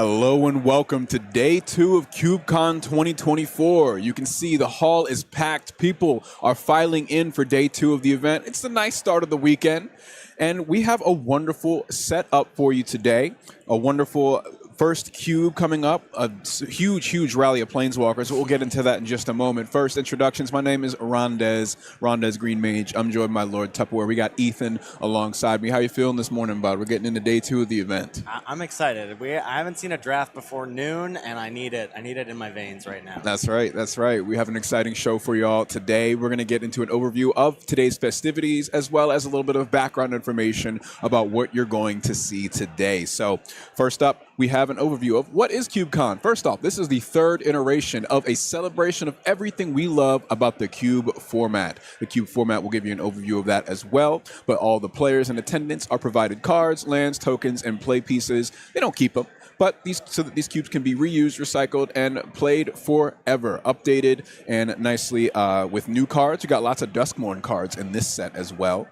Hello and welcome to day 2 of CubeCon 2024. You can see the hall is packed. People are filing in for day 2 of the event. It's a nice start of the weekend. And we have a wonderful setup for you today. A wonderful first cube coming up, a huge rally of Planeswalkers. We'll get into that in just a moment. First, introductions. My name is Rondez Green Mage. I'm joined by Lord Tupperware. We got Ethan alongside me. How you feeling this morning, bud? We're getting into day 2 of the event. I'm excited. I haven't seen a draft before noon, and I need it. I need it in my veins right now. That's right. That's right. We have an exciting show for you all today. We're going to get into an overview of today's festivities, as well as a little bit of background information about what you're going to see today. So first up, we have an overview of what is CubeCon. First off, this is the 3rd iteration of a celebration of everything we love about the Cube format. The Cube format will give you an overview of that as well, but all the players in attendance are provided cards, lands, tokens, and play pieces. They don't keep them, but so that these cubes can be reused, recycled, and played forever. Updated and nicely with new cards. You got lots of Duskmourn cards in this set as well.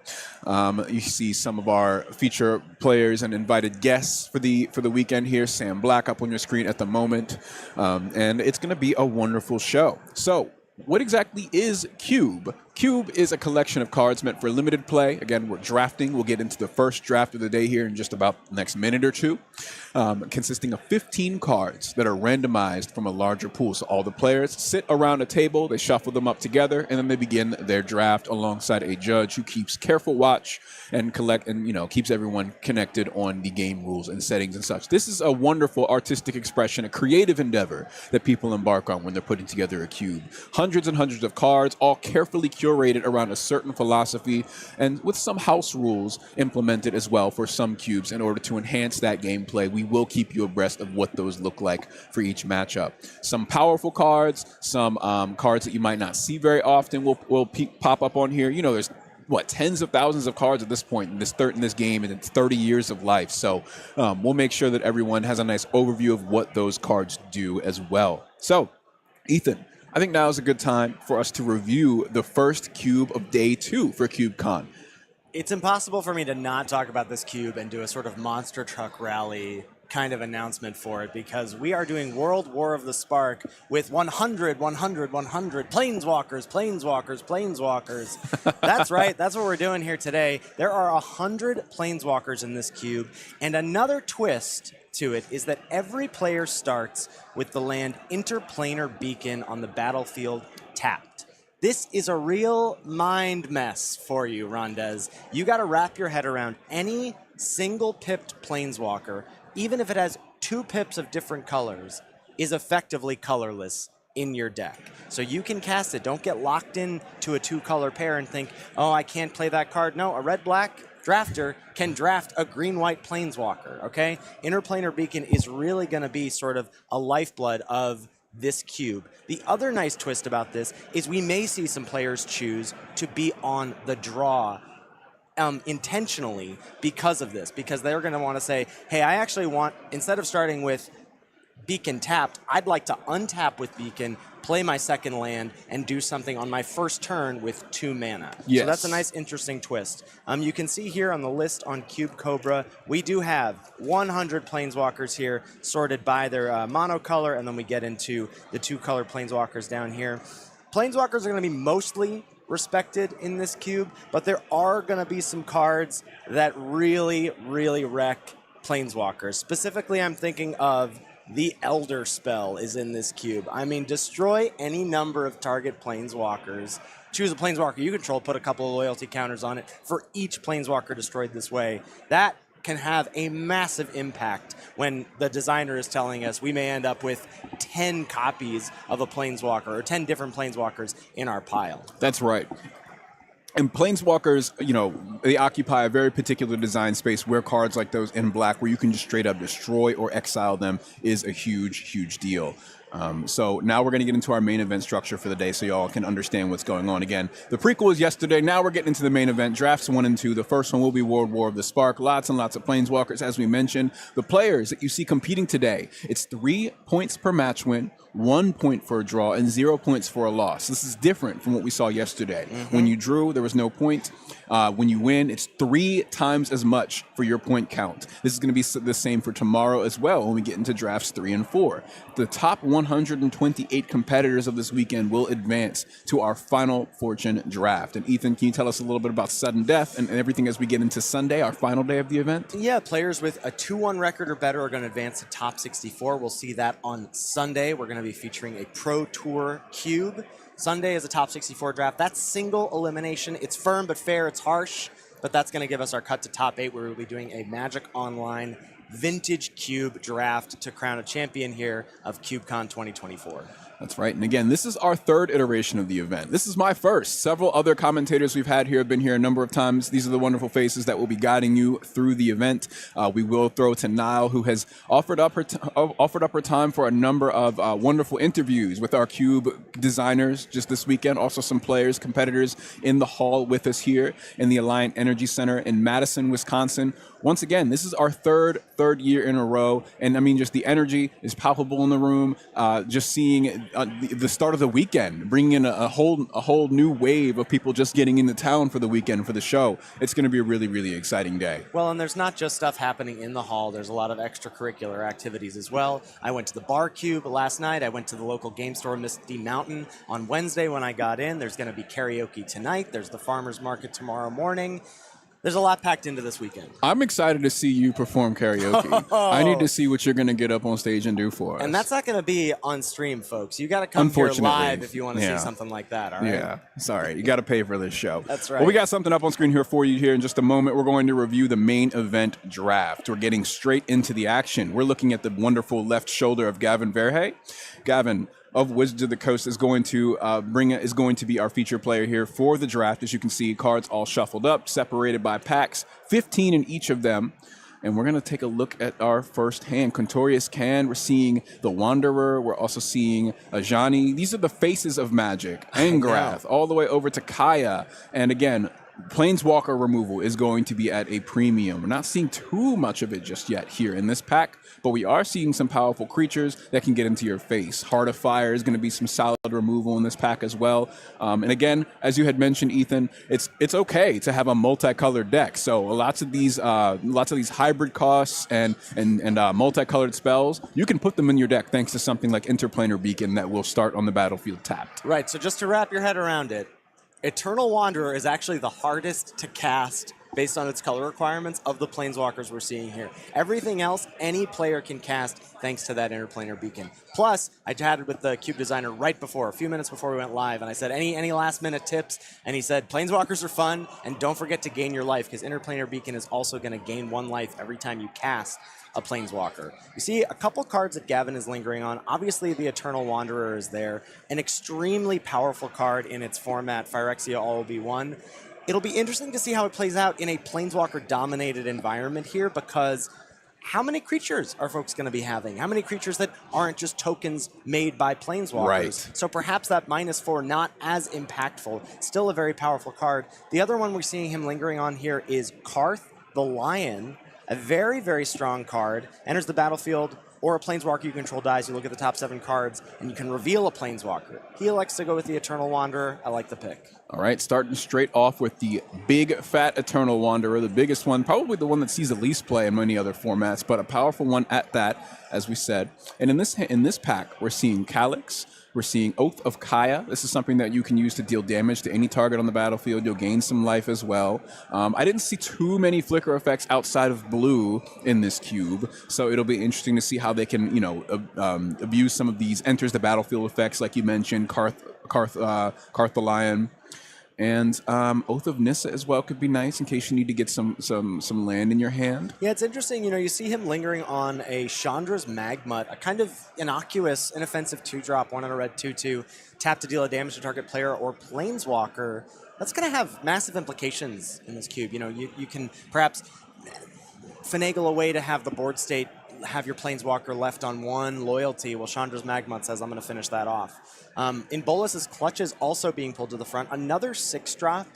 You see some of our feature players and invited guests for the weekend here. Sam Black up on your screen at the moment, and it's going to be a wonderful show. So, what exactly is Cube? Cube is a collection of cards meant for limited play. Again, we're drafting. We'll get into the first draft of the day here in just about the next minute or two, consisting of 15 cards that are randomized from a larger pool. So all the players sit around a table, they shuffle them up together, and then they begin their draft alongside a judge who keeps careful watch and keeps everyone connected on the game rules and settings and such. This is a wonderful artistic expression, a creative endeavor that people embark on when they're putting together a cube. Hundreds and hundreds of cards, all carefully curated around a certain philosophy and with some house rules implemented as well for some cubes in order to enhance that gameplay. We will keep you abreast of what those look like for each matchup. Some powerful cards, some cards that you might not see very often will pop up on here. You know, there's tens of thousands of cards at this point in this game, and it's 30 years of life. So we'll make sure that everyone has a nice overview of what those cards do as well. So, Ethan, I think now is a good time for us to review the first cube of day 2 for CubeCon. It's impossible for me to not talk about this cube and do a sort of monster truck rally kind of announcement for it, because we are doing World War of the Spark with 100 planeswalkers. That's right. That's what we're doing here today. There are 100 planeswalkers in this cube, and another twist to it is that every player starts with the land Interplanar Beacon on the battlefield tapped. This is a real mind mess for you, Rondez. You got to wrap your head around any single pipped planeswalker, even if it has 2 pips of different colors, is effectively colorless in your deck. So you can cast it. Don't get locked in to a 2-color pair and think, oh, I can't play that card. No, a red-black drafter can draft a green-white planeswalker, okay? Interplanar Beacon is really going to be sort of a lifeblood of this cube. The other nice twist about this is we may see some players choose to be on the draw intentionally because of this, because they're going to want to say, hey, I actually want, instead of starting with Beacon tapped, I'd like to untap with Beacon, play my second land, and do something on my first turn with 2 mana. Yes. So that's a nice, interesting twist. You can see here on the list on Cube Cobra, we do have 100 planeswalkers here, sorted by their monocolor, and then we get into the 2-color planeswalkers down here. Planeswalkers are going to be mostly respected in this cube, but there are going to be some cards that really wreck planeswalkers. Specifically, I'm thinking of the Elder Spell is in this cube. I mean, destroy any number of target planeswalkers. Choose a planeswalker you control, put a couple of loyalty counters on it for each planeswalker destroyed this way. That can have a massive impact when the designer is telling us we may end up with 10 copies of a planeswalker or 10 different planeswalkers in our pile. That's right. And planeswalkers, they occupy a very particular design space where cards like those in black, where you can just straight up destroy or exile them, is a huge deal. So now we're going to get into our main event structure for the day so y'all can understand what's going on. Again, the prequel was yesterday. Now we're getting into the main event. Drafts 1 and 2. The first one will be World War of the Spark. Lots and lots of planeswalkers, as we mentioned. The players that you see competing today, it's 3 points per match win, 1 point for a draw, and 0 points for a loss. This is different from what we saw yesterday. When you drew, there was no point. When you win, win, it's 3 times as much for your point count. This is going to be the same for tomorrow as well when we get into drafts 3 and 4. The top 128 competitors of this weekend will advance to our final Fortune draft. And Ethan, can you tell us a little bit about sudden death and everything as we get into Sunday, our final day of the event? Yeah, players with a 2-1 record or better are going to advance to top 64. We'll see that on Sunday. We're going to be featuring a Pro Tour Cube. Sunday is a top 64 draft. That's single elimination. It's firm but fair. It's harsh, but that's going to give us our cut to top 8, where we'll be doing a Magic Online Vintage Cube draft to crown a champion here of CubeCon 2024. That's right. And again, this is our 3rd iteration of the event. This is my first. Several other commentators we've had here have been here a number of times. These are the wonderful faces that will be guiding you through the event. We will throw to Niall, who has offered up her time for a number of wonderful interviews with our Cube designers just this weekend. Also some players, competitors in the hall with us here in the Alliant Energy Center in Madison, Wisconsin. Once again, this is our third year in a row, and I mean, just the energy is palpable in the room. Just seeing the start of the weekend, bringing in a whole new wave of people just getting into town for the weekend for the show. It's going to be a really, really exciting day. Well, and there's not just stuff happening in the hall. There's a lot of extracurricular activities as well. I went to the Bar Cube last night. I went to the local game store, Misty Mountain, on Wednesday when I got in. There's going to be karaoke tonight. There's the farmer's market tomorrow morning. There's a lot packed into this weekend. I'm excited to see you perform karaoke. I need to see what you're going to get up on stage and do for us. And that's not going to be on stream, folks. You got to come here live if you want to see something like that, all right? Yeah, sorry. You got to pay for this show. That's right. Well, we got something up on screen here for you here in just a moment. We're going to review the main event draft. We're getting straight into the action. We're looking at the wonderful left shoulder of Gavin Verhey. Gavin of Wizards of the Coast is going to be our feature player here for the draft. As you can see, cards all shuffled up, separated by packs, 15 in each of them. And we're going to take a look at our first hand. Contorious Can, we're seeing the Wanderer, we're also seeing Ajani. These are the faces of Magic. Angrath, all the way over to Kaya. And again, Planeswalker removal is going to be at a premium. We're not seeing too much of it just yet here in this pack, but we are seeing some powerful creatures that can get into your face. Heart of Fire is going to be some solid removal in this pack as well. And again, as you had mentioned, Ethan, it's okay to have a multicolored deck. So lots of these hybrid costs and multicolored spells, you can put them in your deck thanks to something like Interplanar Beacon that will start on the battlefield tapped. Right. So just to wrap your head around it, Eternal Wanderer is actually the hardest to cast based on its color requirements of the Planeswalkers we're seeing here. Everything else, any player can cast thanks to that Interplanar Beacon. Plus, I chatted with the Cube designer right before, a few minutes before we went live, and I said, any last-minute tips? And he said, Planeswalkers are fun, and don't forget to gain your life, because Interplanar Beacon is also going to gain 1 life every time you cast a Planeswalker. You see a couple cards that Gavin is lingering on. Obviously, the Eternal Wanderer is there. An extremely powerful card in its format, Phyrexia All Will Be One. It'll be interesting to see how it plays out in a Planeswalker-dominated environment here, because how many creatures are folks going to be having? How many creatures that aren't just tokens made by Planeswalkers? Right. So perhaps that -4 not as impactful. Still a very powerful card. The other one we're seeing him lingering on here is Karth the Lion. A very, very strong card. Enters the battlefield, or a Planeswalker you control dies. You look at the top 7 cards, and you can reveal a Planeswalker. He elects to go with the Eternal Wanderer. I like the pick. All right, starting straight off with the big, fat Eternal Wanderer, the biggest one, probably the one that sees the least play in many other formats, but a powerful one at that, as we said. And in this pack, we're seeing Calyx, we're seeing Oath of Kaya. This is something that you can use to deal damage to any target on the battlefield. You'll gain some life as well. I didn't see too many flicker effects outside of blue in this cube, so it'll be interesting to see how they can, abuse some of these enters the battlefield effects, like you mentioned, Karth the Lion. And Oath of Nissa as well could be nice in case you need to get some land in your hand. Yeah, it's interesting. You see him lingering on a Chandra's Magmut, a kind of innocuous, inoffensive 2-drop, 1 on a red 2/2, tap to deal a damage to target player or Planeswalker. That's going to have massive implications in this cube. You can perhaps finagle a way to have the board state have your Planeswalker left on 1 loyalty. Well, Chandra's Magmut says, I'm going to finish that off. In Bolas's Clutch is also being pulled to the front. Another 6-drop.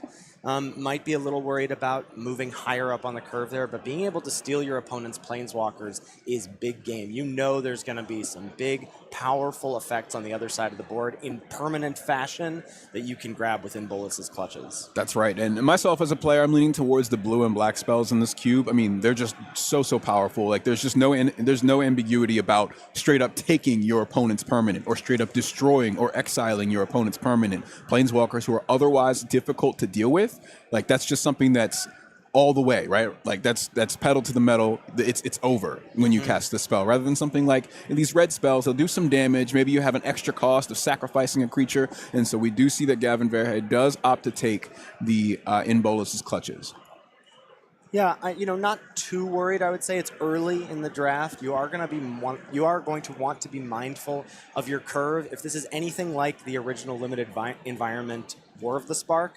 Might be a little worried about moving higher up on the curve there, but being able to steal your opponent's Planeswalkers is big game. There's going to be some big powerful effects on the other side of the board in permanent fashion that you can grab within Bolus's clutches. That's right. And myself as a player, I'm leaning towards the blue and black spells in this cube. I mean, they're just so powerful. Like there's just there's no ambiguity about straight up taking your opponent's permanent or straight up destroying or exiling your opponent's permanent. Planeswalkers who are otherwise difficult to deal with, like that's just something that's all the way, right? Like that's pedal to the metal. It's over when you cast the spell. Rather than something like in these red spells, they'll do some damage. Maybe you have an extra cost of sacrificing a creature, and so we do see that Gavin Verhey does opt to take the in Bolus's clutches. Yeah, not too worried. I would say it's early in the draft. You are going to want to be mindful of your curve. If this is anything like the original limited environment War of the Spark,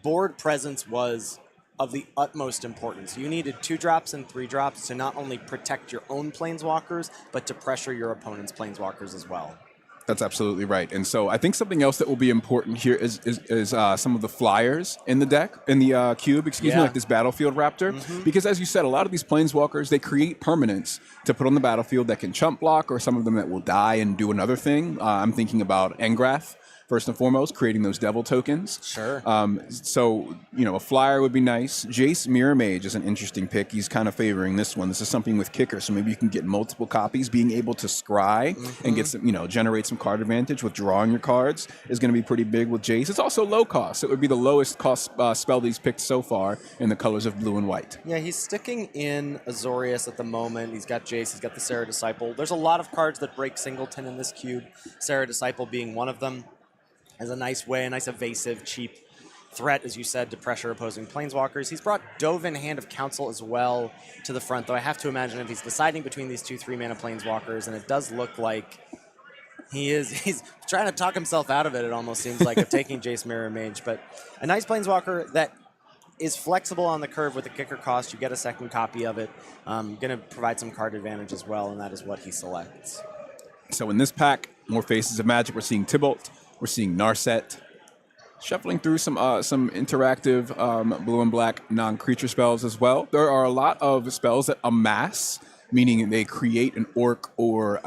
board presence was of the utmost importance. You needed 2-drops and 3-drops to not only protect your own planeswalkers, but to pressure your opponent's planeswalkers as well. That's absolutely right. And so I think something else that will be important here is some of the flyers in the deck, in the cube, like this Battlefield Raptor. Because as you said, a lot of these planeswalkers, they create permanents to put on the battlefield that can chump block, or some of them that will die and do another thing. I'm thinking about Engrath. First and foremost, creating those devil tokens. Sure. So, a flyer would be nice. Jace Mirror Mage is an interesting pick. He's kind of favoring this one. This is something with kicker, so maybe you can get multiple copies. Being able to scry and get some, generate some card advantage with drawing your cards is going to be pretty big with Jace. It's also low cost. It would be the lowest cost spell that he's picked so far in the colors of blue and white. Yeah, he's sticking in Azorius at the moment. He's got Jace. He's got the Serra Disciple. There's a lot of cards that break Singleton in this cube, Serra Disciple being one of them. As a nice way, a nice evasive, cheap threat, as you said, to pressure opposing planeswalkers. He's brought Dovin, Hand of Counsel, as well to the front, though I have to imagine if he's deciding between these 2 3-mana planeswalkers, and it does look like he's trying to talk himself out of it, it almost seems like, of taking Jace Mirror Mage. But a nice planeswalker that is flexible on the curve with the kicker cost. You get a second copy of it. Going to provide some card advantage as well, and that is what he selects. So in this pack, more Faces of Magic, we're seeing Tybalt. We're seeing Narset, shuffling through some interactive blue and black non-creature spells as well. There are a lot of spells that amass, meaning they create an orc or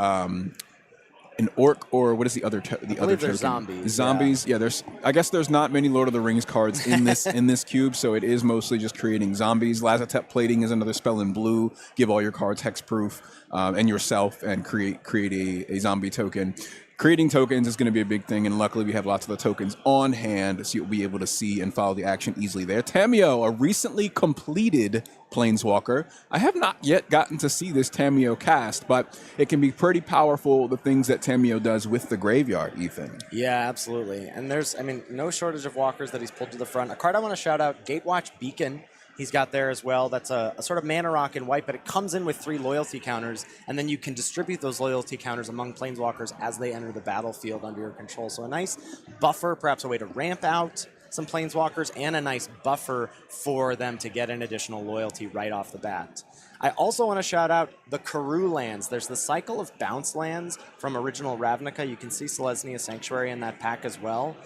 what is the other token? Zombies. Zombies. Yeah. I guess there's not many Lord of the Rings cards in this cube, so it is mostly just creating zombies. Lazotep Plating is another spell in blue. Give all your cards hexproof and yourself, and create a zombie token. Creating tokens is going to be a big thing, and luckily we have lots of the tokens on hand, so you'll be able to see and follow the action easily there. Tamiyo, a recently completed Planeswalker. I have not yet gotten to see this Tamiyo cast, but it can be pretty powerful, the things that Tamiyo does with the graveyard, Ethan. Yeah, absolutely. And there's, no shortage of walkers that he's pulled to the front. A card I want to shout out, Gatewatch Beacon. He's got there as well. That's a sort of mana rock in white, but it comes in with 3 loyalty counters, and then you can distribute those loyalty counters among planeswalkers as they enter the battlefield under your control. So a nice buffer, perhaps a way to ramp out some planeswalkers, and a nice buffer for them to get an additional loyalty right off the bat. I also want to shout out the Karoo lands. There's the cycle of bounce lands from original Ravnica. You can see Selesnya Sanctuary in that pack as well.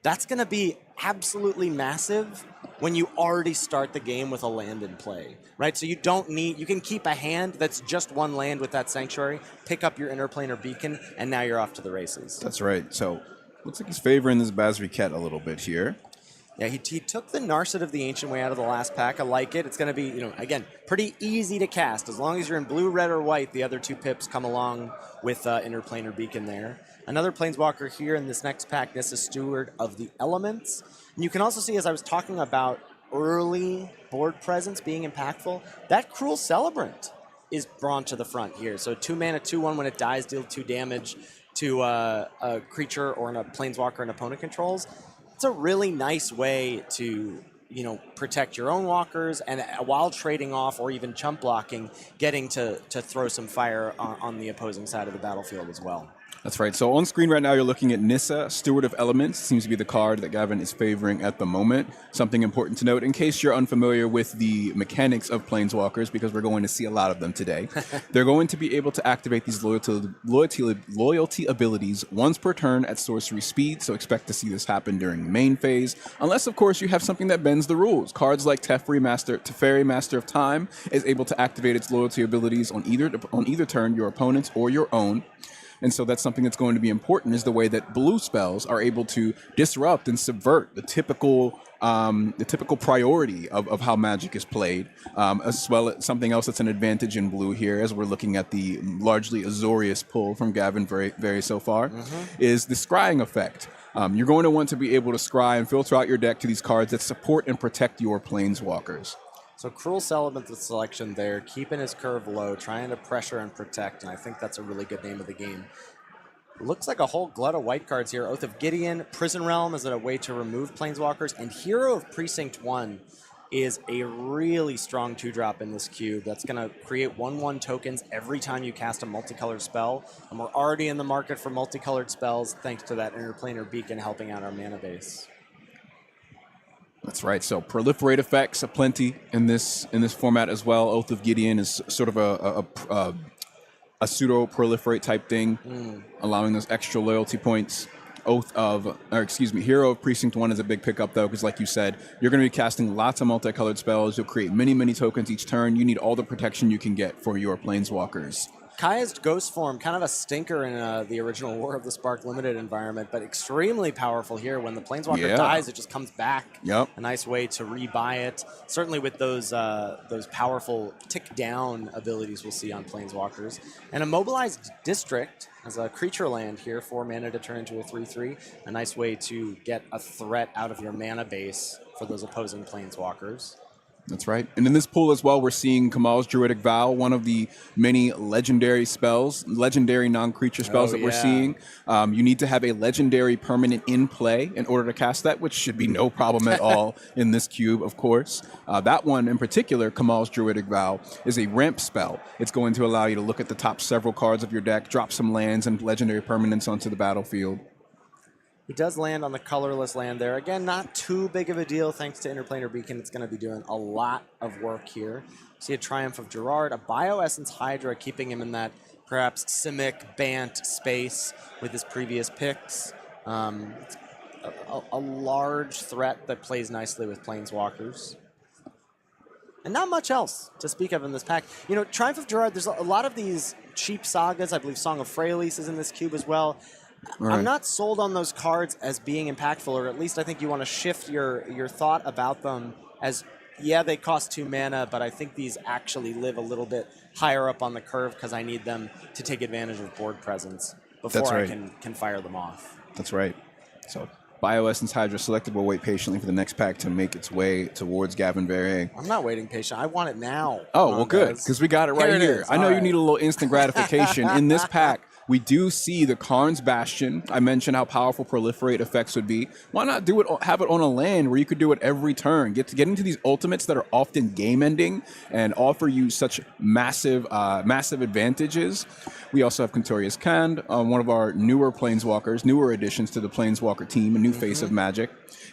That's going to be absolutely massive when you already start the game with a land in play, right? So you can keep a hand that's just one land with that Sanctuary, pick up your Interplanar Beacon, and now you're off to the races. That's right. So looks like he's favoring this Basriket a little bit here. Yeah, he took the Narset of the Ancient Way out of the last pack. I like it. It's going to be, again, pretty easy to cast. As long as you're in blue, red, or white, the other 2 pips come along with Interplanar Beacon there. Another Planeswalker here in this next pack, Nissa Steward of the Elements. And you can also see, as I was talking about early board presence being impactful, that Cruel Celebrant is drawn to the front here. So 2 mana, 2/1, when it dies, deal 2 damage to a creature or a Planeswalker an opponent controls. It's a really nice way to protect your own walkers, and while trading off or even chump blocking, getting to throw some fire on the opposing side of the battlefield as well. That's right. So on screen right now, you're looking at Nissa, Steward of Elements. Seems to be the card that Gavin is favoring at the moment. Something important to note, in case you're unfamiliar with the mechanics of Planeswalkers, because we're going to see a lot of them today. They're going to be able to activate these loyalty abilities once per turn at sorcery speed, so expect to see this happen during the main phase, unless, of course, you have something that bends the rules. Cards like Teferi, Master of Time, is able to activate its loyalty abilities on either turn, your opponent's or your own. And so that's something that's going to be important, is the way that blue spells are able to disrupt and subvert the typical priority of how Magic is played, as well as something else that's an advantage in blue here, as we're looking at the largely Azorius pull from Gavin very so far, is the scrying effect. You're going to want to be able to scry and filter out your deck to these cards that support and protect your planeswalkers. So Cruel Celibate, the selection there, keeping his curve low, trying to pressure and protect, and I think that's a really good name of the game. Looks like a whole glut of white cards here. Oath of Gideon, Prison Realm is a way to remove planeswalkers, and Hero of Precinct 1 is a really strong 2-drop in this cube. That's going to create 1/1 tokens every time you cast a multicolored spell, and we're already in the market for multicolored spells thanks to that Interplanar Beacon helping out our mana base. That's right. So proliferate effects aplenty in this format as well. Oath of Gideon is sort of a pseudo proliferate type thing, allowing those extra loyalty points. Hero of Precinct 1 is a big pickup though, because like you said, you're going to be casting lots of multicolored spells. You'll create many tokens each turn. You need all the protection you can get for your planeswalkers. Kaya's Ghost form, kind of a stinker in the original War of the Spark limited environment, but extremely powerful here. When the Planeswalker dies, it just comes back. Yep. A nice way to rebuy it. Certainly with those powerful tick down abilities we'll see on Planeswalkers. And a Mobilized District as a creature land here, 4 mana to turn into a 3/3. A nice way to get a threat out of your mana base for those opposing Planeswalkers. That's right. And in this pool as well, we're seeing Kamal's Druidic Vow, one of the many legendary spells, legendary non-creature spells that we're seeing. You need to have a legendary permanent in play in order to cast that, which should be no problem at all in this cube, of course. That one in particular, Kamal's Druidic Vow, is a ramp spell. It's going to allow you to look at the top several cards of your deck, drop some lands and legendary permanents onto the battlefield. He does land on the colorless land there. Again, not too big of a deal thanks to Interplanar Beacon. It's going to be doing a lot of work here. See a Triumph of Gerard, a Bioessence Hydra, keeping him in that perhaps Simic, Bant space with his previous picks. A large threat that plays nicely with Planeswalkers. And not much else to speak of in this pack. You know, Triumph of Gerard, there's a lot of these cheap sagas. I believe Song of Freyalise is in this cube as well. Right. I'm not sold on those cards as being impactful, or at least I think you want to shift your thought about them as, yeah, they cost 2 mana, but I think these actually live a little bit higher up on the curve because I need them to take advantage of board presence before I can fire them off. That's right. So Bioessence Hydra selected. We'll wait patiently for the next pack to make its way towards Gavin Verhey. I'm not waiting patient. I want it now. Oh, well, good, because we got it right here. I know you need a little instant gratification. In this pack, we do see the Karn's Bastion. I mentioned how powerful proliferate effects would be. Why not do it? Have it on a land where you could do it every turn. Get into these ultimates that are often game-ending and offer you such massive advantages. We also have Quintorius Kand, one of our newer planeswalkers, newer additions to the planeswalker team, a new face of Magic.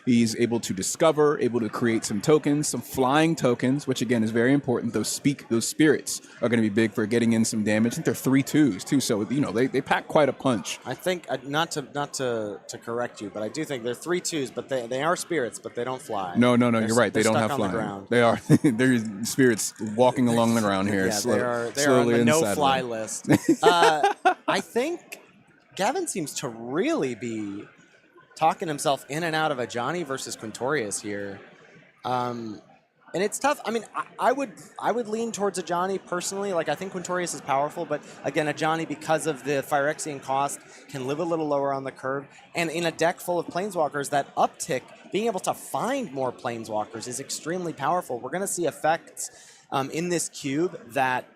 He's able to discover, able to create some tokens, some flying tokens, which again is very important. Those spirits are going to be big for getting in some damage. I think they're 3/2s too, so you know they pack quite a punch. I think not to correct you, but I do think they're 3/2s, but they are spirits, but they don't fly. No, you're right. They don't have flying. They are they're spirits walking along the ground here. Yeah, they're on the no-fly list. I think Gavin seems to really be talking himself in and out of a Johnny versus Quintorius here. And it's tough. I mean, I would lean towards a Johnny personally. Like, I think Quintorius is powerful, but again, a Johnny, because of the Phyrexian cost, can live a little lower on the curve. And in a deck full of Planeswalkers, that uptick, being able to find more Planeswalkers is extremely powerful. We're going to see effects in this cube that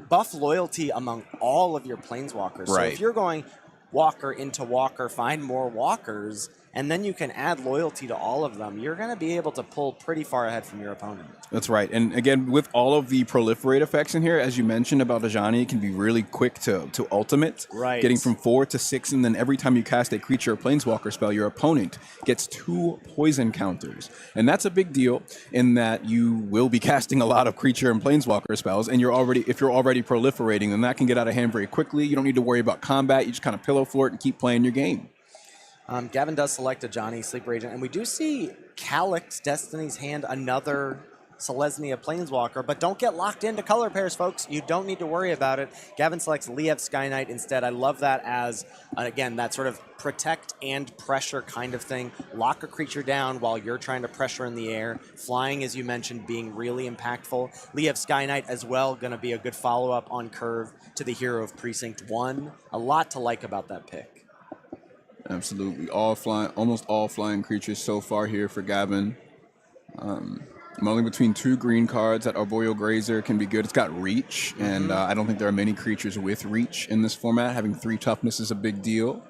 buff loyalty among all of your Planeswalkers. Right. So if you're going Walker into Walker, find more Walkers, and then you can add loyalty to all of them, you're going to be able to pull pretty far ahead from your opponent. That's right. And again, with all of the proliferate effects in here, as you mentioned about Ajani, it can be really quick to ultimate. Right. Getting from 4 to 6, and then every time you cast a creature or planeswalker spell, your opponent gets 2 poison counters. And that's a big deal in that you will be casting a lot of creature and planeswalker spells, and if you're already proliferating, then that can get out of hand very quickly. You don't need to worry about combat. You just kind of pillow fort and keep playing your game. Gavin does select a Johnny Sleeper Agent, and we do see Calyx, Destiny's Hand, another Selesnya Planeswalker, but don't get locked into color pairs, folks. You don't need to worry about it. Gavin selects Liev Sky Knight instead. I love that as, again, that sort of protect and pressure kind of thing. Lock a creature down while you're trying to pressure in the air. Flying, as you mentioned, being really impactful. Liev Sky Knight as well, going to be a good follow-up on curve to the hero of Precinct 1. A lot to like about that pick. Absolutely. Almost all flying creatures so far here for Gavin. I'm only between 2 green cards. That Arboreal Grazer can be good. It's got reach, and I don't think there are many creatures with reach in this format. Having 3 toughness is a big deal.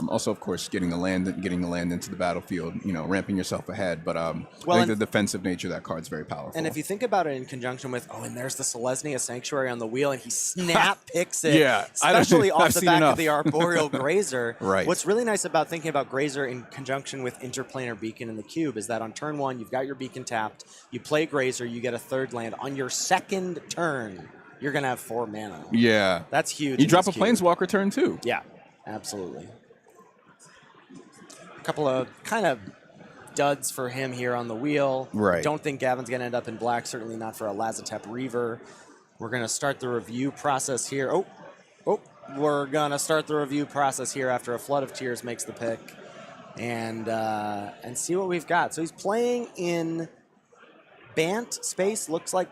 Also, of course, getting the land into the battlefield, ramping yourself ahead. But I think the defensive nature of that card's very powerful. And if you think about it in conjunction with, and there's the Selesnya Sanctuary on the wheel, and he snap picks it, yeah, especially off the back of the Arboreal Grazer. Right. What's really nice about thinking about Grazer in conjunction with Interplanar Beacon in the cube is that on turn 1, you've got your Beacon tapped, you play Grazer, you get a 3rd land. On your 2nd turn, you're going to have 4 mana. Yeah. That's huge. You drop a Planeswalker turn 2. Yeah, absolutely. Couple of kind of duds for him here on the wheel. Right. Don't think Gavin's going to end up in black, certainly not for a Lazotep Reaver. We're going to start the review process here. We're going to start the review process here after a Flood of Tears makes the pick and see what we've got. So he's playing in Bant space, looks like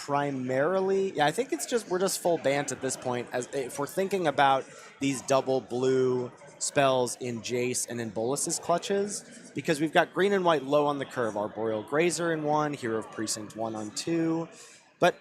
primarily. Yeah, I think we're just full Bant at this point. As if we're thinking about these double blue spells in Jace and in Bolus's clutches, because we've got green and white low on the curve. Arboreal Grazer in 1, Hero of Precinct 1 on 2, but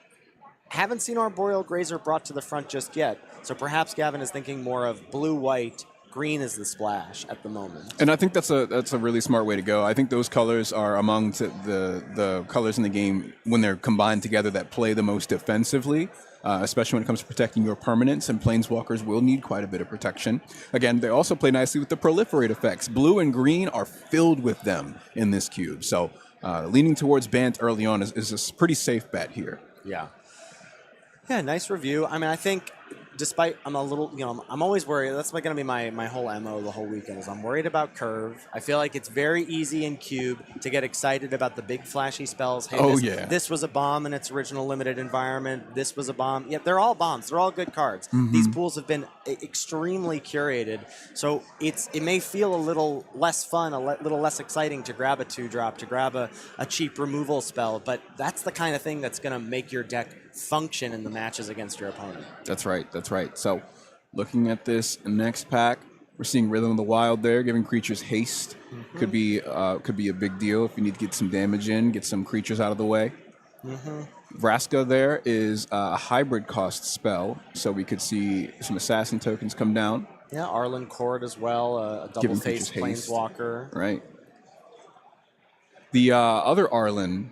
haven't seen Arboreal Grazer brought to the front just yet. So perhaps Gavin is thinking more of blue-white, green is the splash at the moment. And I think that's a really smart way to go. I think those colors are among the colors in the game when they're combined together that play the most defensively. Especially when it comes to protecting your permanents, and Planeswalkers will need quite a bit of protection. Again, they also play nicely with the proliferate effects. Blue and green are filled with them in this cube. So leaning towards Bant early on is a pretty safe bet here. Yeah. Yeah, nice review. I mean, I think despite I'm a little, I'm always worried. That's going to be my whole MO the whole weekend is I'm worried about curve. I feel like it's very easy in Cube to get excited about the big flashy spells. Hey, this was a bomb in its original limited environment. This was a bomb. Yeah, they're all bombs. They're all good cards. These pools have been extremely curated. So it may feel a little less fun, a little less exciting to grab a 2-drop, to grab a cheap removal spell. But that's the kind of thing that's going to make your deck function in the matches against your opponent. That's right. So looking at this next pack, we're seeing Rhythm of the Wild there, giving creatures haste. Could be a big deal if you need to get some damage in, get some creatures out of the way. Vraska there is a hybrid cost spell, so we could see some assassin tokens come down. Yeah, Arlen Court as well, a double-faced Planeswalker. Right. The other Arlen,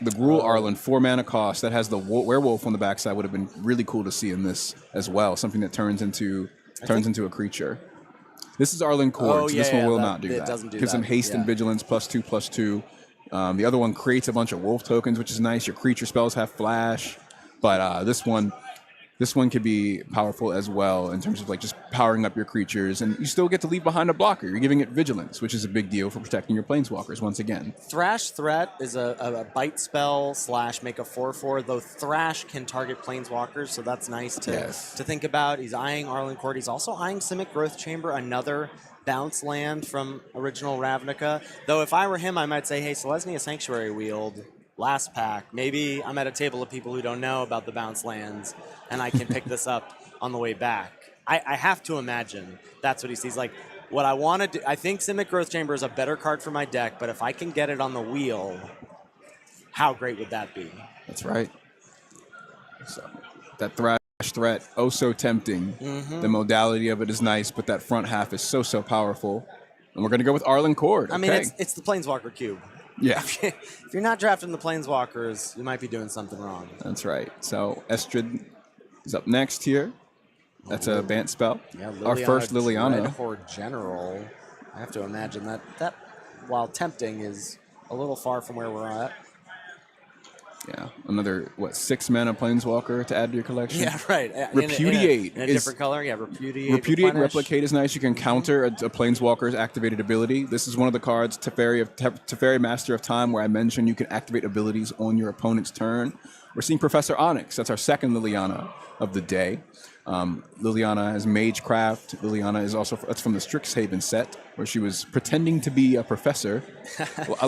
the Gruul Arlen, 4 mana cost, that has the werewolf on the backside, would have been really cool to see in this as well. Something that turns into a creature. This is Arlen Court, so this one will not do that. It doesn't do Gives that. them haste and vigilance, +2/+2. The other one creates a bunch of wolf tokens, which is nice. Your creature spells have flash, but this one could be powerful as well in terms of like just powering up your creatures, and you still get to leave behind a blocker. You're giving it vigilance, which is a big deal for protecting your planeswalkers once again. Thrash Threat is a bite spell / make a 4/4, though Thrash can target planeswalkers, so that's nice to think about. He's eyeing Arlen Court. He's also eyeing Simic Growth Chamber, another bounce land from original Ravnica. Though if I were him, I might say, hey, Selesnya Sanctuary wield. Last pack. Maybe I'm at a table of people who don't know about the bounce lands, and I can pick this up on the way back. I have to imagine that's what he sees. Like, what I want to do, I think Simic Growth Chamber is a better card for my deck, but if I can get it on the wheel, how great would that be? That's right. So that Thrash Threat, oh so tempting. The modality of it is nice, but that front half is so powerful. And we're going to go with Arlen Court. I mean, it's the Planeswalker cube. Yeah. If you're not drafting the Planeswalkers, you might be doing something wrong. That's right. So Estrid is up next here. That's a Bant spell. Yeah, our first Liliana. Red Horde General. I have to imagine that while tempting is a little far from where we're at. Yeah. another, what, 6 mana Planeswalker to add to your collection. Yeah, right. Repudiate in a is different color. Yeah, repudiate. Repudiate and replenish. Replicate is nice. You can counter a Planeswalker's activated ability. This is one of the cards, Teferi Master of Time, where I mentioned you can activate abilities on your opponent's turn. We're seeing Professor Onyx. That's our second Liliana of the day. Liliana has Magecraft. Liliana is also, that's from the Strixhaven set, where she was pretending to be a professor. Well, I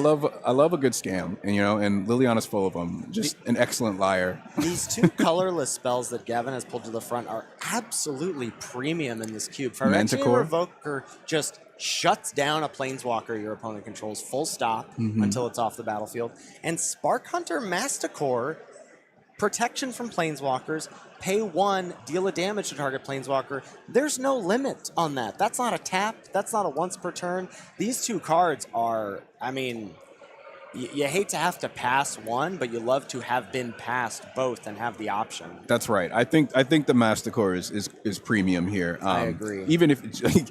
love a good scam, and and Liliana's full of them. Just an excellent liar. These two colorless spells that Gavin has pulled to the front are absolutely premium in this cube. Manticore. Revoker just shuts down a Planeswalker your opponent controls, full stop until it's off the battlefield. And Spark Hunter Masticore, protection from Planeswalkers, pay 1, deal a damage to target Planeswalker. There's no limit on that. That's not a tap. That's not a once per turn. These two cards are, I mean, you hate to have to pass one, but you love to have been passed both and have the option. That's right. I think the Masticore is premium here. I agree. Even if,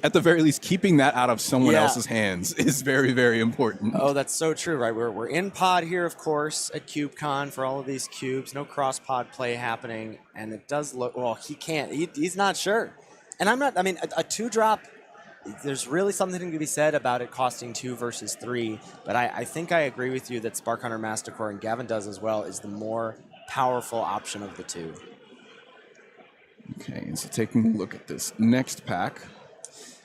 at the very least, keeping that out of someone else's hands is very, very important. Oh, that's so true, right? We're in pod here, of course, at CubeCon for all of these cubes. No cross pod play happening, and it does look, well, he can't. He's not sure. And I'm not, I mean, a 2-drop, there's really something to be said about it costing 2 versus 3, but I think I agree with you that Spark Hunter Masticore, and Gavin does as well, is the more powerful option of the two. Okay, and so taking a look at this next pack.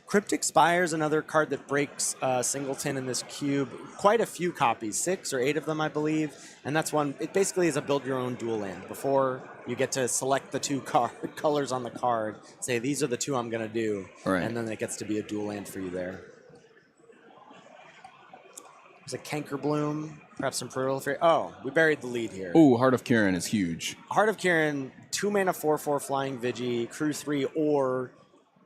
Cryptic Spire is another card that breaks Singleton in this cube. Quite a few copies, 6 or 8 of them, I believe. And that's one, it basically is a build your own dual land. Before you get to select the 2 colors on the card, say these are the 2 I'm going to do. Right. And then it gets to be a dual land for you there. There's a Cankerbloom, perhaps some Proliferate. Oh, we buried the lead here. Ooh, Heart of Kirin is huge. Heart of Kirin, 2 mana 4/4 Flying Vigi, crew 3 or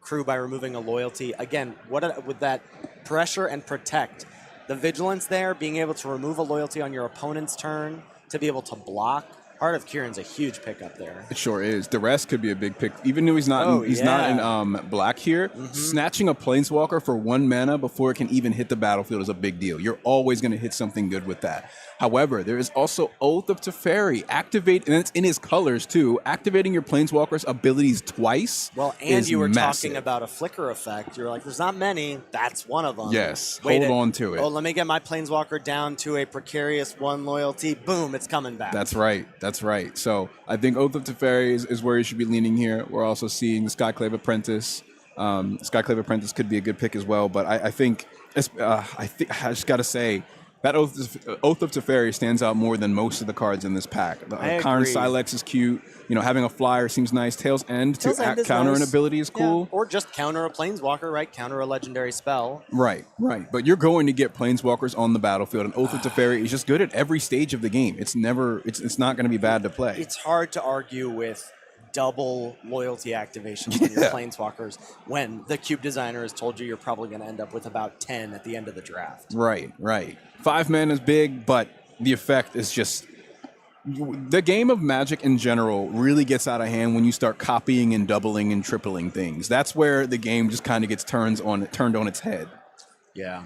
crew by removing a loyalty. Again, with that pressure and protect, the vigilance there, being able to remove a loyalty on your opponent's turn, to be able to block. Heart of Kirin's a huge pickup there. It sure is. The rest could be a big pick, even though he's not in black here. Snatching a Planeswalker for 1 mana before it can even hit the battlefield is a big deal. You're always going to hit something good with that. However, there is also Oath of Teferi. Activate, and it's in his colors too. Activating your Planeswalker's abilities twice. Well, and you were massive. talking about a flicker effect. You're like, there's not many. That's one of them. Yes, hold on to it. Oh, let me get my Planeswalker down to a precarious 1 loyalty. Boom, it's coming back. That's right. That's right. So I think Oath of Teferi is where you should be leaning here. We're also seeing the Skyclave Apprentice. Skyclave Apprentice could be a good pick as well. But I think I just got to say, that Oath of Teferi stands out more than most of the cards in this pack. Karn Silex is cute. Having a flyer seems nice. Tail's End to counter an ability is cool. Yeah. Or just counter a Planeswalker, right? Counter a legendary spell. Right. But you're going to get Planeswalkers on the battlefield, and Oath of Teferi is just good at every stage of the game. It's not going to be bad to play. It's hard to argue with double loyalty activations on your Planeswalkers when the cube designer has told you you're probably going to end up with about 10 at the end of the draft. Right. 5 mana is big, but the effect is just... The game of Magic in general really gets out of hand when you start copying and doubling and tripling things. That's where the game just kind of gets turned on its head. Yeah.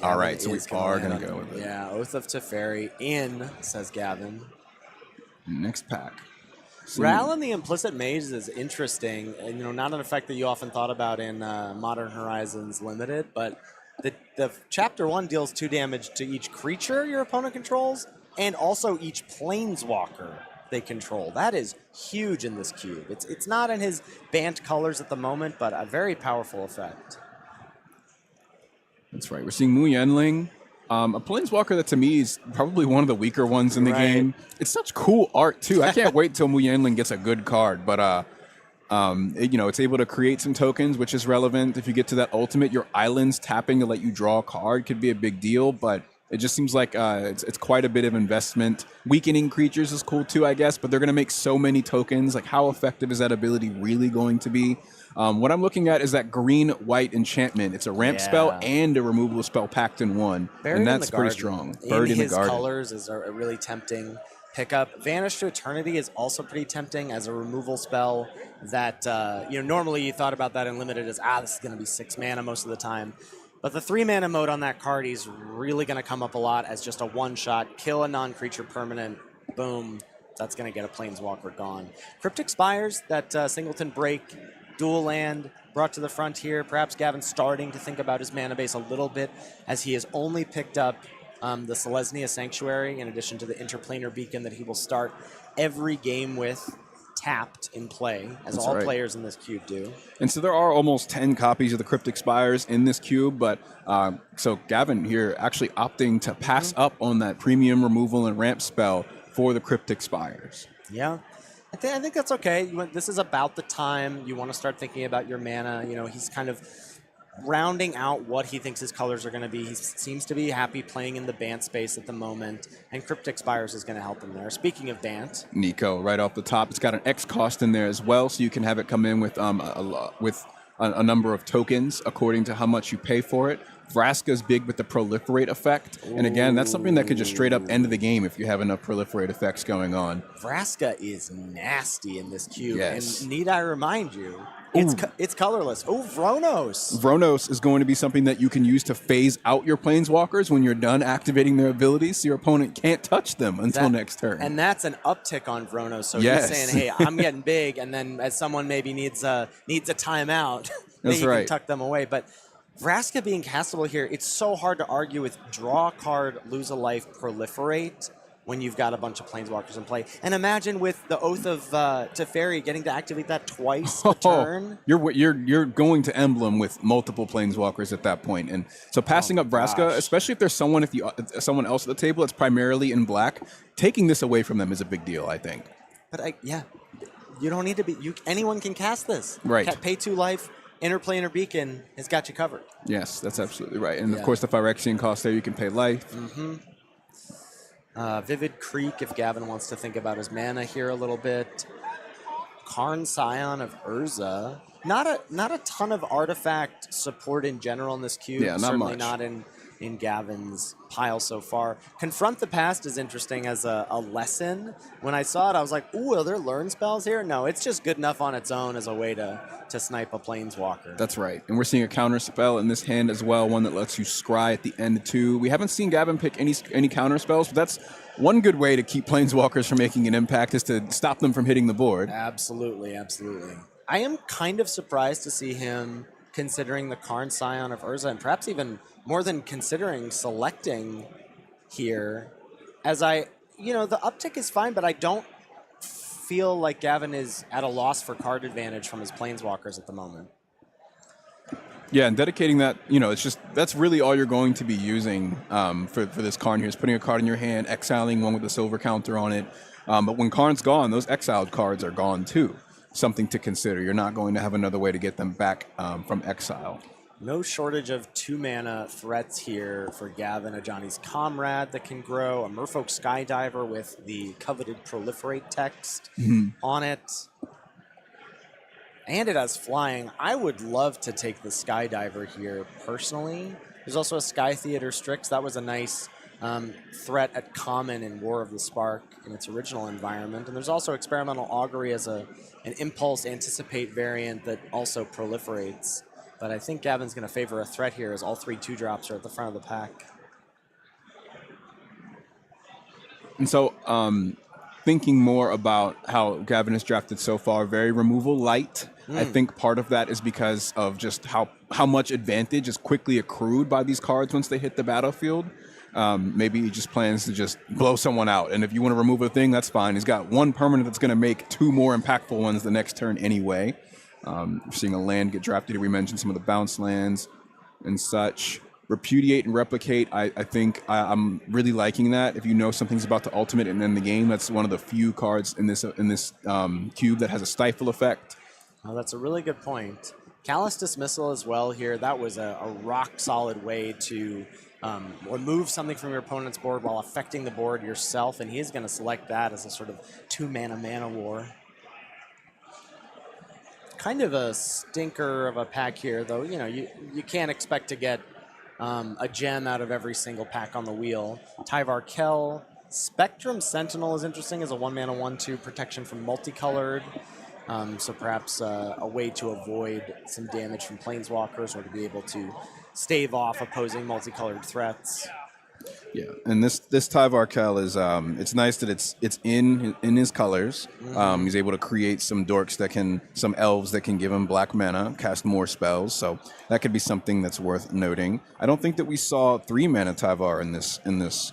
All right, so we are going to go with it. Yeah, Oath of Teferi in, says Gavin. Next pack. Ral and the Implicit Maze is interesting, and not an effect that you often thought about in Modern Horizons Limited, but the Chapter 1 deals 2 damage to each creature your opponent controls, and also each Planeswalker they control. That is huge in this cube. It's not in his Bant colors at the moment, but a very powerful effect. That's right. We're seeing Mu Yenling, a Planeswalker that to me is probably one of the weaker ones in the game. It's such cool art too. I can't wait till Mu Yenling gets a good card, but it's able to create some tokens, which is relevant. If you get to that ultimate, your islands tapping to let you draw a card could be a big deal, but it just seems like it's quite a bit of investment. Weakening creatures is cool too, I guess, but they're going to make so many tokens. Like, how effective is that ability really going to be? What I'm looking at is that green-white enchantment. It's a ramp spell and a removal spell packed in one, and that's pretty strong. Buried in the Garden. His colors is a really tempting pickup. Vanish to Eternity is also pretty tempting as a removal spell that, normally you thought about that in Limited as, this is going to be 6 mana most of the time. But the 3-mana mode on that card is really going to come up a lot as just a one-shot, kill a non-creature permanent, boom, that's going to get a Planeswalker gone. Cryptic Spires, that singleton break, dual land, brought to the front here. Perhaps Gavin's starting to think about his mana base a little bit as he has only picked up the Selesnya Sanctuary in addition to the Interplanar Beacon that he will start every game with tapped in play, as That's all right. players in this cube do. And so there are almost 10 copies of the Cryptic Spires in this cube, but so Gavin here actually opting to pass up on that premium removal and ramp spell for the Cryptic Spires. Yeah. I think that's okay. This is about the time you want to start thinking about your mana. You know, he's kind of rounding out what he thinks his colors are going to be. He seems to be happy playing in the Bant space at the moment, and Cryptic Spires is going to help him there. Speaking of Bant, Nico, right off the top, it's got an X cost in there as well, so you can have it come in with a number of tokens according to how much you pay for it. Vraska's big with the proliferate effect, and again, that's something that could just straight up end the game if you have enough proliferate effects going on. Vraska is nasty in this cube, Yes. and need I remind you, it's colorless. Oh, Vronos. Vronos is going to be something that you can use to phase out your planeswalkers when you're done activating their abilities, so your opponent can't touch them until next turn. And that's an uptick on Vronos. So Yes. he's saying, hey, I'm getting big, and then as someone maybe needs a timeout, then That's you right. can tuck them away. But Vraska being castable here, it's so hard to argue with draw a card, lose a life, proliferate when you've got a bunch of planeswalkers in play. And imagine with the Oath of Teferi getting to activate that twice a turn. You're going to emblem with multiple planeswalkers at that point, and so passing up Vraska, gosh. especially if there's someone someone else at the table that's primarily in black, taking this away from them is a big deal, I think. But you don't need to be. Anyone can cast this. Right. Pay 2 life. Interplanar Beacon has got you covered. Yes, that's absolutely right, and Yeah. of course the Phyrexian cost there, you can pay life. Vivid Creek, if Gavin wants to think about his mana here a little bit. Karn Scion of Urza. Not a ton of artifact support in general in this cube. Yeah, not Certainly much. not in Gavin's pile so far. Confront the Past is interesting as a lesson. When I saw it, I was like, ooh, are there learn spells here? No, it's just good enough on its own as a way to snipe a planeswalker. That's right, and we're seeing a counter spell in this hand as well, one that lets you scry at the end too. We haven't seen Gavin pick any counter spells, but that's one good way to keep planeswalkers from making an impact is to stop them from hitting the board. Absolutely, absolutely. I am kind of surprised to see him considering the Karn Scion of Urza, and perhaps even more than considering selecting here. As the uptick is fine, but I don't feel like Gavin is at a loss for card advantage from his planeswalkers at the moment. Yeah, and dedicating that, that's really all you're going to be using for this Karn here is putting a card in your hand, exiling one with a silver counter on it. But when Karn's gone, those exiled cards are gone too. Something to consider. You're not going to have another way to get them back from exile. No shortage of 2-mana threats here for Gavin. A Johnny's Comrade that can grow, a Merfolk Skydiver with the coveted Proliferate text on it. And it has flying. I would love to take the Skydiver here personally. There's also a Sky Theater Strix. That was a nice threat at common in War of the Spark in its original environment. And there's also Experimental Augury as an Impulse Anticipate variant that also proliferates. But I think Gavin's going to favor a threat here as all 3 2-drops are at the front of the pack. And so thinking more about how Gavin has drafted so far, very removal light. I think part of that is because of just how much advantage is quickly accrued by these cards once they hit the battlefield. Maybe he just plans to just blow someone out. And if you want to remove a thing, that's fine. He's got 1 permanent that's going to make 2 more impactful ones the next turn anyway. We're seeing a land get drafted. We mentioned some of the bounce lands and such. Repudiate and Replicate, I think I'm really liking that. If you know something's about to ultimate and end the game, that's one of the few cards in this cube that has a stifle effect. Oh, that's a really good point. Callous Dismissal as well here. That was a rock-solid way to remove something from your opponent's board while affecting the board yourself, and he's going to select that as a sort of 2-mana mana war. Kind of a stinker of a pack here, though. You can't expect to get a gem out of every single pack on the wheel. Tyvar Kell. Spectrum Sentinel is interesting as a 1-mana 1/2 protection from multicolored. So perhaps a way to avoid some damage from planeswalkers or to be able to stave off opposing multicolored threats. Yeah, and this Tyvar Kel is it's nice that it's in his colors. He's able to create some dorks some elves that can give him black mana, cast more spells. So that could be something that's worth noting. I don't think that we saw 3 mana Tyvar in this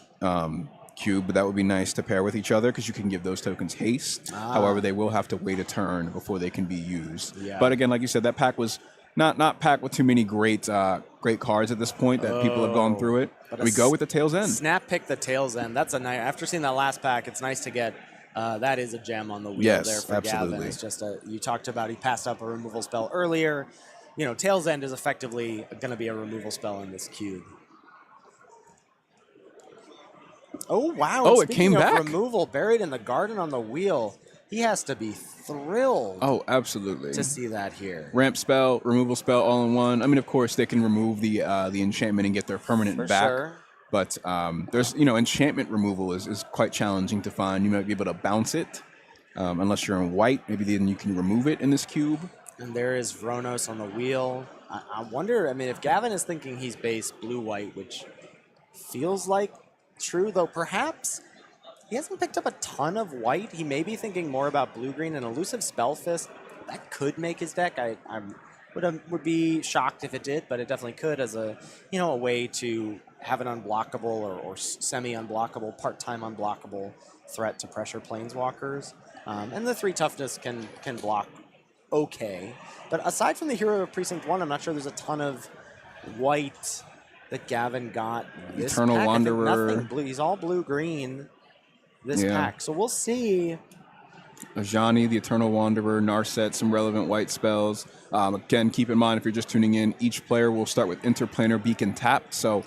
cube, but that would be nice to pair with each other because you can give those tokens haste. However, they will have to wait a turn before they can be used. Yeah. But again, like you said, that pack was not packed with too many great cards at this point that people have gone through it. We go with the Tail's End. Snap pick the Tail's End. That's a nice. After seeing that last pack, it's nice to get. That is a gem on the wheel there for absolutely. Gavin. It's just you talked about he passed up a removal spell earlier. You know, Tail's End is effectively going to be a removal spell in this cube. Oh wow! Oh, and it came of back. Removal buried in the garden on the wheel. He has to be thrilled. Oh, absolutely. To see that here. Ramp spell, removal spell, all in one. I mean, of course, they can remove the enchantment and get their permanent For back. sure. But there's enchantment removal is quite challenging to find. You might be able to bounce it unless you're in white. Maybe then you can remove it in this cube. And there is Vronos on the wheel. I wonder. I mean, if Gavin is thinking he's base blue-white, which feels like true, though perhaps he hasn't picked up a ton of white. He may be thinking more about blue-green and Elusive Spellfist. That could make his deck. I would be shocked if it did, but it definitely could as a way to have an unblockable or semi-unblockable, part-time unblockable threat to pressure planeswalkers. And the 3 toughness can block okay. But aside from the Hero of Precinct 1, I'm not sure there's a ton of white that Gavin got this Eternal pack. Wanderer. I think nothing blue. He's all blue-green this pack. So we'll see. Ajani, the Eternal Wanderer, Narset, some relevant white spells. Again, keep in mind, if you're just tuning in, each player will start with Interplanar Beacon tapped. So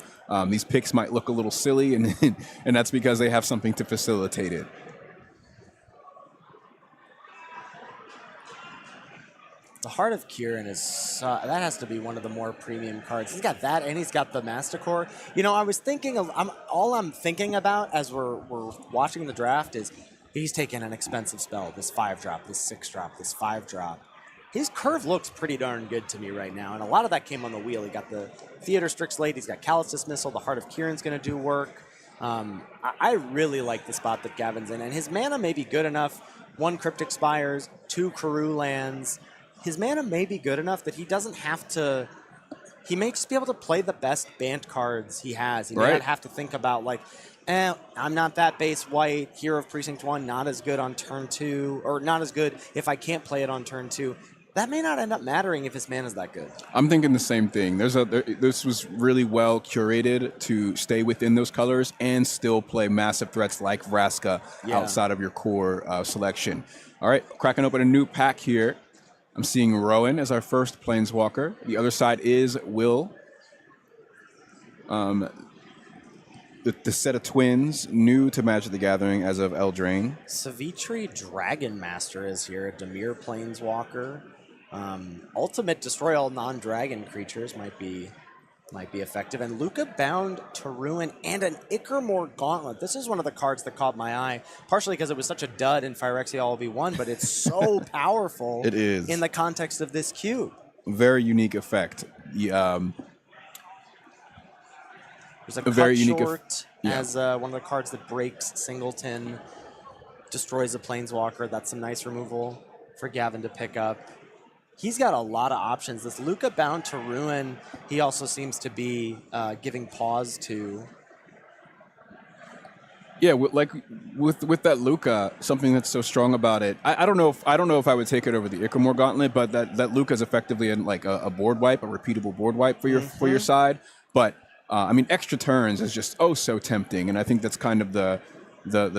these picks might look a little silly, and that's because they have something to facilitate it. The Heart of Kieran is that has to be one of the more premium cards. He's got that, and he's got the Mastercore. I was thinking all I'm thinking about as we're watching the draft is he's taking an expensive spell. This 5-drop, this 6-drop, this 5-drop. His curve looks pretty darn good to me right now, and a lot of that came on the wheel. He got the Theater Strix late. He's got Callous Dismissal. The Heart of Kieran's going to do work. I really like the spot that Gavin's in, and his mana may be good enough. 1 Cryptic Spires, 2 Karoo lands. His mana may be good enough that he doesn't have to. He may just be able to play the best banned cards he has. He may not have to think about I'm not that base white. Hero of Precinct 1 not as good on turn 2, or not as good if I can't play it on turn 2. That may not end up mattering if his mana is that good. I'm thinking the same thing. This was really well curated to stay within those colors and still play massive threats like Vraska outside of your core selection. All right, cracking open a new pack here. I'm seeing Rowan as our first Planeswalker. The other side is Will. The set of twins, new to Magic the Gathering as of Eldraine. Savitri Dragon Master is here, a Dimir Planeswalker. Ultimate Destroy All Non-Dragon Creatures might be effective. And Luca Bound to Ruin and an Ickermore Gauntlet. This is one of the cards that caught my eye, partially because it was such a dud in Phyrexia All V1, but it's so powerful. It is. In the context of this cube. Very unique effect. There's a very unique as one of the cards that breaks Singleton, destroys a Planeswalker. That's some nice removal for Gavin to pick up. He's got a lot of options. This Luca Bound to Ruin, he also seems to be giving pause to. Yeah, with that Luca, something that's so strong about it. I don't know if I would take it over the Ickermore Gauntlet, but that Luca is effectively in like a board wipe, a repeatable board wipe for your side. But I mean, extra turns is just so tempting, and I think that's kind of the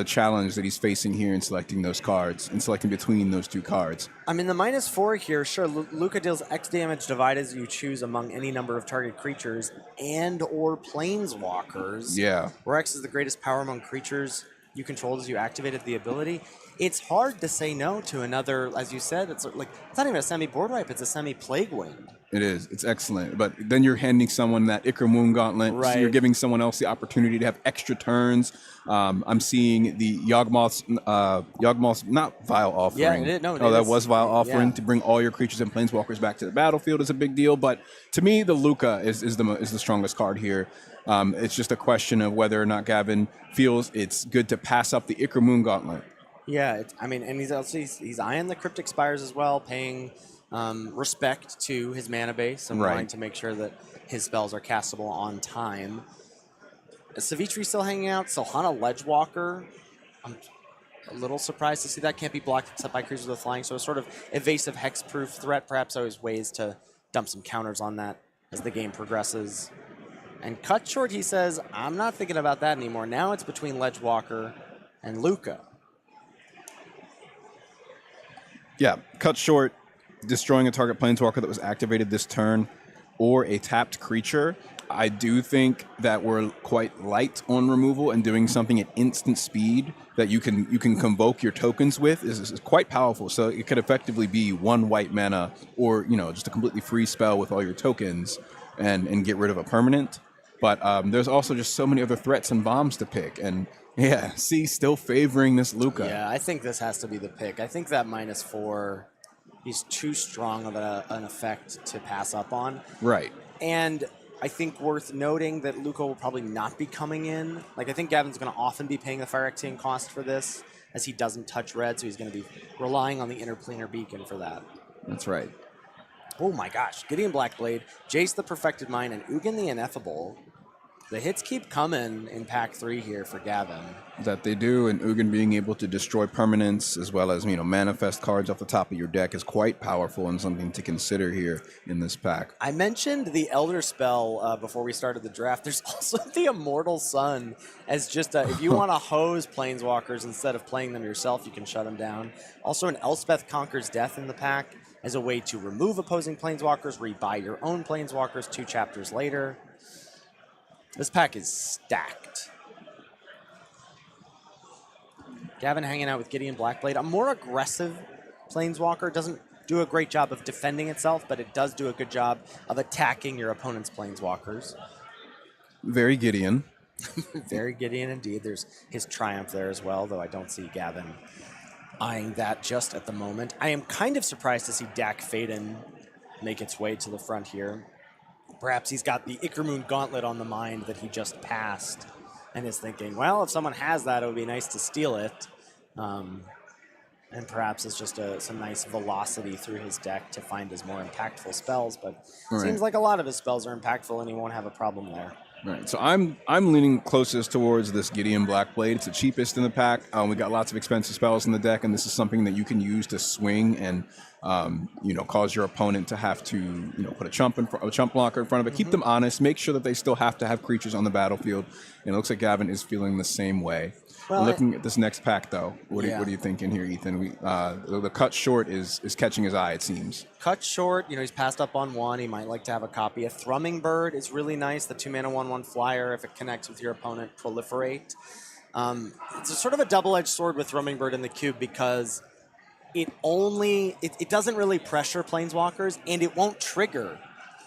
challenge that he's facing here in selecting those cards and selecting between those 2 cards. I mean, the -4 here, sure, Luca deals X damage divided as you choose among any number of target creatures and or planeswalkers. Yeah. Where X is the greatest power among creatures you controlled as you activated the ability. It's hard to say no to another, as you said, it's like, it's not even a semi-board wipe, it's a semi-plague wind. It is. It's excellent. But then you're handing someone that Ikra Moon Gauntlet. So you're Right. giving someone else the opportunity to have extra turns. I'm seeing the Yawgmoth's not Vile Offering. Yeah, it is. No, that was Vile Offering yeah. to bring all your creatures and planeswalkers back to the battlefield is a big deal. But to me, the Luca is the strongest card here. It's just a question of whether or not Gavin feels it's good to pass up the Ikra Moon Gauntlet. Yeah, I mean, and he's eyeing the Cryptic Spires as well, paying respect to his mana base and Right. wanting to make sure that his spells are castable on time. Is Savitri still hanging out? Silhana Ledgewalker. I'm a little surprised to see that can't be blocked except by creatures with flying. So a sort of evasive hexproof threat. Perhaps always ways to dump some counters on that as the game progresses. And cut short, he says, I'm not thinking about that anymore. Now it's between Ledgewalker and Luca. Yeah, cut short, destroying a target planeswalker that was activated this turn, or a tapped creature. I do think that we're quite light on removal, and doing something at instant speed that you can convoke your tokens with is quite powerful. So it could effectively be 1 white mana, or just a completely free spell with all your tokens, and get rid of a permanent. But there's also just so many other threats and bombs to pick, and yeah, see, still favoring this Luca. Yeah, I think this has to be the pick. I think that -4, he's too strong of an effect to pass up on. Right. And I think worth noting that Luca will probably not be coming in. Like, I think Gavin's going to often be paying the Phyrexian cost for this, as he doesn't touch red, so he's going to be relying on the Interplanar Beacon for that. That's right. Oh my gosh, Gideon Blackblade, Jace the Perfected Mind, and Ugin the Ineffable. The hits keep coming in pack 3 here for Gavin. That they do, and Ugin being able to destroy permanents as well as manifest cards off the top of your deck is quite powerful and something to consider here in this pack. I mentioned the Elder spell before we started the draft. There's also the Immortal Sun as just if you want to hose planeswalkers instead of playing them yourself, you can shut them down. Also an Elspeth Conquers Death in the pack as a way to remove opposing planeswalkers, rebuy your own planeswalkers 2 chapters later. This pack is stacked. Gavin hanging out with Gideon Blackblade. A more aggressive planeswalker doesn't do a great job of defending itself, but it does do a good job of attacking your opponent's planeswalkers. Very Gideon. Very Gideon indeed. There's his Triumph there as well, though I don't see Gavin eyeing that just at the moment. I am kind of surprised to see Dak Faden make its way to the front here. Perhaps he's got the Ikra Moon Gauntlet on the mind that he just passed and is thinking, well, if someone has that, it would be nice to steal it. And perhaps it's just some nice velocity through his deck to find his more impactful spells. But it seems like a lot of his spells are impactful and he won't have a problem there. Right. So I'm leaning closest towards this Gideon Blackblade. It's the cheapest in the pack. We got lots of expensive spells in the deck, and this is something that you can use to swing and cause your opponent to have to put a chump blocker in front of it. Keep them honest. Make sure that they still have to have creatures on the battlefield. And it looks like Gavin is feeling the same way. Well, looking at this next pack, though, what are you thinking here, Ethan? The cut short is catching his eye, it seems. Cut short, he's passed up on 1. He might like to have a copy. A Thrumming Bird is really nice. The 2-mana 1/1 flyer, if it connects with your opponent, proliferate. It's a sort of a double-edged sword with Thrumming Bird in the cube because it doesn't really pressure planeswalkers, and it won't trigger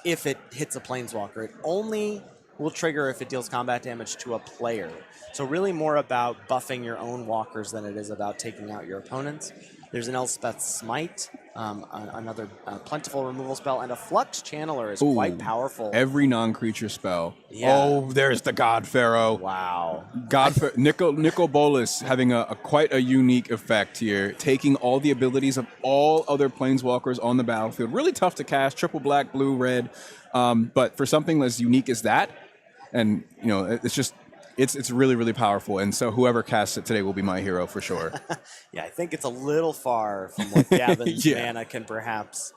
if it hits a planeswalker. It only will trigger if it deals combat damage to a player. So really more about buffing your own walkers than it is about taking out your opponents. There's an Elspeth Smite, another plentiful removal spell, and a Flux Channeler is quite powerful. Every non-creature spell. Yeah. Oh, there's the God Pharaoh. Wow. Nicol Bolas having a quite a unique effect here, taking all the abilities of all other planeswalkers on the battlefield. Really tough to cast, triple black, blue, red. But for something as unique as that, and it's just it's really, really powerful. And so whoever casts it today will be my hero for sure. Yeah, I think it's a little far from what Gavin's mana can perhaps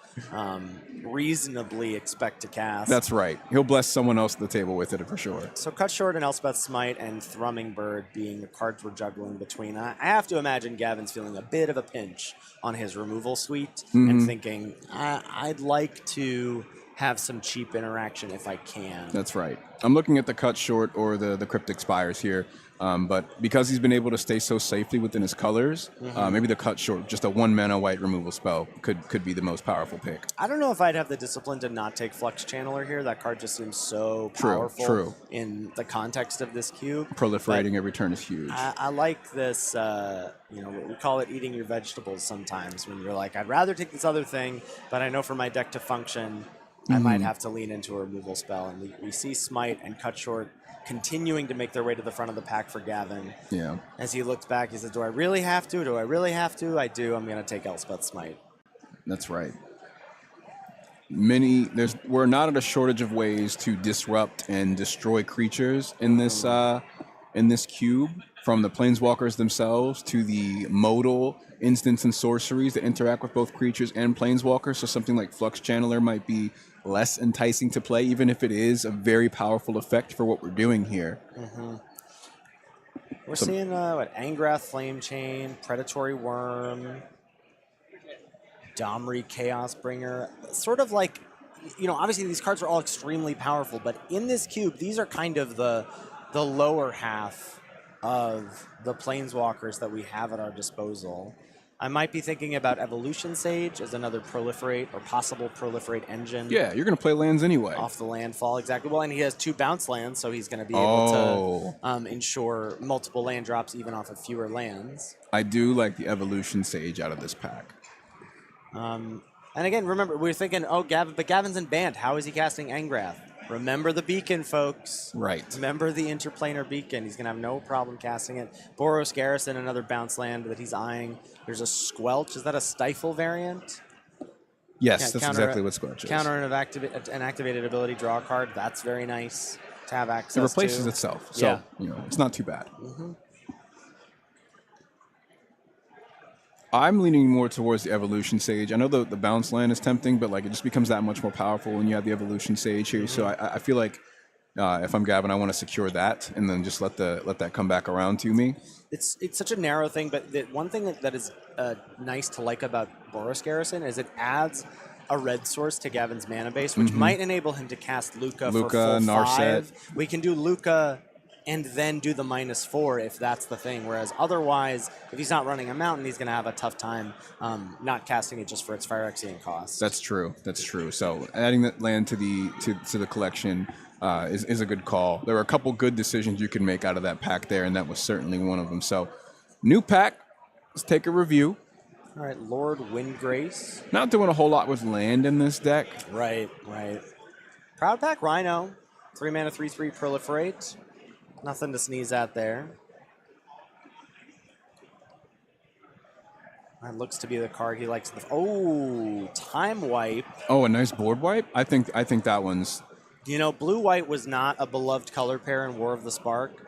reasonably expect to cast. That's right. He'll bless someone else at the table with it for sure. So Cut Short and Elspeth Smite and Thrumming Bird being the cards we're juggling between. I have to imagine Gavin's feeling a bit of a pinch on his removal suite and thinking, I'd like to have some cheap interaction if I can. That's right. I'm looking at the cut short or the cryptic spires here, but because he's been able to stay so safely within his colors, maybe the cut short, just a 1-mana white removal spell, could be the most powerful pick. I don't know if I'd have the discipline to not take Flux Channeler here. That card just seems so powerful in the context of this cube. Proliferating every turn is huge. I like this, we call it eating your vegetables sometimes when you're like, I'd rather take this other thing, but I know for my deck to function, I might have to lean into a removal spell. And we see Smite and Cut Short continuing to make their way to the front of the pack for Gavin. Yeah. As he looks back, he says, do I really have to? Do I really have to? I do. I'm going to take Elspeth Smite. That's right. We're not at a shortage of ways to disrupt and destroy creatures in this cube, from the planeswalkers themselves to the modal instants and sorceries that interact with both creatures and planeswalkers. So something like Flux Channeler might be less enticing to play, even if it is a very powerful effect for what we're doing here. We're seeing Angrath Flame Chain, Predatory Worm, Domri Chaos Bringer. Sort of like, obviously these cards are all extremely powerful, but in this cube, these are kind of the lower half of the planeswalkers that we have at our disposal. I might be thinking about Evolution Sage as another proliferate or possible proliferate engine. Yeah, you're going to play lands anyway. Off the landfall, exactly. Well, and he has 2 bounce lands, so he's going to be able to ensure multiple land drops even off of fewer lands. I do like the Evolution Sage out of this pack. And again, remember, we're thinking, but Gavin's in Band. How is he casting Angrath? Remember the beacon, folks. Right. Remember the interplanar beacon. He's going to have no problem casting it. Boros Garrison, another bounce land that he's eyeing. There's a Squelch. Is that a Stifle variant? Yes, that's exactly what Squelch is. Counter an activated ability, draw a card. That's very nice to have access to. It replaces itself, so it's not too bad. I'm leaning more towards the Evolution Sage. I know the bounce land is tempting, but it just becomes that much more powerful when you have the Evolution Sage here. So I feel like if I'm Gavin, I want to secure that and then just let that come back around to me. It's such a narrow thing, but the one thing that is nice to like about Boros Garrison is it adds a red source to Gavin's mana base, which might enable him to cast Luca for full Narset. 5. We can do Luca and then do the -4 if that's the thing. Whereas otherwise, if he's not running a mountain, he's going to have a tough time not casting it just for its Phyrexian cost. That's true. That's true. So adding that land to the collection is a good call. There were a couple good decisions you could make out of that pack there, and that was certainly one of them. So new pack. Let's take a review. All right, Lord Windgrace. Not doing a whole lot with land in this deck. Right. Proud Pack Rhino. 3 mana, 3/3 proliferate. Nothing to sneeze at there. That looks to be the card he likes. Time Wipe. Oh, a nice board wipe? I think that one's... Blue-white was not a beloved color pair in War of the Spark.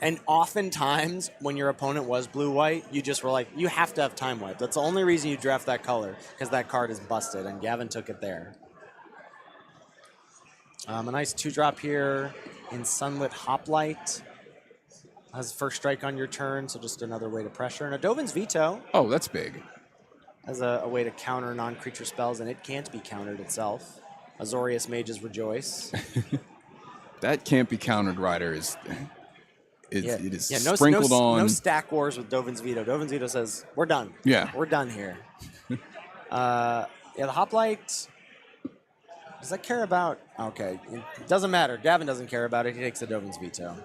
And oftentimes, when your opponent was blue-white, you just were like, you have to have Time Wipe. That's the only reason you draft that color, because that card is busted, and Gavin took it there. A nice 2-drop here in Sunlit Hoplite. Has first strike on your turn, so just another way to pressure. And a Dovin's Veto. Oh, that's big. As a way to counter non-creature spells, and it can't be countered itself. Azorius Mages Rejoice. That can't be countered, Ryder. It is sprinkled on. No stack wars with Dovin's Veto. Dovin's Veto says, we're done. Yeah. We're done here. The Hoplite... Does that care about... Okay, it doesn't matter. Gavin doesn't care about it. He takes the Dovin's Veto.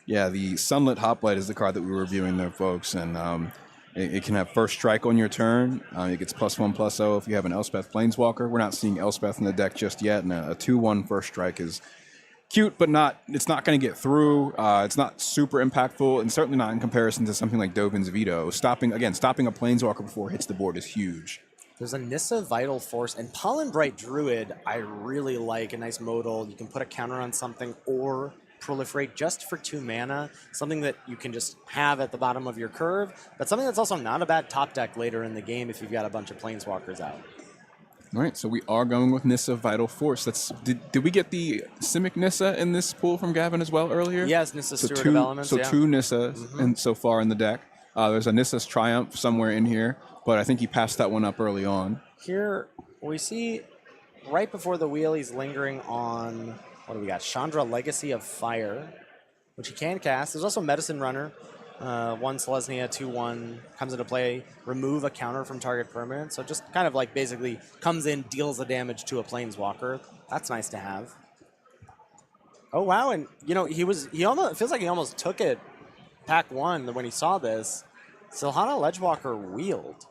Yeah, the Sunlit Hoplite is the card that we were reviewing there, folks, and it can have first strike on your turn. It gets +1/+0 if you have an Elspeth Planeswalker. We're not seeing Elspeth in the deck just yet, and a 2/1 first strike is cute, but it's not going to get through. It's not super impactful, and certainly not in comparison to something like Dovin's Veto. Stopping a Planeswalker before it hits the board is huge. There's a Nissa Vital Force, and Pollen Bright Druid I really like. A nice modal. You can put a counter on something or proliferate just for 2 mana. Something that you can just have at the bottom of your curve, but something that's also not a bad top deck later in the game if you've got a bunch of Planeswalkers out. All right, so we are going with Nissa Vital Force. Did we get the Simic Nissa in this pool from Gavin as well earlier? Yes, Nissa Steward of Elements. So 2 Nissas so far in the deck. There's a Nissa's Triumph somewhere in here, but I think he passed that one up early on. Here we see right before the wheel, he's lingering on, what do we got? Chandra, Legacy of Fire, which he can cast. There's also Medicine Runner. 1 Selesnya, 2/1 comes into play. Remove a counter from target permanent. So just kind of like basically comes in, deals the damage to a Planeswalker. That's nice to have. Oh wow, and you know he almost, it feels like he almost took it pack 1 when he saw this. Silhana Ledgewalker wheeled.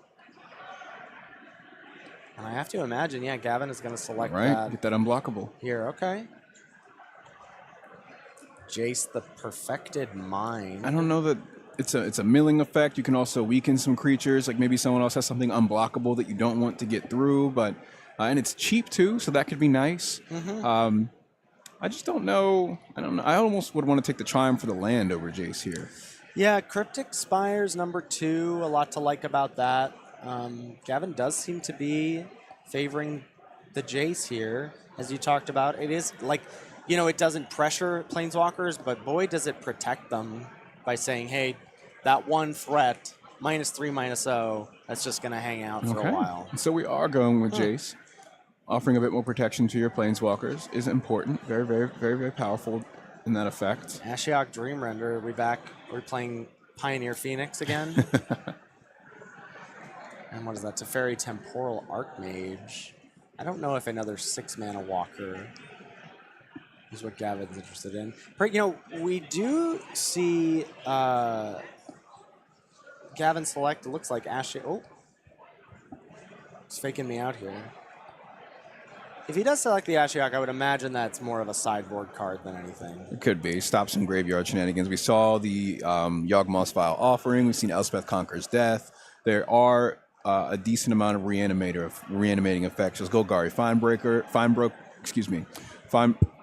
And I have to imagine, yeah, Gavin is going to select that. Get that unblockable. Here, okay. Jace the Perfected Mind. I don't know that it's a milling effect. You can also weaken some creatures. Like maybe someone else has something unblockable that you don't want to get through. But and it's cheap too, so that could be nice. I just don't know. I don't know. I almost would want to take the Triumph for the land over Jace here. Yeah, Cryptic Spires number 2. A lot to like about that. Gavin does seem to be favoring the Jace here, as you talked about. It is like, you know, it doesn't pressure Planeswalkers, but boy, does it protect them by saying, hey, that one threat, -3, -0, that's just going to hang out for a while. So we are going with Jace. Offering a bit more protection to your Planeswalkers is important. Very, very, very, very powerful in that effect. Ashiok Dreamrender, are we back? We're playing Pioneer Phoenix again. And what is that? Teferi Temporal Archmage. I don't know if another 6-mana walker is what Gavin's interested in. But, you know, we do see Gavin select, it looks like Ashiok. Oh, he's faking me out here. If he does select the Ashiok, I would imagine that's more of a sideboard card than anything. It could be. Stop some graveyard shenanigans. We saw the Yawgmoth's Vile Offering. We've seen Elspeth Conquers Death. There are a decent amount of reanimating effects. There's Golgari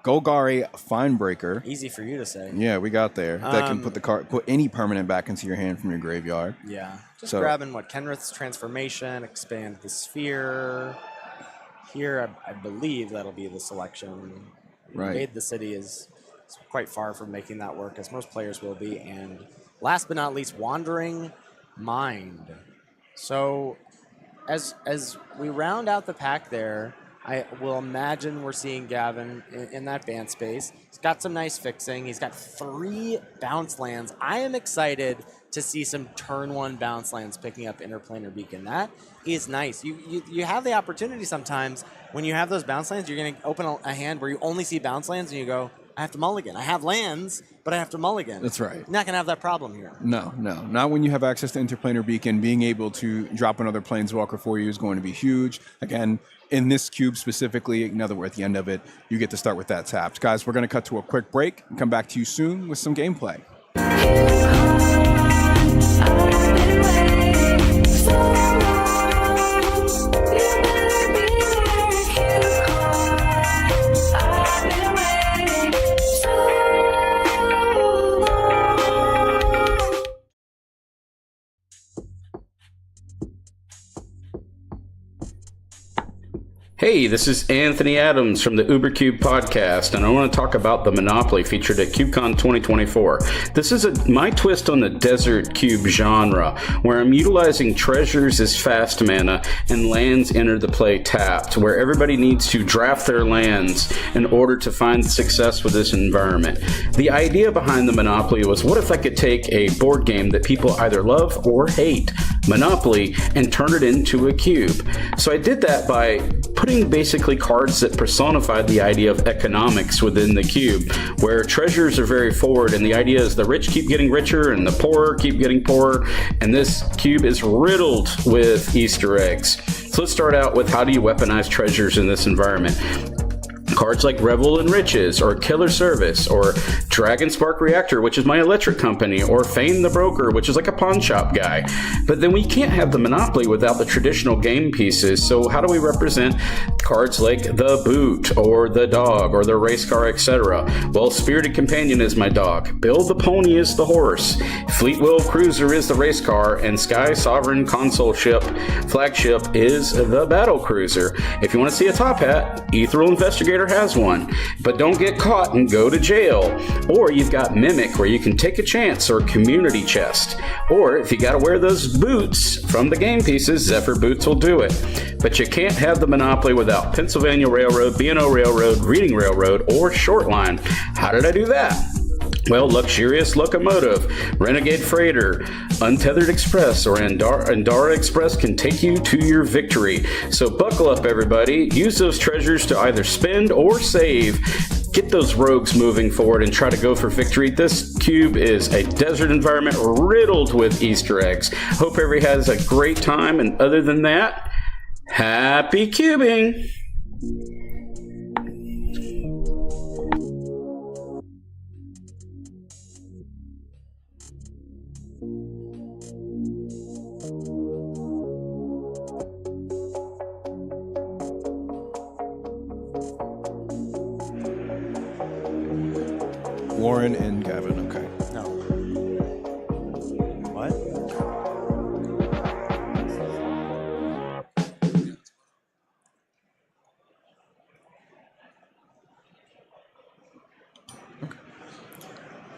Golgari Finebreaker. Easy for you to say. Yeah, we got there. That can put any permanent back into your hand from your graveyard. Yeah. Just grabbing what? Kenrith's Transformation, expand the sphere. Here, I believe that'll be the selection. Right. Invade the City is quite far from making that work, as most players will be. And last but not least, Wandering Mind. So as we round out the pack there, I will imagine we're seeing Gavin in that ban space. He's got some nice fixing. He's got 3 bounce lands. I am excited to see some turn 1 bounce lands picking up Interplanar Beacon. That is nice. You have the opportunity sometimes when you have those bounce lands, you're going to open a hand where you only see bounce lands and you go, I have to mulligan. I have lands, but I have to mulligan. That's right. You're not going to have that problem here. No. Not when you have access to Interplanar Beacon. Being able to drop another Planeswalker for you is going to be huge. Again, in this cube specifically, now that we're at the end of it, you get to start with that tapped. Guys, we're going to cut to a quick break and come back to you soon with some gameplay. Hey, this is Anthony Adams from the UberCube podcast, and I want to talk about the Monopoly featured at CubeCon 2024. This is my twist on the Desert Cube genre, where I'm utilizing treasures as fast mana and lands enter the play tapped, where everybody needs to draft their lands in order to find success with this environment. The idea behind the Monopoly was, what if I could take a board game that people either love or hate, Monopoly, and turn it into a cube? So I did that by putting basically cards that personified the idea of economics within the cube, where treasures are very forward, and the idea is the rich keep getting richer and the poor keep getting poorer, and this cube is riddled with Easter eggs. So let's start out with, how do you weaponize treasures in this environment? Cards like Revel in Riches, or Killer Service, or Dragon Spark Reactor, which is my electric company, or Fane the Broker, which is like a pawn shop guy. But then we can't have the Monopoly without the traditional game pieces, so how do we represent cards like the Boot, or the Dog, or the Race Car, etc.? Well, Spirited Companion is my dog, Bill the Pony is the horse, Fleetwheel Cruiser is the race car, and Sky Sovereign Console Ship Flagship is the Battle Cruiser. If you want to see a top hat, Ethereal Investigator player has one. But don't get caught and go to jail. Or you've got Mimic, where you can take a chance, or Community Chest. Or if you got to wear those boots from the game pieces, Zephyr Boots will do it. But you can't have the Monopoly without Pennsylvania Railroad, B&O Railroad, Reading Railroad, or Shortline. How did I do that? Well, Luxurious Locomotive, Renegade Freighter, Untethered Express, or Andara Express can take you to your victory. So buckle up, everybody. Use those treasures to either spend or save. Get those rogues moving forward and try to go for victory. This cube is a desert environment riddled with Easter eggs. Hope everybody has a great time, and other than that, happy cubing! Warren and Gavin, okay. No. What?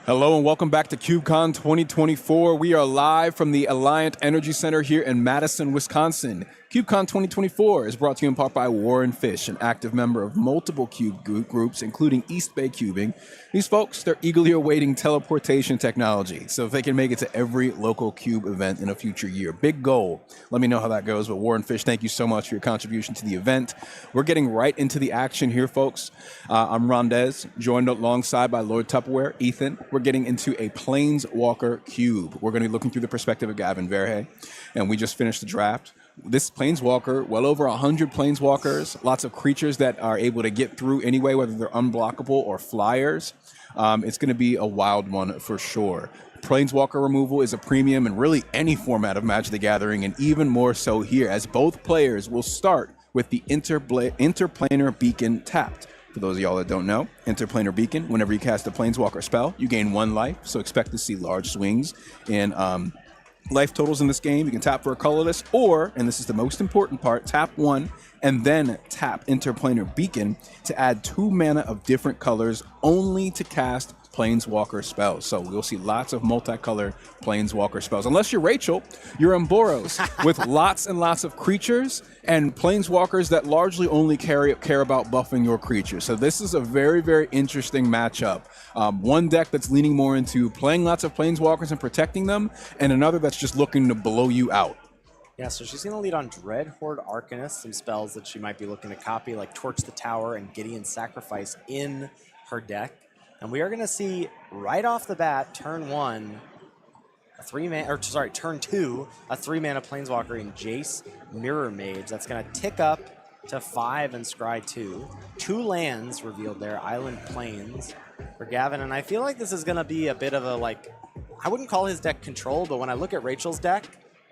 Hello and welcome back to CubeCon 2024. We are live from the Alliant Energy Center here in Madison, Wisconsin. CubeCon 2024 is brought to you in part by Warren Fish, an active member of multiple Cube groups, including East Bay Cubing. These folks, they're eagerly awaiting teleportation technology, so if they can make it to every local Cube event in a future year. Big goal. Let me know how that goes. But Warren Fish, thank you so much for your contribution to the event. We're getting right into the action here, folks. I'm Rondez, joined alongside by Lord Tupperware, Ethan. We're getting into a Planeswalker Cube. We're going to be looking through the perspective of Gavin Verhey, and we just finished the draft. This Planeswalker, well over 100 Planeswalkers, lots of creatures that are able to get through anyway, whether they're unblockable or flyers. It's going to be a wild one for sure. Planeswalker removal is a premium in really any format of Magic the Gathering, and even more so here, as both players will start with the Interplanar Beacon tapped. For those of y'all that don't know, Interplanar Beacon, whenever you cast a Planeswalker spell, you gain 1 life, so expect to see large swings in life totals in this game. You can tap for a colorless, or, and this is the most important part, tap 1 and then tap Interplanar Beacon to add 2 mana of different colors only to cast Planeswalker spells. So we'll see lots of multicolored Planeswalker spells. Unless you're Rachel, you're in Boros with lots and lots of creatures and Planeswalkers that largely only care about buffing your creatures. So this is a very, very interesting matchup. One deck that's leaning more into playing lots of Planeswalkers and protecting them, and another that's just looking to blow you out. Yeah, so she's going to lead on Dreadhorde Arcanist, some spells that she might be looking to copy, like Torch the Tower and Gideon's Sacrifice in her deck. And we are going to see right off the bat, turn 1, turn 2, a 3-mana Planeswalker in Jace Mirror Mage. That's going to tick up to 5 and scry 2. 2 lands revealed there, Island Plains for Gavin. And I feel like this is going to be a bit of a, I wouldn't call his deck control, but when I look at Rachel's deck,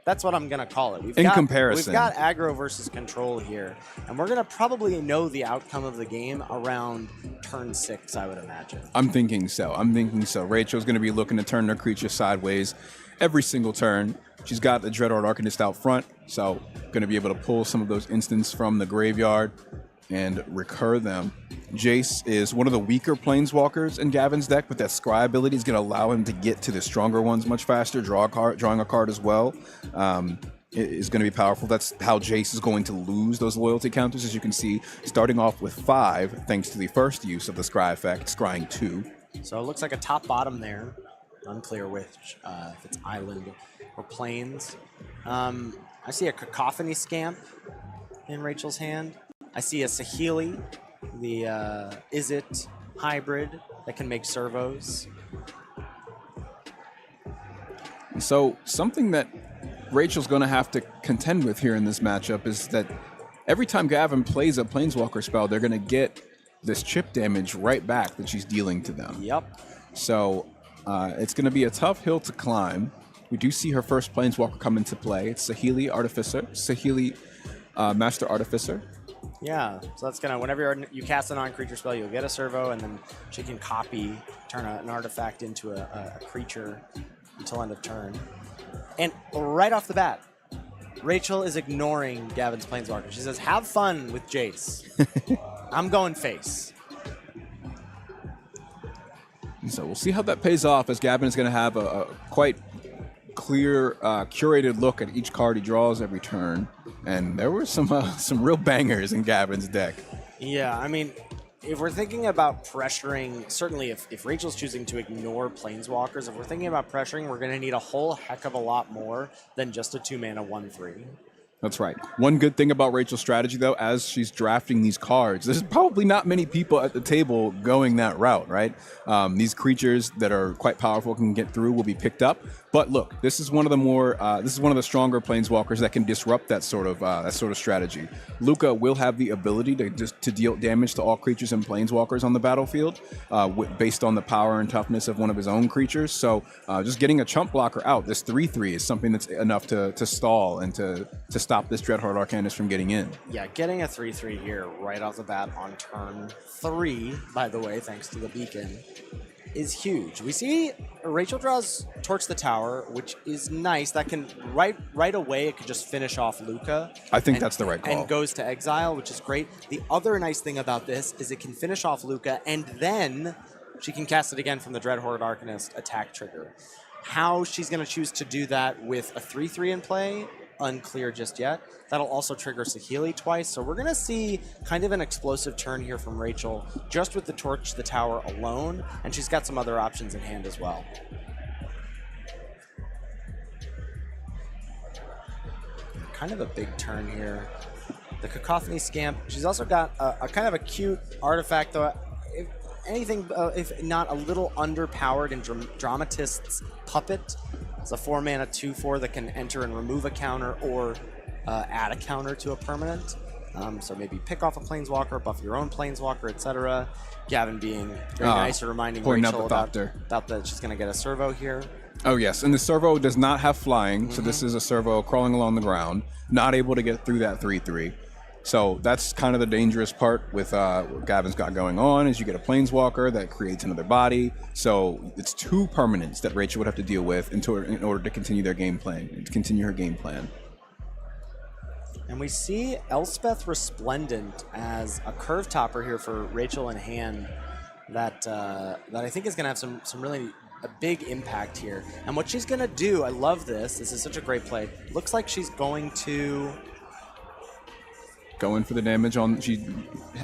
that's what I'm going to call it. We've got aggro versus control here, and we're going to probably know the outcome of the game around turn 6, I would imagine. I'm thinking so. Rachel's going to be looking to turn her creature sideways every single turn. She's got the Dreadhorde Arcanist out front, so going to be able to pull some of those instants from the graveyard and recur them. Jace is one of the weaker Planeswalkers in Gavin's deck, but that Scry ability is going to allow him to get to the stronger ones much faster, drawing a card as well. Is going to be powerful. That's how Jace is going to lose those loyalty counters, as you can see, starting off with 5, thanks to the first use of the Scry effect, scrying 2. So it looks like a top-bottom there. Unclear which, if it's Island or Plains. I see a Cacophony Scamp in Rachel's hand. I see a Saheeli, the Izzet hybrid that can make servos. So something that Rachel's going to have to contend with here in this matchup is that every time Gavin plays a Planeswalker spell, they're going to get this chip damage right back that she's dealing to them. Yep. So it's going to be a tough hill to climb. We do see her first Planeswalker come into play. It's Saheeli Master Artificer. Yeah, so that's gonna, whenever you cast a non-creature spell, you'll get a servo, and then she can turn an artifact into a creature until end of turn. And right off the bat, Rachel is ignoring Gavin's Planeswalker. She says, have fun with Jace. I'm going face. So we'll see how that pays off, as Gavin is going to have a quite clear, curated look at each card he draws every turn. And there were some real bangers in Gavin's deck. Yeah, I mean, if we're thinking about pressuring, certainly if Rachel's choosing to ignore Planeswalkers, if we're thinking about pressuring, we're going to need a whole heck of a lot more than just a 2-mana 1/3. That's right. One good thing about Rachel's strategy, though, as she's drafting these cards, there's probably not many people at the table going that route, right? These creatures that are quite powerful can get through will be picked up. But look, this is one of the stronger planeswalkers that can disrupt that sort of strategy. Luca will have the ability to deal damage to all creatures and planeswalkers on the battlefield, based on the power and toughness of one of his own creatures. So just getting a chump blocker out, this 3/3 is something that's enough to stall and to stop this Dreadhorde Arcanist from getting in. Yeah, getting a 3/3 here right off the bat on turn 3, by the way, thanks to the beacon, is huge. We see Rachel draws Torch the Tower, which is nice. That can, right away, it could just finish off Luca. I think that's the right call. And goes to exile, which is great. The other nice thing about this is it can finish off Luca, and then she can cast it again from the Dreadhorde Arcanist attack trigger. How she's going to choose to do that with a 3/3 in play, unclear just yet. That'll also trigger Saheeli twice, so we're going to see kind of an explosive turn here from Rachel, just with the Torch the Tower alone, and she's got some other options in hand as well. Kind of a big turn here. The Cacophony Scamp, she's also got a kind of a cute artifact, though. If anything, if not a little underpowered in Dramatist's Puppet. It's a 4-mana 2/4 that can enter and remove a counter or add a counter to a permanent. So maybe pick off a planeswalker, buff your own planeswalker, etc. Gavin being very nice and reminding Rachel about that she's going to get a servo here. Oh, yes. And the servo does not have flying, so this is a servo crawling along the ground, not able to get through that 3/3. So that's kind of the dangerous part with what Gavin's got going on, is you get a planeswalker that creates another body. So it's 2 permanents that Rachel would have to deal with in order to continue her game plan. And we see Elspeth Resplendent as a curve topper here for Rachel in hand that I think is going to have some really a big impact here. And what she's going to do, I love this. This is such a great play. Looks like she's going to go in for the damage on. She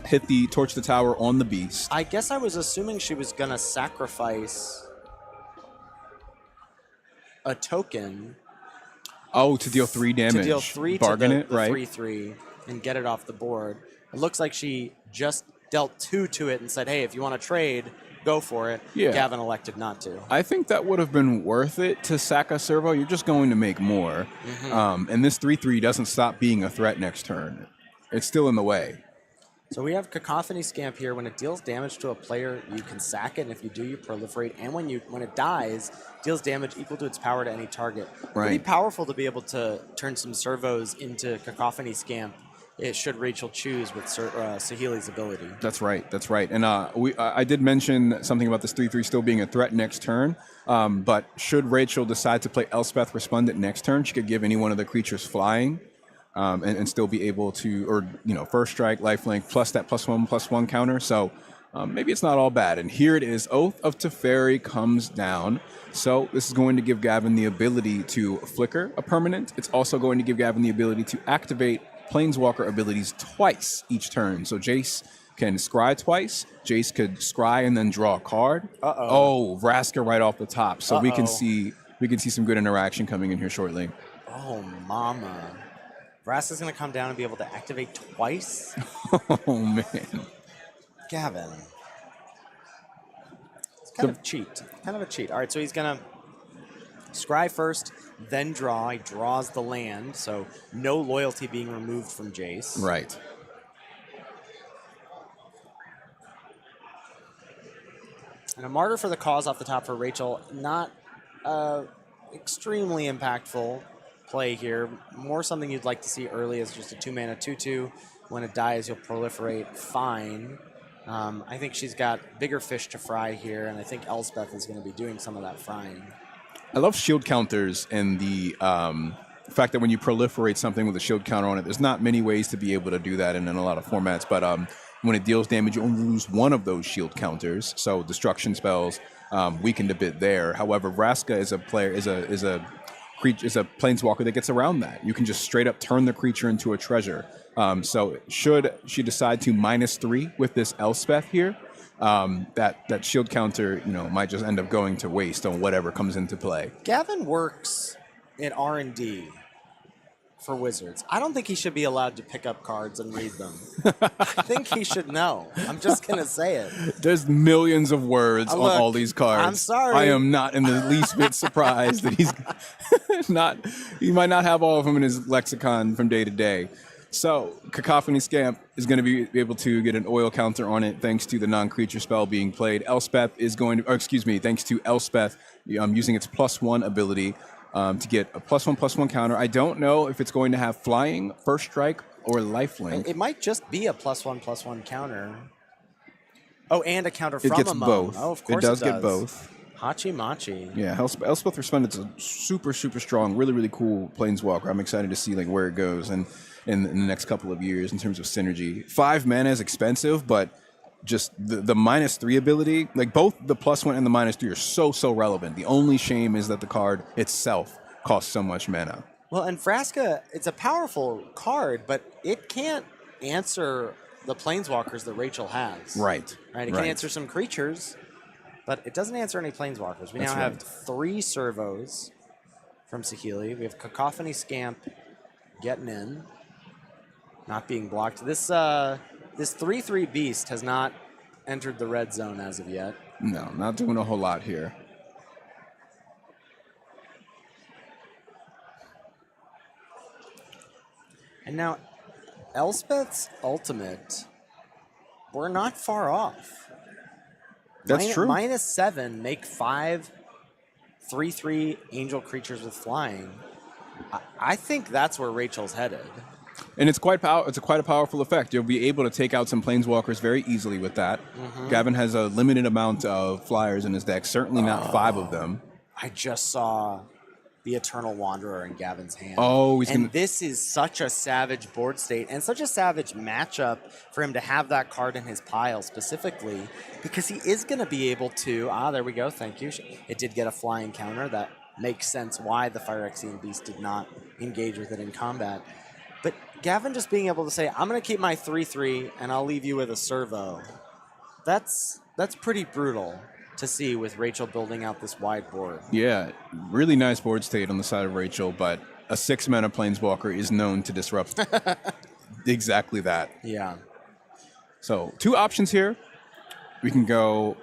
hit the Torch the Tower on the beast. I guess I was assuming she was going to sacrifice a token. Oh, to deal 3 damage. To deal 3 Bargain to it, the right? 3/3 and get it off the board. It looks like she just dealt 2 to it and said, hey, if you want to trade, go for it. Yeah. Gavin elected not to. I think that would have been worth it to sack a servo. You're just going to make more. And this 3/3 doesn't stop being a threat next turn. It's still in the way. So we have Cacophony Scamp here. When it deals damage to a player, you can sack it, and if you do, you proliferate. And when it dies, deals damage equal to its power to any target. Right. Pretty powerful to be able to turn some servos into Cacophony Scamp. It should Rachel choose with Saheeli's ability. That's right. That's right. And I did mention something about this 3/3 still being a threat next turn. But should Rachel decide to play Elspeth Resplendent next turn, she could give any one of the creatures flying. And still be able to, or first strike, lifelink, plus that +1/+1 counter. So maybe it's not all bad. And here it is, Oath of Teferi comes down. So this is going to give Gavin the ability to flicker a permanent. It's also going to give Gavin the ability to activate Planeswalker abilities twice each turn. So Jace can scry twice. Jace could scry and then draw a card. Oh, Vraska right off the top. So we can see some good interaction coming in here shortly. Oh, mama. Vraska's going to come down and be able to activate twice? Oh, man. Gavin. It's kind of cheat. Kind of a cheat. All right, so he's going to scry first, then draw. He draws the land, so no loyalty being removed from Jace. Right. And a Martyr for the Cause off the top for Rachel. Not extremely impactful play here. More something you'd like to see early as just a 2-mana 2/2. When it dies, you'll proliferate. Fine. I think she's got bigger fish to fry here, and I think Elspeth is going to be doing some of that frying. I love shield counters and the fact that when you proliferate something with a shield counter on it, there's not many ways to be able to do that in a lot of formats. But When it deals damage, you only lose one of those shield counters. So destruction spells weakened a bit there. However, Vraska is a planeswalker that gets around that. You can just straight up turn the creature into a treasure. So should she decide to -3 with this Elspeth here, that shield counter, might just end up going to waste on whatever comes into play. Gavin works in R&D for Wizards. I don't think he should be allowed to pick up cards and read them. I think he should know. I'm just going to say it. There's millions of words on all these cards. I'm sorry. I am not in the least bit surprised that he's he might not have all of them in his lexicon from day to day. So, Cacophony Scamp is going to be able to get an oil counter on it thanks to the non-creature spell being played. Elspeth is going to, thanks to Elspeth using its +1 ability to get a +1/+1 counter. I don't know if it's going to have flying, first strike, or lifelink. It might just be a +1/+1 counter. Oh, and a counter from it gets a Moan. both. Oh, of course it does get both. Hachi Machi. Yeah, Elspeth Resplendent's a super, super strong, really, really cool planeswalker. I'm excited to see where it goes and in the next couple of years in terms of synergy. 5 mana is expensive, but just the -3 ability, both the +1 and the -3 are so relevant. The only shame is that the card itself costs so much mana. Well, and Vraska, it's a powerful card, but it can't answer the planeswalkers that Rachel has. Right. It can answer some creatures, but it doesn't answer any planeswalkers. We now have 3 servos from Saheeli. We have Cacophony Scamp getting in, not being blocked. This 3/3 beast has not entered the red zone as of yet. No, not doing a whole lot here. And now, Elspeth's ultimate, we're not far off. That's true. -7, make 5 3/3 angel creatures with flying. I think that's where Rachel's headed. And it's quite a powerful effect. You'll be able to take out some planeswalkers very easily with that. Gavin has a limited amount of flyers in his deck, certainly not 5 of them. I just saw the Eternal Wanderer in Gavin's hand. Oh, this is such a savage board state and such a savage matchup for him to have that card in his pile specifically, because he is going to be able to, there we go, thank you. It did get a flying counter. That makes sense why the Phyrexian Beast did not engage with it in combat. But Gavin just being able to say, I'm going to keep my 3/3 and I'll leave you with a servo. That's pretty brutal to see with Rachel building out this wide board. Yeah, really nice board state on the side of Rachel, but a 6-mana planeswalker is known to disrupt exactly that. Yeah. So 2 options here. We can go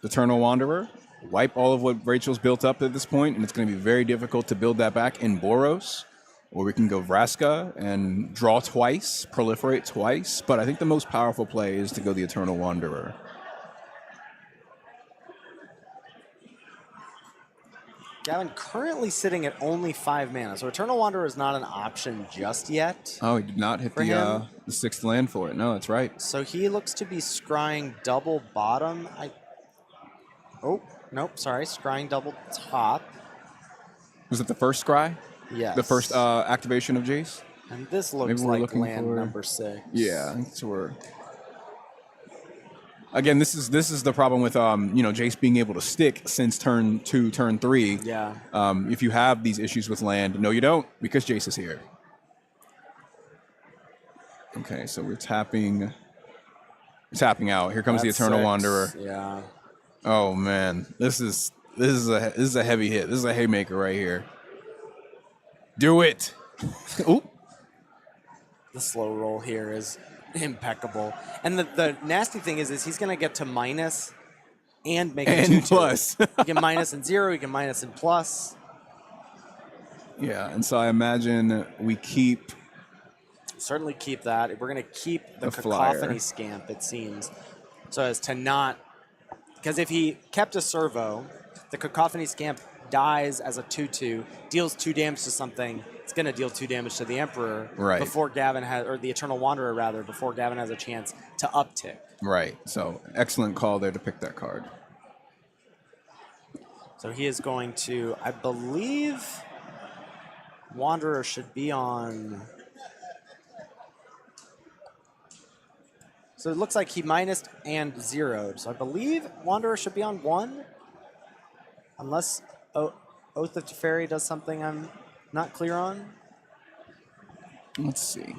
Eternal Wanderer, wipe all of what Rachel's built up at this point, and it's going to be very difficult to build that back in Boros. Or we can go Vraska and draw twice, proliferate twice. But I think the most powerful play is to go the Eternal Wanderer. Gavin currently sitting at only 5 mana, so Eternal Wanderer is not an option just yet. Oh, he did not hit the 6th land for it. No, that's right. So he looks to be scrying double bottom. Oh, nope, sorry, scrying double top. Was it the first scry? Yes. The first activation of Jace? And this looks like land number 6. Yeah, so we're... Again, this is the problem with Jace being able to stick since turn 2, turn 3. Yeah. If you have these issues with land, no, you don't, because Jace is here. Okay, so we're tapping out. Here comes the Eternal 6. Wanderer. Yeah. Oh man, this is a heavy hit. This is a haymaker right here. Do it. Oop. The slow roll here is impeccable. And the nasty thing is he's going to get to minus and make a 2/2. Plus. He can minus and 0, he can minus and plus. Yeah, and so I imagine we keep... Certainly keep that. We're going to keep the flyer. Cacophony Scamp, it seems, so as to not... Because if he kept a servo, the Cacophony Scamp dies as a 2/2, deals 2 damage to something, it's going to deal 2 damage to the Emperor before Gavin has, or the Eternal Wanderer rather, before Gavin has a chance to uptick. Right. So excellent call there to pick that card. So he is going to, I believe, Wanderer should be on So it looks like he minused and zeroed. So I believe Wanderer should be on 1. Unless Oath of Teferi does something I'm not clear on. Let's see.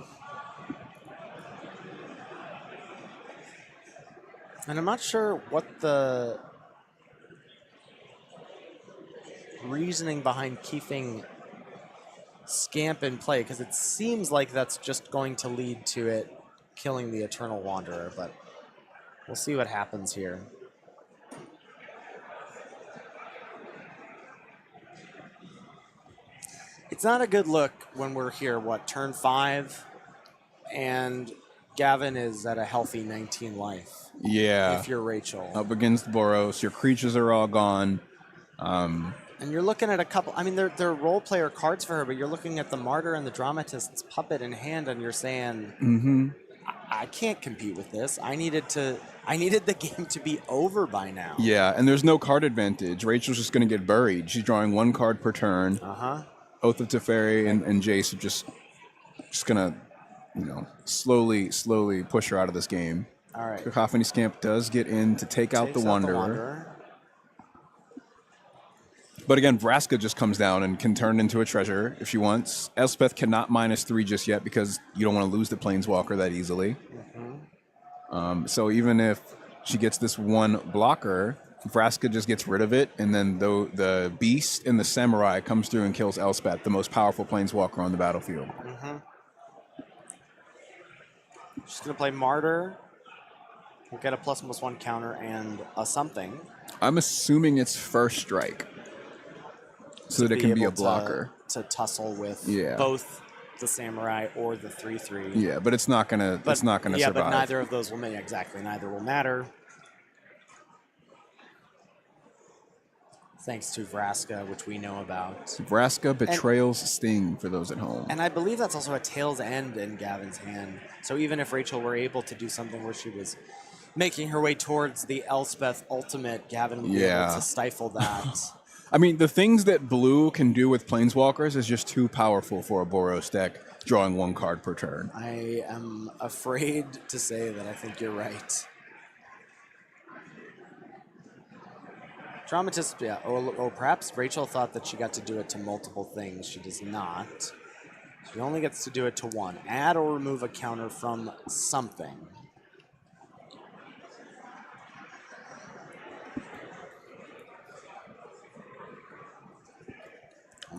And I'm not sure what the reasoning behind keeping Scamp in play, because it seems like that's just going to lead to it killing the Eternal Wanderer, but we'll see what happens here. It's not a good look when we're here, turn 5, and Gavin is at a healthy 19 life. Yeah. If you're Rachel. Up against Boros, your creatures are all gone. And you're looking at a couple, I mean, they're role player cards for her, but you're looking at the Martyr and the Dramatist's puppet in hand, and you're saying, I can't compete with this. I needed the game to be over by now. Yeah, and there's no card advantage. Rachel's just going to get buried. She's drawing 1 card per turn. Oath of Teferi and Jace are just going to, slowly push her out of this game. All right. Cacophony Scamp does get in to take out the Wanderer. But again, Vraska just comes down and can turn into a treasure if she wants. Elspeth cannot -3 just yet because you don't want to lose the Planeswalker that easily. So even if she gets this 1 blocker, Vraska just gets rid of it, and then the Beast and the Samurai comes through and kills Elspeth, the most powerful Planeswalker on the battlefield. She's going to play Martyr. We'll get a +1/+1 counter and a something. I'm assuming it's first strike, so that it can be a blocker. To tussle with both the Samurai or the 3/3. Yeah, but it's not gonna. It's not gonna survive. Yeah, but neither of those will matter. Exactly, neither will matter. Thanks to Vraska, which we know about. Vraska betrayals Sting for those at home. And I believe that's also a tail's end in Gavin's hand. So even if Rachel were able to do something where she was making her way towards the Elspeth ultimate, Gavin would be able to stifle that. I mean, the things that blue can do with Planeswalkers is just too powerful for a Boros deck, drawing 1 card per turn. I am afraid to say that I think you're right. Dramatist, yeah. Oh, perhaps Rachel thought that she got to do it to multiple things. She does not. She only gets to do it to 1. Add or remove a counter from something.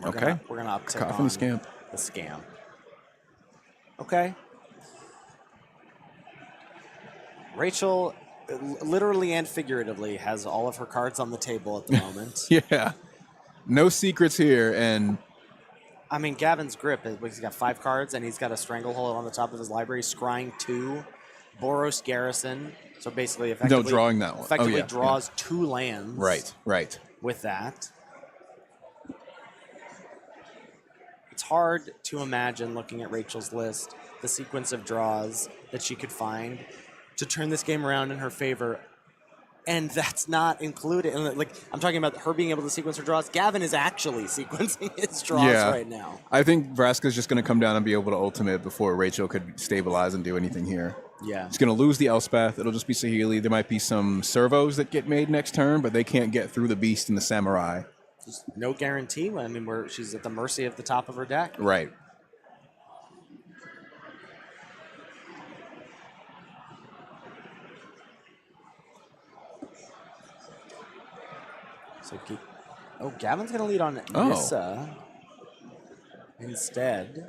We're gonna uptick on Scamp. The Scamp. Okay. Rachel, literally and figuratively, has all of her cards on the table at the moment. Yeah. No secrets here, and... I mean, Gavin's grip, he's got 5 cards, and he's got a Stranglehold on the top of his library, Scrying 2, Boros Garrison, so basically effectively... drawing that one. Effectively draws 2 lands. Right. With that. It's hard to imagine, looking at Rachel's list, the sequence of draws that she could find to turn this game around in her favor. And that's not included. Like, I'm talking about her being able to sequence her draws. Gavin is actually sequencing his draws right now. I think Vraska's just going to come down and be able to ultimate before Rachel could stabilize and do anything here. Yeah. She's going to lose the Elspeth. It'll just be Saheeli. There might be some servos that get made next turn, but they can't get through the Beast and the Samurai. Just no guarantee. I mean, she's at the mercy of the top of her deck. Right. So Gavin's going to lead on Nissa instead.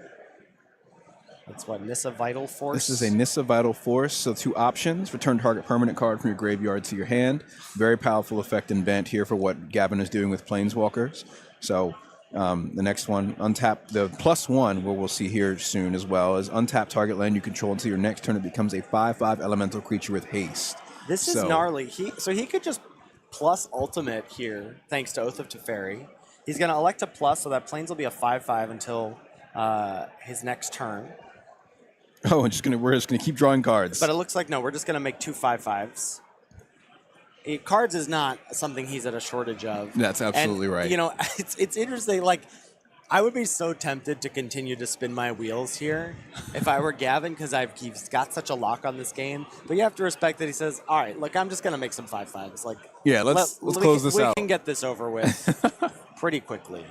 That's what, Nissa Vital Force? This is a Nissa Vital Force, so 2 options. Return target permanent card from your graveyard to your hand. Very powerful effect and bent here for what Gavin is doing with Planeswalkers. So the next one, untap the +1, we'll see here soon as well, is untap target land you control until your next turn. It becomes a 5/5 elemental creature with haste. This is gnarly. He could just plus ultimate here, thanks to Oath of Teferi. He's going to elect a plus, so that Plains will be a 5/5 until his next turn. Oh, we're just gonna keep drawing cards. But it looks like, no, we're just going to make 2 5/5s. Cards is not something he's at a shortage of. That's absolutely right. You know, it's interesting. Like, I would be so tempted to continue to spin my wheels here if I were Gavin, because he's got such a lock on this game. But you have to respect that he says, "All right, look, I'm just gonna make some 5-5s. Like, Yeah, let's close this out. We can get this over with pretty quickly."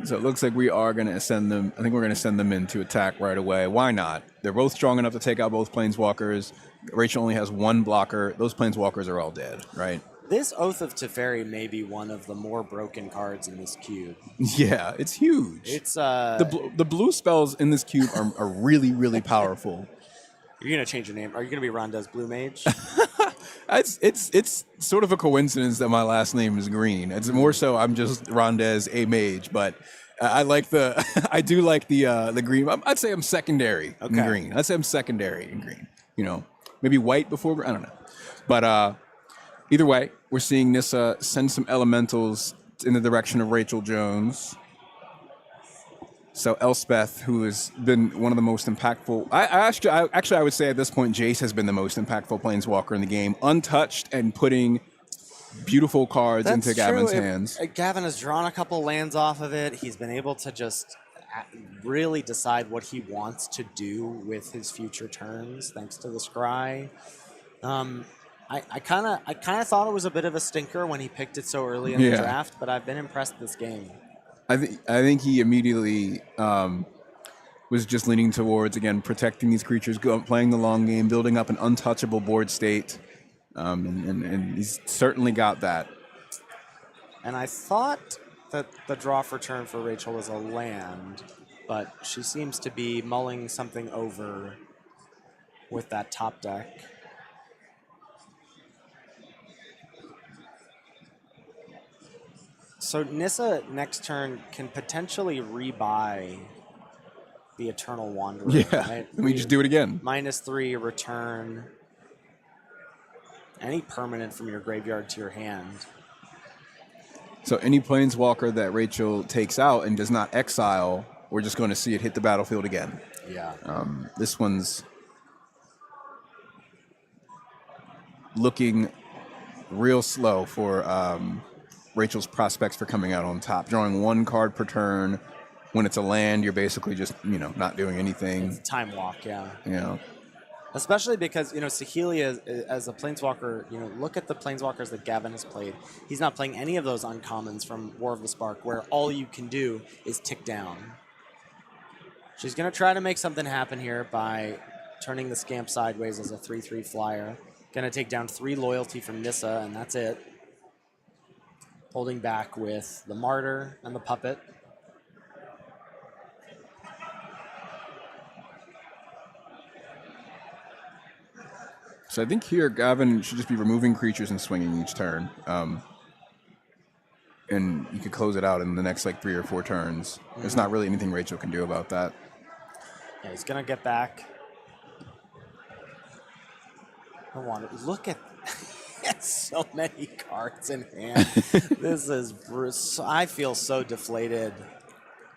So it looks like we are going to send them. I think we're going to send them in to attack right away. Why not? They're both strong enough to take out both planeswalkers. Rachel only has one blocker. Those planeswalkers are all dead, right? This Oath of Teferi may be one of the more broken cards in this cube. Yeah, it's huge. It's the blue spells in this cube are really, really powerful. You're gonna change your name. Are you gonna be Ronda's Blue Mage? It's sort of a coincidence that my last name is Green. It's more so I'm just Rondez a mage, but I like the I do like the green. I'd say I'm secondary in green. I'd say I'm secondary in green. You know, maybe white before. I don't know, but either way, we're seeing Nissa send some elementals in the direction of Rachel Jones. So Elspeth, who has been one of the most impactful, I would say at this point, Jace has been the most impactful planeswalker in the game, untouched and putting beautiful cards into Gavin's hands. Gavin has drawn a couple lands off of it. He's been able to just really decide what he wants to do with his future turns, thanks to the Scry. I kind of thought it was a bit of a stinker when he picked it so early in the draft, but I've been impressed this game. I think he immediately was just leaning towards, again, protecting these creatures, playing the long game, building up an untouchable board state, and he's certainly got that. And I thought that the draw for turn for Rachel was a land, but she seems to be mulling something over with that top deck. So Nissa next turn can potentially rebuy the Eternal Wanderer. Yeah, right? we just do it again. -3, return any permanent from your graveyard to your hand. So any planeswalker that Rachel takes out and does not exile, we're just going to see it hit the battlefield again. Yeah. This one's looking real slow for Rachel's prospects for coming out on top. Drawing one card per turn. When it's a land, you're basically just, not doing anything. It's a time walk, yeah. Yeah. Especially because, Saheeli as a planeswalker, look at the planeswalkers that Gavin has played. He's not playing any of those uncommons from War of the Spark, where all you can do is tick down. She's going to try to make something happen here by turning the Scamp sideways as a 3/3 flyer. Going to take down 3 loyalty from Nissa, and that's it. Holding back with the Martyr and the Puppet. So I think here Gavin should just be removing creatures and swinging each turn. And you could close it out in the next 3 or 4 turns. There's not really anything Rachel can do about that. Yeah, he's going to get back. I want to look at so many cards in hand. This is, I feel so deflated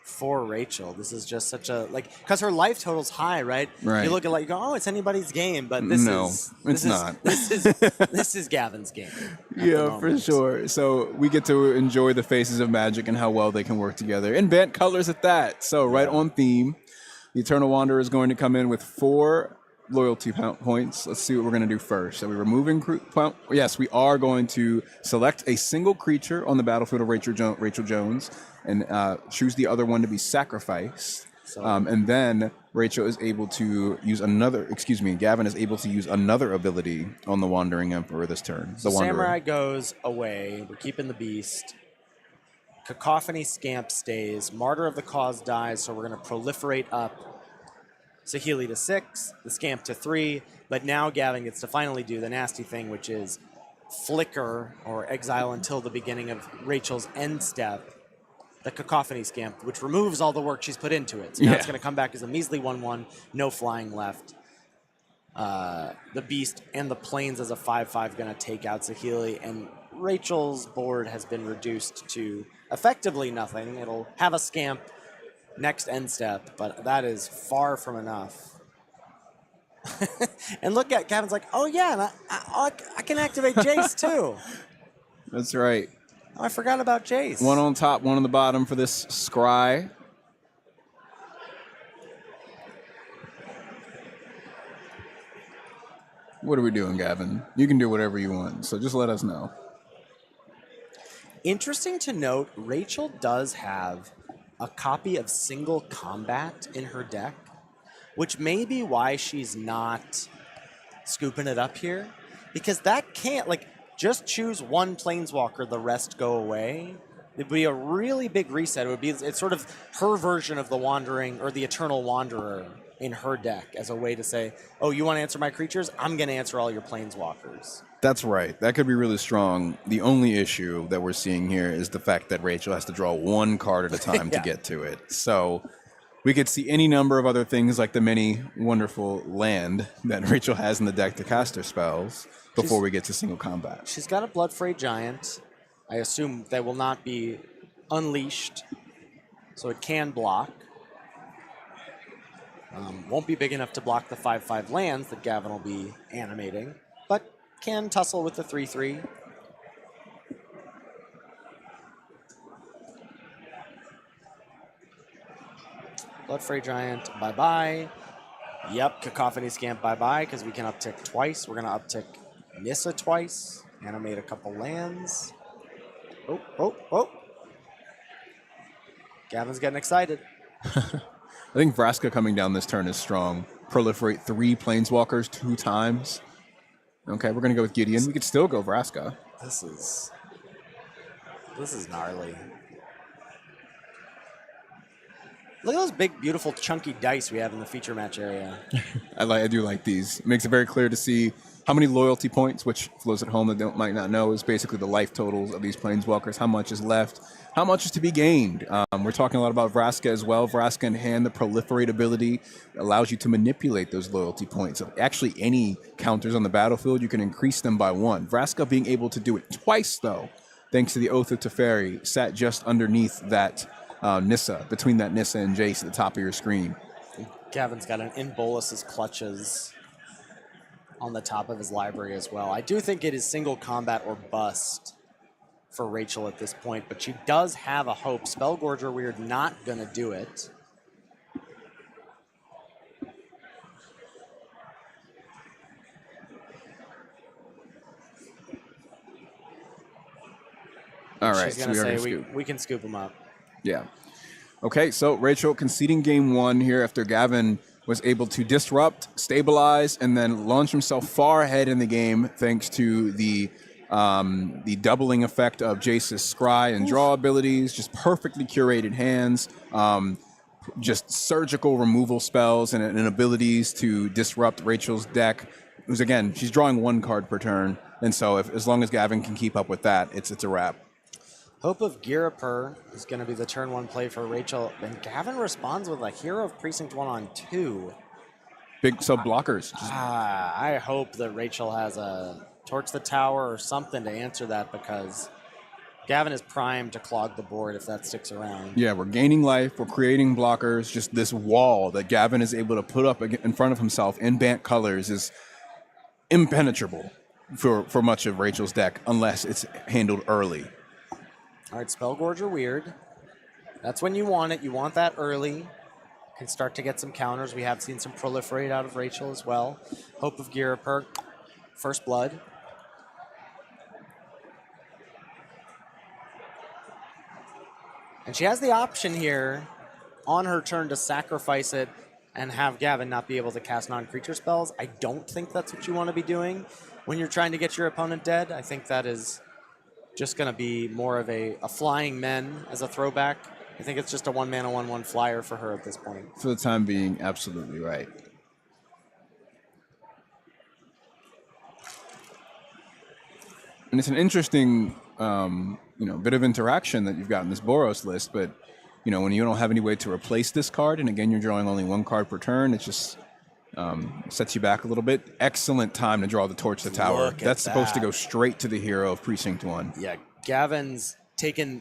for Rachel. This is just such a, because her life total's high, right? Right. You look at you go, oh, it's anybody's game, but It's not. This is Gavin's game. Yeah, for sure. So we get to enjoy the faces of Magic and how well they can work together. And Bant colors at that. So right on theme. The Eternal Wanderer is going to come in with 4 loyalty points. Let's see what we're going to do first. Are we removing? Yes, we are going to select a single creature on the battlefield of Rachel Jones and choose the other one to be sacrificed. And then Rachel is able to use Gavin is able to use another ability on the Wandering Emperor this turn. So Samurai goes away. We're keeping the Beast. Cacophony Scamp stays. Martyr of the Cause dies, so we're going to proliferate up Saheeli to 6, the Scamp to 3, but now Gavin gets to finally do the nasty thing, which is flicker or exile until the beginning of Rachel's end step, the Cacophony Scamp, which removes all the work she's put into it. So now it's going to come back as a measly 1/1, no flying left. The Beast and the Plains as a 5/5 going to take out Saheeli, and Rachel's board has been reduced to effectively nothing. It'll have a Scamp next end step, but that is far from enough. And look at Gavin's like, oh yeah, and I can activate Jace too. That's right. Oh, I forgot about Jace. One on top, one on the bottom for this scry. What are we doing, Gavin? You can do whatever you want, so just let us know. Interesting to note, Rachel does have a copy of Single Combat in her deck, which may be why she's not scooping it up here. Because that can't, like, just choose one Planeswalker, the rest go away. It'd be a really big reset. It's sort of her version of the Wandering, or the Eternal Wanderer in her deck as a way to say, oh, you want to answer my creatures? I'm going to answer all your Planeswalkers. That's right. That could be really strong. The only issue that we're seeing here is the fact that Rachel has to draw one card at a time to get to it. So we could see any number of other things like the many wonderful land that Rachel has in the deck to cast her spells before we get to single combat. She's got a Bloodfray Giant. I assume that will not be unleashed, so it can block. Won't be big enough to block the 5/5 lands that Gavin will be animating, but can tussle with the 3/3. Bloodfray Giant, bye-bye. Yep, Cacophony Scamp, bye-bye, because we can uptick twice. We're going to uptick Nissa twice, animate a couple lands. Oh. Gavin's getting excited. I think Vraska coming down this turn is strong. Proliferate 3 Planeswalkers 2 times. Okay, we're going to go with Gideon. We could still go Vraska. This is gnarly. Look at those big, beautiful, chunky dice we have in the feature match area. I do like these. It makes it very clear to see how many loyalty points, which for those at home that might not know is basically the life totals of these Planeswalkers, how much is left, how much is to be gained. We're talking a lot about Vraska as well. Vraska in hand, the proliferate ability allows you to manipulate those loyalty points. So actually any counters on the battlefield, you can increase them by 1. Vraska being able to do it twice, though, thanks to the Oath of Teferi, sat just underneath that Nissa, between that Nissa and Jace at the top of your screen. Gavin's got an In Bolus's Clutches on the top of his library as well. I do think it is single combat or bust for Rachel at this point, but she does have a hope. Spellgorger, we're not going to do it. All right, She's going to say we can scoop him up. Yeah. Okay, so Rachel conceding game 1 here after Gavin was able to disrupt, stabilize, and then launch himself far ahead in the game thanks to the doubling effect of Jace's scry and draw abilities, just perfectly curated hands, just surgical removal spells and abilities to disrupt Rachel's deck. Because again, she's drawing 1 card per turn, and so as long as Gavin can keep up with that, it's a wrap. Hope of Girapur is going to be the turn 1 play for Rachel, and Gavin responds with a Hero of Precinct 1 on 2. Big blockers. I hope that Rachel has a Torch the Tower or something to answer that, because Gavin is primed to clog the board if that sticks around. Yeah, we're gaining life, we're creating blockers. Just this wall that Gavin is able to put up in front of himself in Bant colors is impenetrable for much of Rachel's deck, unless it's handled early. All right, Spellgorger Weird. That's when you want it. You want that early. Can start to get some counters. We have seen some proliferate out of Rachel as well. Hope of Girapur. First Blood. And she has the option here on her turn to sacrifice it and have Gavin not be able to cast non-creature spells. I don't think that's what you want to be doing when you're trying to get your opponent dead. I think that is just going to be more of a Flying Men as a throwback. I think it's just a 1-mana 1/1 flyer for her at this point. For the time being, absolutely right. And it's an interesting, bit of interaction that you've got in this Boros list. But when you don't have any way to replace this card, and again you're drawing only 1 card per turn, it just sets you back a little bit. Excellent time to draw the Torch to the Tower. That's supposed to go straight to the Hero of Precinct 1. Yeah, Gavin's taken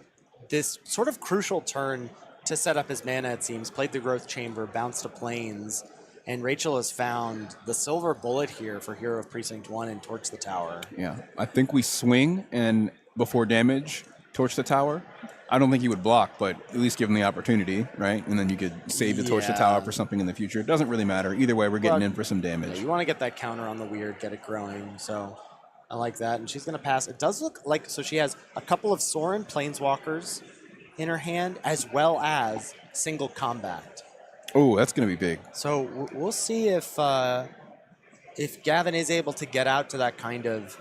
this sort of crucial turn to set up his mana, it seems. Played the Growth Chamber, bounced to Plains, and Rachel has found the silver bullet here for Hero of Precinct 1 and Torch the Tower. Yeah, I think we swing, and before damage, torch the tower. I don't think he would block, but at least give him the opportunity, right? And then you could save the torch the tower for something in the future. It doesn't really matter. Either way, we're getting in for some damage. Yeah, you want to get that counter on the weird, get it growing. So I like that. And she's going to pass. It does look like, so she has a couple of Sorin Planeswalkers in her hand, as well as single combat. Oh, that's going to be big. So we'll see if Gavin is able to get out to that kind of,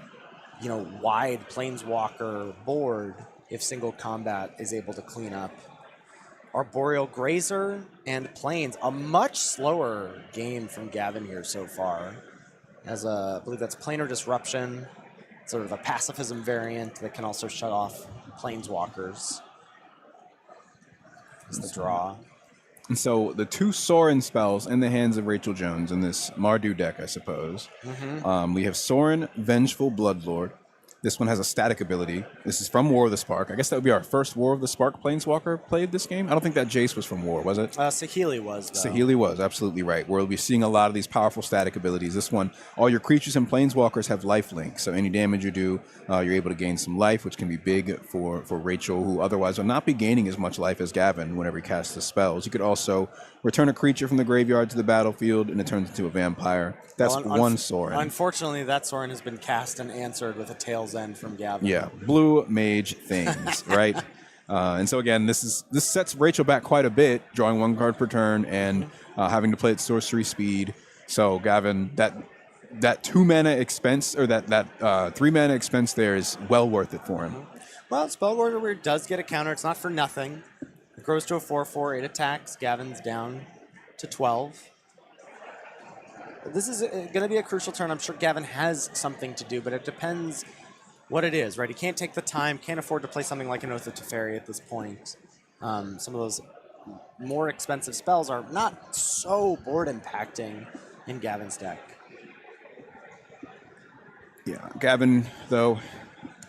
wide Planeswalker board, if single combat is able to clean up. Arboreal Grazer and Plains, a much slower game from Gavin here so far. As I believe that's Planar Disruption, sort of a pacifism variant that can also shut off Planeswalkers. Is the draw. And so the 2 Sorin spells in the hands of Rachel Jones in this Mardu deck, I suppose. We have Sorin, Vengeful Bloodlord. This one has a static ability. This is from War of the Spark. I guess that would be our first War of the Spark Planeswalker played this game. I don't think that Jace was from War, was it? Saheeli was, though. Saheeli was, absolutely right. We'll be seeing a lot of these powerful static abilities. This one, all your creatures and Planeswalkers have life link, so any damage you do, you're able to gain some life, which can be big for Rachel, who otherwise will not be gaining as much life as Gavin whenever he casts the spells. You could also return a creature from the graveyard to the battlefield, and it turns into a vampire. That's one Sorin. Unfortunately, that Sorin has been cast and answered with a Tail's End from Gavin. Yeah, blue mage things, right? And so again, this sets Rachel back quite a bit, drawing 1 card per turn and having to play at sorcery speed. So Gavin, that 2 mana expense or that 3 mana expense there is well worth it for him. Well, Spellgorger Weird does get a counter. It's not for nothing. It grows to a 4/4. It attacks. Gavin's down to 12. This is going to be a crucial turn. I'm sure Gavin has something to do, but it depends what it is, right? He can't take the time, can't afford to play something like an Oath of Teferi at this point. Some of those more expensive spells are not so board impacting in Gavin's deck. Yeah, Gavin, though,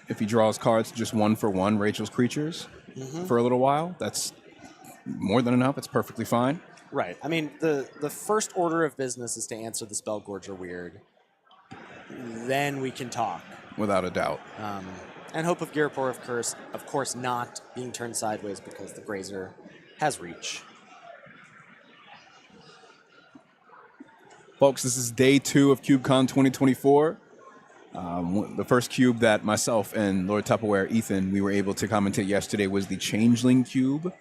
if he draws cards just 1 for 1, Rachel's creatures for a little while, that's more than enough. It's perfectly fine. Right. I mean, the first order of business is to answer the Spellgorger Weird. Then we can talk. Without a doubt. And Hope of Ghirapur, of course, not being turned sideways because the Grazer has reach. Folks, this is day 2 of CubeCon 2024. The first cube that myself and Lord Tupperware, Ethan, we were able to commentate yesterday was the Changeling Cube.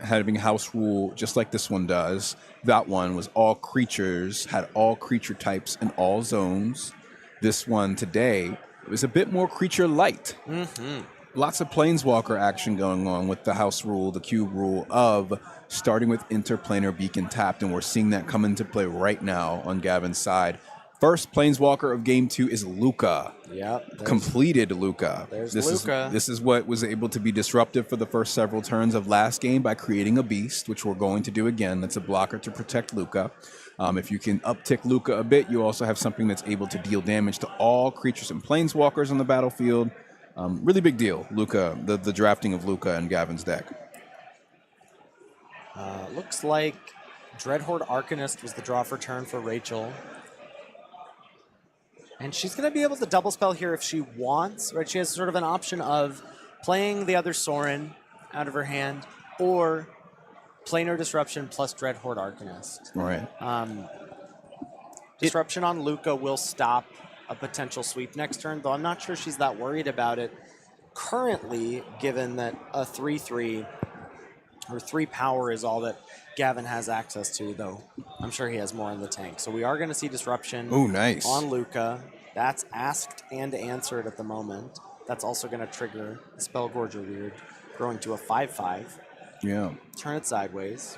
Having house rule just like this one does. That one was all creatures, had all creature types in all zones. This one today was a bit more creature light. Lots of Planeswalker action going on with the house rule, the cube rule of starting with Interplanar Beacon tapped, and we're seeing that come into play right now on Gavin's side. First Planeswalker of Game 2 is Luca. Yep. Completed Luca. There's Luca. This is what was able to be disruptive for the first several turns of last game by creating a beast, which we're going to do again. That's a blocker to protect Luca. If you can uptick Luca a bit, you also have something that's able to deal damage to all creatures and Planeswalkers on the battlefield. Really big deal, Luca, the drafting of Luca in Gavin's deck. Looks like Dreadhorde Arcanist was the draw for turn for Rachel. And she's going to be able to double spell here if she wants, right? She has sort of an option of playing the other Sorin out of her hand or Planar Disruption plus Dreadhorde Arcanist. Right. Disruption on Luca will stop a potential sweep next turn, though I'm not sure she's that worried about it currently, given that a 3/3 or 3 power is all that Gavin has access to, though I'm sure he has more in the tank. So we are going to see Disruption nice. on Luca. That's asked and answered at the moment. That's also going to trigger Spellgorger Weird, growing to a 5/5. Yeah. Turn it sideways.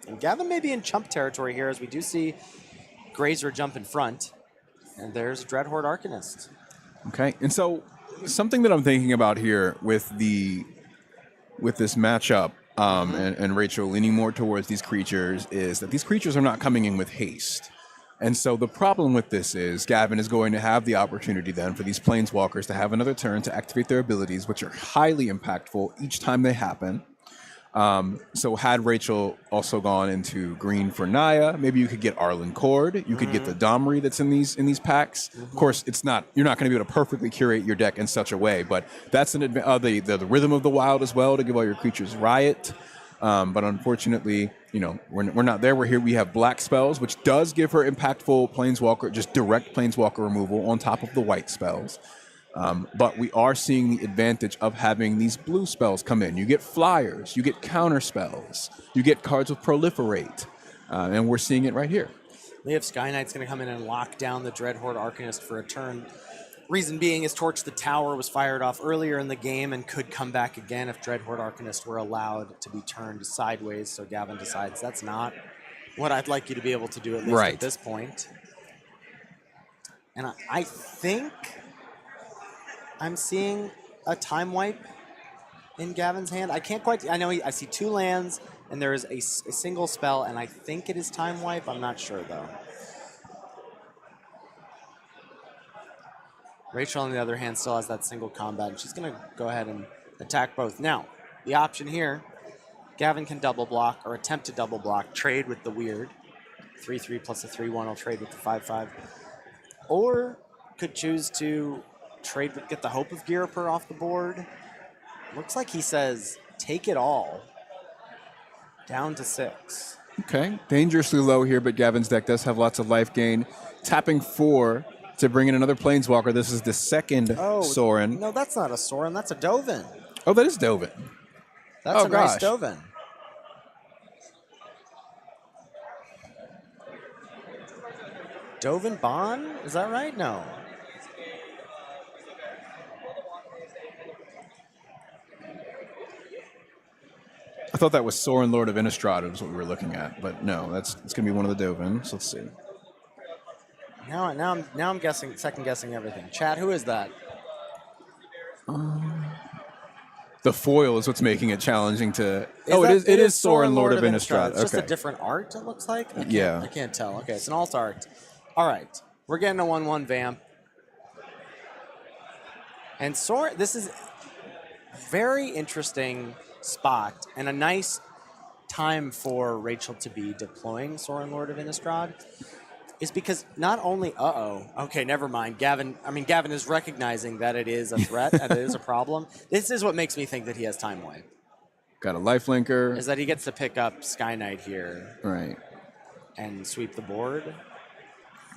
And Gavin may be in chump territory here, as we do see Grazer jump in front. And there's Dreadhorde Arcanist. Okay, and so something that I'm thinking about here with this matchup and Rachel leaning more towards these creatures is that these creatures are not coming in with haste. And so the problem with this is Gavin is going to have the opportunity then for these Planeswalkers to have another turn to activate their abilities, which are highly impactful each time they happen. So had Rachel also gone into green for Naya, maybe you could get Arlen Cord. You could get the Domri that's in these packs. Of course, you're not going to be able to perfectly curate your deck in such a way, but that's the Rhythm of the Wild as well to give all your creatures Riot. But unfortunately, we're not there. We're here. We have black spells, which does give her impactful planeswalker, just direct planeswalker removal on top of the white spells. But we are seeing the advantage of having these blue spells come in. You get flyers, you get counter spells, you get cards with proliferate, and we're seeing it right here. We have Sky Knight's going to come in and lock down the Dreadhorde Arcanist for a turn. Reason being is Torch the Tower was fired off earlier in the game and could come back again if Dreadhorde Arcanist were allowed to be turned sideways. So Gavin decides that's not what I'd like you to be able to do, at least at this point. And I think I'm seeing a time wipe in Gavin's hand. I can't quite. I know I see 2 lands, and there is a single spell, and I think it is time wipe. I'm not sure though. Rachel, on the other hand, still has that single combat, and she's going to go ahead and attack both. Now, the option here, Gavin can double block or attempt to double block, trade with the weird 3/3 plus a 3/1. I'll trade with the 5/5, or could choose to trade, get the Hope of Ghirapur off the board. Looks like he says, take it all. Down to 6. Okay, dangerously low here, but Gavin's deck does have lots of life gain. Tapping 4 to bring in another Planeswalker. This is the second Sorin. No, that's not a Sorin. That's a Dovin. Oh, that is Dovin. That's nice Dovin. Dovin Bond? Is that right? No. I thought that was Sorin, Lord of Innistrad, is what we were looking at, but no, it's going to be one of the Dovins. Let's see. Now I'm guessing, second guessing everything. Chat, who is that? The foil is what's making it challenging to. It is Sorin, Lord of Innistrad. It's just a different art, it looks like. I can't tell. Okay, it's an alt art. All right, we're getting a 1/1 vamp. And Sorin, this is very interesting spot and a nice time for Rachel to be deploying Sorin, Lord of Innistrad, is because not only, okay, never mind. Gavin is recognizing that it is a threat and it is a problem. This is what makes me think that he has time wipe. Got a lifelinker. Is that he gets to pick up Sky Knight here. Right. And sweep the board.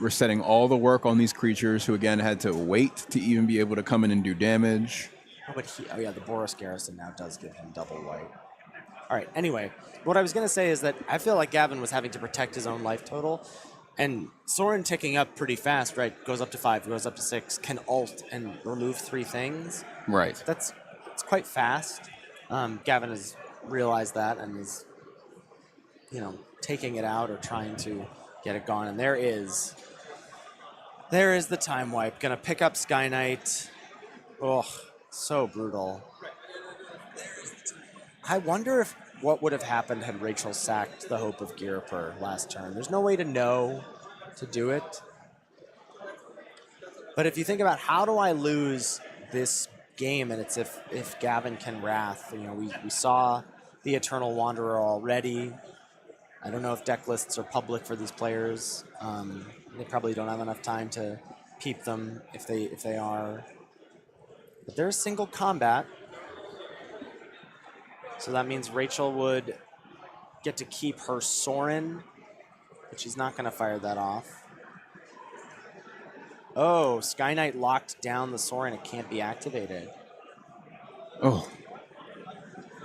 We're setting all the work on these creatures who, again, had to wait to even be able to come in and do damage. Oh, but the Boros Garrison now does give him double white. All right, anyway, what I was going to say is that I feel like Gavin was having to protect his own life total. And Sorin ticking up pretty fast, right? Goes up to 5, goes up to 6, can ult and remove 3 things. Right. It's quite fast. Gavin has realized that and is, taking it out or trying to get it gone. And there is the time wipe. Gonna pick up Sky Knight. Oh, so brutal. I wonder what would have happened had Rachel sacked the Hope of Ghirapur last turn. There's no way to know to do it. But if you think about how do I lose this game, and it's if Gavin can Wrath. We saw the Eternal Wanderer already. I don't know if deck lists are public for these players. They probably don't have enough time to peep them if they are. But there's single combat. So that means Rachel would get to keep her Sorin, but she's not going to fire that off. Oh, Sky Knight locked down the Sorin. It can't be activated. Oh.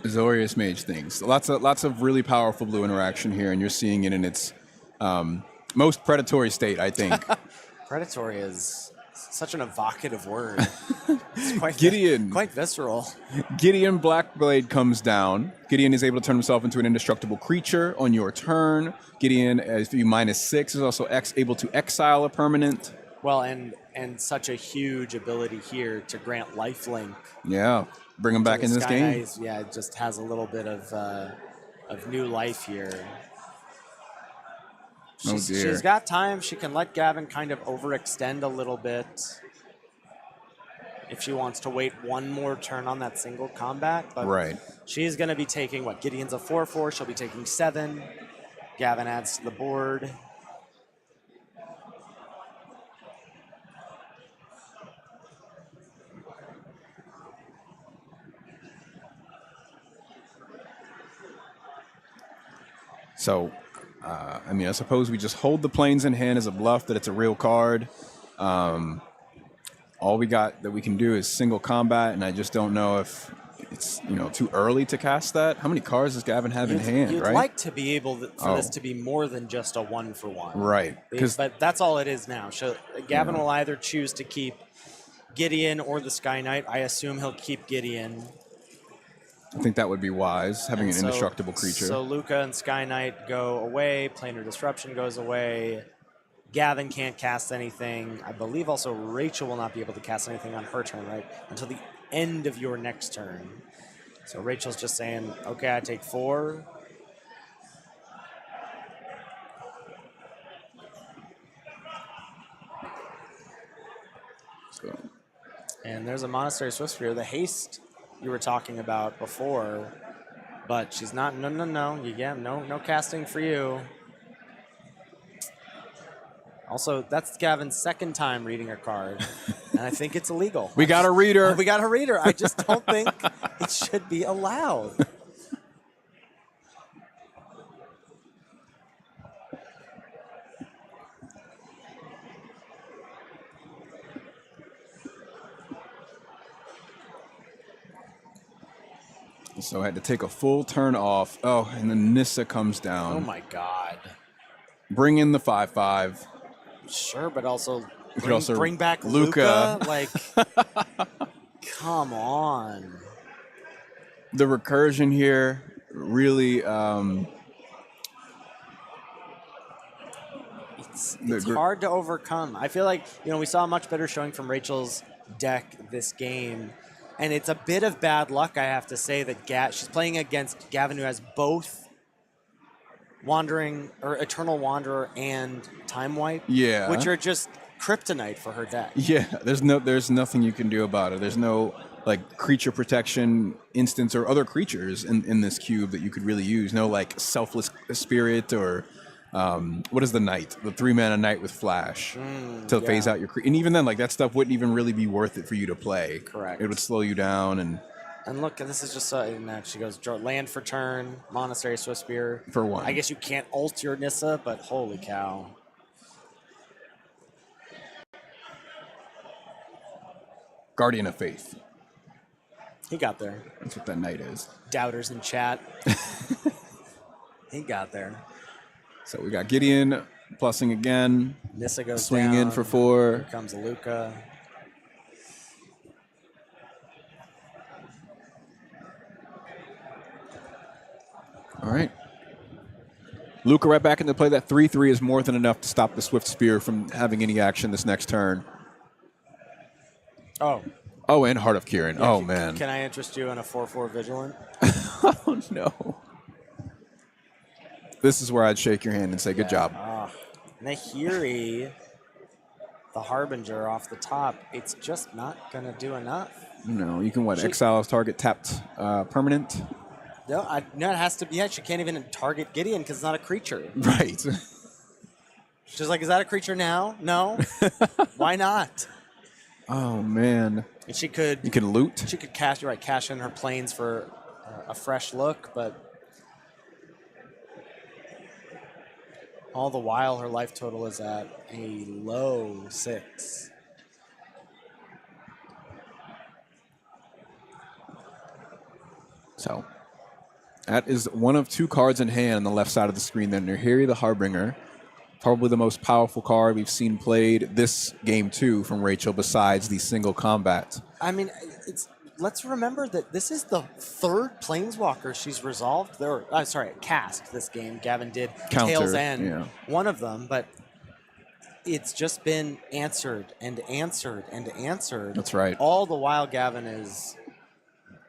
Azorius Mage things. Lots of really powerful blue interaction here, and you're seeing it in its most predatory state, I think. Predatory is such an evocative word. It's quite Gideon. Quite visceral. Gideon Blackblade comes down. Gideon is able to turn himself into an indestructible creature on your turn. Gideon, if you -6, is also able to exile a permanent. Well, and such a huge ability here to grant lifelink. Yeah, bring him back in this game. Knight, yeah, it just has a little bit of new life here. She's got time. She can let Gavin kind of overextend a little bit. if she wants to wait one more turn on that single combat. But Right. she's going to be taking, what, Gideon's a 4/4. She'll be taking 7. Gavin adds to the board. So, I mean, I suppose we just hold the planes in hand as a bluff that it's a real card. All we got that we can do is single combat, and I just don't know if it's too early to cast that. How many cards does Gavin have in hand? You'd right? like to be able for this to be more than just a 1-for-1. Right. But that's all it is now. Gavin will either choose to keep Gideon or the Sky Knight. I assume he'll keep Gideon. I think that would be wise, having an indestructible creature. So Luca and Sky Knight go away. Planar Disruption goes away. Gavin can't cast anything. I believe also Rachel will not be able to cast anything on her turn, right? Until the end of your next turn. So Rachel's just saying, okay, I take 4. And there's a Monastery Swiftspear. The haste you were talking about before, but she's not. No. No casting for you. Also, that's Gavin's second time reading her card, and I think it's illegal. We got a reader. We got a reader. I just don't think it should be allowed. So I had to take a full turn off. Oh, and then Nissa comes down. Oh my God. Bring in the 5/5. Sure, but also You could also bring back Luca. Luca. Like, come on. The recursion here really. It's hard to overcome. I feel like, we saw a much better showing from Rachel's deck this game. And it's a bit of bad luck, I have to say, that she's playing against Gavin, who has both Eternal Wanderer and Time Wipe, which are just kryptonite for her deck. Yeah, there's nothing you can do about it. There's no creature protection instance or other creatures in this cube that you could really use. No selfless spirit or what is the knight? The 3-mana knight with flash to phase out your and even then that stuff wouldn't even really be worth it for you to play. Correct. It would slow you down And look, this is just she goes land for turn, Monastery Swiftspear for 1. I guess you can't ult your Nissa, but holy cow. Guardian of Faith. He got there. That's what that knight is. Doubters in chat. He got there. So we got Gideon plussing again. Nissa goes swinging down. in for 4. Here comes Luca. All right. Luca right back into play. That 3/3 is more than enough to stop the Swift Spear from having any action this next turn. Oh, and Heart of Kieran. Yeah, man. Can I interest you in a 4/4 Vigilant? Oh, no. This is where I'd shake your hand and say, good job. Nahiri, the Harbinger off the top, it's just not going to do enough. No, you can, exile target tapped permanent? No, it has to be. Yeah, she can't even target Gideon because it's not a creature. Right. She's like, is that a creature now? No. Why not? Oh, man. And she could. You can loot? She could cash in her planes for a fresh look, but all the while her life total is at a low 6. So that is one of 2 cards in hand on the left side of the screen there. Nahiri the Harbinger, probably the most powerful card we've seen played this game too from Rachel besides the single combat. I mean, let's remember that this is the 3rd Planeswalker she's resolved. Cast this game. Gavin did Tails End, one of them, but it's just been answered and answered and answered. That's right. All the while Gavin is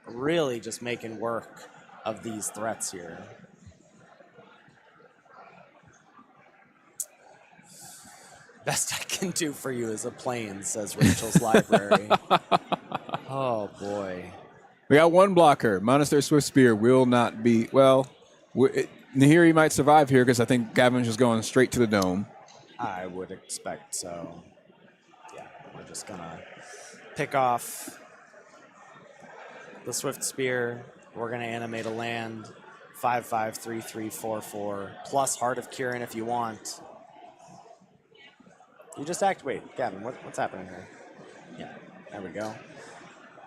really just making work of these threats here. Best I can do for you is a plane, says Rachel's library. Oh, boy. We got one blocker. Monastery Swift Spear will not be, well, Nahiri might survive here because I think Gavin's just going straight to the dome. I would expect so. Yeah, we're just going to pick off the Swift Spear. We're going to animate a land. 5/5, 3/3, 4/4, plus Heart of Kirin if you want. You just activate. Gavin, what's happening here? Yeah, there we go.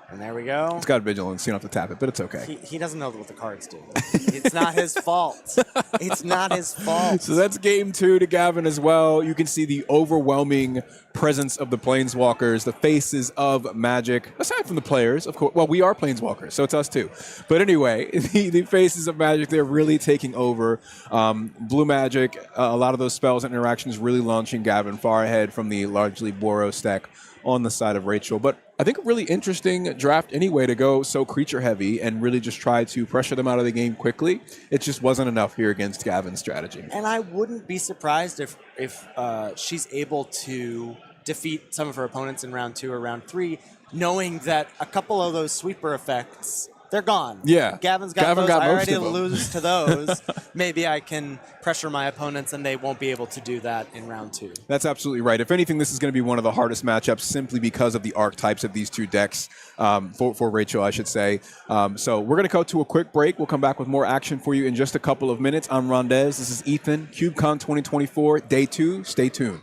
And there we go. It's got vigilance, you don't have to tap it, but it's okay. He doesn't know what the cards do. It's not his fault. It's not his fault. So that's game 2 to Gavin as well. You can see the overwhelming presence of the Planeswalkers, the faces of Magic, aside from the players, of course. Well, we are Planeswalkers, so it's us too. But anyway, the faces of Magic, they're really taking over. Blue Magic, a lot of those spells and interactions really launching Gavin far ahead from the largely Boros deck on the side of Rachel. But I think a really interesting draft anyway to go so creature heavy and really just try to pressure them out of the game quickly. It just wasn't enough here against Gavin's strategy. And I wouldn't be surprised if she's able to defeat some of her opponents in round 2 or round 3, knowing that a couple of those sweeper effects, they're gone. Yeah. Gavin got those. most I already of them. lose to those. Maybe I can pressure my opponents and they won't be able to do that in round 2. That's absolutely right. If anything, this is going to be one of the hardest matchups simply because of the archetypes of these two decks for Rachel, I should say. So we're going to go to a quick break. We'll come back with more action for you in just a couple of minutes. I'm Rondez. This is Ethan. CubeCon 2024, Day 2. Stay tuned.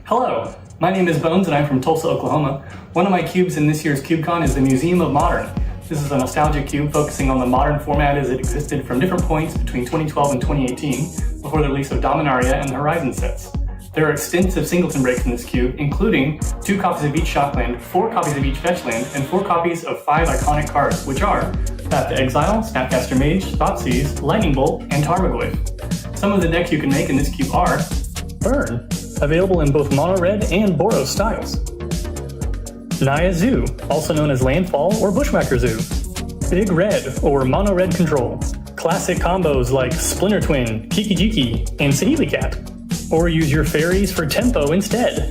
Hello, my name is Bones and I'm from Tulsa, Oklahoma. One of my cubes in this year's CubeCon is the Museum of Modern. This is a nostalgia cube focusing on the modern format as it existed from different points between 2012 and 2018, before the release of Dominaria and the Horizon sets. There are extensive singleton breaks in this cube, including 2 copies of each Shockland, 4 copies of each Fetchland, and 4 copies of 5 iconic cards, which are Path to Exile, Snapcaster Mage, Thoughtseize, Lightning Bolt, and Tarmogoyf. Some of the decks you can make in this cube are Burn, available in both mono red and Boros styles. Naya Zoo, also known as Landfall or Bushwhacker Zoo. Big Red or Mono Red Control. Classic combos like Splinter Twin, Kiki Jiki, and Saheeli Cat. Or use your fairies for tempo instead.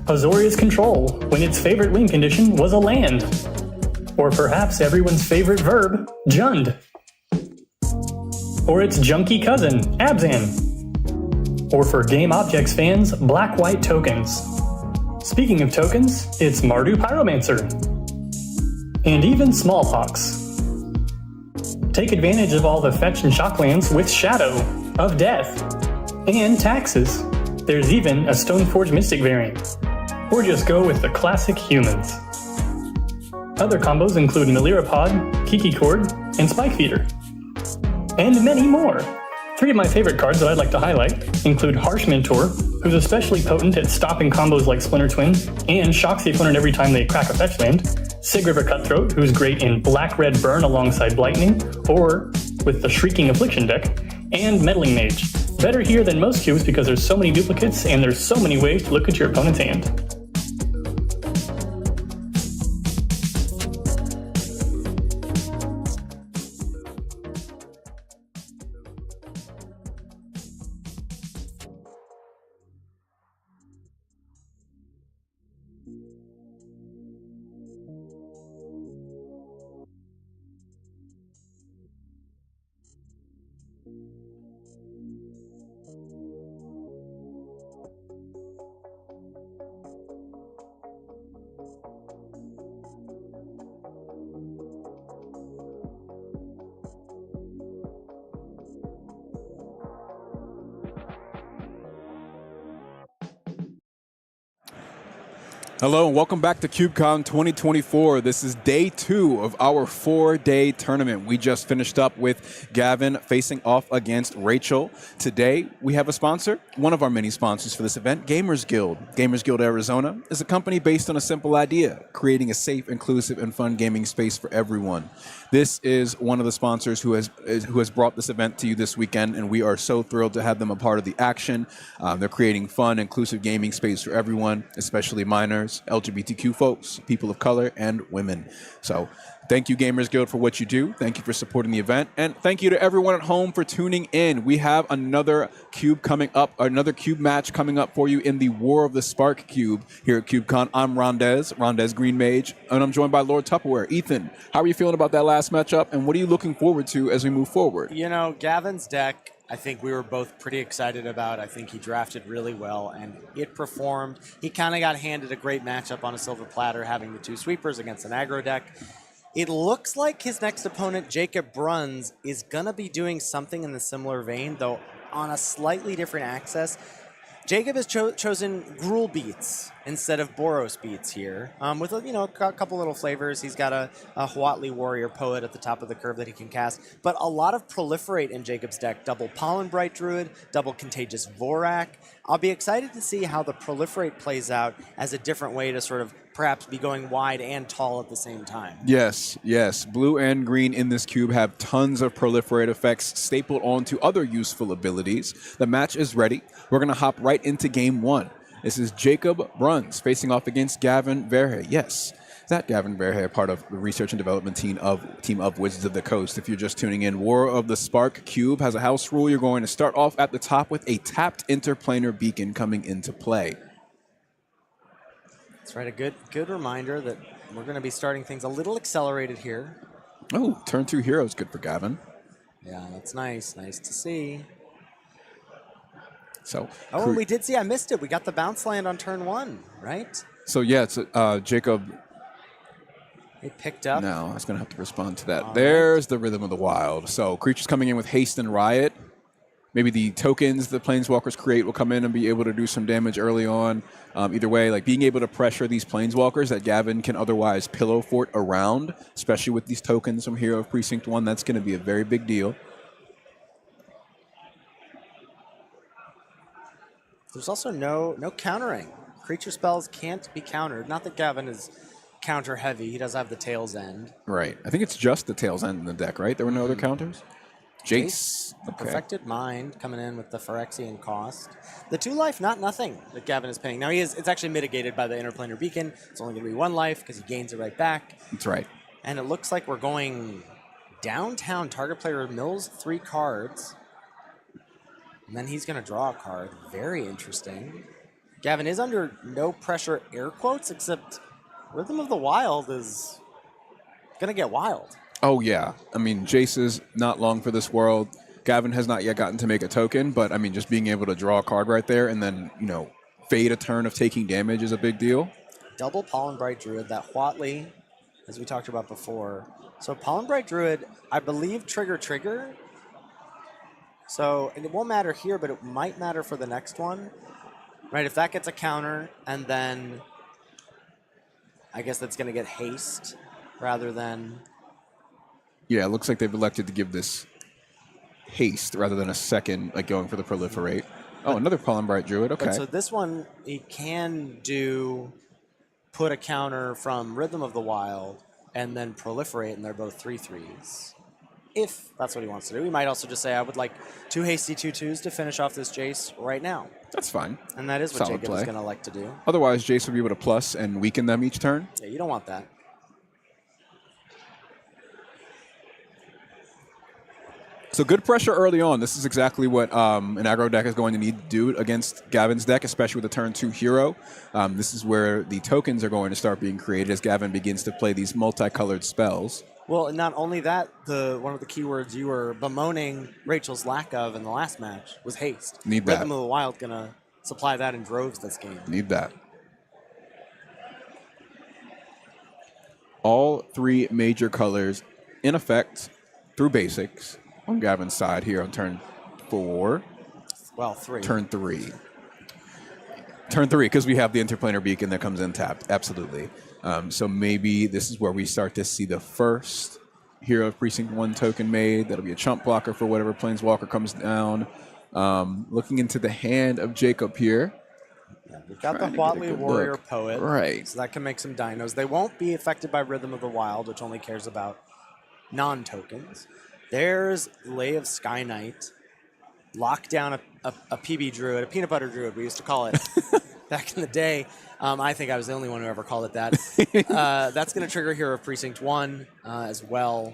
Azorius Control, when its favorite win condition was a land. Or perhaps everyone's favorite verb, Jund. Or its junky cousin, Abzan. Or for Game Objects fans, Black-White Tokens. Speaking of tokens, it's Mardu Pyromancer. And even Smallpox. Take advantage of all the fetch and shocklands with Shadow, of Death, and Taxes. There's even a Stoneforge Mystic variant. Or just go with the classic humans. Other combos include Melirapod, Kiki Cord, and Spike Feeder. And many more. 3 of my favorite cards that I'd like to highlight include Harsh Mentor, who's especially potent at stopping combos like Splinter Twin and shocks the opponent every time they crack a fetch land, Sig River Cutthroat, who's great in Black-Red Burn alongside Blightning, or with the Shrieking Affliction deck, and Meddling Mage. Better here than most cubes because there's so many duplicates and there's so many ways to look at your opponent's hand. Hello and welcome back to CubeCon 2024. This is day 2 of our 4-day tournament. We just finished up with Gavin facing off against Rachel. Today, we have a sponsor, one of our many sponsors for this event, Gamers Guild. Gamers Guild Arizona is a company based on a simple idea, creating a safe, inclusive, and fun gaming space for everyone. This is one of the sponsors who has brought this event to you this weekend, and we are so thrilled to have them a part of the action. They're creating fun, inclusive gaming space for everyone, especially minors, LGBTQ folks, people of color, and women. So thank you, Gamers Guild, for what you do. Thank you for supporting the event. And thank you to everyone at home for tuning in. We have another Cube coming up, another Cube match coming up for you in the War of the Spark Cube here at CubeCon. I'm Rondez Green Mage, and I'm joined by Lord Tupperware. Ethan, how are you feeling about that last matchup, and what are you looking forward to as we move forward? You know, Gavin's deck, I think we were both pretty excited about. I think he drafted really well, and it performed. He kind of got handed a great matchup on a silver platter, having the 2 sweepers against an aggro deck. It looks like his next opponent, Jacob Bruns, is going to be doing something in the similar vein, though on a slightly different axis. Jacob has chosen Gruul Beats instead of Boros Beats here, with a couple little flavors. He's got a Huatli Warrior Poet at the top of the curve that he can cast, but a lot of Proliferate in Jacob's deck. Double Pollen Bright Druid, double Contagious Vorak. I'll be excited to see how the Proliferate plays out as a different way to sort of perhaps be going wide and tall at the same time. Yes. Blue and green in this cube have tons of Proliferate effects stapled onto other useful abilities. The match is ready. We're going to hop right into game 1. This is Jacob Bruns facing off against Gavin Verhey. Yes, that Gavin Verhey, part of the research and development team of Wizards of the Coast. If you're just tuning in, War of the Spark Cube has a house rule. You're going to start off at the top with a tapped interplanar beacon coming into play. That's right, a good reminder that we're going to be starting things a little accelerated here. Oh, turn 2 heroes, good for Gavin. Yeah, that's nice. Nice to see. So, and we did see, I missed it. We got the bounce land on turn 1, right? So, yeah, it's Jacob. It picked up. No, I was going to have to respond to that. There's the Rhythm of the Wild. So, creatures coming in with Haste and Riot. Maybe the tokens the Planeswalkers create will come in and be able to do some damage early on. Either way, like being able to pressure these Planeswalkers that Gavin can otherwise pillow fort around, especially with these tokens from Hero of Precinct 1, that's going to be a very big deal. There's also no countering. Creature spells can't be countered. Not that Gavin is counter heavy. He does have the Tail's End. Right. I think it's just the Tail's End in the deck, right? There were no other counters? Jace. The Perfected Mind coming in with the Phyrexian cost. The 2 life, not nothing that Gavin is paying. Now it's actually mitigated by the Interplanar Beacon. It's only going to be 1 life because he gains it right back. That's right. And it looks like we're going downtown. Target player mills 3 cards. And then he's going to draw a card. Very interesting. Gavin is under no pressure, air quotes, except Rhythm of the Wild is going to get wild. Oh, yeah. I mean, Jace is not long for this world. Gavin has not yet gotten to make a token, but, I mean, just being able to draw a card right there and then, fade a turn of taking damage is a big deal. Double Pollen Bright Druid, that Huatli, as we talked about before. So Pollen Bright Druid, I believe trigger. So, and it won't matter here, but it might matter for the next one. Right, if that gets a counter, and then I guess that's going to get haste rather than... Yeah, it looks like they've elected to give this haste rather than a second, like going for the Proliferate. Oh, another Pollen Bright Druid, okay. So this one, he can put a counter from Rhythm of the Wild and then Proliferate, and they're both 3/3s. If that's what he wants to do. He might also just say, I would like 2 hasty 2/2s to finish off this Jace right now. That's fine. And that is what Solid Jacob is going to like to do. Otherwise, Jace will be able to plus and weaken them each turn. Yeah, you don't want that. So good pressure early on. This is exactly what an aggro deck is going to need to do against Gavin's deck, especially with a turn 2 hero. This is where the tokens are going to start being created as Gavin begins to play these multicolored spells. Well, not only that, one of the keywords you were bemoaning Rachel's lack of in the last match was haste. Need that. Rhythm of the Wild going to supply that in droves this game. Need that. All 3 major colors in effect through basics on Gavin's side here on turn 4. Well, 3. Turn 3. Turn 3, because we have the interplanar beacon that comes in tapped. Absolutely. So maybe this is where we start to see the first Hero of Precinct 1 token made. That'll be a chump blocker for whatever Planeswalker comes down. Looking into the hand of Jacob here. Yeah, we've got the Huatli Warrior Poet. Right. So that can make some dinos. They won't be affected by Rhythm of the Wild, which only cares about non-tokens. There's Lay of Sky Knight. Lock down a PB Druid, a Peanut Butter Druid, we used to call it back in the day. I think I was the only one who ever called it that. That's going to trigger Hero of Precinct 1 as well.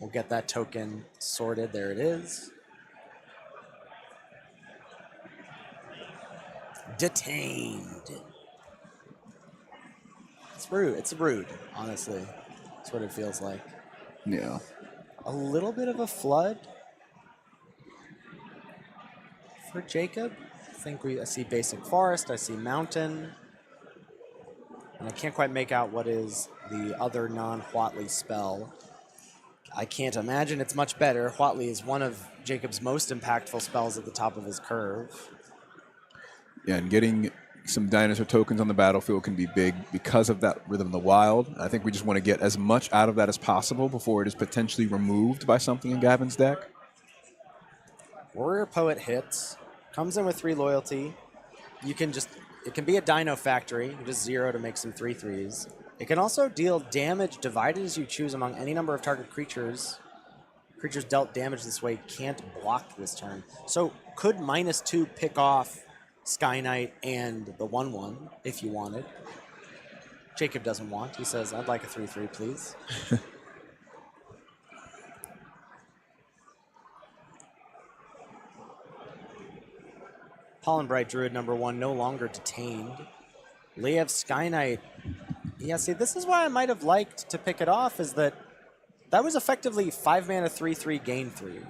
We'll get that token sorted. There it is. Detained. It's rude. It's rude, honestly. That's what it feels like. Yeah. A little bit of a flood for Jacob. I see Basic Forest. I see Mountain. And I can't quite make out what is the other non-Huatli spell. I can't imagine it's much better. Huatli is one of Jacob's most impactful spells at the top of his curve. Yeah, and getting some dinosaur tokens on the battlefield can be big because of that Rhythm of the Wild. I think we just want to get as much out of that as possible before it is potentially removed by something in Gavin's deck. Warrior Poet hits. Comes in with 3 loyalty. It can be a Dino Factory. You just 0 to make some 3/3s. It can also deal damage divided as you choose among any number of target creatures. Creatures dealt damage this way can't block this turn. So could -2 pick off Sky Knight and the 1/1 if you wanted. Jacob doesn't want. He says, I'd like a 3/3, please. Pollen Bright Druid #1, no longer detained. Lay of Sky Knight. Yeah, see, this is why I might have liked to pick it off, is that was effectively 5 mana 3/3 gain 3.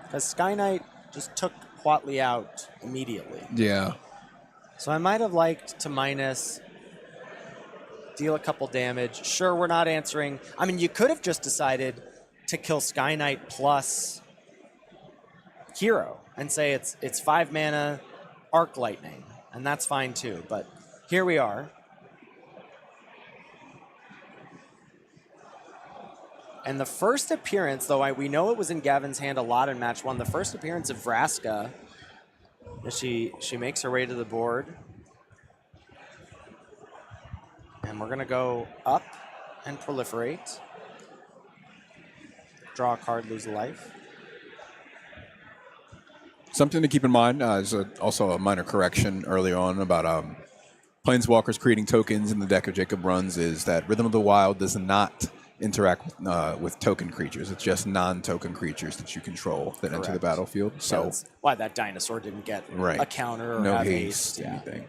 Because Sky Knight just took Huatli out immediately. Yeah. So I might have liked to deal a couple damage. Sure, we're not answering. I mean, you could have just decided to kill Sky Knight plus Hero and say it's 5 mana Arc Lightning, and that's fine too. But here we are. And the first appearance, though we know it was in Gavin's hand a lot in match 1, the first appearance of Vraska, she makes her way to the board. And we're going to go up and proliferate. Draw a card, lose a life. Something to keep in mind is also a minor correction early on about Planeswalkers creating tokens in the deck of Jacob runs is that Rhythm of the Wild does not interact with token creatures. It's just non-token creatures that you control that enter the battlefield. So that's why that dinosaur didn't get a counter or no have haste, yeah. anything.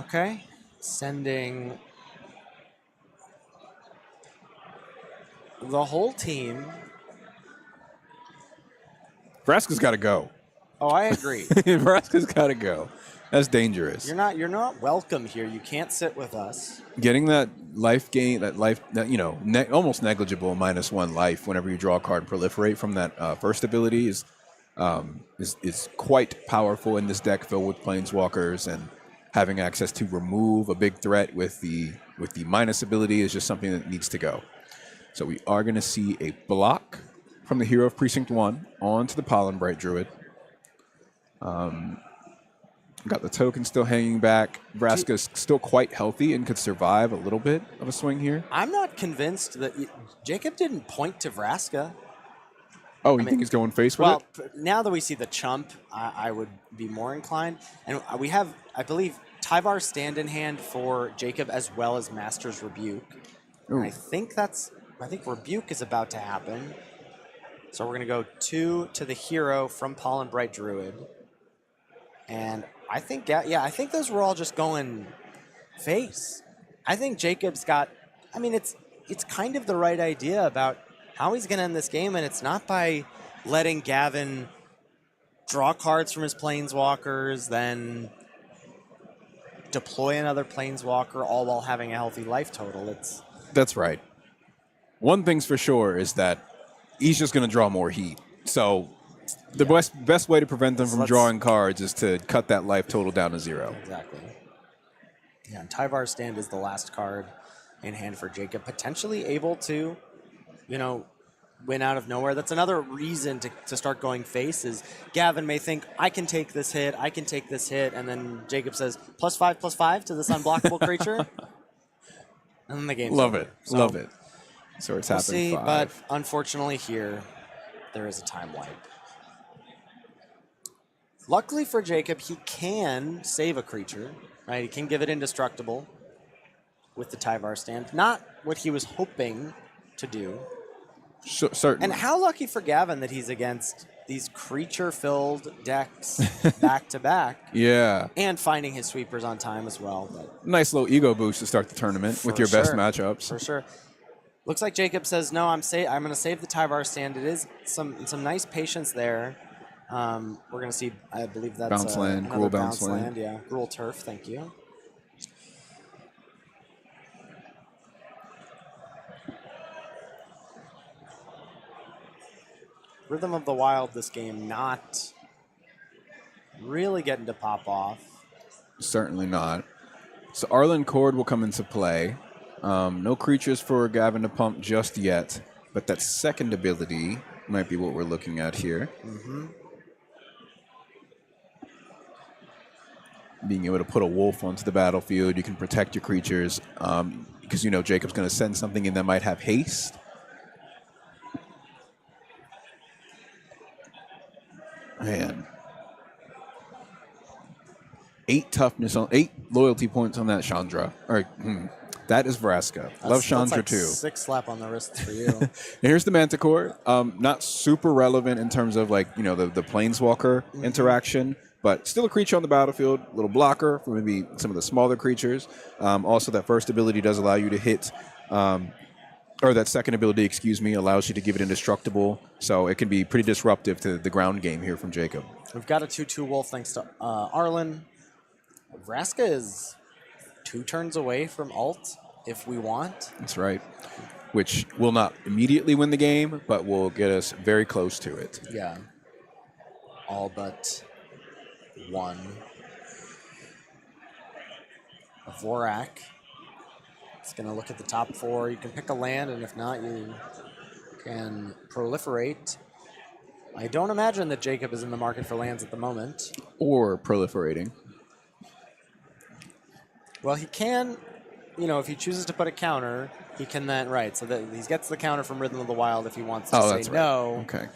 Okay, sending the whole team. Vraska's got to go. Oh, I agree. Vraska's got to go. That's dangerous. You're not welcome here. You can't sit with us. Getting that life gain, almost negligible -1 life whenever you draw a card and proliferate from that first ability is quite powerful in this deck filled with Planeswalkers, and having access to remove a big threat with the minus ability is just something that needs to go. So we are going to see a block from the Hero of Precinct 1 onto the Pollen Bright Druid. Got the token still hanging back. Vraska's still quite healthy and could survive a little bit of a swing here. I'm not convinced that Jacob didn't point to Vraska. Oh, you think he's going face with it? Well, now that we see the chump, I would be more inclined. And we have, I believe, Tyvar stand in hand for Jacob as well as Master's Rebuke. And I think Rebuke is about to happen. So we're going to go 2 to the Hero from Pollen Bright Druid. And I think, I think those were all just going face. I think Jacob's got, it's kind of the right idea about how he's going to end this game, and it's not by letting Gavin draw cards from his Planeswalkers, then deploy another Planeswalker, all while having a healthy life total. That's right. One thing's for sure is that he's just going to draw more heat. So The best way to prevent them from Let's- drawing cards is to cut that life total down to 0. Exactly. Yeah, and Tyvar's Stand is the last card in hand for Jacob, potentially able to, win out of nowhere. That's another reason to start going face is Gavin may think, I can take this hit, and then Jacob says, +5/+5 to this unblockable creature. And then the game's Love over. it. So, Love it. So it's we'll happened see, 5. but unfortunately here, there is a time wipe. Luckily for Jacob, he can save a creature, right? He can give it indestructible with the Tyvar Stand. Not what he was hoping to do. Certainly. And how lucky for Gavin that he's against these creature-filled decks back-to-back. Yeah. And finding his sweepers on time as well. But Nice little ego boost to start the tournament with your best matchups. For sure. Looks like Jacob says, no, I'm going to save the Tyvar Stand. It is some nice patience there. We're going to see, I believe that's Bounce land, another Gruul bounce land. Yeah, Gruul Turf, thank you. Rhythm of the Wild this game not really getting to pop off. Certainly not. So Arlen Cord will come into play. No creatures for Gavin to pump just yet, but that second ability might be what we're looking at here. Mm-hmm. Being able to put a wolf onto the battlefield, you can protect your creatures because Jacob's going to send something in that might have haste. Man. 8 loyalty points on that Chandra. That is Vraska. Love Chandra like too. 6 slap on the wrists for you. And here's the Manticore. Not super relevant in terms of the Planeswalker interaction, but still a creature on the battlefield, little blocker for maybe some of the smaller creatures. Also, that first ability does allow you to hit, or that second ability, allows you to give it indestructible. So it can be pretty disruptive to the ground game here from Jacob. We've got a 2/2 wolf thanks to Arlen. Vraska is 2 turns away from ult if we want. That's right. Which will not immediately win the game, but will get us very close to it. Yeah. All but 1. A Vorak. It's going to look at the top 4. You can pick a land, and if not, you can proliferate. I don't imagine that Jacob is in the market for lands at the moment. Or proliferating. Well, he can, if he chooses to put a counter, he can then, so that he gets the counter from Rhythm of the Wild if he wants to say no. Okay.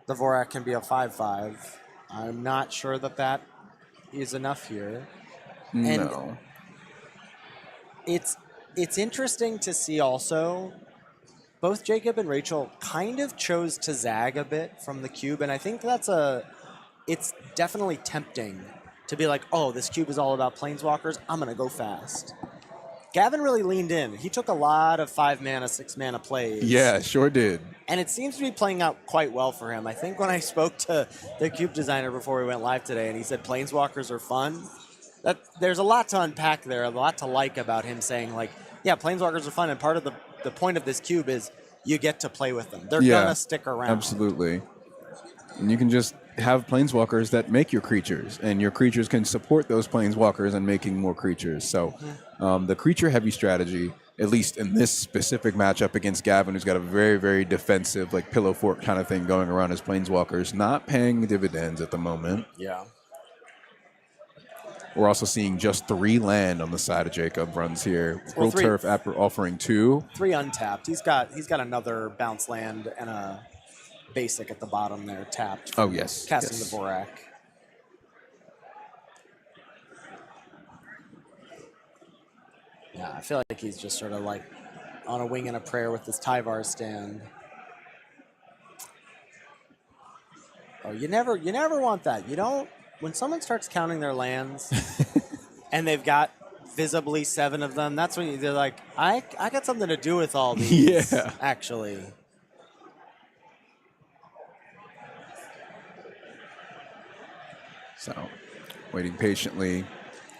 The Vorak can be a 5/5. I'm not sure that is enough here. No. And it's interesting to see also, both Jacob and Rachel kind of chose to zag a bit from the cube, and I think it's definitely tempting to be like, oh, this cube is all about Planeswalkers, I'm going to go fast. Gavin really leaned in. He took a lot of 5-mana, 6-mana plays. Yeah, sure did. And it seems to be playing out quite well for him. I think when I spoke to the cube designer before we went live today, and he said Planeswalkers are fun, there's a lot to unpack there, a lot to like about him saying, yeah, Planeswalkers are fun, and part of the point of this cube is you get to play with them. They're going to stick around. Absolutely. And you can just have Planeswalkers that make your creatures, and your creatures can support those Planeswalkers and making more creatures. So the creature-heavy strategy, at least in this specific matchup against Gavin, who's got a very, very defensive, pillow fort kind of thing going around his Planeswalkers, not paying dividends at the moment. Yeah. We're also seeing just 3 land on the side of Jacob runs here. Well, Gruul Turf after offering 2. 3 untapped. He's got another bounce land and a basic at the bottom there, tapped. Oh, yes. Casting yes. the Vorak. Yeah, I feel like he's just sort of on a wing and a prayer with this Tyvar Stand. Oh, you never want that. You don't. When someone starts counting their lands and they've got visibly 7 of them, that's when they're like, I got something to do with all these. Yeah. Actually. So, waiting patiently.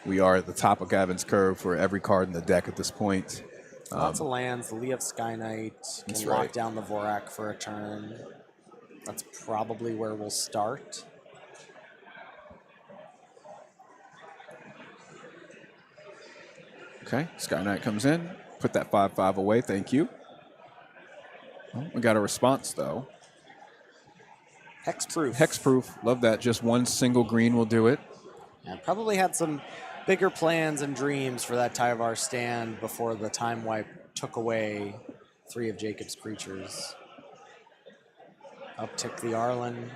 We are at the top of Gavin's curve for every card in the deck at this point. Lots of lands. The Lee of Sky Knight can lock down the Vorak for a turn. That's probably where we'll start. Okay, Sky Knight comes in. Put that 5/5 away. Thank you. Oh, we got a response, though. Hexproof. Hexproof. Love that. Just one single green will do it. Yeah, probably had some bigger plans and dreams for that Tyvar stand before the time wipe took away 3 of Jacob's creatures. Uptick the Arlen.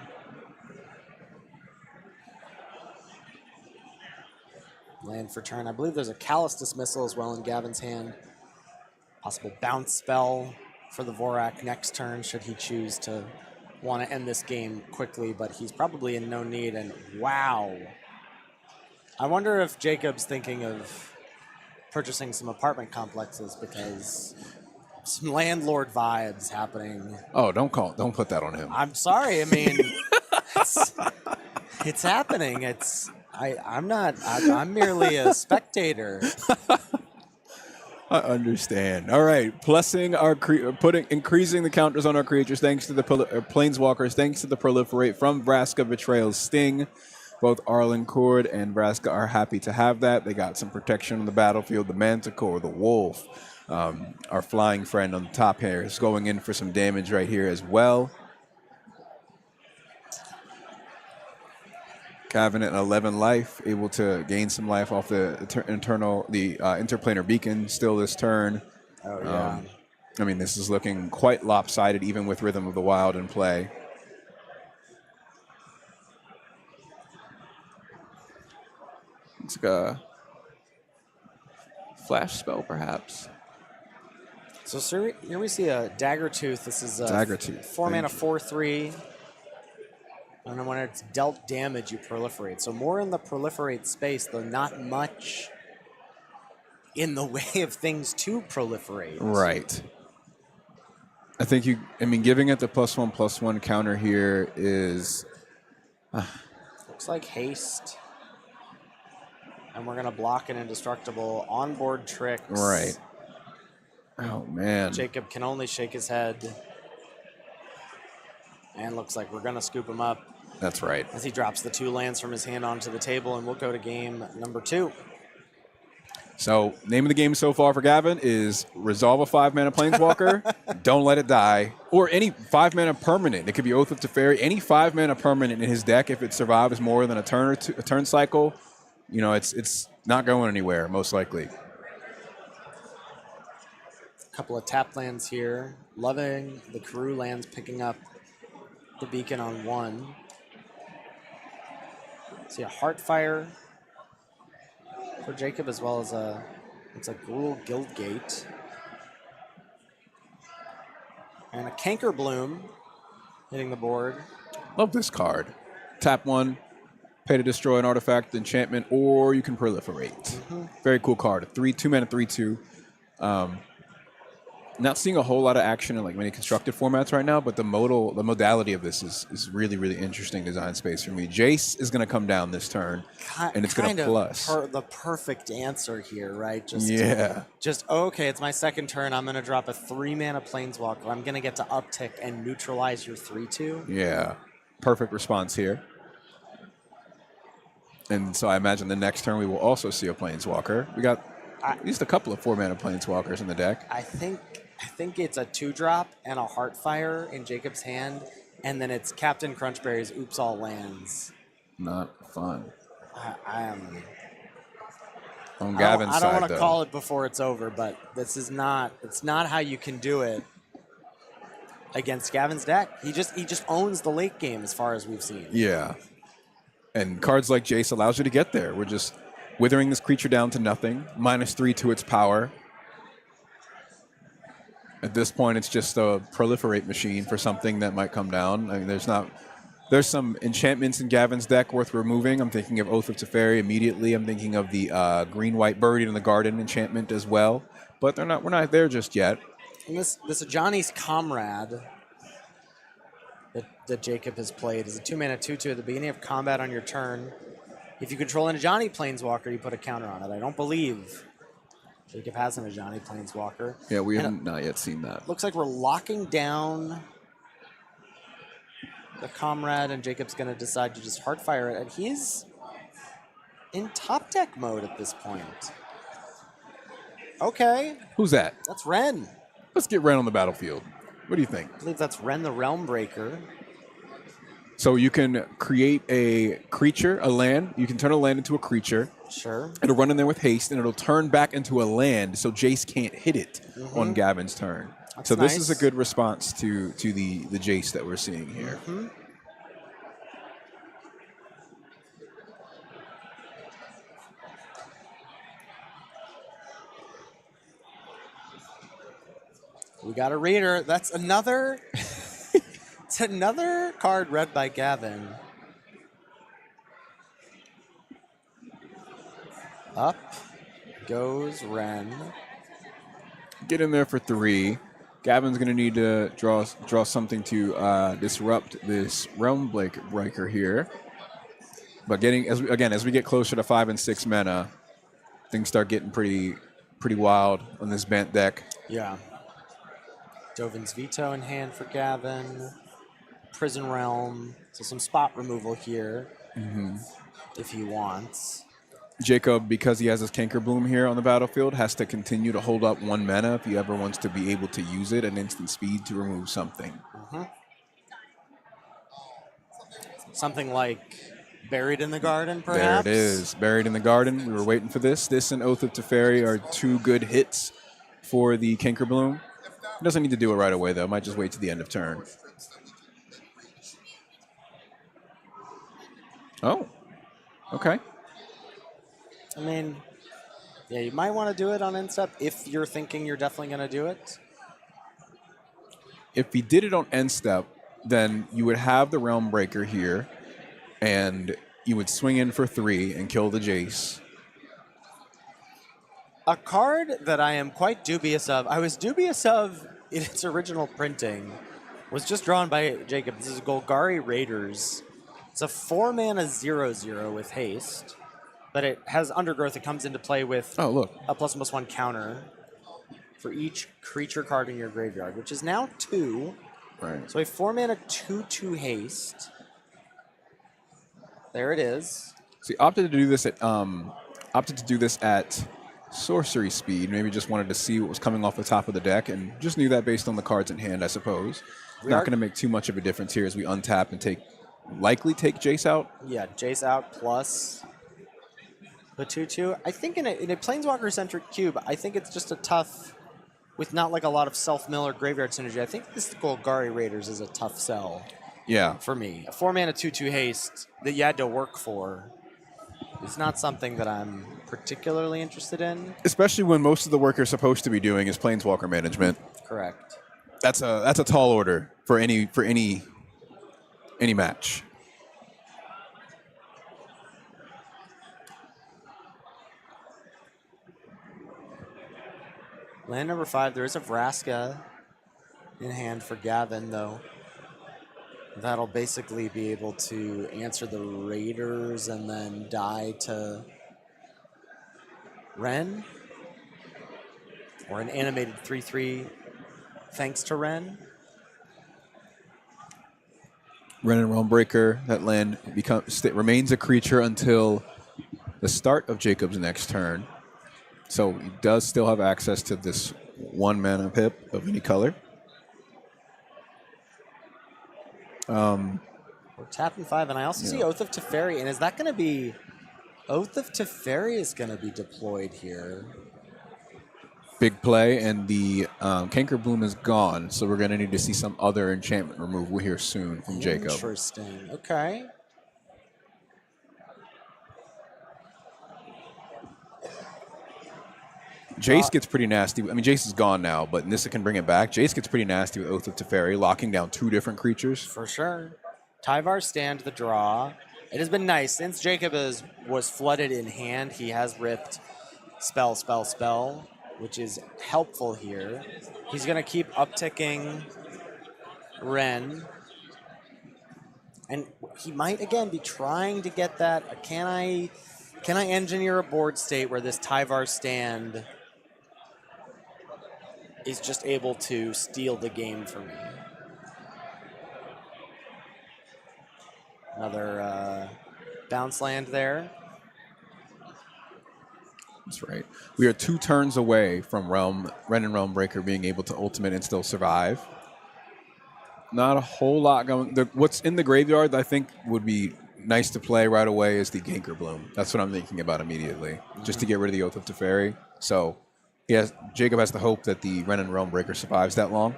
Land for turn. I believe there's a Callous Dismissal as well in Gavin's hand. Possible bounce spell for the Vorak next turn should he choose to want to end this game quickly, but he's probably in no need. And wow. I wonder if Jacob's thinking of purchasing some apartment complexes because some landlord vibes happening. Oh, don't put that on him. I'm sorry. I mean, it's happening. I'm merely a spectator. I understand. All right, increasing the counters on our creatures thanks to the planeswalkers, thanks to the proliferate from Vraska Betrayal's Sting. Both Arlen Cord and Vraska are happy to have that. They got some protection on the battlefield. The Manticore, the Wolf, our flying friend on the top here is going in for some damage right here as well. Gavin at 11 life, able to gain some life off the interplanar beacon still this turn. Oh, yeah. I mean, this is looking quite lopsided even with Rhythm of the Wild in play. It's like a flash spell, perhaps. So here we see a Daggertooth. This is a Daggertooth. 4-mana 4/3. And then when it's dealt damage, you proliferate. So more in the proliferate space, though not much in the way of things to proliferate. Right. I think giving it the +1/+1 counter here is... Looks like haste. And we're going to block an indestructible onboard tricks. Right. Oh, man. Jacob can only shake his head. And looks like we're going to scoop him up. That's right. As he drops the 2 lands from his hand onto the table, and we'll go to game number 2. So, name of the game so far for Gavin is resolve a 5-mana Planeswalker, don't let it die, or any 5-mana permanent. It could be Oath of Teferi. Any 5-mana permanent in his deck, if it survives more than a turn cycle, you know, it's not going anywhere, most likely. A couple of tap lands here. Loving the Karoo lands, picking up the beacon on 1. See a Heartfire for Jacob, as well as it's a Gruul Guildgate. And a Canker Bloom hitting the board. Love this card. Tap 1, pay to destroy an artifact, enchantment, or you can proliferate. Very cool card. A 2-mana 3/2. Not seeing a whole lot of action in like many constructed formats right now, but the modality of this is really, really interesting design space for me. Jace is going to come down this turn, and it's going to plus. The perfect answer here, right? Okay, it's my second turn. I'm going to drop a 3-mana Planeswalker. I'm going to get to uptick and neutralize your 3/2. Yeah, perfect response here. And so I imagine the next turn we will also see a Planeswalker. We got at least a couple of 4-mana Planeswalkers in the deck. I think it's a 2-drop and a Heartfire in Jacob's hand, and then it's Captain Crunchberry's Oops All Lands. Not fun. I am on Gavin's side, I don't want to though. call it before it's over, but it's not how you can do it against Gavin's deck. He just owns the late game as far as we've seen. Yeah. And cards like Jace allows you to get there. We're just withering this creature down to nothing, -3 to its power. At this point, it's just a proliferate machine for something that might come down. I mean, there's some enchantments in Gavin's deck worth removing. I'm thinking of Oath of Teferi immediately. I'm thinking of the green-white Buried in the Garden enchantment as well. But we're not there just yet. And this Johnny's Comrade that Jacob has played is a 2-mana 2/2 at the beginning of combat on your turn. If you control an Ajani Planeswalker, you put a counter on it. I don't believe Jacob has an Ajani Planeswalker. Yeah, we haven't not yet seen that. Looks like we're locking down the comrade, and Jacob's going to decide to just hardfire it. And he's in top deck mode at this point. Okay. Who's that? That's Ren. Let's get Ren on the battlefield. What do you think? I believe that's Ren the Realm Breaker. So you can create a creature, a land. You can turn a land into a creature. Sure. It'll run in there with haste, and it'll turn back into a land, so Jace can't hit it on Gavin's turn. That's so this nice. is a good response to the Jace that we're seeing here. We got a reader. That's another. It's another card read by Gavin. Up goes Ren. Get in there for 3. Gavin's going to need to draw something to disrupt this Realm Breaker here. But as we get closer to 5 and 6 mana, things start getting pretty wild on this Bant deck. Yeah. Dovin's Veto in hand for Gavin. Prison Realm. So some spot removal here if he wants. Jacob, because he has his Canker Bloom here on the battlefield, has to continue to hold up 1 mana if he ever wants to be able to use it at instant speed to remove something. Something like Buried in the Garden, perhaps? There it is. Buried in the Garden. We were waiting for this. This and Oath of Teferi are 2 good hits for the Canker Bloom. Doesn't need to do it right away, though. Might just wait to the end of turn. Oh. Okay. I mean, yeah, you might want to do it on end step if you're thinking you're definitely going to do it. If he did it on end step, then you would have the Realm Breaker here, and you would swing in for 3 and kill the Jace. A card that I am quite dubious of, I was dubious of in its original printing, was just drawn by Jacob. This is Golgari Raiders. It's a 4-mana 0/0 with haste, but it has Undergrowth. It comes into play with Oh, look. a +1/+1 counter for each creature card in your graveyard, which is now 2. Right. So a 4-mana 2/2 haste. There it is. So he opted to do this at sorcery speed. Maybe just wanted to see what was coming off the top of the deck, and just knew that based on the cards in hand, I suppose. Not going to make too much of a difference here as we untap and likely take Jace out. Yeah, Jace out plus the 2/2. I think in a Planeswalker-centric cube, I think it's just a tough, with not like a lot of self-mill or graveyard synergy, I think this Golgari Raiders is a tough sell Yeah. for me. A 4-mana 2/2 haste that you had to work for is not something that I'm particularly interested in. Especially when most of the work you're supposed to be doing is Planeswalker management. Correct. That's a tall order for any match. Land number 5, there is a Vraska in hand for Gavin, though. That'll basically be able to answer the Raiders and then die to Ren. Or an animated 3/3 thanks to Ren. Ren and Realm Breaker, that land remains a creature until the start of Jacob's next turn. So he does still have access to this 1-mana pip of any color. We're tapping 5, and I also see Oath of Teferi, and is that going to be... Oath of Teferi is going to be deployed here. Big play, and the Canker Bloom is gone, so we're going to need to see some other enchantment removal here soon from Jacob. Interesting. Okay. Jace gets pretty nasty. I mean, Jace is gone now, but Nissa can bring it back. Jace gets pretty nasty with Oath of Teferi, locking down 2 different creatures. For sure. Tyvar stand the draw. It has been nice. Since Jacob was flooded in hand, he has ripped spell, which is helpful here. He's going to keep upticking Ren. And he might, again, be trying to get that. Can I engineer a board state where this Tyvar stand is just able to steal the game for me? Another bounce land there. That's right. We are 2 turns away from Ren and Realm Breaker being able to ultimate and still survive. Not a whole lot going. What's in the graveyard that I think would be nice to play right away is the Ganker Bloom. That's what I'm thinking about immediately, just to get rid of the Oath of Teferi. So, Jacob has the hope that the Ren and Realm Breaker survives that long.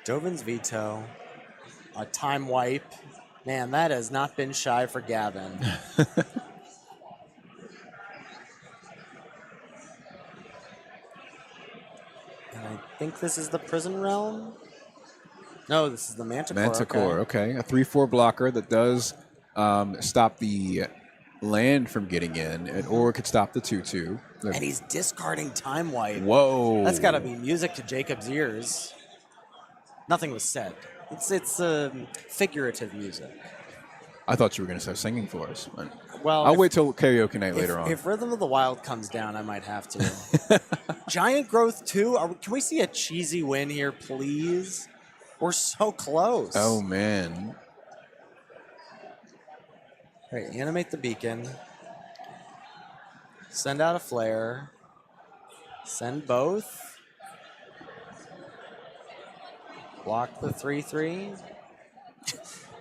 Dovin's Veto, a time wipe. Man, that has not been shy for Gavin. And I think this is the Prison Realm? No, this is the Manticore. Manticore, okay. A 3/4 blocker that does stop the land from getting in, or it could stop the 2/2. And he's discarding time wipe. Whoa. That's got to be music to Jacob's ears. Nothing was said. It's figurative music. I thought you were going to start singing for us. Well, I'll wait till karaoke night later on. If Rhythm of the Wild comes down, I might have to. Giant Growth 2. Can we see a cheesy win here, please? We're so close. Oh, man. All right, animate the beacon. Send out a flare. Send both. Block the 3/3.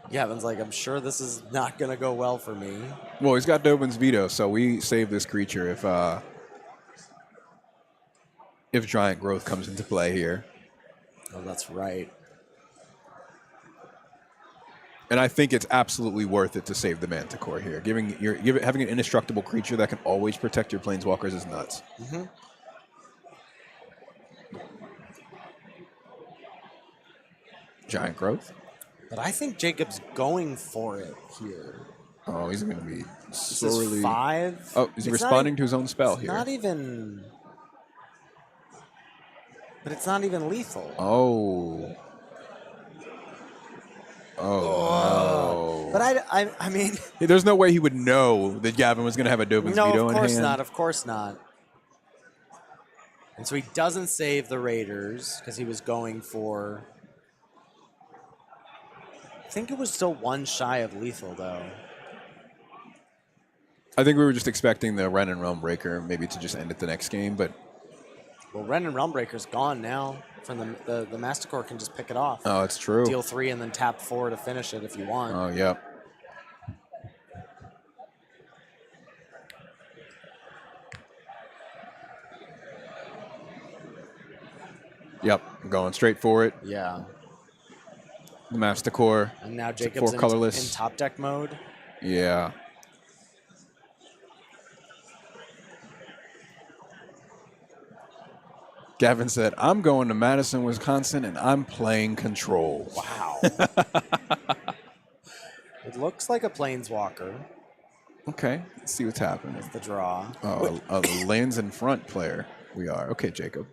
Gavin's like, I'm sure this is not going to go well for me. Well, he's got Dovin's Veto, so we save this creature if Giant Growth comes into play here. Oh, that's right. And I think it's absolutely worth it to save the Manticore here. Having an indestructible creature that can always protect your Planeswalkers is nuts. Mm-hmm. Giant Growth. But I think Jacob's going for it here. Oh, he's going to be This is sorely... 5. Oh, is he responding to his own spell here? Not even... But it's not even lethal. Oh. Oh, no. But I mean... There's no way he would know that Gavin was going to have a Dovin's No, Veto in hand. of course not. Of course not. And so he doesn't save the Raiders because he was going for... I think it was still 1 shy of lethal, though. I think we were just expecting the Ren and Realm Breaker maybe to just end it the next game, but... Well, Ren and Realm Breaker's gone now. From the Masticore can just pick it off. Oh, it's true. Deal 3 and then tap 4 to finish it if you want. Oh, yep. Yep, I'm going straight for it. Yeah. The Masticore. And now Jacob's in top deck mode. Yeah. Gavin said, I'm going to Madison, Wisconsin, and I'm playing Control. Wow. It looks like a Planeswalker. Okay, let's see what's happening. That's the draw. Oh, a lands in front player. We are. Okay, Jacob.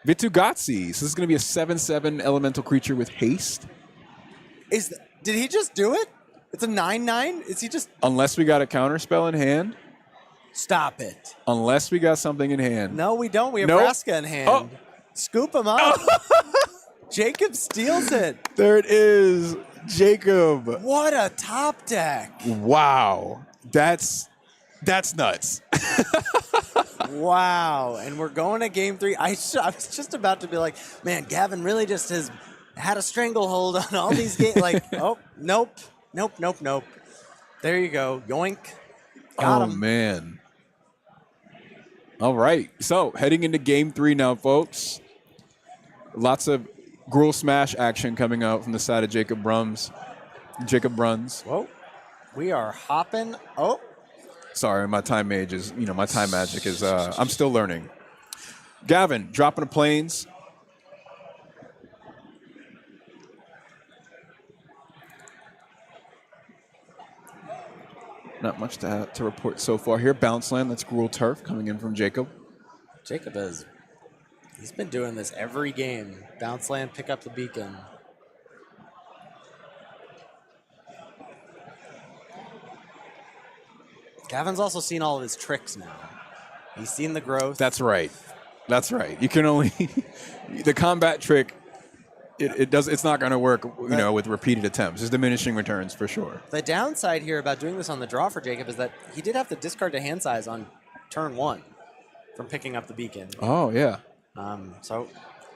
Vitugatsi. So this is going to be a 7/7 elemental creature with haste. Did he just do it? It's a 9/9? Is he just... Unless we got a counter spell in hand. Stop it. Unless we got something in hand. No, we don't. We have Nope. Vraska in hand. Oh. Scoop him up. Jacob steals it. There it is. Jacob. What a top deck. Wow. That's nuts. Wow. And we're going to game 3. I was just about to be like, man, Gavin really just has had a stranglehold on all these games. Like, oh, nope. There you go. Yoink. Got him. Man. All right. So heading into game 3 now, folks. Lots of Gruul Smash action coming out from the side of Jacob Bruns. Whoa. We are hopping. Oh. Sorry, my time magic is, I'm still learning. Gavin, dropping the planes. Not much to report so far here. Bounce land, that's Gruul Turf coming in from Jacob. Jacob he's been doing this every game. Bounce land, pick up the beacon. Gavin's also seen all of his tricks now. He's seen the growth. That's right. That's right. You can only the combat trick. It's not going to work, with repeated attempts. There's diminishing returns for sure. The downside here about doing this on the draw for Jacob is that he did have to discard to hand size on turn 1 from picking up the beacon. Oh yeah.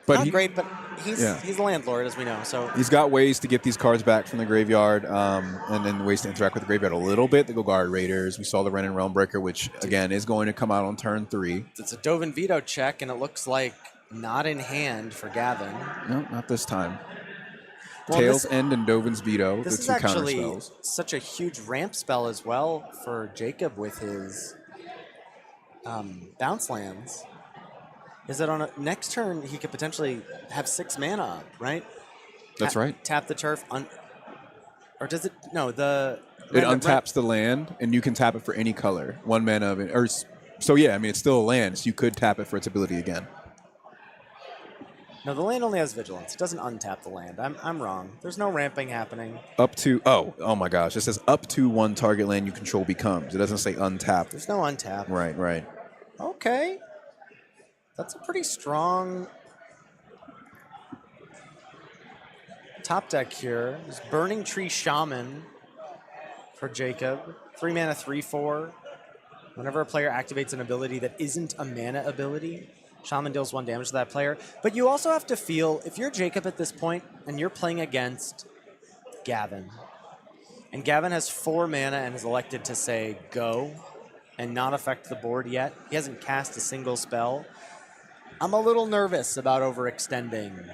But not great, but he's a landlord, as we know. So he's got ways to get these cards back from the graveyard, and then ways to interact with the graveyard a little bit. The Guard Raiders. We saw the Ren and Realmbreaker, which again is going to come out on turn 3. It's a Dovin Veto check, and it looks like not in hand for Gavin. No, not this time. Tails End and Dovin's Veto. This is actually such a huge ramp spell as well for Jacob with his bounce lands. Is that on a next turn he could potentially have 6 mana up, right? That's right. Tap the turf, or does it? No, it untaps the land, and you can tap it for any color. 1 mana of it, it's still a land, so you could tap it for its ability again. No, the land only has vigilance. It doesn't untap the land. I'm wrong. There's no ramping happening. Up to oh my gosh! It says up to 1 target land you control becomes. It doesn't say untap. There's no untap. Right. Okay. That's a pretty strong top deck here. There's Burning Tree Shaman for Jacob. 3 mana, 3/4. Whenever a player activates an ability that isn't a mana ability, Shaman deals 1 damage to that player. But you also have to feel, if you're Jacob at this point and you're playing against Gavin, and Gavin has 4 mana and is elected to say go and not affect the board yet, he hasn't cast a single spell, I'm a little nervous about overextending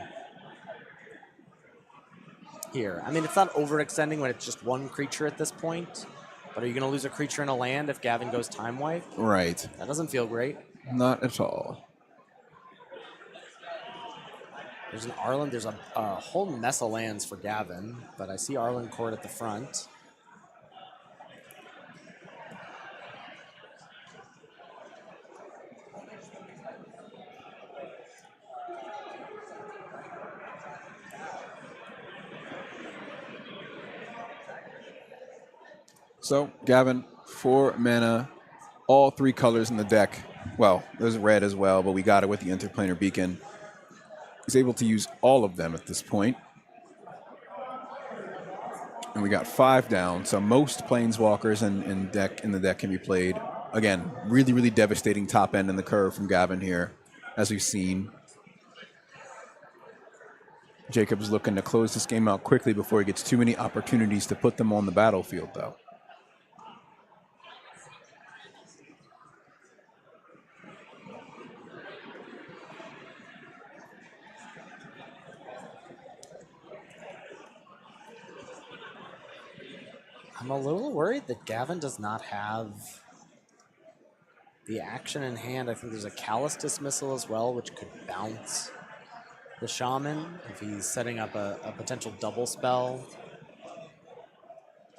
here. I mean, it's not overextending when it's just 1 creature at this point, but are you going to lose a creature in a land if Gavin goes Time Wipe? Right. That doesn't feel great. Not at all. There's an Arlen. There's a whole mess of lands for Gavin, but I see Arlen Court at the front. So, Gavin, 4 mana, all 3 colors in the deck. Well, there's red as well, but we got it with the Interplanar Beacon. He's able to use all of them at this point. And we got 5 down, so most Planeswalkers in the deck can be played. Again, really, really devastating top end in the curve from Gavin here, as we've seen. Jacob's looking to close this game out quickly before he gets too many opportunities to put them on the battlefield, though. I'm a little worried that Gavin does not have the action in hand. I think there's a Callous Dismissal as well, which could bounce the Shaman if he's setting up a potential double spell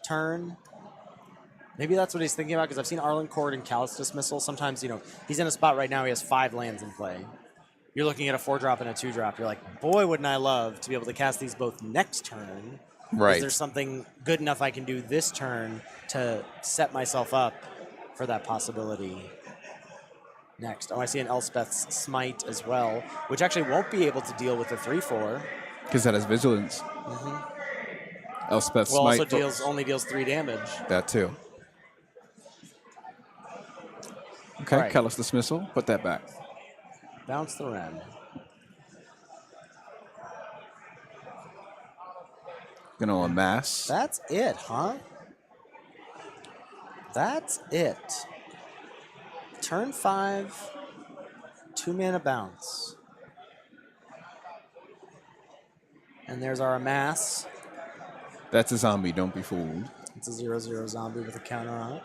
turn. Maybe that's what he's thinking about, because I've seen Arlen Court and Callous Dismissal. Sometimes, he's in a spot right now, he has 5 lands in play. You're looking at a 4-drop and a 2-drop. You're like, boy, wouldn't I love to be able to cast these both next turn. Right. Is there something good enough I can do this turn to set myself up for that possibility next? Oh, I see an Elspeth's Smite as well, which actually won't be able to deal with the 3/4. Because that has Vigilance. Elspeth's Smite only deals 3 damage. That too. Okay, right. Callous Dismissal. Put that back. Bounce the Ren. Gonna amass. That's it, huh? That's it. Turn 5, 2 mana bounce. And there's our amass. That's a zombie, don't be fooled. It's a 0/0 zombie with a counter on it.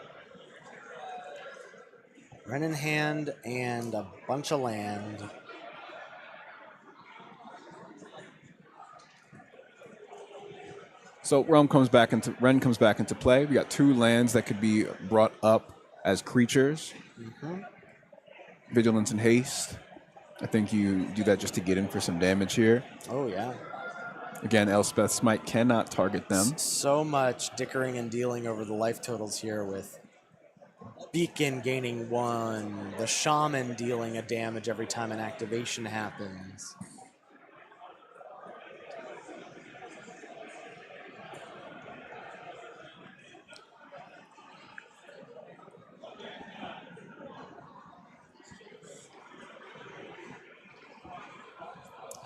Ren in hand and a bunch of land. So Ren comes back into play. We got 2 lands that could be brought up as creatures. Vigilance and Haste. I think you do that just to get in for some damage here. Oh, yeah. Again, Elspeth Smite cannot target them. So much dickering and dealing over the life totals here with Beacon gaining 1. The Shaman dealing a damage every time an activation happens.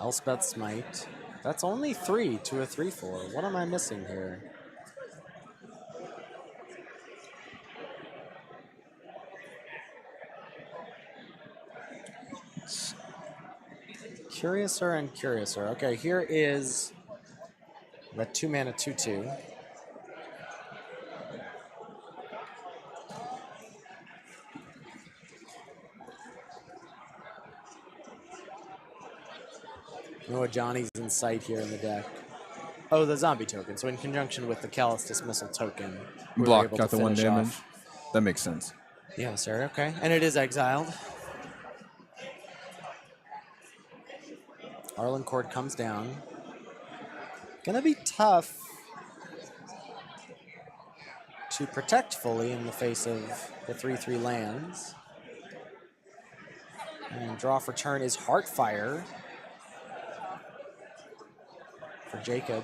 Elspeth Smite. That's only 3 to a 3/4. What am I missing here? Curiouser and Curiouser. Okay, here is the 2-mana 2/2. Oh, Johnny's in sight here in the deck. Oh, the zombie token. So in conjunction with the Callous Dismissal token, we were Block able got to the 1 finish damage. off. That makes sense. Yeah, sir. Okay. And it is exiled. Arlen Cord comes down. Gonna be tough to protect fully in the face of the 3/3 lands. And draw for turn is Heartfire for Jacob.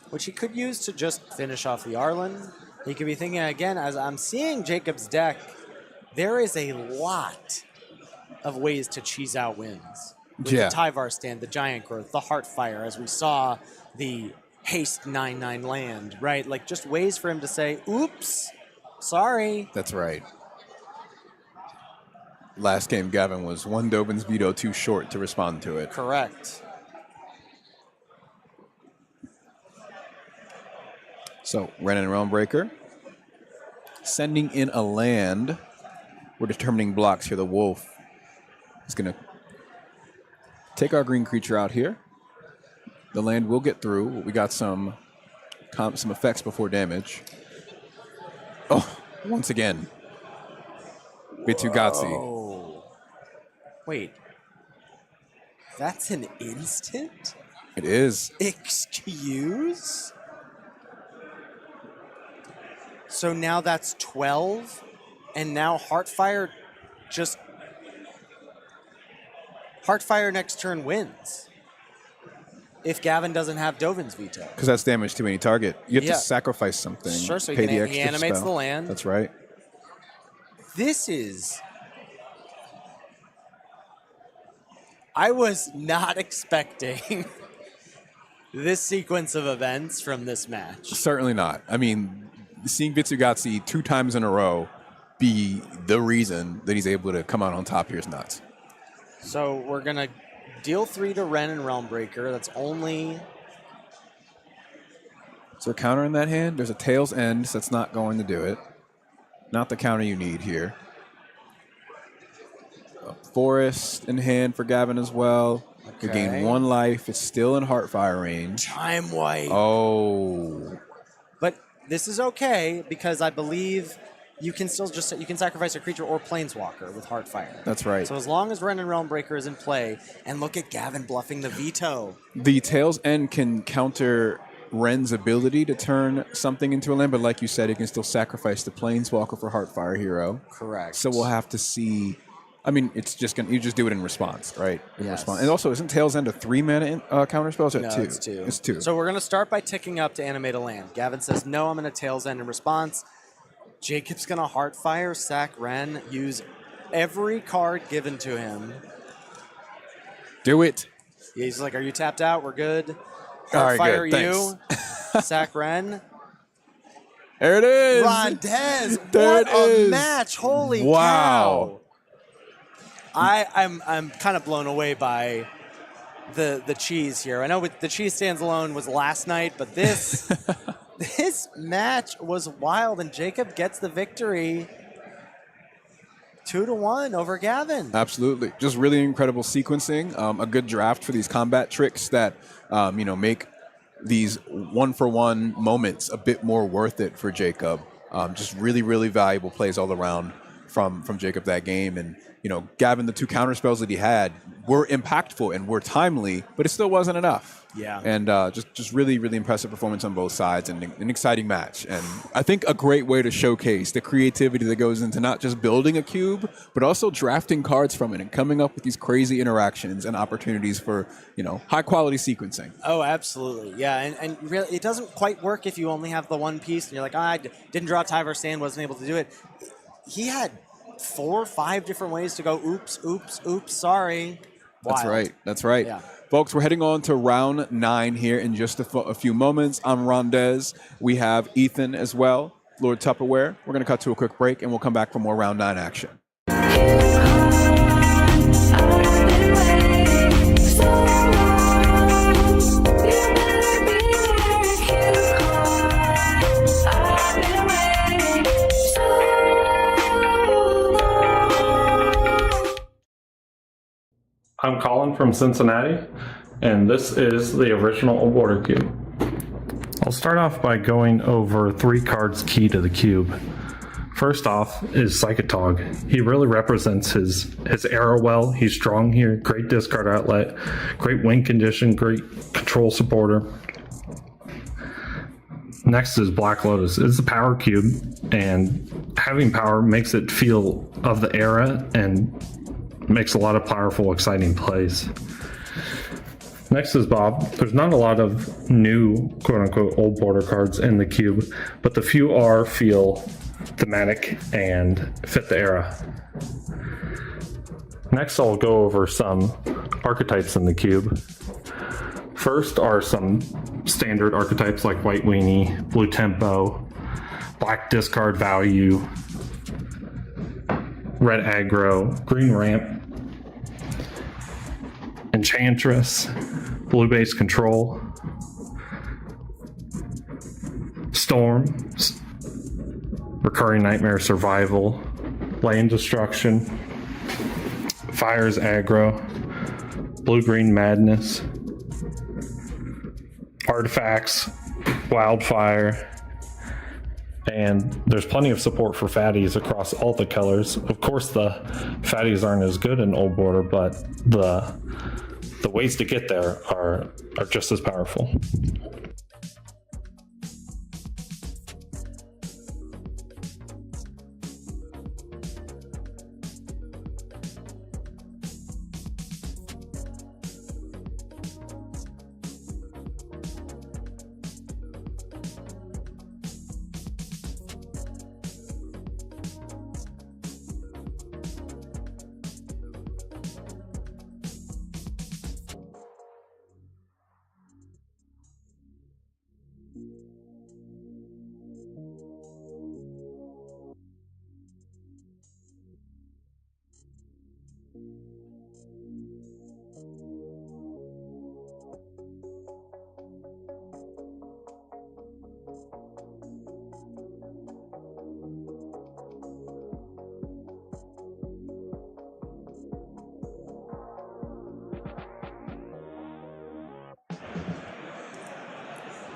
Which he could use to just finish off the Arlen. He could be thinking again, as I'm seeing Jacob's deck, there is a lot of ways to cheese out wins. With Yeah. the Tyvar stand, the Giant Growth, the Heartfire, as we saw the Haste 9/9 land, right? Like just ways for him to say, oops, sorry. That's right. Last game, Gavin was 1 Dovin's veto too short to respond to it. Correct. So, Ren and Realmbreaker. Sending in a land. We're determining blocks here. The Wolf is going to take our green creature out here. The land will get through. We got some effects before damage. Oh, once again. Bitsugatsi. Oh. Wait. That's an instant? It is. Excuse? So now that's 12, and now Heartfire next turn wins. If Gavin doesn't have Dovin's veto. Because that's damage to any target. You have Yeah. to sacrifice something. Sure, so pay he the can- extra he animates spell. the land. That's right. This is... I was not expecting this sequence of events from this match. Certainly not. I mean, seeing Bitsugatsi 2 times in a row be the reason that he's able to come out on top here is nuts. So we're going to deal 3 to Ren and Realmbreaker. That's only... Is there a counter in that hand? There's a Tail's End, so that's not going to do it. Not the counter you need here. A Forest in hand for Gavin as well. You Okay. gain 1 life. It's still in Heartfire range. Time wipe. Oh. But this is okay because I believe you can still you can sacrifice a creature or planeswalker with Heartfire. That's right. So as long as Ren and Realmbreaker is in play, and look at Gavin bluffing the veto. The Tail's End can counter Ren's ability to turn something into a land, but like you said, it can still sacrifice the Planeswalker for Heartfire Hero. Correct. So we'll have to see. I mean, it's just you just do it in response, right? In Yes. response. And also, isn't Tail's End a 3-mana counter spell? Or is it No, 2? it's 2. It's 2. So we're going to start by ticking up to animate a land. Gavin says, no, I'm going to Tail's End in response. Jacob's going to Heartfire, sack Ren, use every card given to him. Do it. He's like, are you tapped out? We're good. All right, Heartfire good. you. Sack Ren. There it is. Rondez, There what it a is. match! Holy Wow. cow! I'm kind of blown away by the cheese here. I know the cheese stands alone was last night, but this this match was wild, and Jacob gets the victory 2-1 over Gavin. Absolutely. Just really incredible sequencing. A good draft for these combat tricks that make these one-for-one moments a bit more worth it for Jacob. Just really, really valuable plays all around. from Jacob that game. And, Gavin, the 2 counter spells that he had were impactful and were timely, but it still wasn't enough. Yeah. And just really, really impressive performance on both sides and an exciting match. And I think a great way to showcase the creativity that goes into not just building a cube, but also drafting cards from it and coming up with these crazy interactions and opportunities for, high quality sequencing. Oh, absolutely. Yeah, and really, it doesn't quite work if you only have the one piece and you're like, I didn't draw Tyver Stand, wasn't able to do it. He had 4 or 5 different ways to go, oops, sorry. Wild. That's right. Yeah. Folks, we're heading on to round 9 here in just a few moments. I'm Rondez. We have Ethan as well, Lord Tupperware. We're going to cut to a quick break, and we'll come back for more round 9 action. I'm Colin from Cincinnati, and this is the original Old Border Cube. I'll start off by going over 3 cards key to the cube. First off is Psychotog. He really represents his era well. He's strong here, great discard outlet, great win condition, great control supporter. Next is Black Lotus. It's a power cube, and having power makes it feel of the era and makes a lot of powerful, exciting plays. Next is Bob. There's not a lot of new, quote-unquote, old border cards in the cube, but the few feel thematic and fit the era. Next, I'll go over some archetypes in the cube. First are some standard archetypes like White Weenie, Blue Tempo, Black Discard Value, Red Aggro, Green Ramp, Enchantress, Blue Base Control, Storm, Recurring Nightmare Survival, Land Destruction, Fire's Aggro, Blue-Green Madness, Artifacts, Wildfire, and there's plenty of support for fatties across all the colors. Of course, the fatties aren't as good in Old Border, but the ways to get there are just as powerful.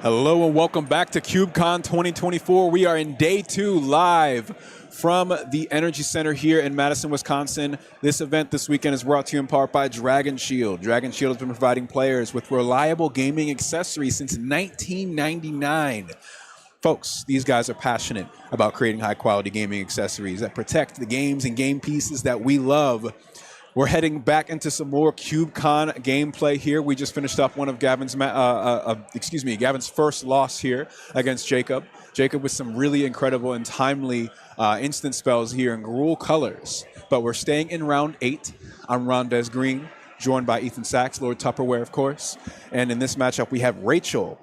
Hello and welcome back to CubeCon 2024. We are in day 2 live from the Energy Center here in Madison, Wisconsin. This event this weekend is brought to you in part by Dragon Shield. Dragon Shield has been providing players with reliable gaming accessories since 1999. Folks, these guys are passionate about creating high-quality gaming accessories that protect the games and game pieces that we love. We're heading back into some more CubeCon gameplay here. We just finished up one of Gavin's first loss here against Jacob. Jacob with some really incredible and timely instant spells here in Gruul colors. But we're staying in round 8. I'm Rondez Green, joined by Ethan Sachs, Lord Tupperware, of course. And in this matchup, we have Rachel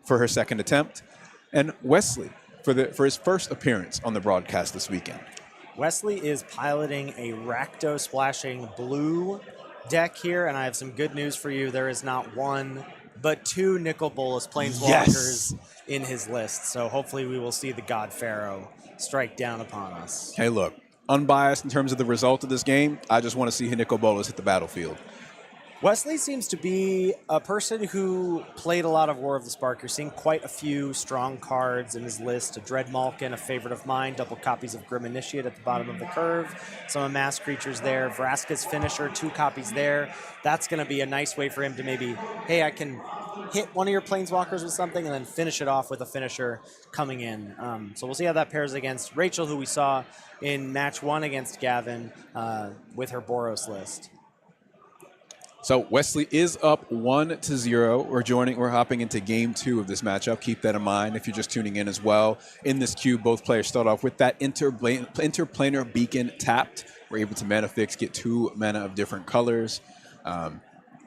for her second attempt and Wesley for his first appearance on the broadcast this weekend. Wesley is piloting a Rakdos splashing blue deck here, and I have some good news for you. There is not one, but 2 Nicol Bolas Planeswalkers in his list. So hopefully we will see the God Pharaoh strike down upon us. Hey, look, unbiased in terms of the result of this game, I just want to see Nicol Bolas hit the battlefield. Wesley seems to be a person who played a lot of War of the Spark. You're seeing quite a few strong cards in his list. A Dread Malkin, a favorite of mine, double copies of Grim Initiate at the bottom of the curve, some amassed creatures there, Vraska's Finisher, 2 copies there. That's going to be a nice way for him to maybe, hey, I can hit one of your Planeswalkers with something and then finish it off with a finisher coming in. So we'll see how that pairs against Rachel, who we saw in match 1 against Gavin with her Boros list. So Wesley is up 1-0. We're hopping into game 2 of this matchup. Keep that in mind if you're just tuning in as well. In this cube, both players start off with that interplanar beacon tapped. We're able to mana fix, get 2 mana of different colors.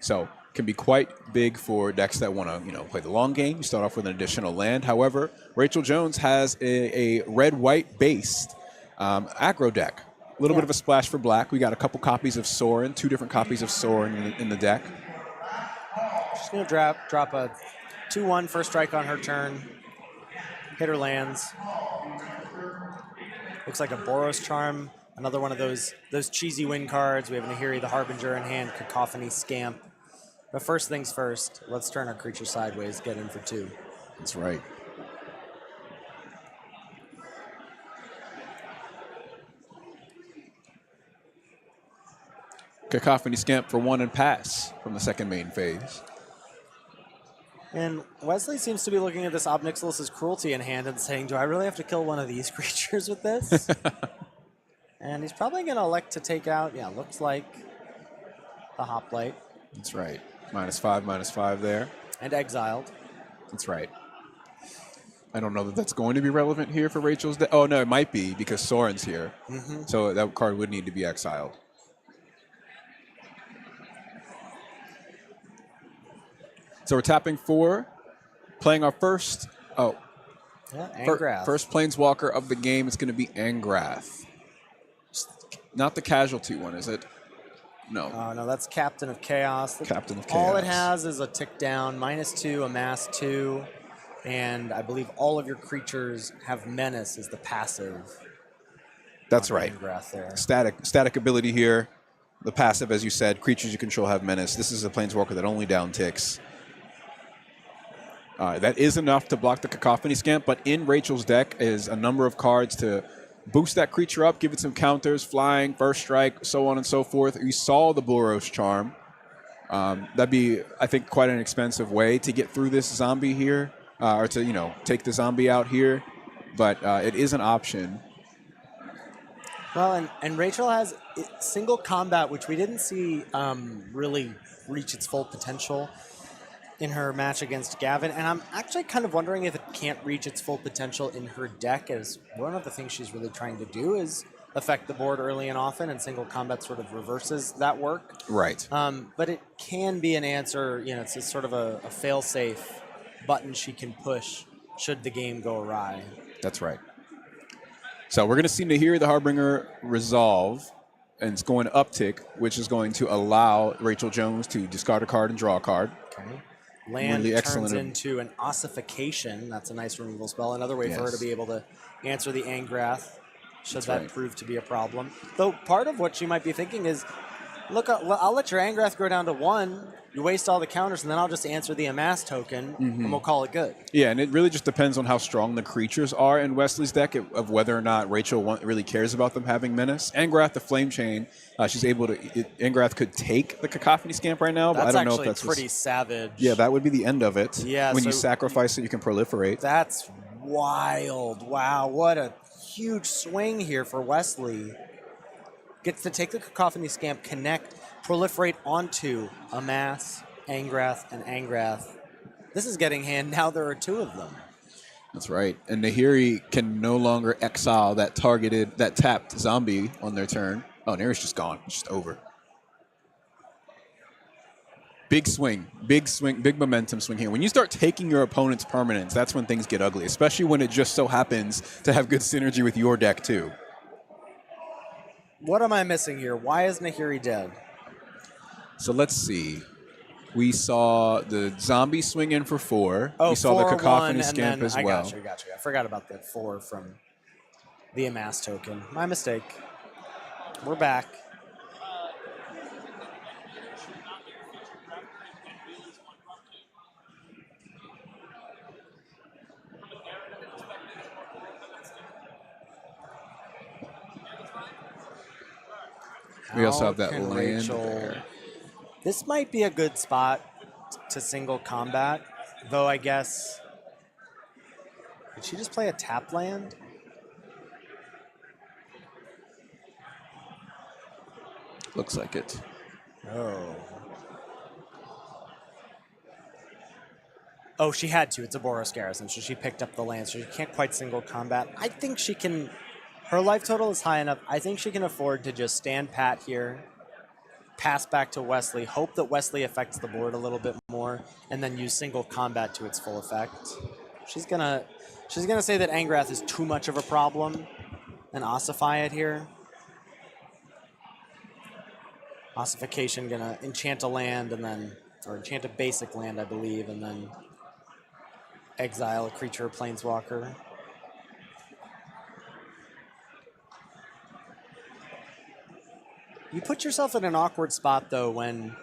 So can be quite big for decks that want to, play the long game. You start off with an additional land. However, Rachel Jones has a red-white based aggro deck. A little bit of a splash for black. We got a couple copies of Sorin, 2 different copies of Sorin in the deck. She's going to drop a 2/1 first strike on her turn. Hit her lands. Looks like a Boros Charm. Another one of those cheesy win cards. We have Nahiri the Harbinger in hand, Cacophony Scamp. But first things first, let's turn our creature sideways, get in for 2. That's right. Cacophony Scamp for 1 and pass from the second main phase. And Wesley seems to be looking at this Ob Nixilis' Cruelty in hand and saying, do I really have to kill one of these creatures with this? And he's probably going to elect to take out, looks like the Hoplite. That's right. -5 there. And exiled. That's right. I don't know that that's going to be relevant here for Rachel's deck. Oh, no, it might be because Soren's here. So that card would need to be exiled. So we're tapping 4, playing our first Angrath. first Planeswalker of the game. It's going to be Angrath. Not the casualty one, is it? No. Oh, no, that's Captain of Chaos. Captain of All it Chaos. has is a tick down, -2, amass 2, and I believe all of your creatures have Menace as the passive. That's right. Angrath there. Static ability here. The passive, as you said, creatures you control have Menace. This is a Planeswalker that only down ticks. That is enough to block the Cacophony Scamp, but in Rachel's deck is a number of cards to boost that creature up, give it some counters, flying, first strike, so on and so forth. You saw the Boros Charm. That'd be, I think, quite an expensive way to get through this zombie here, or to, take the zombie out here, but it is an option. Well, and Rachel has single combat, which we didn't see really reach its full potential in her match against Gavin, and I'm actually kind of wondering if it can't reach its full potential in her deck, as one of the things she's really trying to do is affect the board early and often, and single combat sort of reverses that work. Right. But it can be an answer, it's sort of a fail-safe button she can push should the game go awry. That's right. So we're going to see Nahiri the Harbinger resolve, and it's going to uptick, which is going to allow Rachel Jones to discard a card and draw a card. Okay. Land really turns into an Ossification. That's a nice removal spell. Another way for her to be able to answer the Angrath, should that prove to be a problem. Though part of what she might be thinking is, look, I'll let your Angrath go down to 1. You waste all the counters, and then I'll just answer the Amass token, and we'll call it good. Yeah, and it really just depends on how strong the creatures are in Wesley's deck, of whether or not Rachel really cares about them having Menace. Angrath, the Flame Chain, she's able to... Angrath could take the Cacophony Scamp right now, but I don't know if that's... pretty savage. Yeah, that would be the end of it. Yeah, when you sacrifice it, you can proliferate. That's wild. Wow, what a huge swing here for Wesley. Gets to take the Cacophony Scamp, connect, proliferate onto Amass, Angrath, and Angrath. This is getting hand. Now there are 2 of them. That's right. And Nahiri can no longer exile that tapped zombie on their turn. Oh, Nahiri's just gone. It's just over. Big swing, big momentum swing here. When you start taking your opponent's permanents, that's when things get ugly, especially when it just so happens to have good synergy with your deck too. What am I missing here? Why is Nahiri dead? So let's see. We saw the zombie swing in for 4. Oh, we saw the 4, Cacophony 1, Scamp as well. I got you. I forgot about that 4 from the Amass token. My mistake. We're back. We also How have that can land Rachel- there. This might be a good spot to single combat, though I guess. Did she just play a tap land? Looks like it. Oh. Oh, she had to. It's a Boros Garrison, so she picked up the land, so she can't quite single combat. I think she can. Her life total is high enough. I think she can afford to just stand pat here, pass back to Wesley, hope that Wesley affects the board a little bit more, and then use single combat to its full effect. She's gonna say that Angrath is too much of a problem and ossify it here. Ossification gonna enchant a land and then, or enchant a basic land, I believe, and then exile a creature or planeswalker. You put yourself in an awkward spot though when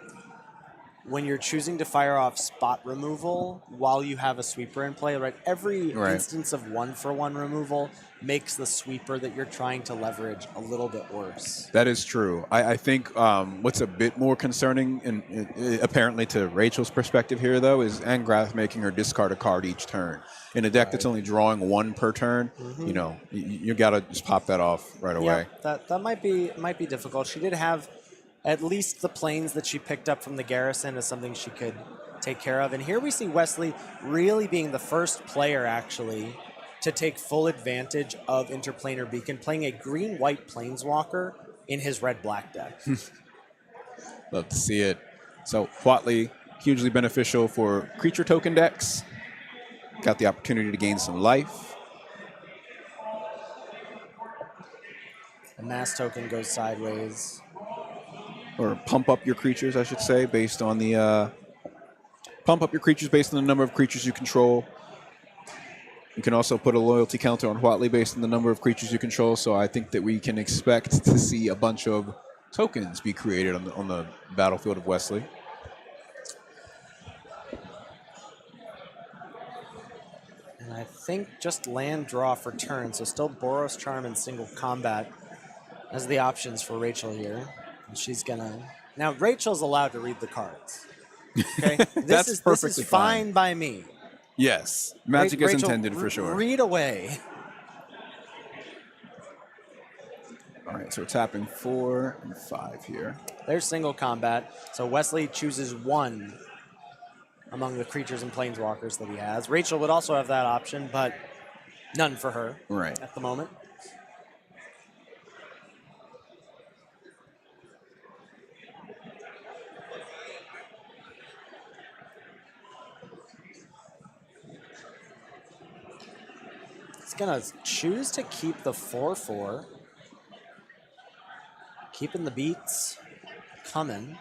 you're choosing to fire off spot removal while you have a sweeper in play, right? Every instance of 1-for-1 removal makes the sweeper that you're trying to leverage a little bit worse. That is true. I think what's a bit more concerning, and apparently to Rachel's perspective here, though, is Angrath making her discard a card each turn. In a deck that's only drawing one per turn, you know, you got to just pop that off right away. Yeah, that might be difficult. She did have at least the planes that she picked up from the garrison as something she could take care of. And here we see Wesley really being the first player, actually, to take full advantage of Interplanar Beacon, playing a green-white planeswalker in his red-black deck. Love to see it. So Huatli, hugely beneficial for creature token decks. Got the opportunity to gain some life. The mass token goes sideways. Or pump up your creatures, I should say, based on the pump up your creatures based on the number of creatures you control. You can also put a loyalty counter on Huatli based on the number of creatures you control. So I think that we can expect to see a bunch of tokens be created on the battlefield of Wesley. And I think just land draw for turn, so still Boros Charm and single combat as the options for Rachel here. And she's gonna... Now, Rachel's allowed to read the cards. Okay? That's this perfectly is fine by me. Yes, magic is Rachel, intended for sure. Read away. All right, so we're tapping 4 and 5 here. There's single combat. So Wesley chooses one among the creatures and planeswalkers that he has. Rachel would also have that option, but none for her at the moment. He's going to choose to keep the 4/4. Keeping the beats coming.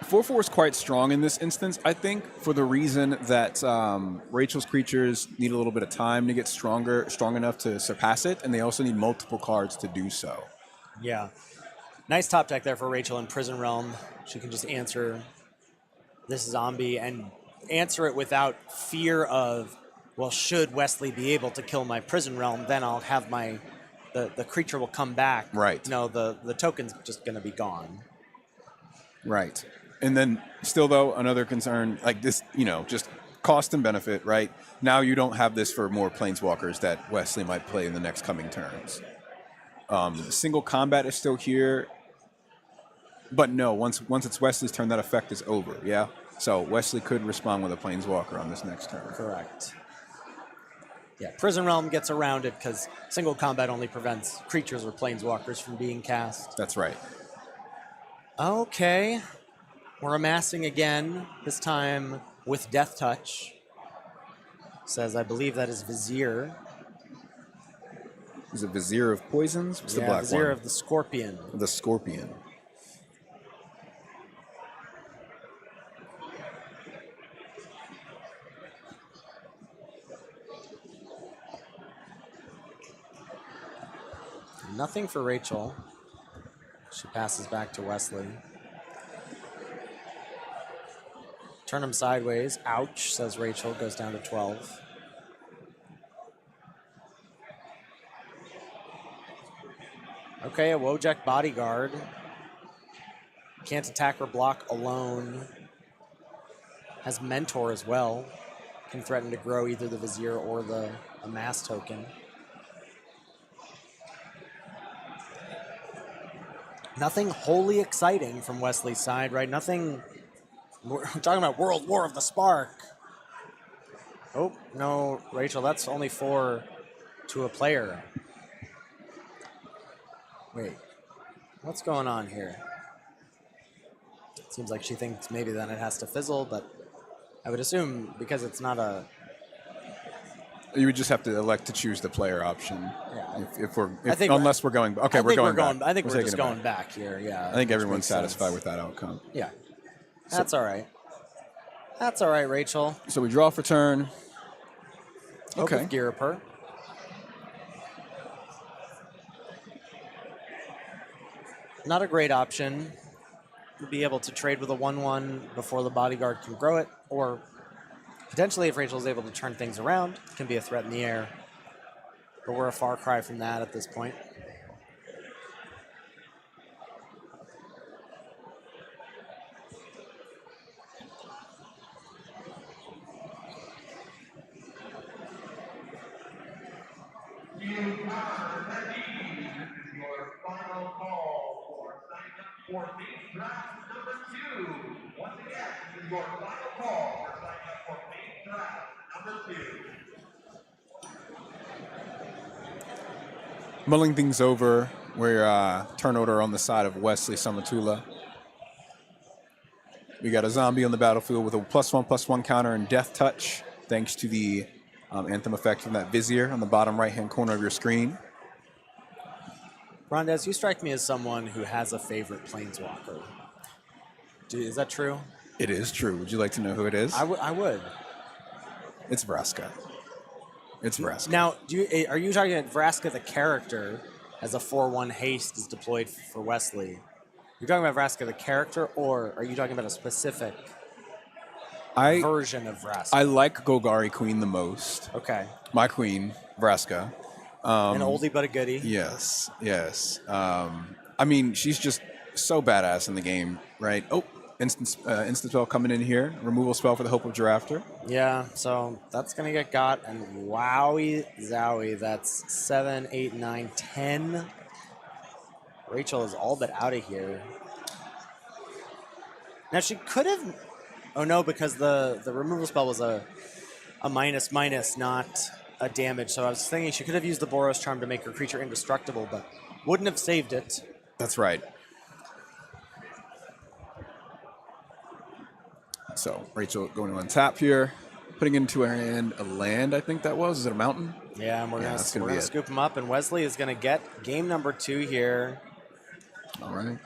Four is quite strong in this instance, I think, for the reason that Rachel's creatures need a little bit of time to get strong enough to surpass it, and they also need multiple cards to do so. Yeah. Nice top deck there for Rachel in Prison Realm. She can just answer this zombie and answer it without fear of, well, should Wesley be able to kill my Prison Realm, then I'll have the creature will come back. Right. No, the token's just going to be gone. Right. And then still, though, another concern, like this, just cost and benefit, right? Now you don't have this for more planeswalkers that Wesley might play in the next coming turns. Single combat is still here. But no, once it's Wesley's turn, that effect is over, yeah? So Wesley could respond with a planeswalker on this next turn. Correct. Yeah, Prison Realm gets around it because single combat only prevents creatures or planeswalkers from being cast. That's right. Okay. We're amassing again, this time with Death Touch. Says, I believe that is Vizier. Is it Vizier of Poisons? What's the black Vizier one? of the Scorpion. The Scorpion. Nothing for Rachel. She passes back to Wesley. Turn him sideways. Ouch, says Rachel. Goes down to 12. Okay, a Wojak bodyguard. Can't attack or block alone. Has Mentor as well. Can threaten to grow either the Vizier or the Amass token. Nothing wholly exciting from Wesley's side, right? Nothing. We're talking about World War of the Spark. Oh, no, Rachel, that's only 4 to a player. Wait, what's going on here? Seems like she thinks maybe then it has to fizzle, but I would assume because it's not a... You would just have to elect to choose the player option. Yeah. Unless we're going... Okay, we're going back. I think we're just taking it going back here, yeah. I think everyone's satisfied with that outcome. Yeah, that's all right. That's all right, Rachel. So we draw for turn. Okay. Okay. Girapur. Not a great option. You'll be able to trade with a 1/1 before the bodyguard can grow it, or potentially if Rachel's able to turn things around, it can be a threat in the air. But we're a far cry from that at this point. Mulling things over, we're turn order on the side of Wesley Samatula. We got a zombie on the battlefield with a +1/+1 counter and death touch, thanks to the Anthem effect from that Vizier on the bottom right-hand corner of your screen. Rondez, you strike me as someone who has a favorite planeswalker. Is that true? It is true. Would you like to know who it is? I would. It's Vraska. It's Vraska. Now, are you talking about Vraska the character as a 4/1 haste is deployed for Wesley? You're talking about Vraska the character, or are you talking about a specific version of Vraska? I like Golgari Queen the most. Okay. My queen, Vraska. An oldie but a goodie. Yes, yes. I mean, she's just so badass in the game, right? Oh, instant spell coming in here. Removal spell for the Hope of Girafter. Yeah, so that's going to get got, and wowie zowie, that's 7, 8, 9, 10. Rachel is all but out of here. Now, she could have... Oh, no, because the removal spell was a minus, not a damage. So I was thinking she could have used the Boros Charm to make her creature indestructible, but wouldn't have saved it. That's right. So Rachel going to untap here, putting into her hand a land, I think that was. Is it a mountain? Yeah, and we're going to it. scoop him up, and Wesley is going to get game number 2 here. All right.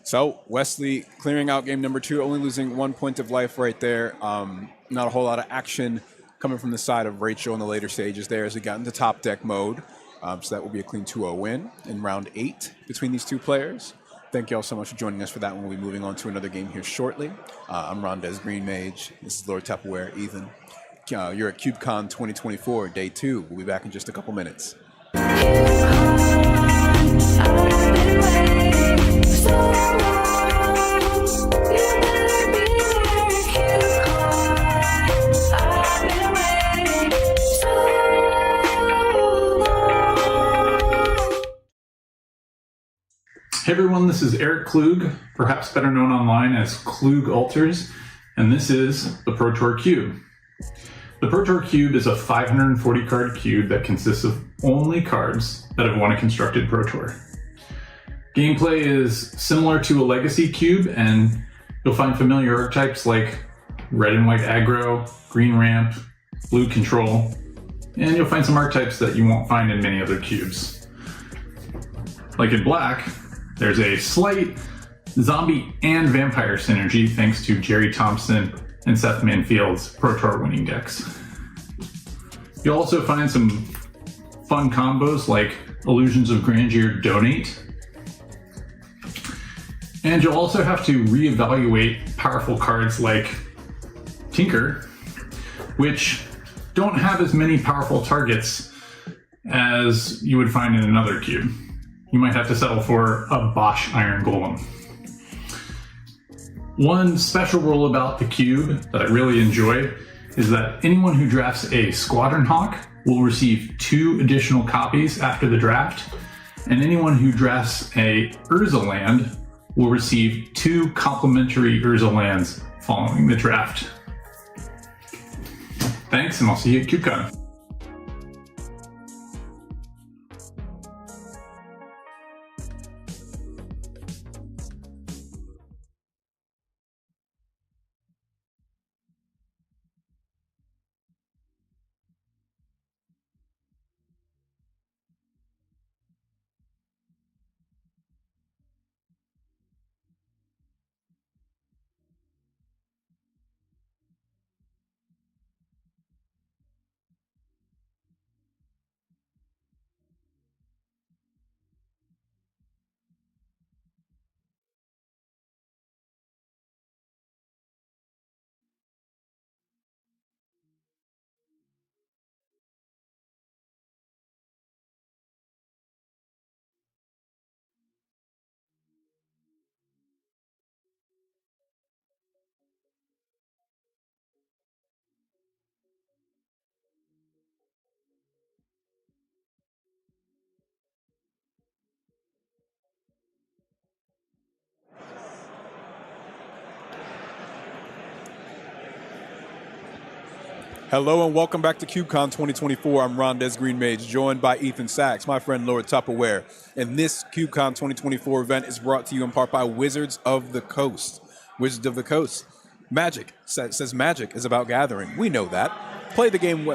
So Wesley clearing out game number 2, only losing 1 point of life right there. Not a whole lot of action coming from the side of Rachel in the later stages there as we got into top deck mode. So that will be a clean 2-0 win in round 8 between these two players. Thank you all so much for joining us for that one. We'll be moving on to another game here shortly. I'm Rondez Green Mage. This is Lord Tupperware, Ethan. You're at CubeCon 2024, day 2. We'll be back in just a couple minutes. Hey everyone, this is Eric Klug, perhaps better known online as Klug Alters, and this is the Pro Tour Cube. The Pro Tour Cube is a 540 card cube that consists of only cards that have won a constructed Pro Tour. Gameplay is similar to a Legacy Cube, and you'll find familiar archetypes like red and white aggro, green ramp, blue control, and you'll find some archetypes that you won't find in many other cubes. Like in black, there's a slight zombie and vampire synergy thanks to Jerry Thompson and Seth Manfield's Pro Tour winning decks. You'll also find some fun combos like Illusions of Grandeur Donate. And you'll also have to reevaluate powerful cards like Tinker, which don't have as many powerful targets as you would find in another cube. you might have to settle for a Bosch Iron Golem. One special rule about the cube that I really enjoy is that anyone who drafts a Squadron Hawk will receive 2 additional copies after the draft, and anyone who drafts a Urza land will receive 2 complimentary Urza lands following the draft. Thanks, and I'll see you at CubeCon. Hello and welcome back to CubeCon 2024. I'm Rondez Green Mage, joined by Ethan Sachs, my friend Lord Tupperware. And this CubeCon 2024 event is brought to you in part by Wizards of the Coast. Wizards of the Coast. Magic says magic is about gathering. We know that. Play the game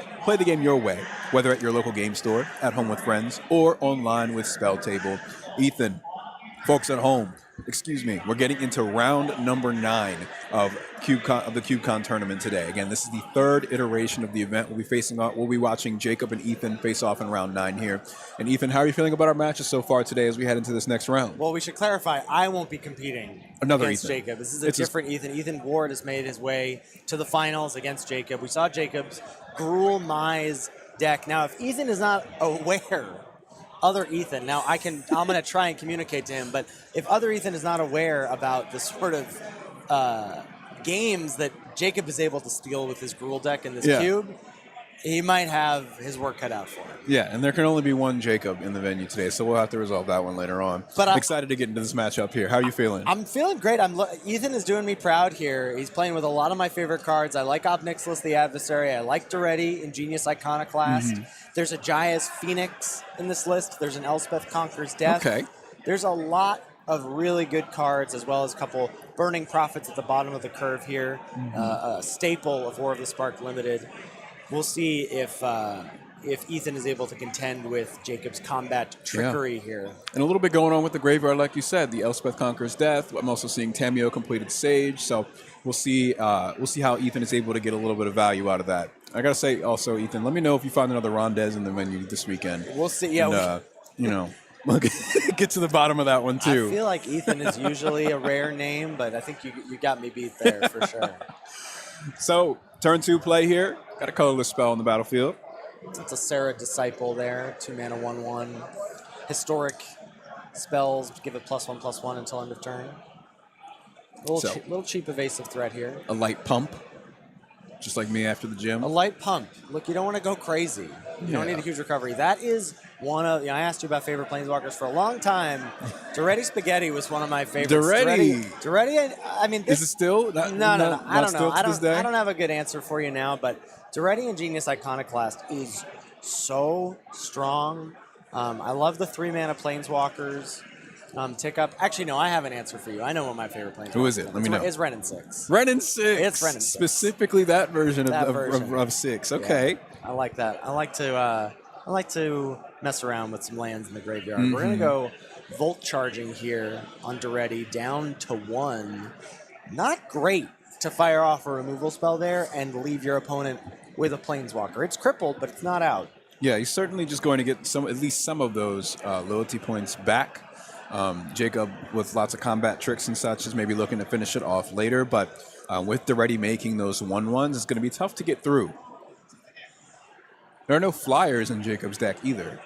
your way, whether at your local game store, at home with friends, or online with Spell Table. Ethan, folks at home, excuse me, we're getting into round number 9 of the CubeCon tournament today. Again, this is the 3rd iteration of the event. We'll be watching Jacob and Ethan face off in round 9 here. And Ethan, how are you feeling about our matches so far today as we head into this next round? Well, we should clarify, I won't be competing against Ethan. Jacob. This is a different Ethan. Ethan Ward has made his way to the finals against Jacob. We saw Jacob's Gruul Mize deck. Now, if Ethan is not aware, other Ethan, now I'm going to try and communicate to him, but if other Ethan is not aware about the sort of games that Jacob is able to steal with his Gruul deck in this cube, he might have his work cut out for him. Yeah, and there can only be one Jacob in the venue today, so we'll have to resolve that one later on. But I'm excited to get into this matchup here. How are you feeling? I'm feeling great. Ethan is doing me proud here. He's playing with a lot of my favorite cards. I like Obnixilis the Adversary. I like Duretti, Ingenious Iconoclast. Mm-hmm. There's a Jaya's Phoenix in this list. There's an Elspeth Conquers Death. Okay. There's a lot of really good cards, as well as a couple Burning Prophets at the bottom of the curve here. Mm-hmm. A staple of War of the Spark Limited. We'll see if Ethan is able to contend with Jacob's combat trickery here. And a little bit going on with the graveyard, like you said, the Elspeth Conquers Death. I'm also seeing Tameo completed Sage, so we'll see how Ethan is able to get a little bit of value out of that. I gotta say also, Ethan, let me know if you find another Rondez in the menu this weekend. We'll see. Yeah, and, get to the bottom of that one too. I feel like Ethan is usually a rare name, but I think you got me beat there for sure. So turn 2 play here. Got a colorless spell on the battlefield. It's a Sarah Disciple there, 2 mana, 1/1. Historic spells, give it +1/+1 until end of turn. Little cheap evasive threat here. A light pump, just like me after the gym. A light pump. Look, you don't want to go crazy. You don't need a huge recovery. That is one of, I asked you about favorite Planeswalkers for a long time. Duretti Spaghetti was one of my favorites. Duretti, I mean, is it still? No. I don't know. I don't have a good answer for you now, but Duretti Ingenious Iconoclast is so strong. I love the 3 mana Planeswalkers. Tick up. Actually, no, I have an answer for you. I know what my favorite Planeswalker is. Who is it? Let me know. It's Ren and 6. Ren and 6. It's Ren and 6. Specifically that version of 6. Okay. Yeah, I like that. I like to mess around with some lands in the graveyard. Mm-hmm. We're going to go Volt Charging here on Duretti down to 1. Not great to fire off a removal spell there and leave your opponent with a Planeswalker. It's crippled, but it's not out. Yeah, he's certainly just going to get at least some of those loyalty points back. Jacob, with lots of combat tricks and such, is maybe looking to finish it off later, but with Duretti making those 1/1s, it's going to be tough to get through. There are no flyers in Jacob's deck either.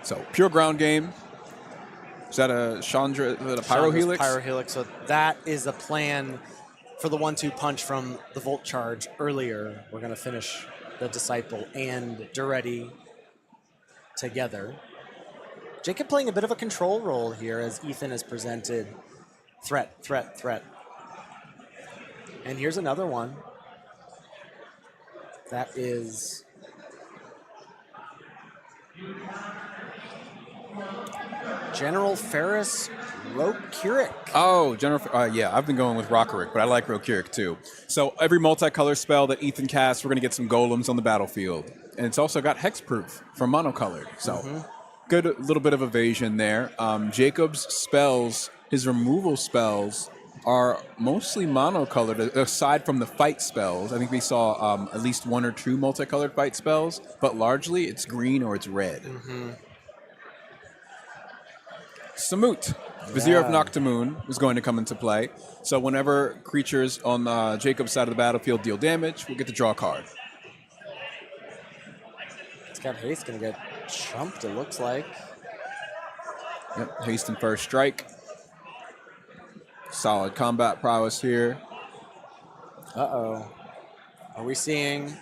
So pure ground game. Is that a Chandra, is that a Pyro Chandra's Helix? Pyro Helix. So that is a plan for the 1-2 punch from the Volt Charge earlier. We're going to finish the Disciple and Duretti together. Jacob playing a bit of a control role here as Ethan has presented threat, threat, threat. And here's another one. That is General Ferris Rokurik. Oh, yeah, I've been going with Rockerick, but I like Rokurik too. So every multicolor spell that Ethan casts, we're going to get some golems on the battlefield. And it's also got hexproof from monocolored. So good little bit of evasion there. Jacob's spells, his removal spells, are mostly monocolored, aside from the fight spells. I think we saw at least 1 or 2 multicolored fight spells, but largely it's green or it's red. Samut, Vizier of Noctamoon, is going to come into play. So whenever creatures on Jacob's side of the battlefield deal damage, we'll get to draw a card. It's got haste, going to get chumped, it looks like. Yep, haste and first strike. Solid combat prowess here. Uh-oh. Are we seeing...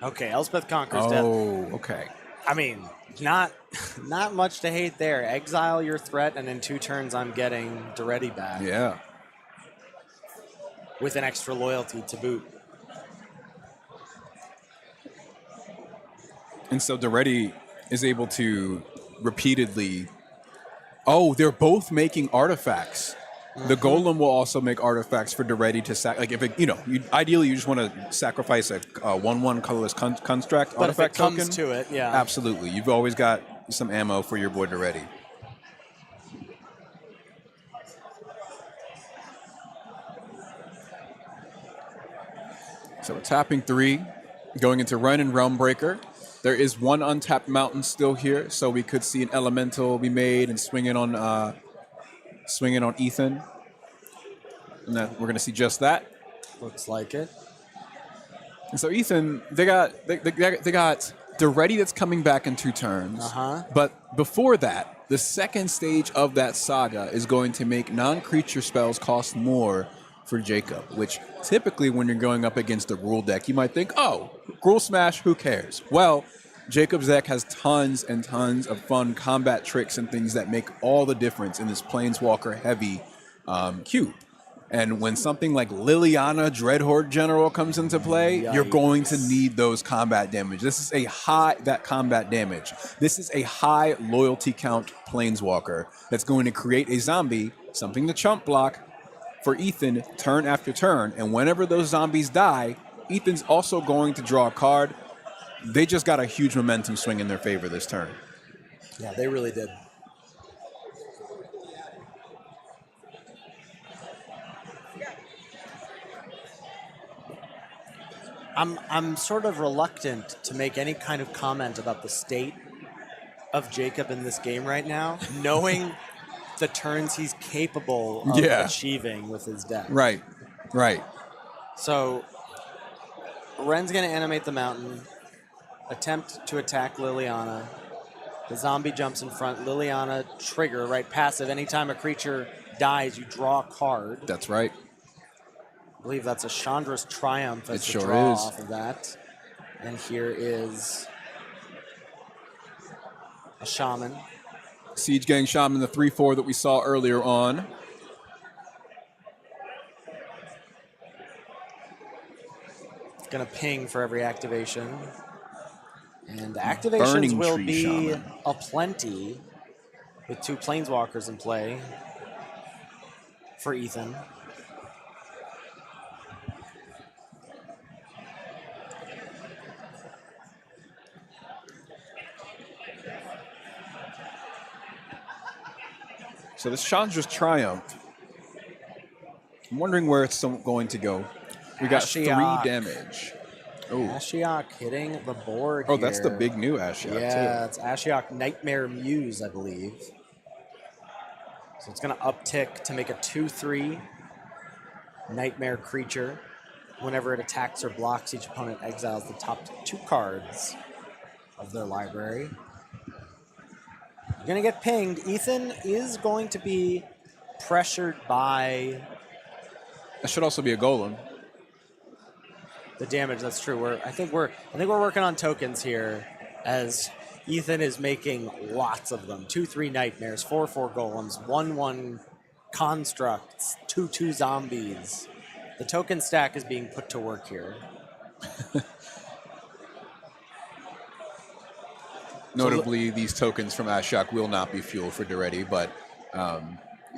Okay, Elspeth Conquers Death. Oh, okay. I mean, not much to hate there. Exile your threat, and in 2 turns I'm getting Duretti back. Yeah. With an extra loyalty to boot. And so Duretti is able to repeatedly... Oh, they're both making artifacts. The golem will also make artifacts for Duretti to like if it, ideally you just want to sacrifice a 1/1 colorless construct But if artifact it comes token. to it, yeah. Absolutely, you've always got some ammo for your boy Duretti. So we're tapping 3, going into Run and Realm Breaker. There is 1 untapped mountain still here, so we could see an elemental be made and swing it on Ethan. And then we're going to see just that. Looks like it. And so Ethan, they got Duretti that's coming back in 2 turns. But before that, the second stage of that saga is going to make non-creature spells cost more for Jacob, which typically when you're going up against a rule deck, you might think, oh, Gruul Smash, who cares? Well, Jacob's deck has tons and tons of fun combat tricks and things that make all the difference in this Planeswalker-heavy cube. And when something like Liliana Dreadhorde General comes into play, you're going to need those combat damage. This is a high loyalty count Planeswalker that's going to create a zombie, something to chump block for Ethan turn after turn. And whenever those zombies die, Ethan's also going to draw a card. They just got a huge momentum swing in their favor this turn. Yeah, they really did. I'm sort of reluctant to make any kind of comment about the state of Jacob in this game right now, knowing the turns he's capable of achieving with his deck. Right. So Ren's going to animate the mountain, attempt to attack Liliana. The zombie jumps in front. Liliana trigger, right? Passive. Anytime a creature dies, you draw a card. That's right. I believe that's a Chandra's Triumph as the sure draw is. off of that. And here is a Shaman. Siege Gang Shaman, the 3/4 that we saw earlier on. Going to ping for every activation. And activations Burning will Tree be Shaman. aplenty with 2 Planeswalkers in play for Ethan. So this Chandra's Triumph, I'm wondering where it's going to go. We got 3 Ashiok. damage. Oh, Ashiok hitting the board oh, that's the here. big new Ashiok, Yeah, too. it's Ashiok Nightmare Muse, I believe. So it's going to uptick to make a 2/3 Nightmare creature. Whenever it attacks or blocks, each opponent exiles the top 2 cards of their library. You're going to get pinged. Ethan is going to be pressured by That should also be a golem. the damage. That's true. I think we're working on tokens here, as Ethan is making lots of them. 2/3 nightmares, 4/4 golems, 1/1 constructs, 2/2 zombies. The token stack is being put to work here. Notably, these tokens from Ashiok will not be fuel for Duretti, but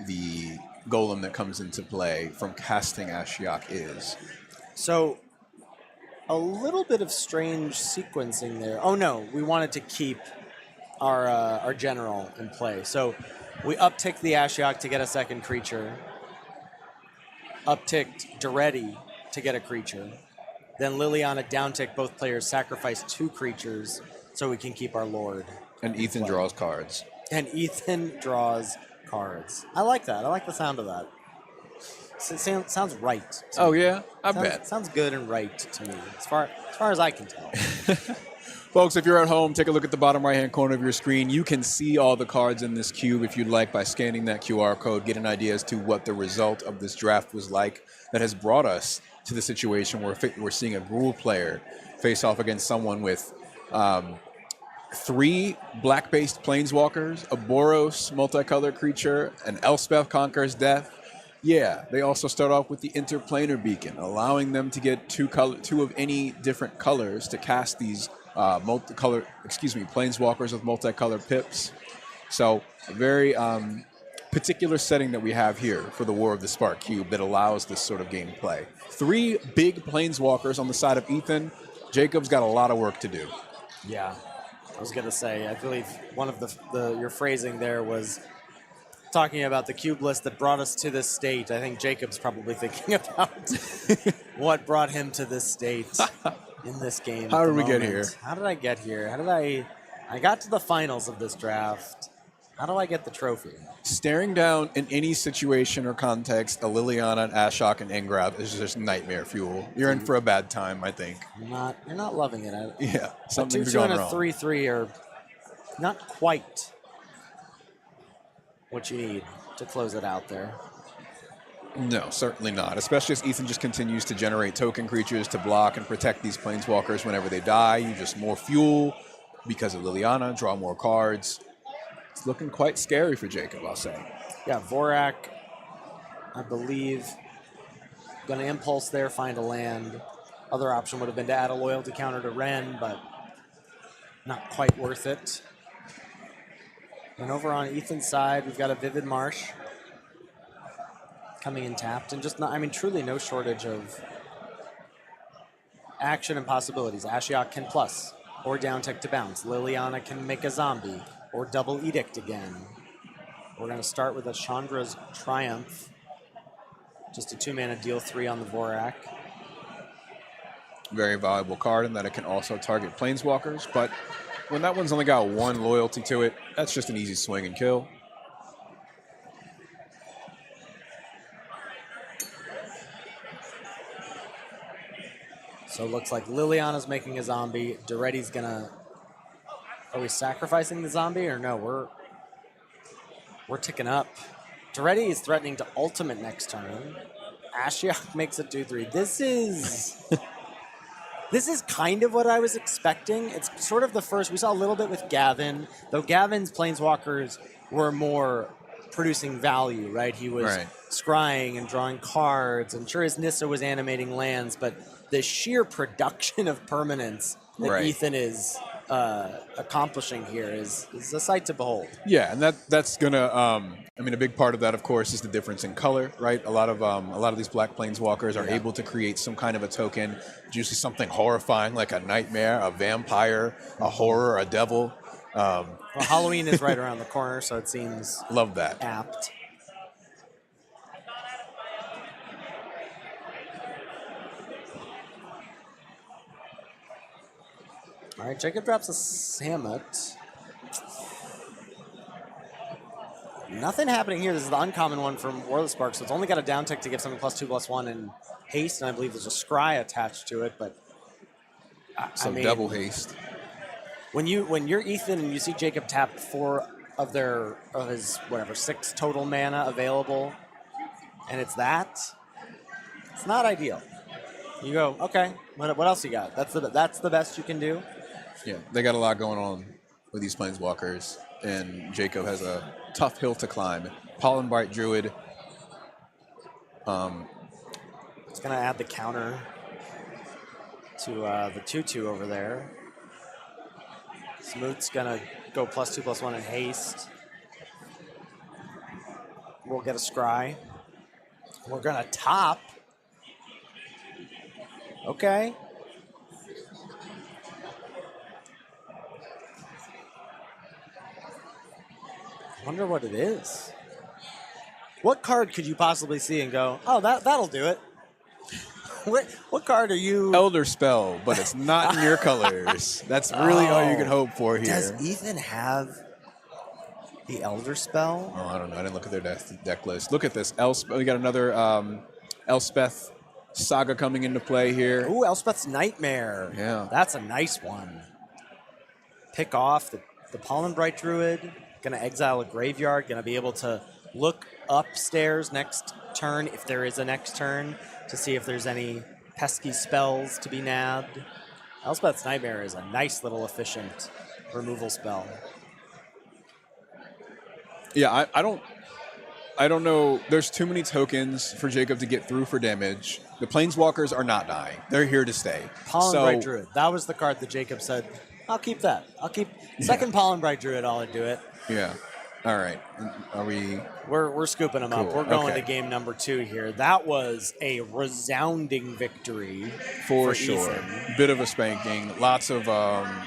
the golem that comes into play from casting Ashiok is. So a little bit of strange sequencing there. Oh no, we wanted to keep our general in play. So we upticked the Ashiok to get a second creature. Upticked Duretti to get a creature. Then Liliana downtick both players, sacrifice 2 creatures so we can keep our Lord. And Ethan draws cards. And Ethan draws cards. I like that. I like the sound of that. Sounds right. to Oh, me. yeah? I bet. Sounds good and right to me, as far as I can tell. Folks, if you're at home, take a look at the bottom right-hand corner of your screen. You can see all the cards in this cube if you'd like by scanning that QR code, get an idea as to what the result of this draft was like that has brought us to the situation where we're seeing a Gruul player face off against someone with 3 black-based planeswalkers, a Boros multicolored creature, an Elspeth Conquers Death. Yeah, they also start off with the Interplanar Beacon, allowing them to get 2 of any different colors to cast these planeswalkers with multicolored pips. So a very particular setting that we have here for the War of the Spark Cube that allows this sort of gameplay. 3 big planeswalkers on the side of Ethan. Jacob's got a lot of work to do. Yeah, I was gonna say. I believe one of your phrasing there was talking about the cube list that brought us to this state. I think Jacob's probably thinking about what brought him to this state in this game. How did we get here? How did I get here? I got to the finals of this draft. How do I get the trophy? Staring down in any situation or context a Liliana, an Ashiok, and Ingrab is just nightmare fuel. You're in for a bad time, I think. You're not loving it. Yeah, A something's 2/2 gone and a wrong. 3/3 are not quite what you need to close it out there. No, certainly not. Especially as Ethan just continues to generate token creatures to block and protect these planeswalkers whenever they die. You just more fuel because of Liliana, draw more cards. It's looking quite scary for Jacob, I'll say. Yeah, Vorak, I believe, going to impulse there, find a land. Other option would have been to add a loyalty counter to Ren, but not quite worth it. And over on Ethan's side, we've got a Vivid Marsh coming in tapped, and just truly no shortage of action and possibilities. Ashiok can plus, or down tick to bounce. Liliana can make a zombie, or double edict again. We're going to start with a Chandra's Triumph. Just a 2-mana deal 3 on the Vorak. Very valuable card in that it can also target planeswalkers, but when that one's only got 1 loyalty to it, that's just an easy swing and kill. So it looks like Liliana's making a zombie. Duretti's going to... Are we sacrificing the zombie or no? We're ticking up. Duretti is threatening to ultimate next turn. Ashiok makes a 2/3. This is kind of what I was expecting. It's sort of the first. We saw a little bit with Gavin, though Gavin's planeswalkers were more producing value, right? He was scrying and drawing cards, and sure, his Nissa was animating lands, but the sheer production of permanence that Ethan is accomplishing here is a sight to behold. Yeah, and that's gonna. A big part of that, of course, is the difference in color, right? A lot of these black planeswalkers are able to create some kind of a token, usually something horrifying like a nightmare, a vampire, a horror, a devil. Well, Halloween is right around the corner, so it seems love that apt. All right, Jacob drops a Samet. Nothing happening here. This is the uncommon one from War of the Spark, so it's only got a down tick to give something +2/+1 and haste, and I believe there's a scry attached to it, but double haste. When you're Ethan and you see Jacob tap 4 of his whatever 6 total mana available, and it's that. It's not ideal. You go, okay. What else you got? That's the best you can do. Yeah, they got a lot going on with these planeswalkers, and Jacob has a tough hill to climb. Pollen Bright Druid. It's gonna add the counter to the 2/2 over there. Smoot's gonna go +2/+1 in haste. We'll get a scry. We're gonna top. Okay. Wonder what it is. What card could you possibly see and go, oh, that'll do it? What card are you? Elder Spell, but it's not in your colors. That's really all you can hope for here. Does Ethan have the Elder Spell? Oh, I don't know. I didn't look at their deck list. Look at this. We got another Elspeth Saga coming into play here. Ooh, Elspeth's Nightmare. Yeah. That's a nice one. Pick off the Pollen Bright Druid. Gonna exile a graveyard. Gonna be able to look upstairs next turn, if there is a next turn, to see if there's any pesky spells to be nabbed. Elspeth's Nightmare is a nice little efficient removal spell. Yeah, I don't know. There's too many tokens for Jacob to get through for damage. The Planeswalkers are not dying. They're here to stay. Pollen Bright Druid. That was the card that Jacob said, I'll keep that. I'll keep second Pollen Bright Druid, I'll do it. Yeah. All right. Are we? We're scooping them up. Cool. We're going Okay. to game number 2 here. That was a resounding victory For sure. Ethan. Bit of a spanking. Lots of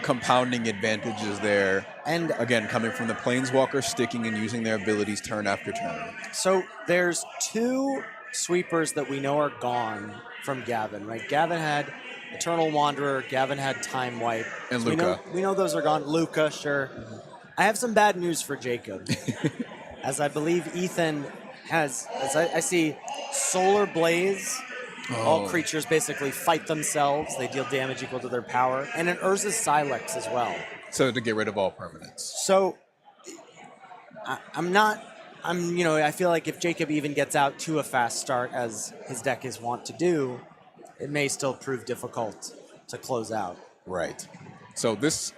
compounding advantages there. And Again, coming from the Planeswalker, sticking and using their abilities turn after turn. so there's 2 sweepers that we know are gone from Gavin, right? Gavin had Eternal Wanderer. Gavin had Time Wipe. And So Luca. We know those are gone. Luca, sure. I have some bad news for Jacob. As I believe Ethan has, as I see Solar Blaze. All creatures basically fight themselves. They deal damage equal to their power. And an Urza's Silex as well. So to get rid of all permanents. So I feel like if Jacob even gets out to a fast start, as his deck is wont to do, it may still prove difficult to close out. Right. So this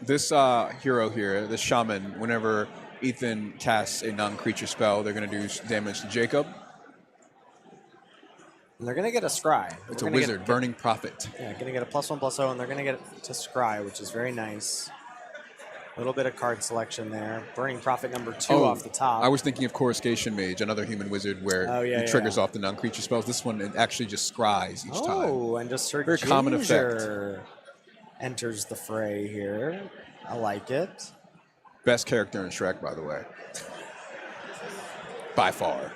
hero here, this shaman, whenever Ethan casts a non-creature spell, they're going to do damage to Jacob. And they're going to get a scry. It's a wizard, Burning Prophet. Yeah, going to get a +1/+0, and they're going to get it to scry, which is very nice. A little bit of card selection there. Burning Prophet number 2 off the top. I was thinking of Coruscation Mage, another human wizard where it triggers off the non-creature spells. This one, it actually just scries each time. Oh, and just Sir Very common Ginger enters the fray here. I like it. Best character in Shrek, by the way. By far.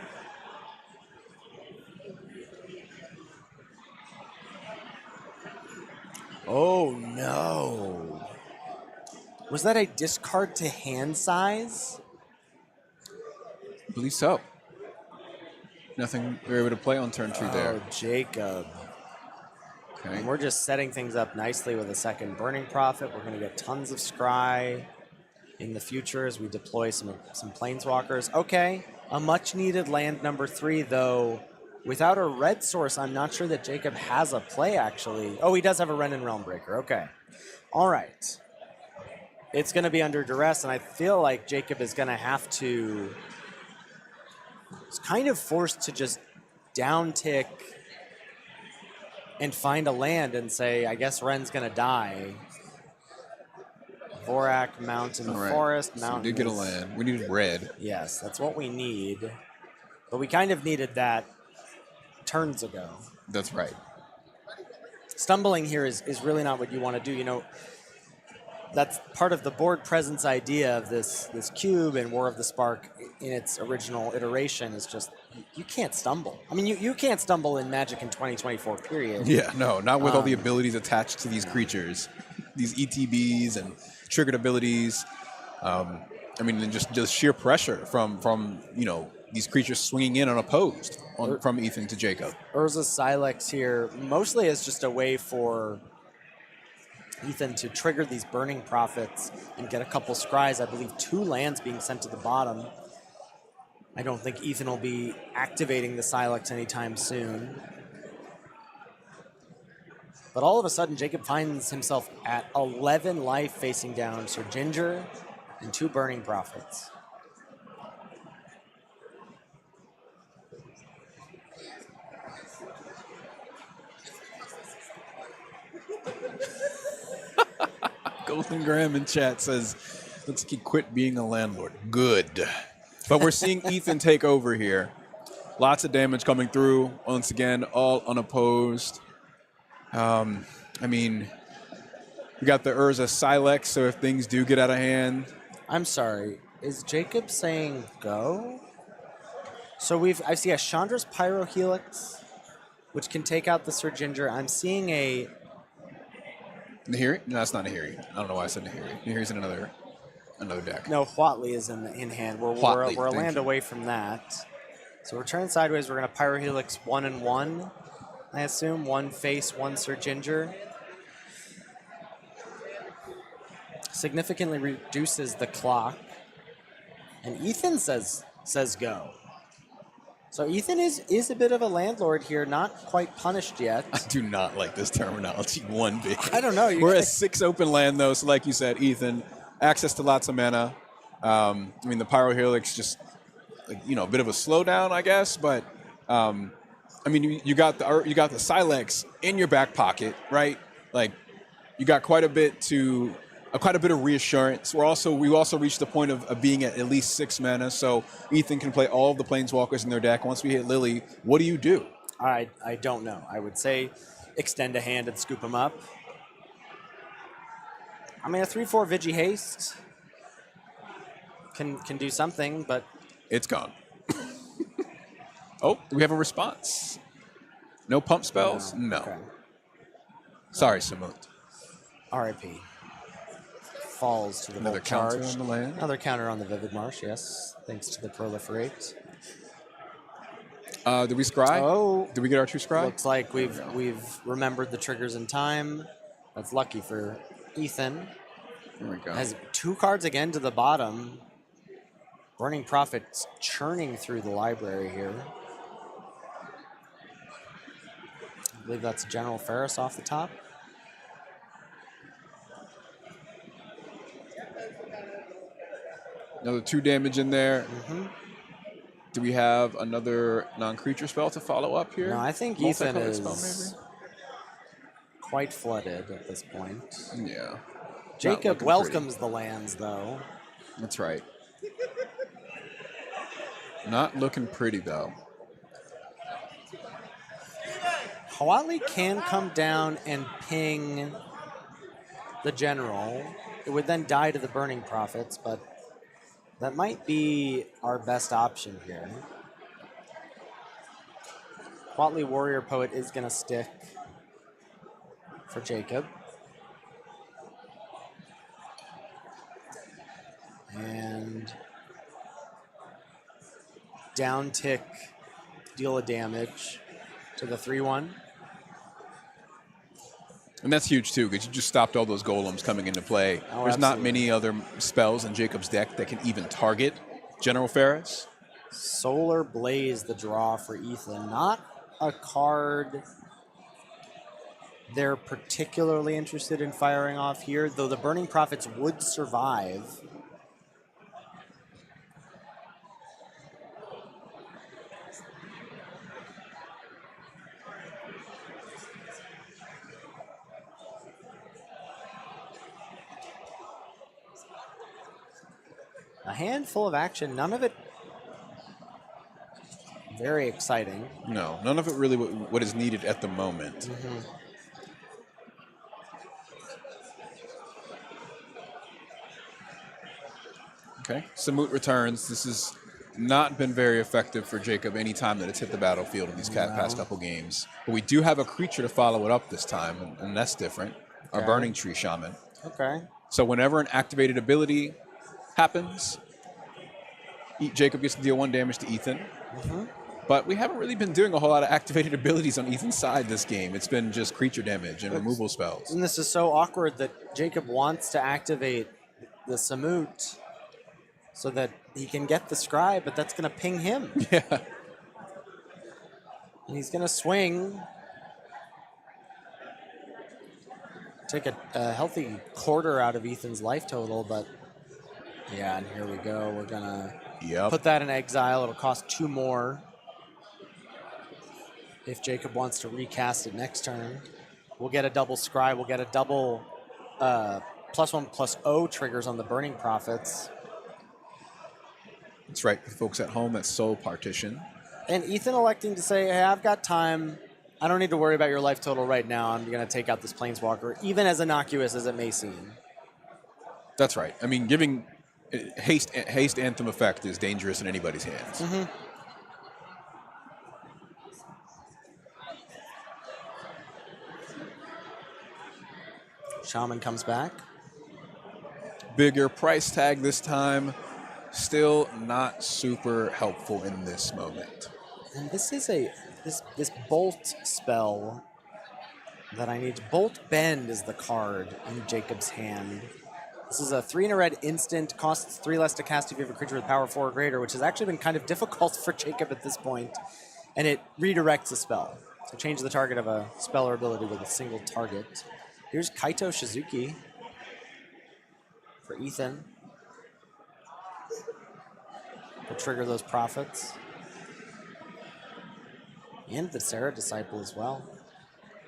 Oh, no. Was that a discard to hand size? I believe so. Nothing we were able to play on turn 2 there. Oh, Jacob. Okay. And we're just setting things up nicely with a second Burning Prophet. We're going to get tons of scry in the future as we deploy some Planeswalkers. Okay, a much-needed land number 3, though. Without a red source, I'm not sure that Jacob has a play, actually. Oh, he does have a Ren and Realmbreaker. Okay. All right. It's going to be under duress, and I feel like Jacob is going to have to... He's kind of forced to just downtick and find a land and say, I guess Ren's going to die. Vorak, Mountain, Forest, So Mountain. we did get a land. We needed red. Yes, that's what we need. But we kind of needed that turns ago. That's right. Stumbling here is really not what you want to do. You know, that's part of the board presence idea of this cube and War of the Spark in its original iteration is just, you can't stumble. I mean, you can't stumble in Magic in 2024, period. Yeah, no, not with all the abilities attached to these creatures. These ETBs and triggered abilities. I mean, and just sheer pressure from these creatures swinging in unopposed from Ethan to Jacob. Urza's Silex here mostly is just a way for Ethan to trigger these burning profits and get a couple scries. I believe 2 lands being sent to the bottom. I don't think Ethan will be activating the Silex anytime soon. But all of a sudden, Jacob finds himself at 11 life facing down Sir Ginger and 2 burning profits. Golden Graham in chat says, let's quit being a landlord. Good. But we're seeing Ethan take over here. Lots of damage coming through. Once again, all unopposed. I mean, we got the Urza Silex, so if things do get out of hand. I'm sorry. Is Jacob saying go? So I see a Chandra's Pyrohelix, which can take out the Sir Ginger. I'm seeing a... Nahiri? No, that's not Nahiri. I don't know why I said Nahiri. Nahiri's in another deck. No, Huatley is in hand. We're a land away from that. So we're turning sideways. We're going to Pyrohelix 1 and 1. I assume 1 face, 1 Sir Ginger. Significantly reduces the clock. And Ethan says go. So Ethan is a bit of a landlord here, not quite punished yet. I do not like this terminology one bit. I don't know. We're at 6 open land, though, so like you said, Ethan, access to lots of mana. I mean, the Pyrohelix just, a bit of a slowdown, I guess, but I mean, you got the Silex in your back pocket, right? Like, you got quite a bit of reassurance. We also reached the point of being at least 6 mana, so Ethan can play all of the Planeswalkers in their deck. Once we hit Lily, what do you do? I don't know. I would say extend a hand and scoop him up. I mean, a 3/4 Vigi Haste can do something, but... It's gone. Oh, we have a response. No pump spells? No. Okay. Sorry, Samut. R.I.P. Falls to the Another Volt Charge. counter on the land. Another counter on the Vivid Marsh, yes. Thanks to the Proliferate. Did we scry? Oh. Did we get our 2 scry? Looks like we've remembered the triggers in time. That's lucky for Ethan. There we go. Has 2 cards again to the bottom. Burning Prophet's churning through the library here. I believe that's General Ferris off the top. Another 2 damage in there. Mm-hmm. Do we have another non-creature spell to follow up here? No, I think Ethan Multicolored is spell, quite flooded at this point. maybe? Yeah. Jacob looking welcomes the lands, though. That's right. Not looking pretty, though. Huatley can come down and ping the General. It would then die to the Burning Prophets, but that might be our best option here. Huatley Warrior Poet is going to stick for Jacob. And down tick, deal a damage to the 3/1. And that's huge, too, because you just stopped all those golems coming into play. Oh, There's not absolutely. many other spells in Jacob's deck that can even target General Ferris. Solar Blaze, the draw for Ethan. Not a card they're particularly interested in firing off here, though the Burning Prophets would survive. A handful of action, none of it very exciting. No, none of it really what is needed at the moment. Mm-hmm. Okay, Samut returns. This has not been very effective for Jacob any time that it's hit the battlefield in these past couple games. But we do have a creature to follow it up this time, and that's different. Our Okay. Burning Tree Shaman. Okay. So whenever an activated ability happens, Jacob gets to deal 1 damage to Ethan. Mm-hmm. But we haven't really been doing a whole lot of activated abilities on Ethan's side this game. It's been just creature damage and removal spells. And this is so awkward that Jacob wants to activate the Samut so that he can get the Scry, but that's going to ping him. Yeah. And he's going to swing. Take a healthy quarter out of Ethan's life total, but yeah, and here we go. We're going to put that in exile. It'll cost 2 more. If Jacob wants to recast it next turn, we'll get a double Scry. We'll get a double +1/+0 triggers on the Burning Prophets. That's right. For folks at home, that's Soul Partition. And Ethan electing to say, hey, I've got time. I don't need to worry about your life total right now. I'm going to take out this Planeswalker, even as innocuous as it may seem. That's right. I mean, giving haste Anthem effect is dangerous in anybody's hands. Mm-hmm. Shaman comes back. Bigger price tag this time. Still not super helpful in this moment. And this is this bolt spell that I need. Bolt Bend is the card in Jacob's hand. This is a 3 and a red instant, costs 3 less to cast if you have a creature with power 4 or greater, which has actually been kind of difficult for Jacob at this point. And it redirects a spell. So change the target of a spell or ability with a single target. Here's Kaito Shizuki for Ethan. We'll trigger those Prophets. And the Sarah Disciple as well.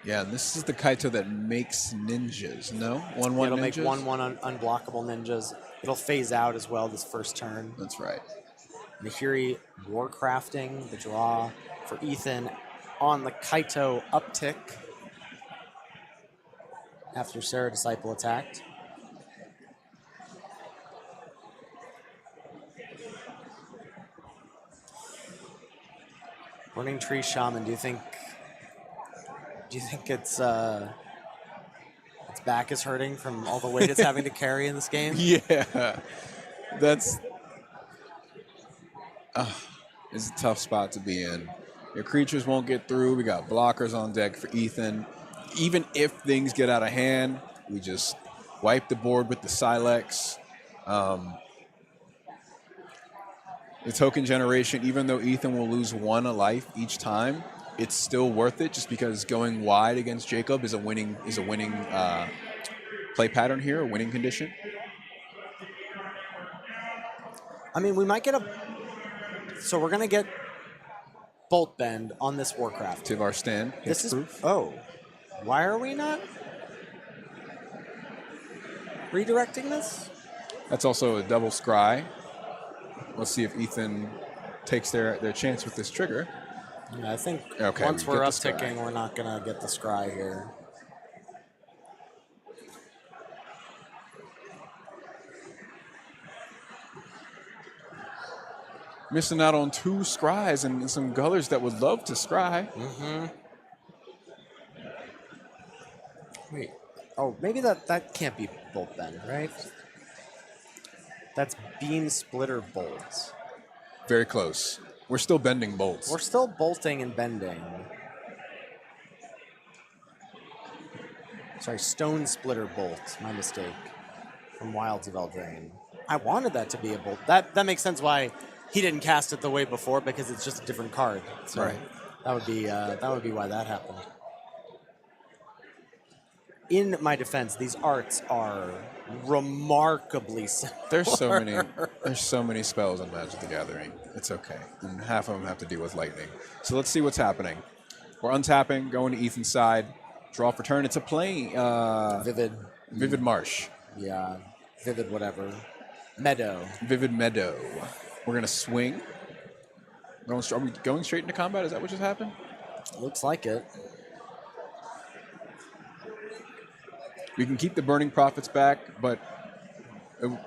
Yeah, and this is the Kaito that makes ninjas, no? 1/1 It'll ninjas? make 1/1 unblockable ninjas. It'll phase out as well this first turn. That's right. Nahiri Warcrafting, the draw for Ethan on the Kaito uptick after Sarah Disciple attacked. Burning Tree Shaman, do you think its back is hurting from all the weight it's having to carry in this game? Yeah. That's it's a tough spot to be in. Your creatures won't get through. We got blockers on deck for Ethan. Even if things get out of hand, we just wipe the board with the Silex. The token generation, even though Ethan will lose 1 life each time, it's still worth it just because going wide against Jacob is a winning play pattern here, a winning condition. I mean, we might get so we're gonna get Bolt Bend on this Warcraft. To our stand. This is proof. why are we not redirecting this? That's also a double scry. Let's see if Ethan takes their chance with this trigger. Yeah, I think Okay, once we we're get up the scry. ticking, we're not gonna get the Scry here. Missing out on 2 scries and some gullers that would love to scry. Mm-hmm. Wait. Oh, maybe that can't be Bolt Bend, right? That's Beam Splitter Bolts. Very close. We're still bending bolts. We're still bolting and bending. Sorry, Stone Splitter Bolt. My mistake. From Wilds of Eldraine. I wanted that to be a bolt. That makes sense why he didn't cast it the way before, because it's just a different card. So Right. that would be why that happened. In my defense, these arts are remarkably similar. There's so many spells in Magic the Gathering. It's okay. And half of them have to deal with lightning. So let's see what's happening. We're untapping, going to Ethan's side. Draw for turn. It's a play. Vivid Marsh. Yeah, Vivid whatever. Meadow. Vivid Meadow. We're going to swing. Are we going straight into combat? Is that what just happened? Looks like it. We can keep the Burning Prophets back, but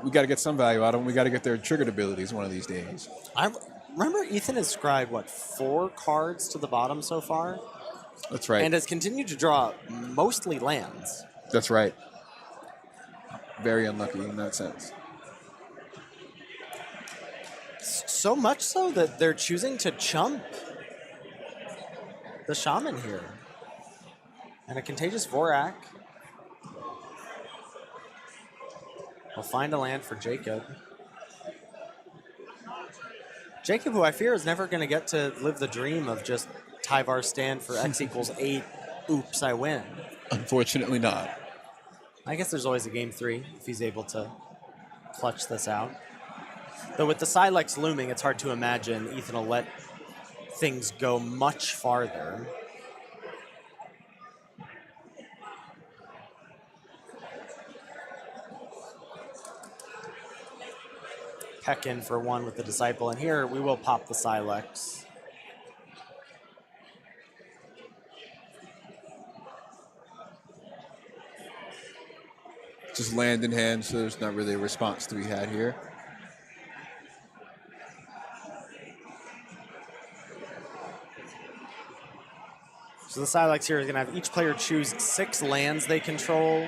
we got to get some value out of them. We got to get their triggered abilities one of these days. I remember Ethan has scribed, 4 cards to the bottom so far? That's right. And has continued to draw mostly lands. That's right. Very unlucky in that sense. So much so that they're choosing to chump the Shaman here. And a Contagious Vorak. We'll find a land for Jacob. Jacob, who I fear is never going to get to live the dream of just Tyvar stand for X equals 8. Oops, I win. Unfortunately not. I guess there's always a game 3 if he's able to clutch this out. Though with the Silex looming, it's hard to imagine Ethan will let things go much farther. Peck in for 1 with the Disciple, and here we will pop the Silex. Just land in hand, so there's not really a response to be had here. So the Silex here is going to have each player choose 6 lands they control,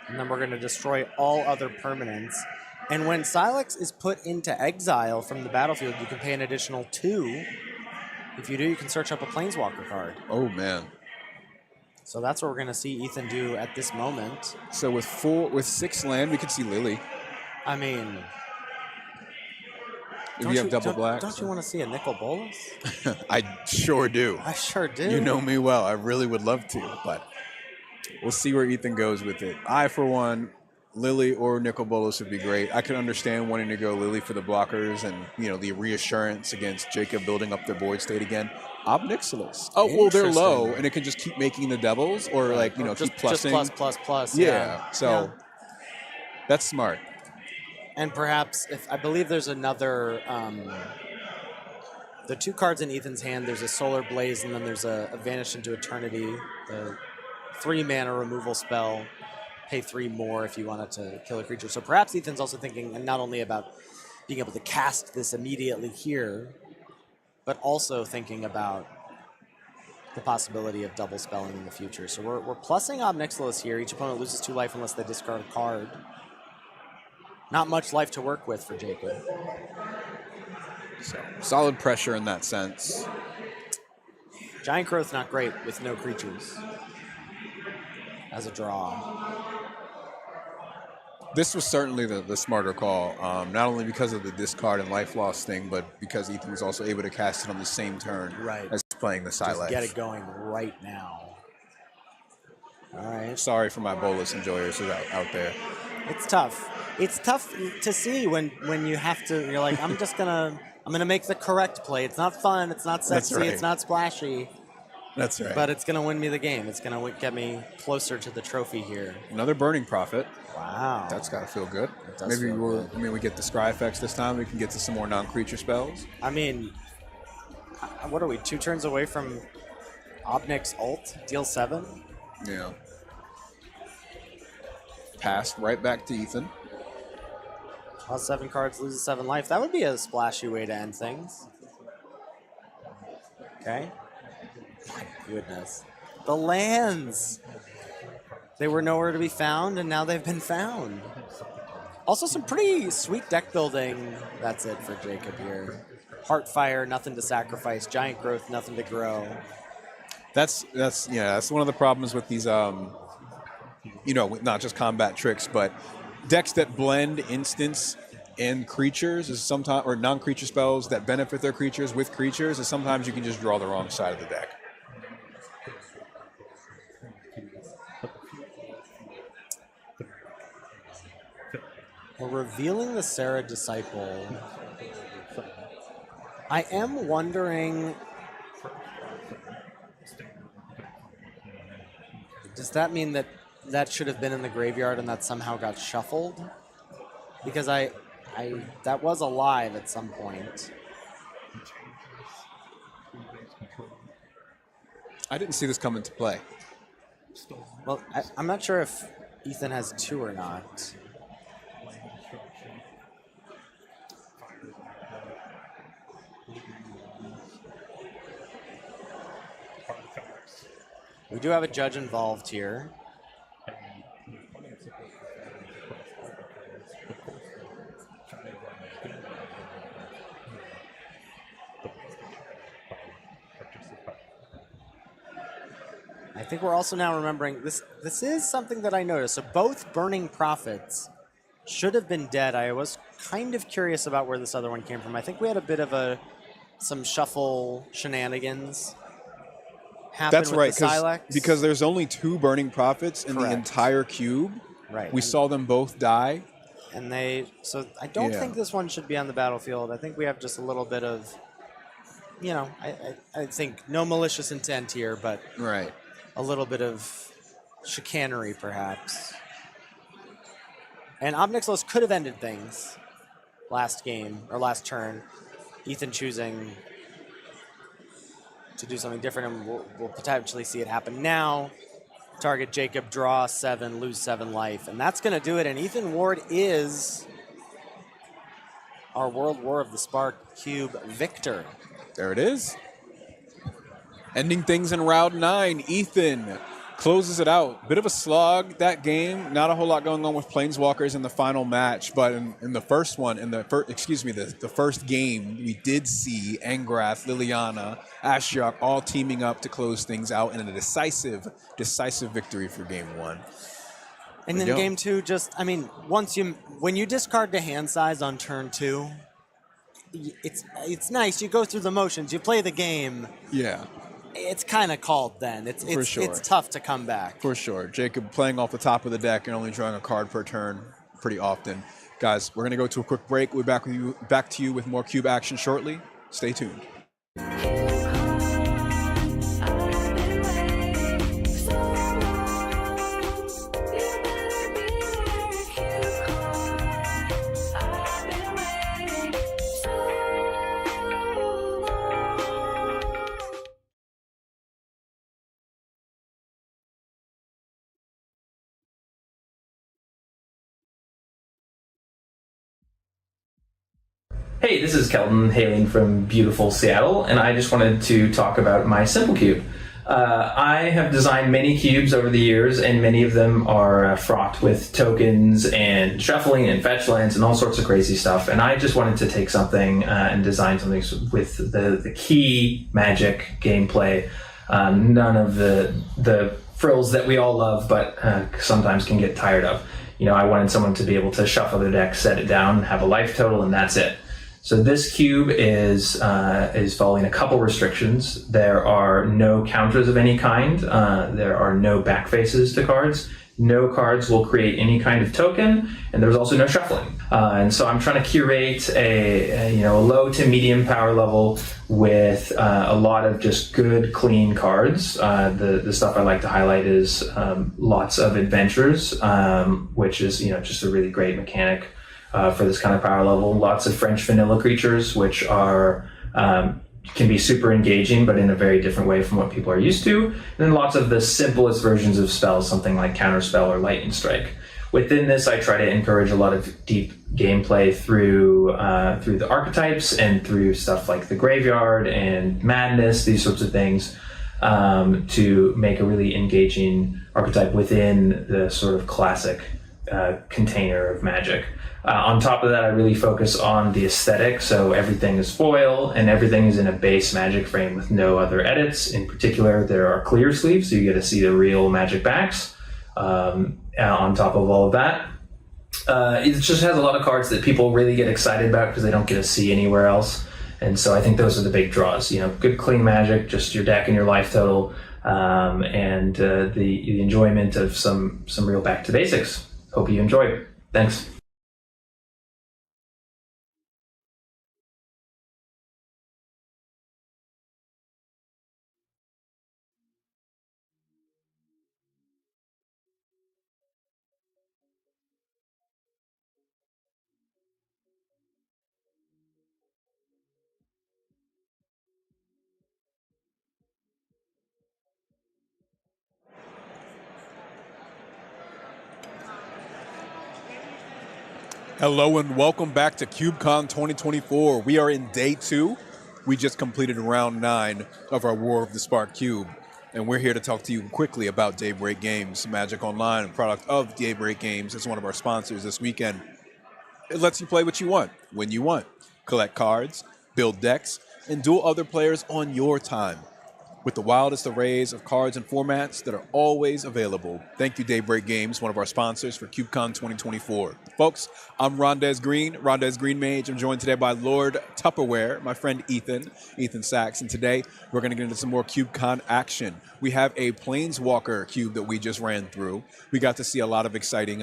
and then we're going to destroy all other permanents. And when Silex is put into exile from the battlefield, you can pay an additional 2. If you do, you can search up a Planeswalker card. Oh, man. So that's what we're going to see Ethan do at this moment. So with 6 land, we could see Lily. I mean, If you have double black. Don't you want to see a Nicol Bolas? I sure do. I sure do. You know me well. I really would love to, but we'll see where Ethan goes with it. I, for one, Lily or Nicol Bolas would be great. I could understand wanting to go Lily for the blockers and, the reassurance against Jacob building up their board state again. Ob Nixilis. Oh, well, they're low, and it can just keep making the devils or, keep plussing. Just plus. Yeah, so that's smart. And perhaps, I believe there's another, the 2 cards in Ethan's hand, there's a Solar Blaze, and then there's a Vanish into Eternity, the 3-mana removal spell. Pay 3 more if you wanted to kill a creature. So perhaps Ethan's also thinking not only about being able to cast this immediately here, but also thinking about the possibility of double spelling in the future. So we're plussing Ob Nixilis here. Each opponent loses 2 life unless they discard a card. Not much life to work with for Jacob. So solid pressure in that sense. Giant Growth not great with no creatures as a draw. This was certainly the smarter call, not only because of the discard and life loss thing, but because Ethan was also able to cast it on the same turn as playing the Silex. Just get it going right now. All right. Sorry for my Bolas enjoyers out there. It's tough. It's tough to see when you have to. You're like, I'm gonna make the correct play. It's not fun. It's not sexy. Right. It's not splashy. That's right. But it's gonna win me the game. It's gonna get me closer to the trophy here. Another Burning Prophet. Wow. That's got to feel good. Maybe we get the Scry effects this time. We can get to some more non-creature spells. I mean, what are we? 2 turns away from Obnick's ult? Deal 7? Yeah. Passed right back to Ethan. Draws 7 cards, loses 7 life. That would be a splashy way to end things. Okay. My goodness. The lands! They were nowhere to be found, and now they've been found. Also, some pretty sweet deck building. That's it for Jacob here. Heartfire, nothing to sacrifice. Giant Growth, nothing to grow. That's one of the problems with these, not just combat tricks, but decks that blend instants and creatures is sometimes, or non-creature spells that benefit their creatures with creatures, is sometimes you can just draw the wrong side of the deck. We're revealing the Sarah Disciple. I am wondering, does that mean that should have been in the graveyard and that somehow got shuffled? Because that was alive at some point. I didn't see this come into play. Well, I'm not sure if Ethan has 2 or not. We do have a judge involved here. I think we're also now remembering this. This is something that I noticed. So both Burning Prophets should have been dead. I was kind of curious about where this other one came from. I think we had a bit of some shuffle shenanigans happen That's with right, the Silex. because there's only 2 Burning Prophets in the Correct. entire cube. Right. We saw them both die. And so I don't think this one should be on the battlefield. I think we have just a little bit of, I think no malicious intent here, but Right. a little bit of chicanery perhaps. And Obnixlos could have ended things last game, or last turn. Ethan choosing to do something different, and we'll potentially see it happen now. Target Jacob, draw 7, lose 7 life, and that's going to do it. And Ethan Ward is our World War of the Spark Cube victor. There it is. Ending things in round 9. Ethan closes it out. Bit of a slog that game. Not a whole lot going on with Planeswalkers in the final match, but in the first one, the first game, we did see Angrath, Liliana, Ashiok all teaming up to close things out in a decisive victory for game 1. And then game 2, when you discard the hand size on turn 2, it's nice. You go through the motions. You play the game. Yeah. It's kind of called then. It's tough to come back. For sure. Jacob playing off the top of the deck and only drawing a card per turn pretty often. Guys, we're going to go to a quick break. We'll be back to you with more Cube action shortly. Stay tuned. Hey, this is Kelton hailing from beautiful Seattle, and I just wanted to talk about my Simple Cube. I have designed many cubes over the years, and many of them are fraught with tokens and shuffling and fetch lands and all sorts of crazy stuff. And I just wanted to take something and design something with the key Magic gameplay. None of the frills that we all love, but sometimes can get tired of. I wanted someone to be able to shuffle their deck, set it down, have a life total, and that's it. So this cube is following a couple restrictions. There are no counters of any kind. There are no back faces to cards. No cards will create any kind of token, and there's also no shuffling. And so I'm trying to curate a low to medium power level with a lot of just good, clean cards. The stuff I like to highlight is lots of adventures, which is just a really great mechanic. For this kind of power level, lots of French vanilla creatures, which are can be super engaging, but in a very different way from what people are used to. And then lots of the simplest versions of spells, something like Counterspell or Lightning Strike. Within this, I try to encourage a lot of deep gameplay through the archetypes and through stuff like the Graveyard and Madness, these sorts of things, to make a really engaging archetype within the sort of classic container of Magic. On top of that, I really focus on the aesthetic, so everything is foil and everything is in a base Magic frame with no other edits. In particular, there are clear sleeves, so you get to see the real Magic backs. On top of all of that, it just has a lot of cards that people really get excited about because they don't get to see anywhere else. And so I think those are the big draws. Good clean Magic, just your deck and your life total, and the enjoyment of some real back to basics. Hope you enjoy. Thanks. Hello and welcome back to CubeCon 2024. We are in day 2. We just completed round 9 of our War of the Spark Cube. And we're here to talk to you quickly about Daybreak Games. Magic Online, a product of Daybreak Games, is one of our sponsors this weekend. It lets you play what you want, when you want. Collect cards, build decks, and duel other players on your time. with the wildest arrays of cards and formats that are always available. Thank you, Daybreak Games, one of our sponsors for CubeCon 2024. Folks, I'm Rondez Green Mage. I'm joined today by Lord Tupperware, my friend Ethan Sachs, and today we're going to get into some more CubeCon action. We have a Planeswalker cube that we just ran through. We got to see a lot of exciting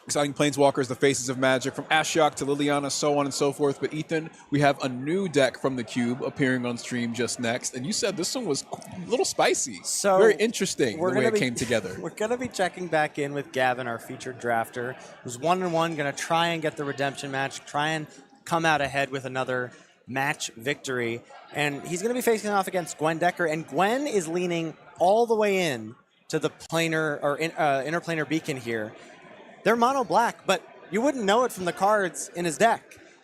Planeswalkers, the Faces of Magic, from Ashiok to Liliana, so on and so forth. But Ethan, we have a new deck from the Cube appearing on stream just next. And you said this one was a little spicy. So very interesting the way it came together. We're going to be checking back in with Gavin, our featured drafter, who's 1-1, going to try and get the redemption match, try and come out ahead with another match victory. And he's going to be facing off against Gwen Decker. And Gwen is leaning all the way in to the planar or interplanar beacon here. They're mono black, but you wouldn't know it from the cards in his deck.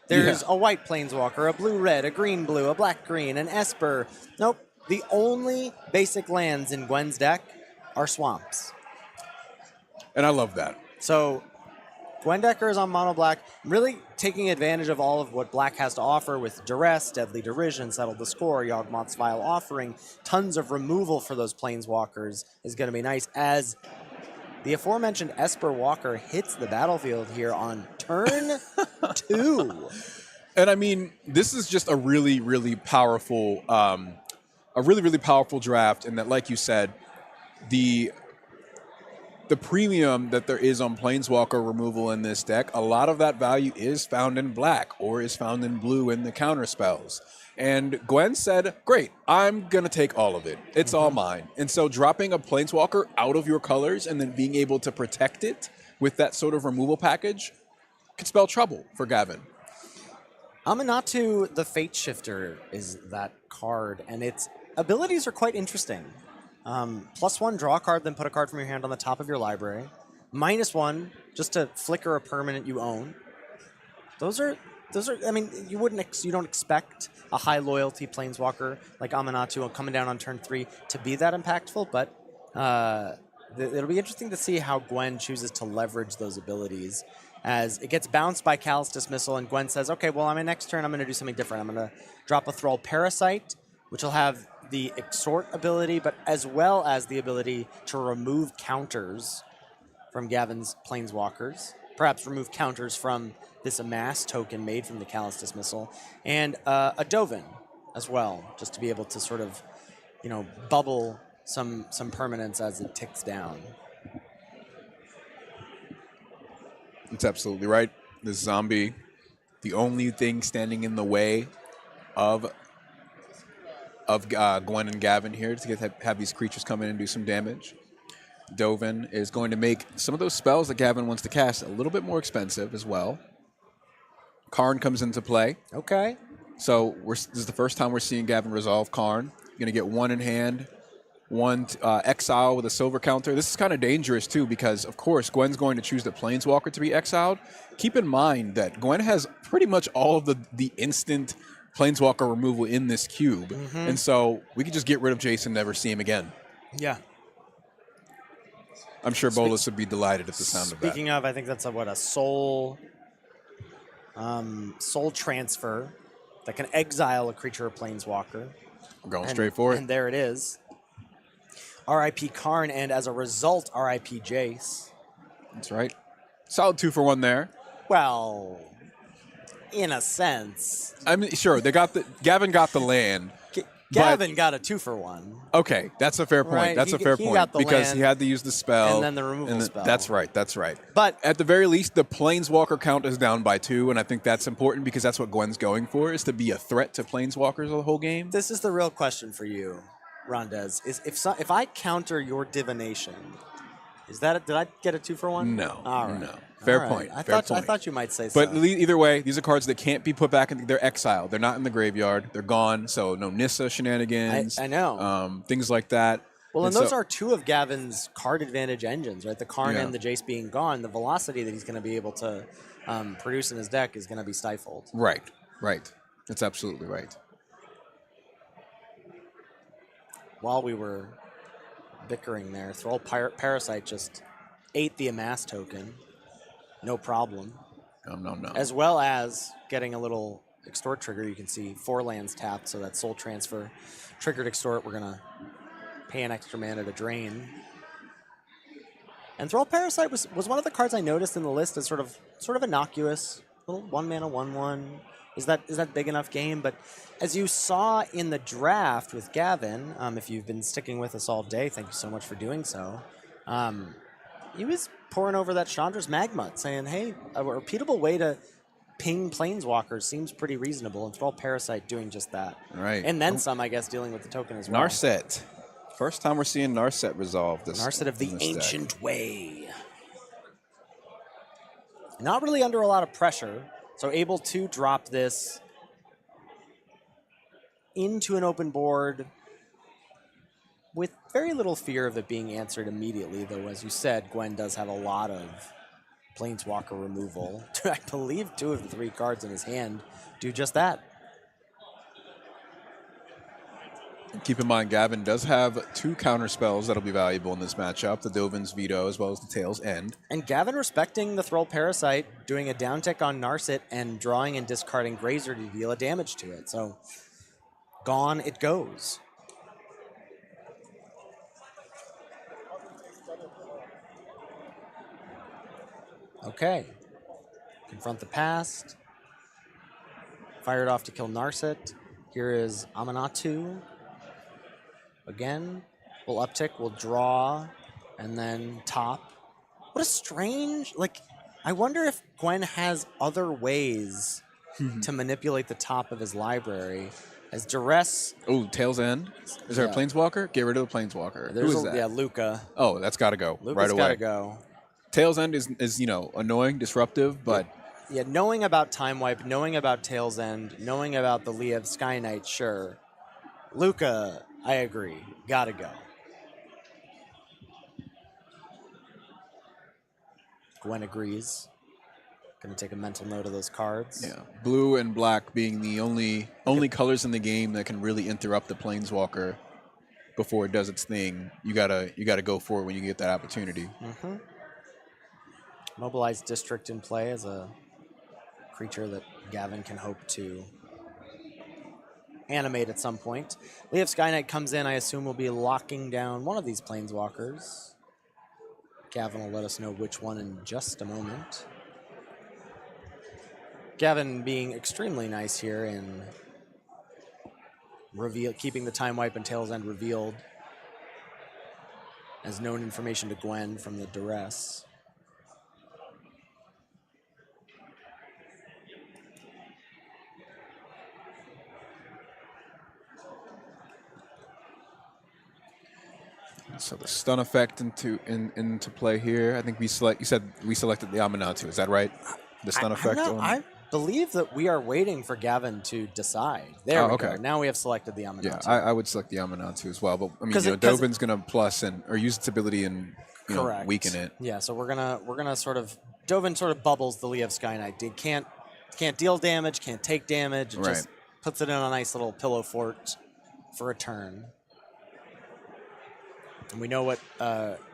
There's a white Planeswalker, a blue-red, a green-blue, a black-green, an Esper. Nope. The only basic lands in Gwen's deck are swamps. And I love that. So Gwen Decker is on mono black, really taking advantage of all of what black has to offer with Duress, Deadly Derision, Settle the Score, Yawgmoth's Vile Offering. Tons of removal for those Planeswalkers is going to be nice, as the aforementioned Esper Walker hits the battlefield here on turn 2. And I mean, this is just a really, really powerful, really powerful draft. And that, like you said, the premium that there is on Planeswalker removal in this deck, a lot of that value is found in black or is found in blue in the counter spells. And Gwen said, great, I'm going to take all of it. It's all mine. And so dropping a Planeswalker out of your colors and then being able to protect it with that sort of removal package could spell trouble for Gavin. Aminatou, the Fate Shifter, is that card, and its abilities are quite interesting. +1, draw a card, then put a card from your hand on the top of your library. -1, just to flicker a permanent you own. Those are. I mean, you don't expect a high loyalty Planeswalker like Aminatou coming down on turn 3 to be that impactful, but it'll be interesting to see how Gwen chooses to leverage those abilities, as it gets bounced by Callous Dismissal, and Gwen says, okay, well, on my next turn, I'm going to do something different. I'm going to drop a Thrall Parasite, which will have the Exhort ability, but as well as the ability to remove counters from Gavin's Planeswalkers, perhaps remove counters from this Amass token made from the Callous Dismissal, and a Dovin as well, just to be able to sort of, bubble some permanence as it ticks down. That's absolutely right. This zombie, the only thing standing in the way of Gwen and Gavin here to have these creatures come in and do some damage. Dovin is going to make some of those spells that Gavin wants to cast a little bit more expensive as well. Karn comes into play. Okay. So this is the first time we're seeing Gavin resolve Karn. You're going to get 1 in hand, 1 exile with a silver counter. This is kind of dangerous too, because of course Gwen's going to choose the Planeswalker to be exiled. Keep in mind that Gwen has pretty much all of the instant Planeswalker removal in this cube. And so we could just get rid of Jason, never see him again. Yeah. I'm sure Bolas would be delighted at the sound of that. Speaking of, I think that's a soul transfer that can exile a creature or Planeswalker. I'm going straight for it. And there it is. R.I.P. Karn, and as a result, R.I.P. Jace. That's right. Solid 2-for-1 there. Well, in a sense. I mean, sure, Gavin got the land. Gavin got a 2-for-1. Okay, that's a fair point. Right, That's a fair point got the because land, he had to use the spell and then the removal spell. That's right. That's right. But at the very least, the Planeswalker count is down by 2, and I think that's important because that's what Gwen's going for, is to be a threat to Planeswalkers the whole game. This is the real question for you, Rondez. Is if I counter your divination, did I get a 2-for-1? No. All right. No. Fair All point. right. Fair I point. thought you might say so. But either way, these are cards that can't be put back in. They're exiled. They're not in the graveyard. They're gone. So no Nissa shenanigans. I know. Things like that. Well, and those are 2 of Gavin's card advantage engines, right? The Karn and the Jace being gone. The velocity that he's going to be able to produce in his deck is going to be stifled. Right. That's absolutely right. While we were bickering there, Thrall Parasite just ate the Amass token. No problem. No. As well as getting a little extort trigger, you can see 4 lands tapped, so that soul transfer triggered extort. We're gonna pay an extra mana to drain. And Thrall Parasite was one of the cards I noticed in the list as sort of innocuous, little 1-mana 1/1. Is that big enough game? But as you saw in the draft with Gavin, if you've been sticking with us all day, thank you so much for doing so. He was pouring over that Chandra's Magma, saying, "Hey, a repeatable way to ping Planeswalkers seems pretty reasonable." And Thrall Parasite doing just that, Right. and then some, I guess, dealing with the token as well. Narset. First time we're seeing Narset resolve this. Narset of the in this Ancient deck. Way. Not really under a lot of pressure, so able to drop this into an open board with very little fear of it being answered immediately, though, as you said, Gwen does have a lot of Planeswalker removal. I believe 2 of the 3 cards in his hand do just that. Keep in mind, Gavin does have 2 counter spells that'll be valuable in this matchup: the Dovin's Veto as well as the Tail's End. And Gavin respecting the Thrall Parasite, doing a down tick on Narset and drawing and discarding Grazer to deal a damage to it. So, gone it goes. Okay. Confront the past. Fired off to kill Narset. Here is Amanatu. Again, we'll uptick, we'll draw, and then top. What a strange, like, I wonder if Gwen has other ways to manipulate the top of his library. As Duress, Oh, Tail's End. Is there a Yeah. Planeswalker? Get rid of the Planeswalker. there's Who is a, that? yeah, Luca. Oh, that's got to go Luca's right away. gotta go. Tail's End is annoying, disruptive, but Yeah, knowing about Time Wipe, knowing about Tail's End, knowing about the Liev Sky Knight, sure. Luca, I agree. Gotta go. Gwen agrees. Gonna take a mental note of those cards. yeah, blue and black being the only colors in the game that can really interrupt the Planeswalker before it does its thing. You gotta go for it when you get that opportunity. Mobilized District in play as a creature that Gavin can hope to animate at some point. Liev Sky Knight comes in, I assume will be locking down one of these Planeswalkers. Gavin will let us know which one in just a moment. Gavin being extremely nice here in keeping the Time Wipe and Tail's End revealed as known information to Gwen from the Duress. So the stun effect into play here. I think you said we selected the Amanatu. Is that right? The stun effect. I believe that we are waiting for Gavin to decide. There we okay. go. Now we have selected the Amanatu. Yeah, I would select the Amanatu as well. But I mean, 'Cause Dovin's gonna plus or use its ability and Correct. weaken it. Yeah, so we're gonna sort of Dovin sort of bubbles the Liev Sky Knight. It can't deal damage, can't take damage. It just puts it in a nice little pillow fort for a turn. And we know what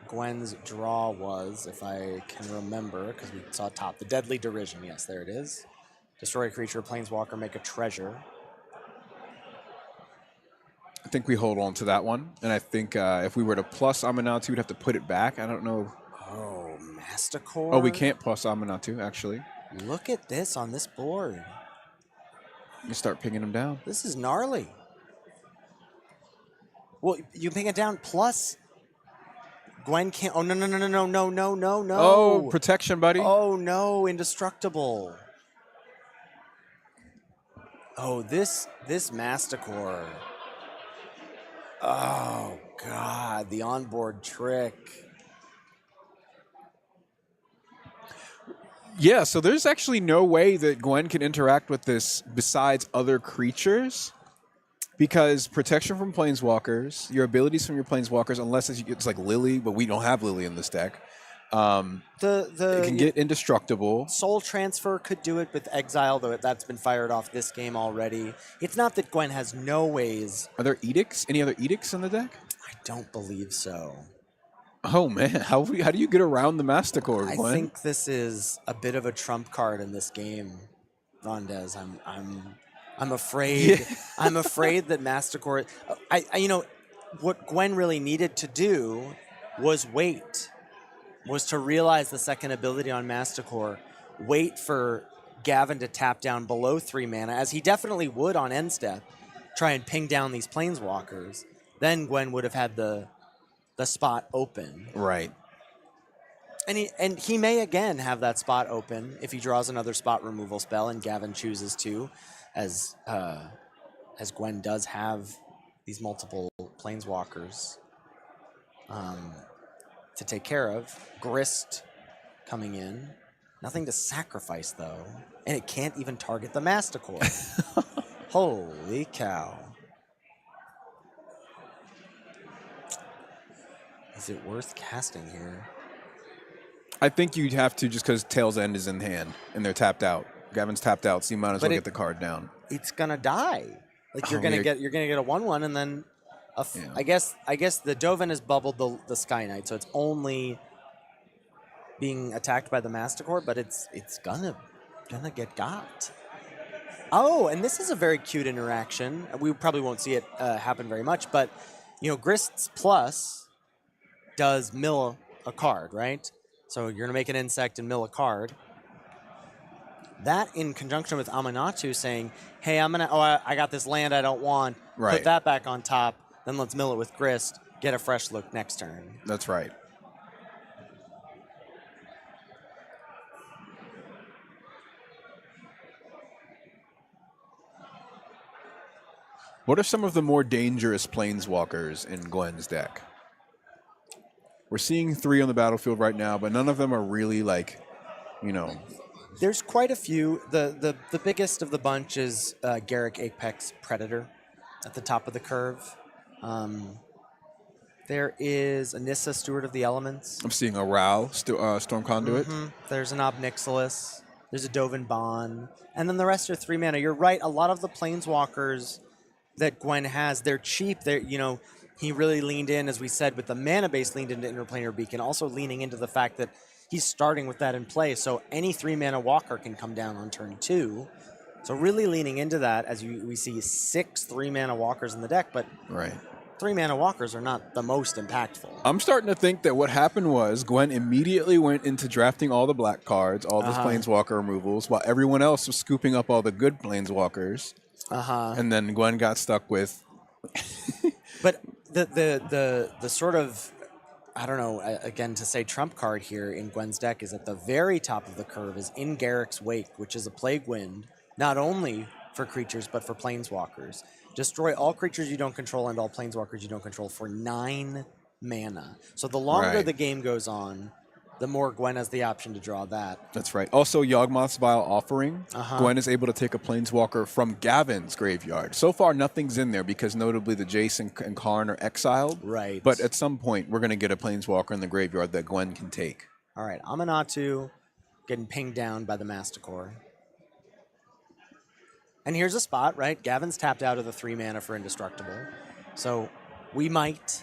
Gwen's draw was, if I can remember, because we saw top. The Deadly Derision. Yes, there it is. Destroy a creature, planeswalker, make a treasure. I think we hold on to that one, and I think if we were to plus Amanatu, we'd have to put it back. I don't know. Oh, Masticore. Oh, we can't plus Amanatu actually. Look at this on this board. You start pinging them down. This is gnarly. Well, you ping it down plus Gwen can't. Oh, no. Oh, protection, buddy. Oh, no, indestructible. Oh, this Masticore. Oh, God, the onboard trick. Yeah, so there's actually no way that Gwen can interact with this besides other creatures. Because protection from planeswalkers, your abilities from your planeswalkers, unless it's like Lily, but we don't have Lily in this deck. It can get indestructible. Soul Transfer could do it with Exile, though that's been fired off this game already. It's not that Gwen has no ways. Are there edicts? Any other edicts in the deck? I don't believe so. Oh man, how do you get around the Masticore, Gwen? I think this is a bit of a trump card in this game. Rondez. I'm afraid. I'm afraid that Mastercore. What Gwen really needed to do was to realize the second ability on Mastercore, wait for Gavin to tap down below 3 mana, as he definitely would on end step, try and ping down these planeswalkers. Then Gwen would have had the spot open. Right. And he may again have that spot open if he draws another spot removal spell and Gavin chooses to, as Gwen does have these multiple planeswalkers to take care of. Grist coming in. Nothing to sacrifice, though. And it can't even target the Masticore. Holy cow. Is it worth casting here? I think you'd have to, just because Tail's End is in hand and they're tapped out. Gavin's tapped out, so you might as well get the card down. It's gonna die. Like you're gonna get a 1/1 and then I guess the Dovin has bubbled the Sky Knight, so it's only being attacked by the Masticore, but it's gonna get got. Oh, and this is a very cute interaction. We probably won't see it happen very much, but Grist's Plus does mill a card, right? So you're gonna make an insect and mill a card. That in conjunction with Amanatu saying, hey, I got this land I don't want, put that back on top, then let's mill it with Grist, get a fresh look next turn. That's right. What are some of the more dangerous planeswalkers in Gwen's deck? We're seeing 3 on the battlefield right now, but none of them are really There's quite a few. The biggest of the bunch is Garruk Apex Predator at the top of the curve. There is Anissa, Steward of the Elements. I'm seeing a Ral, Storm Conduit. There's an Ob Nixilis. There's a Dovin Bond. And then the rest are 3 mana. You're right. A lot of the planeswalkers that Gwen has, they're cheap. He really leaned in, as we said, with the mana base, leaned into Interplanar Beacon, also leaning into the fact that he's starting with that in play, so any 3 mana walker can come down on turn 2. So really leaning into that, as we see 6 3 mana walkers in the deck, but 3 mana walkers are not the most impactful. I'm starting to think that what happened was Gwen immediately went into drafting all the black cards, all those planeswalker removals, while everyone else was scooping up all the good planeswalkers. And then Gwen got stuck with. But the sort of, I don't know, again, to say trump card here in Gwen's deck is at the very top of the curve is In Garruk's Wake, which is a Plague Wind, not only for creatures, but for planeswalkers. Destroy all creatures you don't control and all planeswalkers you don't control for 9 mana. So the longer the game goes on, the more Gwen has the option to draw that. That's right. Also, Yawgmoth's Vile Offering. Gwen is able to take a planeswalker from Gavin's graveyard. So far, nothing's in there because notably the Jace and Karn are exiled. Right. But at some point, we're going to get a planeswalker in the graveyard that Gwen can take. All right. Amanatu getting pinged down by the Masticore. And here's a spot, right? Gavin's tapped out of the 3 mana for Indestructible. So we might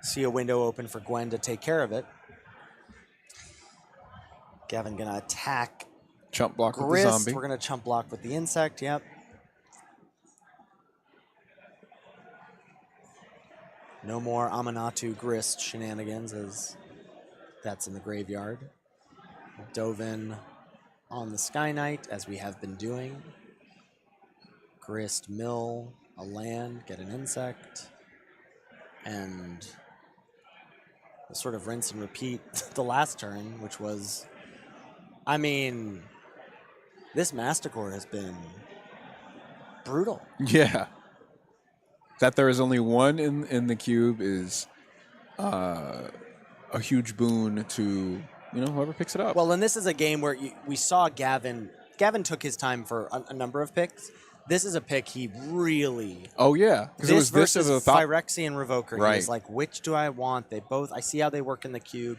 see a window open for Gwen to take care of it. Gavin gonna attack Chump block Grist. with the zombie. We're gonna chump block with the insect, yep. No more Amanatu Grist shenanigans, as that's in the graveyard. Dovin on the Sky Knight, as we have been doing. Grist mill a land, get an insect, and we'll sort of rinse and repeat the last turn, which was, I mean, this Masticore has been brutal. Yeah. That there is only one in the cube is a huge boon to whoever picks it up. Well, and this is a game where we saw Gavin. Gavin took his time for a number of picks. This is a pick he really. Oh yeah, because it was this as a thought. Phyrexian Revoker. Right. He was like, which do I want? They both. I see how they work in the cube.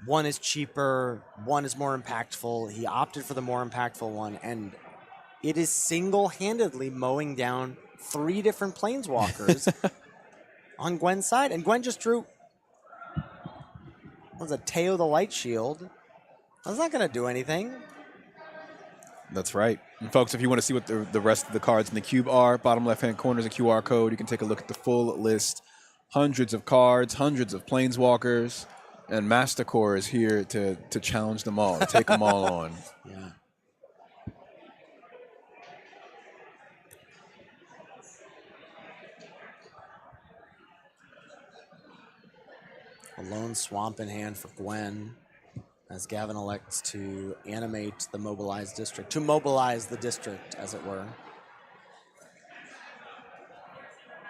One is cheaper. One is more impactful. He opted for the more impactful one, and it is single-handedly mowing down 3 different planeswalkers on Gwen's side, and Gwen just drew. Was a Teo the Light Shield. That's not going to do anything. That's right. And folks, if you want to see what the rest of the cards in the cube are, bottom left-hand corner is a QR code. You can take a look at the full list. Hundreds of cards, hundreds of planeswalkers, and Mastercore is here to challenge them all, to take them all on. Yeah. A lone swamp in hand for Gwen, as Gavin elects to animate the mobilized district, to mobilize the district, as it were.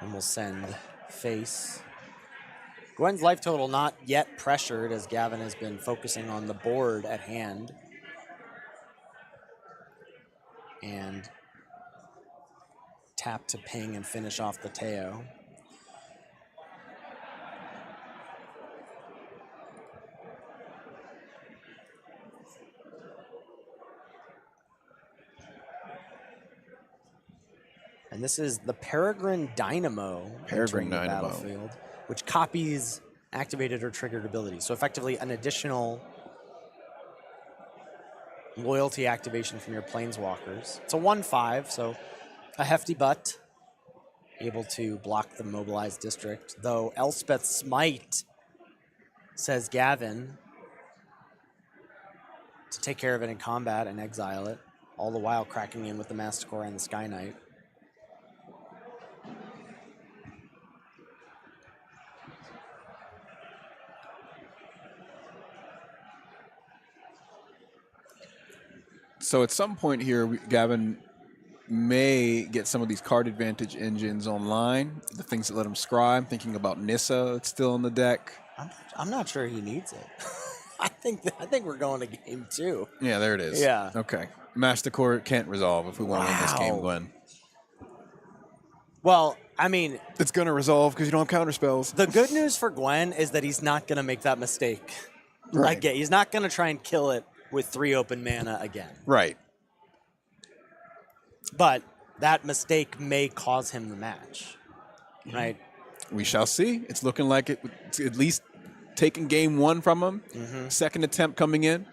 And we'll send Face. Gwen's life total not yet pressured, as Gavin has been focusing on the board at hand. And tap to ping and finish off the Teo. And this is the Peregrine Dynamo entering the battlefield, which copies activated or triggered abilities. So effectively an additional loyalty activation from your planeswalkers. It's a 1/5, so a hefty butt. Able to block the mobilized district, though Elspeth Smite, says Gavin, to take care of it in combat and exile it, all the while cracking in with the Masticore and the Sky Knight. So at some point here, Gavin may get some of these card advantage engines online, the things that let him scry. I'm thinking about Nissa, it's still in the deck. I'm not sure he needs it. I think we're going to game 2. Yeah, there it is. Yeah. Okay. Mastercore can't resolve if we want to win this game, Gwen. Well, I mean, it's going to resolve because you don't have counter spells. The good news for Gwen is that he's not going to make that mistake. Right. Again, he's not going to try and kill it with 3 open mana again. Right. But that mistake may cause him the match. Right? We shall see. It's looking like it's at least taking game 1 from him. Second attempt coming in.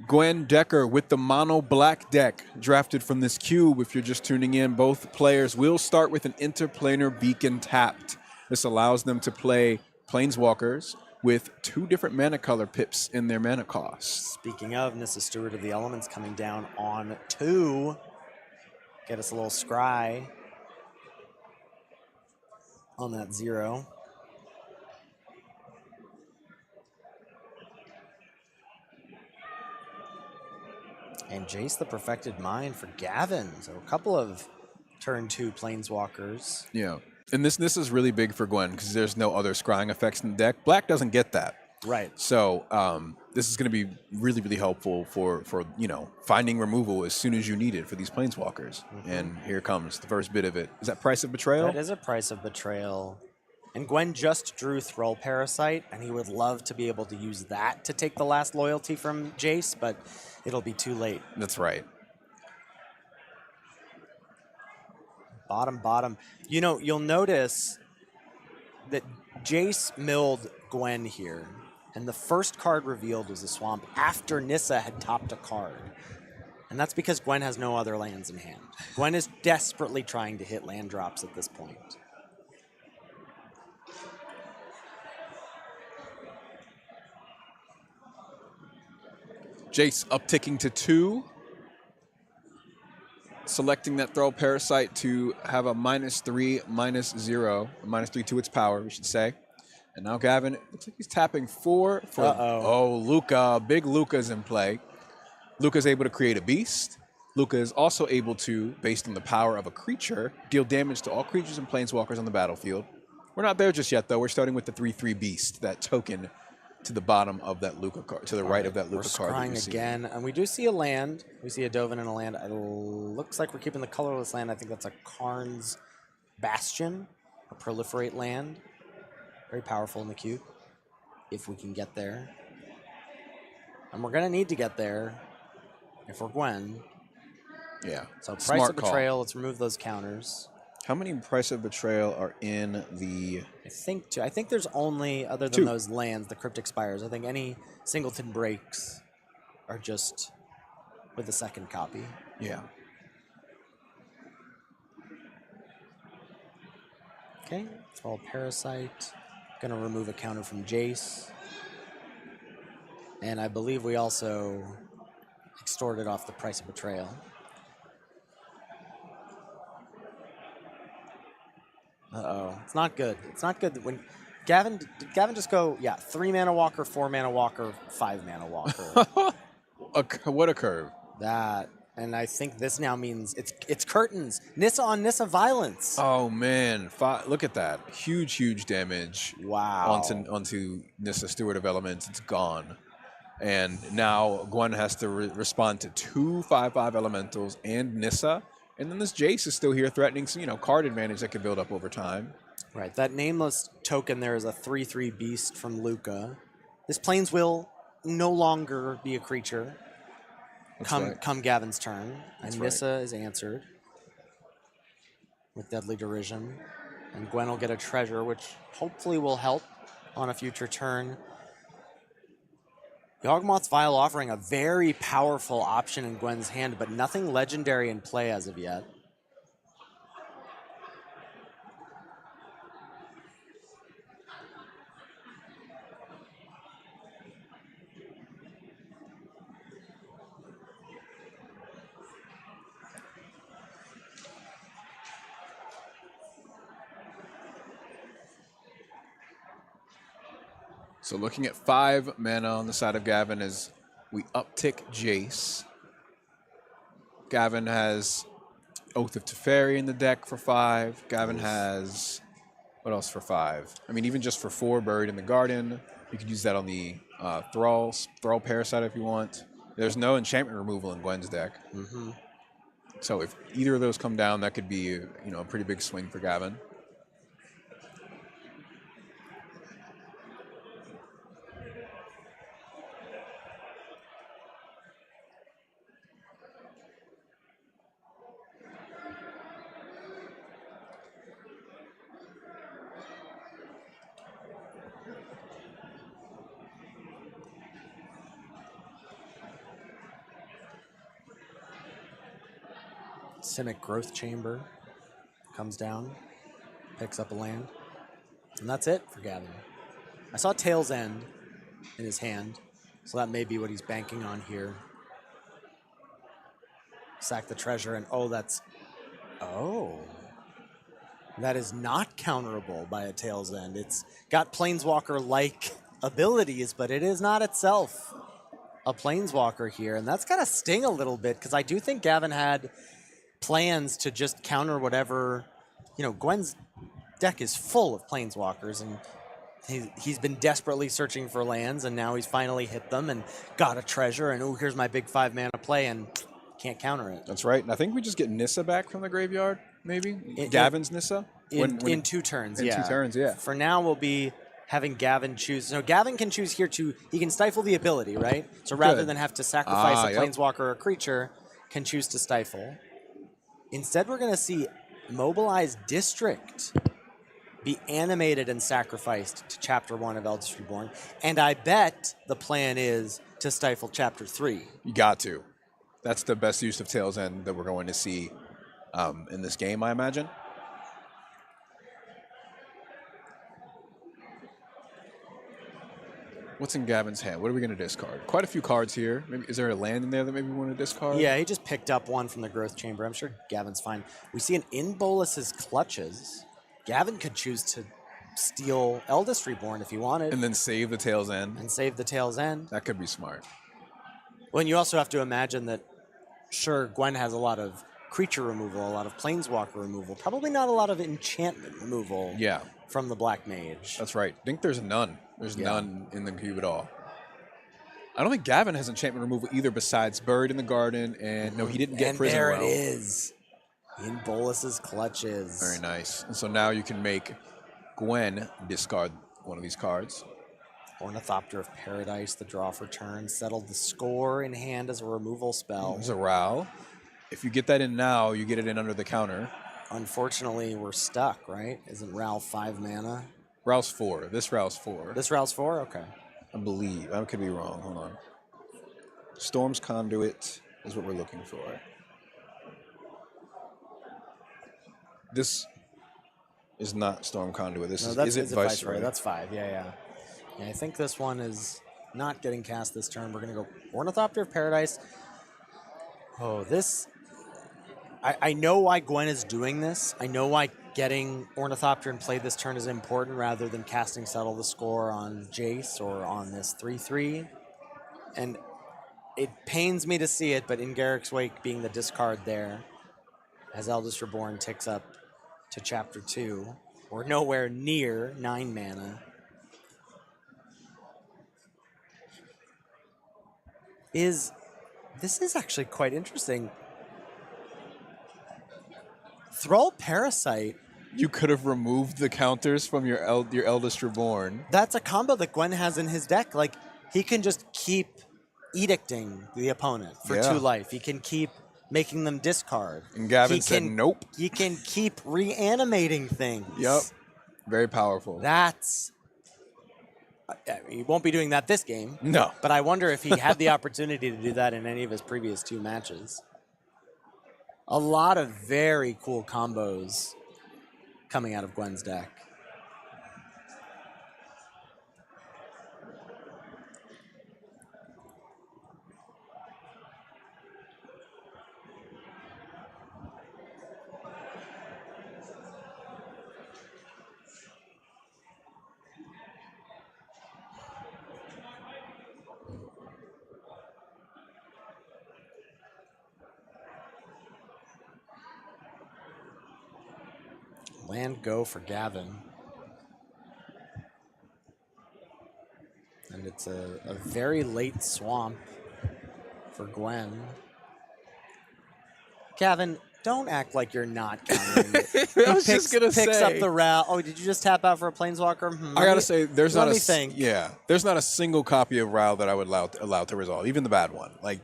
Gwen Decker with the mono black deck drafted from this cube. If you're just tuning in, both players will start with an interplanar beacon tapped. This allows them to play planeswalkers with 2 different mana color pips in their mana cost. Speaking of, Nissa Steward of the Elements coming down on 2. Get us a little scry on that 0. And Jace the Perfected Mind for Gavin. So a couple of turn 2 planeswalkers. Yeah. And this is really big for Gwen because there's no other scrying effects in the deck. Black doesn't get that. Right. So this is going to be really, really helpful for finding removal as soon as you need it for these planeswalkers. And here comes the first bit of it. Is that Price of Betrayal? That is a Price of Betrayal. And Gwen just drew Thrall Parasite, and he would love to be able to use that to take the last loyalty from Jace, but it'll be too late. That's right. Bottom. You know, you'll notice that Jace milled Gwen here, and the first card revealed was a swamp after Nissa had topped a card. And that's because Gwen has no other lands in hand. Gwen is desperately trying to hit land drops at this point. Jace upticking to 2. Selecting that Throw Parasite to have a -3, -0, -3 to its power, we should say. And now Gavin, looks like he's tapping 4 for... Oh, Luca. Big Luca's in play. Luca's able to create a beast. Luca is also able to, based on the power of a creature, deal damage to all creatures and planeswalkers on the battlefield. We're not there just yet, though. We're starting with the 3/3 beast, that token to the bottom of that Luca card, to the right of that Luca card. We're scrying again, and we do see a land. We see a Dovin and a land. It looks like we're keeping the colorless land. I think that's a Karn's Bastion, a proliferate land. Very powerful in the queue, if we can get there. And we're going to need to get there if we're Gwen. Yeah. So Price of Betrayal, let's remove those counters. How many Price of Betrayal are in the... I think 2. I think there's only, other than those lands, the Cryptic Spires. I think any Singleton breaks are just with the second copy. Yeah. Okay, Thrall Parasite. Gonna remove a counter from Jace. And I believe we also extorted off the Price of Betrayal. Uh-oh. It's not good. It's not good that when did Gavin just go, yeah, 3 mana walker, 4 mana walker, 5 mana walker. What a curve. That, and I think this now means it's curtains. Nissa on Nissa violence. Oh man, look at that. Huge damage. Wow. Onto Nissa Steward of Elements. It's gone. And now Gwen has to respond to 2 5/5 elementals and Nissa. And then this Jace is still here threatening some, card advantage that could build up over time. Right, that nameless token there is a 3/3 beast from Luca. This Plains will no longer be a creature come Gavin's turn. And Nissa is answered with Deadly Derision. And Gwen will get a treasure, which hopefully will help on a future turn. Yawgmoth's Vial offering a very powerful option in Gwen's hand, but nothing legendary in play as of yet. So looking at 5 mana on the side of Gavin as we uptick Jace. Gavin has Oath of Teferi in the deck for 5. Gavin has, what else for 5? I mean, even just for 4, Buried in the Garden. You could use that on the Thrall Parasite if you want. There's no enchantment removal in Gwen's deck. Mm-hmm. So if either of those come down, that could be a pretty big swing for Gavin. Simic Growth Chamber comes down, picks up a land, and that's it for Gavin. I saw Tail's End in his hand, so that may be what he's banking on here. Sack the treasure, and that is not counterable by a Tail's End. It's got Planeswalker-like abilities, but it is not itself a Planeswalker here, and that's gotta sting a little bit, because I do think Gavin had plans to just counter whatever, Gwen's deck is full of Planeswalkers, and he's been desperately searching for lands, and now he's finally hit them and got a treasure, and here's my big 5 mana play, and can't counter it. That's right. And I think we just get Nissa back from the graveyard, maybe? Gavin's Nissa? In 2 turns, yeah. In 2 turns, yeah. For now, we'll be having Gavin choose. So Gavin can choose here he can stifle the ability, right? So rather than have to sacrifice a Planeswalker or a creature, can choose to stifle. Instead, we're going to see Mobilize District be animated and sacrificed to Chapter 1 of Eldritch Reborn. And I bet the plan is to stifle Chapter 3. You got to. That's the best use of Tail's End that we're going to see in this game, I imagine. What's in Gavin's hand? What are we going to discard? Quite a few cards here. Maybe, is there a land in there that maybe we want to discard? Yeah, he just picked up one from the Growth Chamber. I'm sure Gavin's fine. We see an In Bolus's Clutches. Gavin could choose to steal Eldest Reborn if he wanted. And then save the Tail's End. And save the Tail's End. That could be smart. Well, and you also have to imagine that, sure, Gwen has a lot of creature removal, a lot of Planeswalker removal, probably not a lot of enchantment removal from the Black Mage. That's right. I think there's none. There's none in the cube at all. I don't think Gavin has enchantment removal either besides Buried in the Garden, and no, he didn't get Prison Well. Well. There it is. In Bolus's Clutches. Very nice. And so now you can make Gwen discard one of these cards. Ornithopter of Paradise, the draw for turn, settled the score in hand as a removal spell. There's a Ral. If you get that in now, you get it in under the counter. Unfortunately, we're stuck, right? Isn't Ral 5 mana? Ral's 4. This Ral's 4. This Ral's 4? Okay. I believe. I could be wrong. Hold on. Storm's Conduit. is what we're looking for. This is not Storm Conduit. This is it Viceroy? That's 5. Yeah. I think this one is not getting cast this turn. We're going to go Ornithopter of Paradise. Oh, this... I know why Gwen is doing this. I know why getting Ornithopter in play this turn is important rather than casting Settle the Score on Jace or on this 3/3. And it pains me to see it, but in Garrick's Wake being the discard there, as Eldest Reborn ticks up to Chapter 2, we're nowhere near 9 mana. This is actually quite interesting. Thrall Parasite. You could have removed the counters from your Eldest Reborn. That's a combo that Gwen has in his deck. Like, he can just keep edicting the opponent for 2 life. He can keep making them discard. And Gavin said nope. He can keep reanimating things. Yep. Very powerful. That's... he won't be doing that this game. No. But I wonder if he had the opportunity to do that in any of his previous 2 matches. A lot of very cool combos coming out of Gwen's deck. Land go for Gavin. And it's a very late swamp for Gwen. Gavin, don't act like you're not countering it. I was just going to say. Picks up the route. Oh, did you just tap out for a Planeswalker? I got to say, there's not think. Yeah, there's not a single copy of Ral that I would allow to resolve, even the bad one. Like,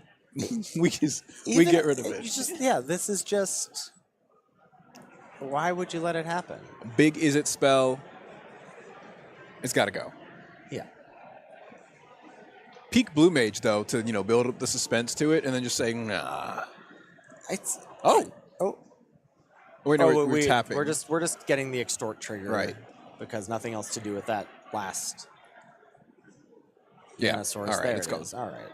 we get rid of it. This is just... Why would you let it happen? Big Is It spell. It's got to go. Yeah. Peak Blue Mage, though, to build up the suspense to it, and then just saying, nah. It's... Oh. Wait, no, we're tapping. We're just getting the extort trigger. Right. Because nothing else to do with that last... Yeah. All right, there let's go. All right.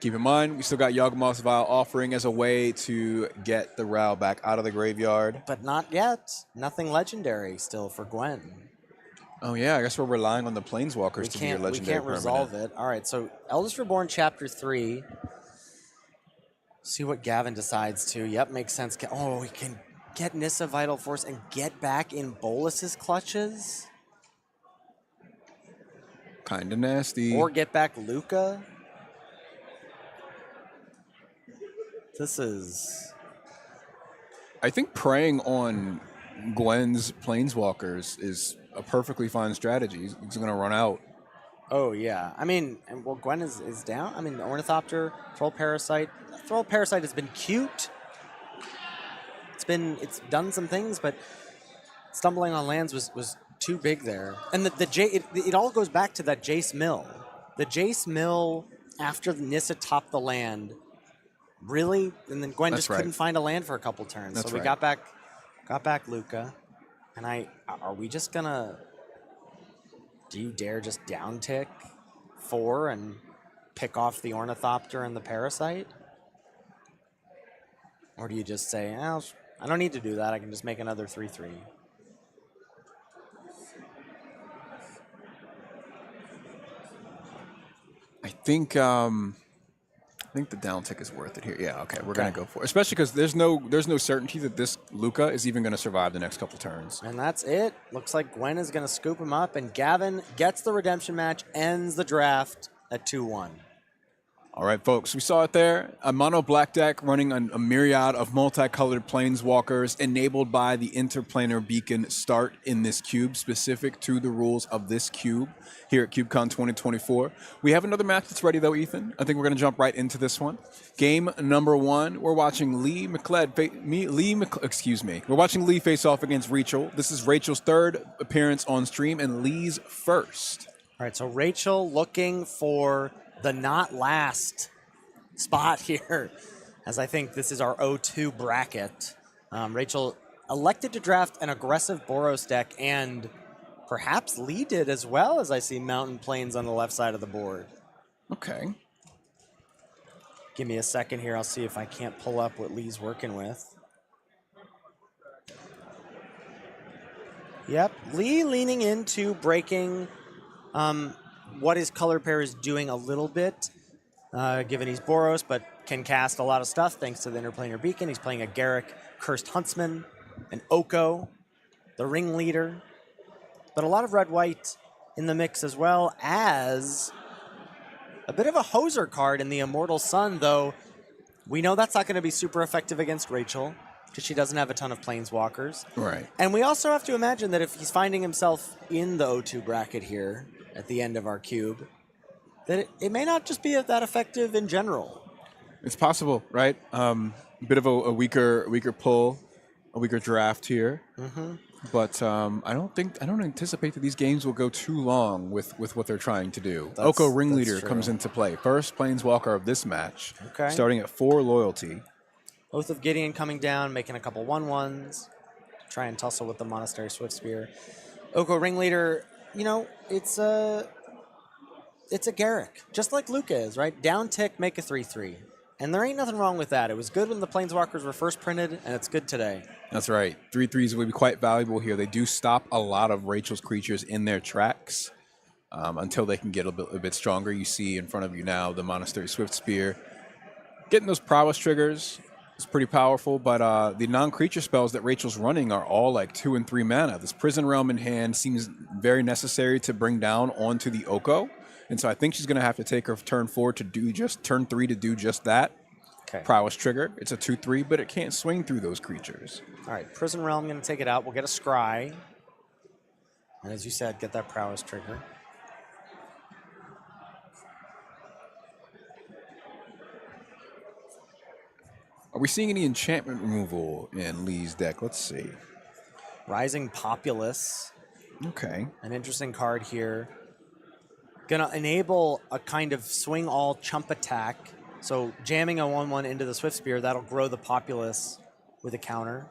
Keep in mind, we still got Yawgmoth's Vial offering as a way to get the Ral back out of the graveyard. But not yet. Nothing legendary still for Gwen. Oh, yeah. I guess we're relying on the Planeswalkers to be your legendary We can't resolve it. All right, so Eldest Reborn Chapter 3. See what Gavin decides to. Yep, makes sense. Oh, we can get Nissa Vital Force and get back in Bolus's clutches? Kind of nasty. Or get back Luca? This is... I think preying on Gwen's Planeswalkers is a perfectly fine strategy. He's going to run out. Oh, yeah. I mean, well, Gwen is down. I mean, Ornithopter, Thrall Parasite. Thrall Parasite has been cute. It's done some things, but stumbling on lands was too big there. And it all goes back to that Jace Mill. The Jace Mill, after Nissa topped the land... Really? And then Gwen couldn't find a land for a couple turns. So we got back Luca. And are we just gonna... Do you dare just downtick 4 and pick off the Ornithopter and the Parasite? Or do you just say, I don't need to do that, I can just make another 3/3? I think the down tick is worth it here. Yeah, okay, we're going to go for it. Especially because there's no certainty that this Luca is even going to survive the next couple turns. And that's it. Looks like Gwen is going to scoop him up, and Gavin gets the redemption match, ends the draft at 2-1. All right, folks, we saw it there. A mono black deck running a myriad of multicolored planeswalkers enabled by the interplanar beacon start in this cube, specific to the rules of this cube here at CubeCon 2024. We have another match that's ready, though, Ethan. I think we're going to jump right into this one. Game number 1, we're watching We're watching Lee face off against Rachel. This is Rachel's 3rd appearance on stream and Lee's 1st. All right, so Rachel looking for the not last spot here, as I think this is our 0-2 bracket. Rachel elected to draft an aggressive Boros deck, and perhaps Lee did as well, as I see Mountain Plains on the left side of the board. Okay. Give me a second here. I'll see if I can't pull up what Lee's working with. Yep, Lee leaning into breaking what his color pair is doing a little bit, given he's Boros, but can cast a lot of stuff thanks to the Interplanar Beacon. He's playing a Garruk, Cursed Huntsman, an Oko, the Ringleader, but a lot of red-white in the mix, as well as a bit of a hoser card in the Immortal Sun, though we know that's not going to be super effective against Rachel because she doesn't have a ton of Planeswalkers. Right. And we also have to imagine that if he's finding himself in the 0-2 bracket here at the end of our cube, that it may not just be that effective in general. It's possible, right? A bit of a weaker pull, a weaker draft here. But I don't anticipate that these games will go too long with what they're trying to do. Oko Ringleader comes into play. First Planeswalker of this match, starting at 4 loyalty. Oath of Gideon coming down, making a couple 1/1s. Try and tussle with the Monastery Swiftspear. Oko Ringleader, you know, it's a Garruk, just like Luca is, right? Down tick, make a 3/3. And there ain't nothing wrong with that. It was good when the Planeswalkers were first printed, and it's good today. That's right. 3/3s will be quite valuable here. They do stop a lot of Rachel's creatures in their tracks until they can get a bit stronger. You see in front of you now the Monastery Swiftspear. Getting those prowess triggers is pretty powerful, but the non-creature spells that Rachel's running are all like 2 and 3 mana. This Prison Realm in hand seems very necessary to bring down onto the Oko. And so I think she's going to have to take her turn 4 to do turn 3 to do just that. Okay. Prowess trigger. It's a 2/3, but it can't swing through those creatures. All right, Prison Realm going to take it out. We'll get a Scry. And as you said, get that Prowess trigger. Are we seeing any enchantment removal in Lee's deck? Let's see. Rising Populace. Okay. An interesting card here. Gonna enable a kind of swing all chump attack. So jamming a 1/1 into the Swiftspear, that'll grow the Populace with a counter.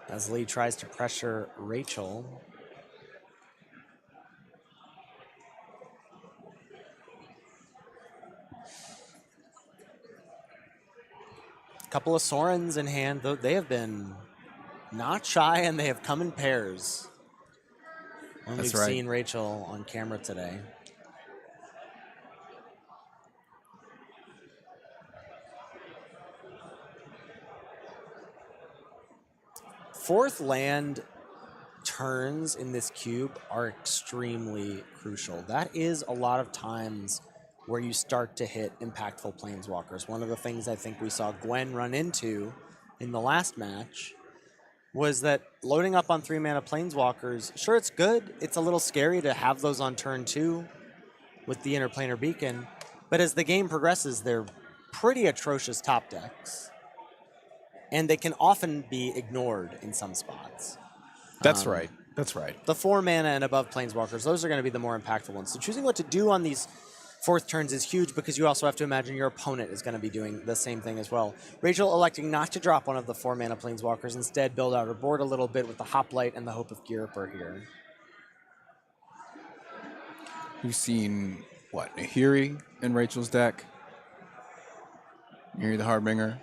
As Lee tries to pressure Rachel. Couple of Sorens in hand, though they have been not shy and they have come in pairs. When we've seen Rachel on camera today. Fourth land turns in this cube are extremely crucial. That is a lot of times where you start to hit impactful Planeswalkers. One of the things I think we saw Gwen run into in the last match was that loading up on 3-mana Planeswalkers, sure, it's good. It's a little scary to have those on turn 2 with the Interplanar Beacon, but as the game progresses, they're pretty atrocious top decks. And they can often be ignored in some spots. That's right. That's right. The 4-mana and above Planeswalkers, those are going to be the more impactful ones. So choosing what to do on these fourth turns is huge because you also have to imagine your opponent is going to be doing the same thing as well. Rachel electing not to drop one of the 4-mana Planeswalkers, instead build out her board a little bit with the Hoplite and the Hope of Ghirapur here. We've seen, what, Nahiri in Rachel's deck? Nahiri the Hardbringer.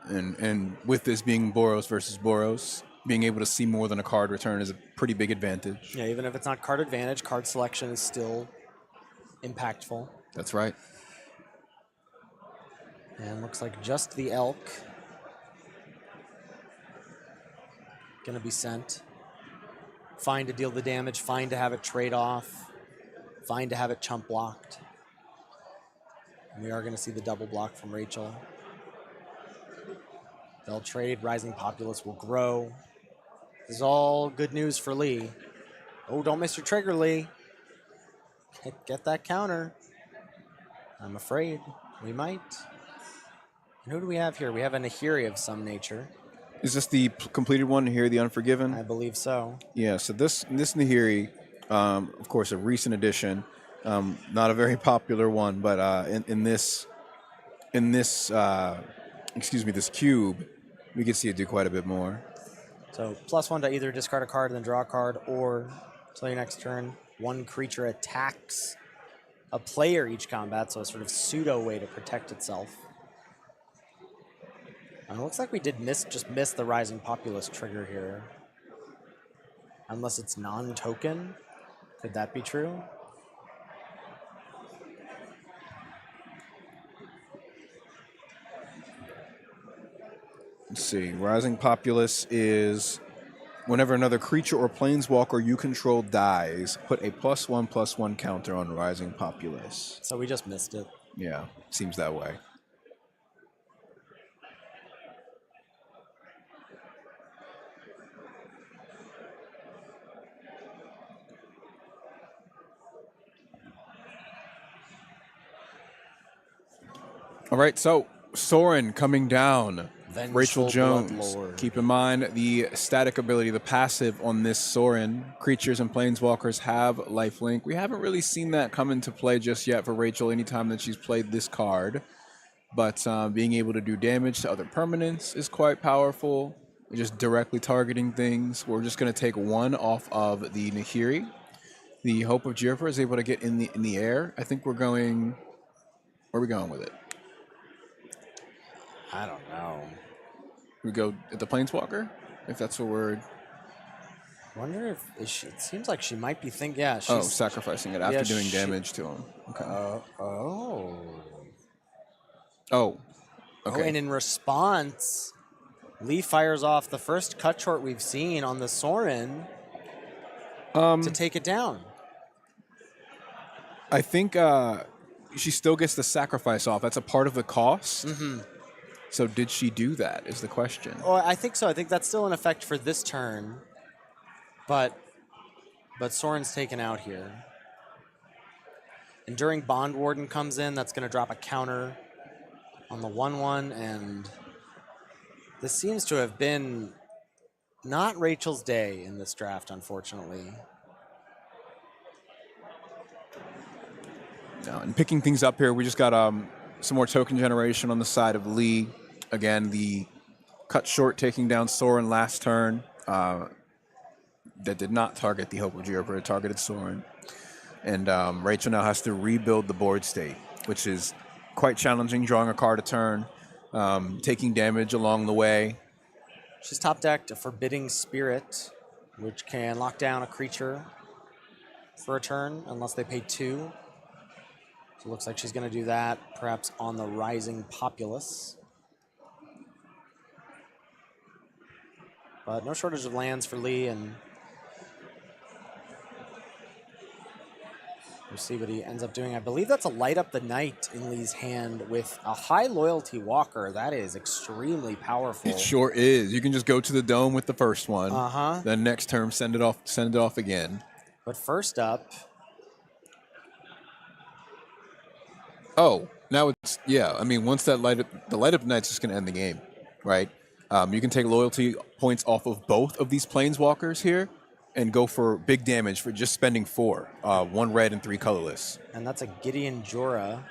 And with this being Boros versus Boros, being able to see more than a card return is a pretty big advantage. Yeah, even if it's not card advantage, card selection is still impactful. That's right. And looks like just the Elk gonna be sent. Fine to deal the damage, fine to have it trade off, fine to have it chump blocked. And we are gonna see the double block from Rachel. They'll trade, Rising Populace will grow. This is all good news for Lee. Oh, don't miss your trigger, Lee. Get that counter. I'm afraid we might. And who do we have here? We have a Nahiri of some nature. Is this the completed one here, the Unforgiven? I believe so. Yeah, so this Nahiri, of course, a recent addition. Not a very popular one, but in this this cube, we can see it do quite a bit more. So +1 to either discard a card and then draw a card, or until your next turn, one creature attacks a player each combat, so a sort of pseudo way to protect itself. And it looks like we did just miss the Rising Populace trigger here. Unless it's non-token. Could that be true? Let's see. Rising Populace is whenever another creature or planeswalker you control dies, put a +1/+1 counter on Rising Populace. So we just missed it. Yeah, seems that way. All right, so Sorin coming down. Rachel Vengeful Jones. Bloodlord. Keep in mind the static ability, the passive on this Sorin. Creatures and planeswalkers have lifelink. We haven't really seen that come into play just yet for Rachel anytime that she's played this card. But being able to do damage to other permanents is quite powerful. Just directly targeting things. We're just going to take one off of the Nahiri. The Hope of Jirpa is able to get in the air. I think we're going... Where are we going with it? I don't know. We go at the Planeswalker? If that's what we're... Wonder if it seems like she might be thinking. Yeah, she's sacrificing it after doing damage to him. Okay. Oh, okay. and in response, Lee fires off the first cut short we've seen on the Sorin to take it down. I think she still gets the sacrifice off. That's a part of the cost. Mm-hmm. So did she do that is the question. Oh, I think so. I think that's still in effect for this turn. But Sorin's taken out here. Enduring Bond Warden comes in. That's going to drop a counter on the 1/1. And this seems to have been not Rachel's day in this draft, unfortunately. No, and picking things up here, we just got some more token generation on the side of Lee. Again, the cut short taking down Sorin last turn. That did not target the Hope of Jirpa, it targeted Sorin. And Rachel now has to rebuild the board state, which is quite challenging, drawing a card a turn, taking damage along the way. She's top decked a Forbidding Spirit, which can lock down a creature for a turn unless they pay 2. So it looks like she's going to do that, perhaps on the Rising Populace. But no shortage of lands for Lee, and we'll see what he ends up doing. I believe that's a Light Up the Night in Lee's hand with a High Loyalty Walker. That is extremely powerful. It sure is. You can just go to the dome with the first one. Uh-huh. Then next turn, send it off again. But first up... Oh, now it's, yeah, I mean, once that the Light Up Night's just going to end the game, right? You can take loyalty points off of both of these planeswalkers here and go for big damage for just spending 4. 1 red and 3 colorless. And that's a Gideon Jorah.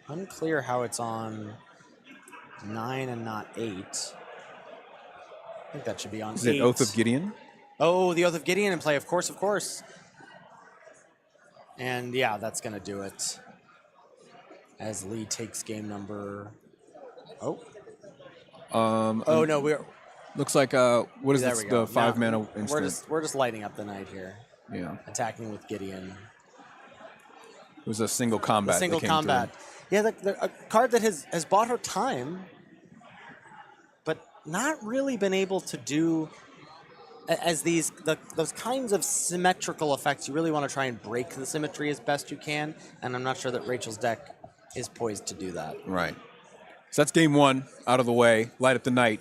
Unclear how it's on 9 and not 8. I think that should be on 8. Is it Oath of Gideon? Oh, the Oath of Gideon in play, of course, of course. And yeah, that's going to do it. As Lee takes game number... Oh. Oh, no, we're... Looks like, what is There this, we go. the 5 mana Now, instant? We're just lighting up the night here. Yeah. Attacking with Gideon. It was a single combat. A single that came combat. through. Yeah, a card that has bought her time, but not really been able to do as those kinds of symmetrical effects. You really want to try and break the symmetry as best you can, and I'm not sure that Rachel's deck is poised to do that. Right. So that's game 1 out of the way. Light Up the Night.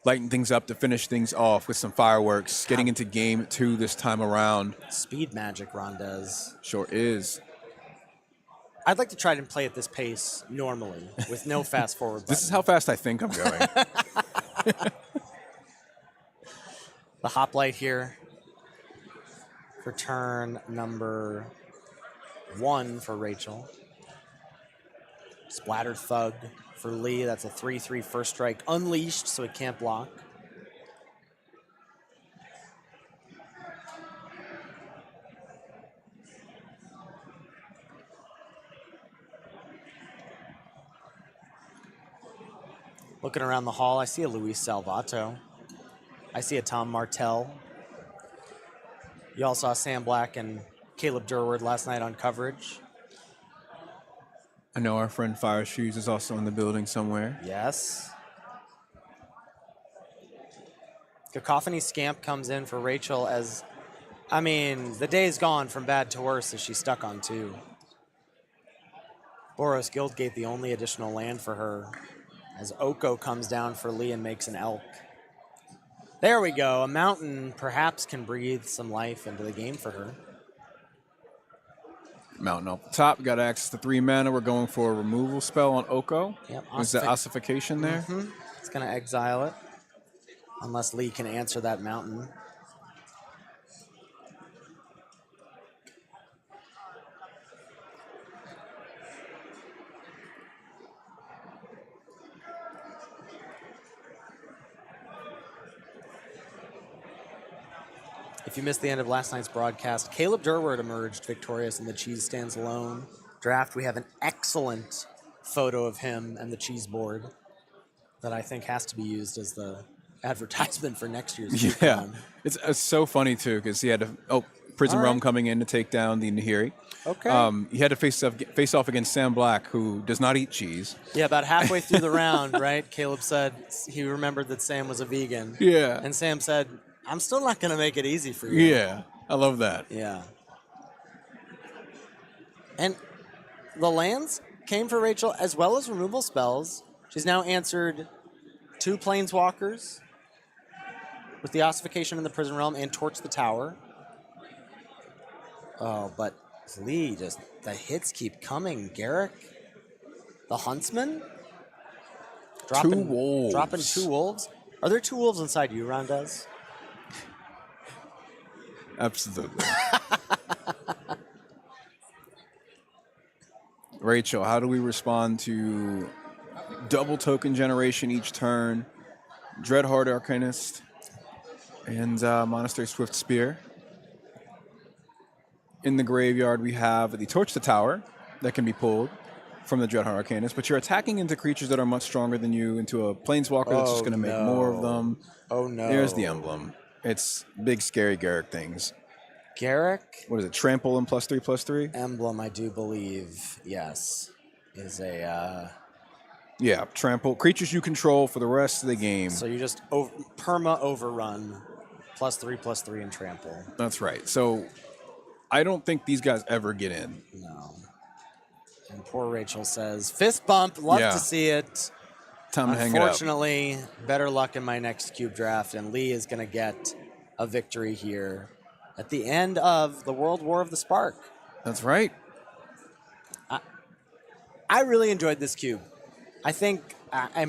Lighting things up to finish things off with some fireworks. Getting into game 2 this time around. Speed magic, Rondez. Sure is. I'd like to try and play at this pace normally with no fast forward button. This is how fast I think I'm going. The hoplite here. for turn number 1 for Rachel. Splattered Thug for Lee. That's a 3/3 first strike. Unleashed, so it can't block. Looking around the hall, I see a Luis Salvato. I see a Tom Martell. You all saw Sam Black and Caleb Durward last night on coverage. I know our friend Fire Shoes is also in the building somewhere. Yes. Cacophony Scamp comes in for Rachel as, I mean, the day's gone from bad to worse as she's stuck on 2. Boros Guildgate, the only additional land for her, as Oko comes down for Lee and makes an elk. There we go. A mountain perhaps can breathe some life into the game for her. Mountain up the top. Got access to 3 mana. We're going for a removal spell on Oko. Yep, Is that ossification there? It's going to exile it. Unless Lee can answer that mountain. If you missed the end of last night's broadcast, Caleb Durward emerged victorious in the Cheese Stands Alone draft. We have an excellent photo of him and the cheese board that I think has to be used as the advertisement for next year's CubeCon. It's so funny too because he had to Prison Realm coming in to take down the Nahiri. Okay. He had to face off against Sam Black, who does not eat cheese. Yeah, about halfway through the round, right? Caleb said he remembered that Sam was a vegan. Yeah. And Sam said, I'm still not going to make it easy for you. Yeah, I love that. Yeah. And the lands came for Rachel as well as removal spells. She's now answered 2 Planeswalkers with the Ossification in the Prison Realm and Torch the Tower. Oh, but Lee, just the hits keep coming. Garrick, the Huntsman, dropping 2 wolves. Dropping 2 wolves. Are there 2 wolves inside you, Rondez? Absolutely. Rachel, how do we respond to double token generation each turn, Dreadheart Arcanist, and Monastery Swift Spear? In the graveyard, we have the Torch the Tower that can be pulled from the Dreadheart Arcanist, but you're attacking into creatures that are much stronger than you, into a Planeswalker that's just going to make more of them. Oh, no. There's the emblem. It's big, scary Garrick things. Garrick? What is it? Trample and +3/+3? Emblem, I do believe, yes, is a... Yeah, trample. Creatures you control for the rest of the game. So you just perma overrun, +3/+3 and trample. That's right. So I don't think these guys ever get in. No. And poor Rachel says, fist bump, love to see it. Time to hang it up. Unfortunately, better luck in my next cube draft, and Lee is going to get a victory here at the end of the World War of the Spark. That's right. I really enjoyed this cube. I think, I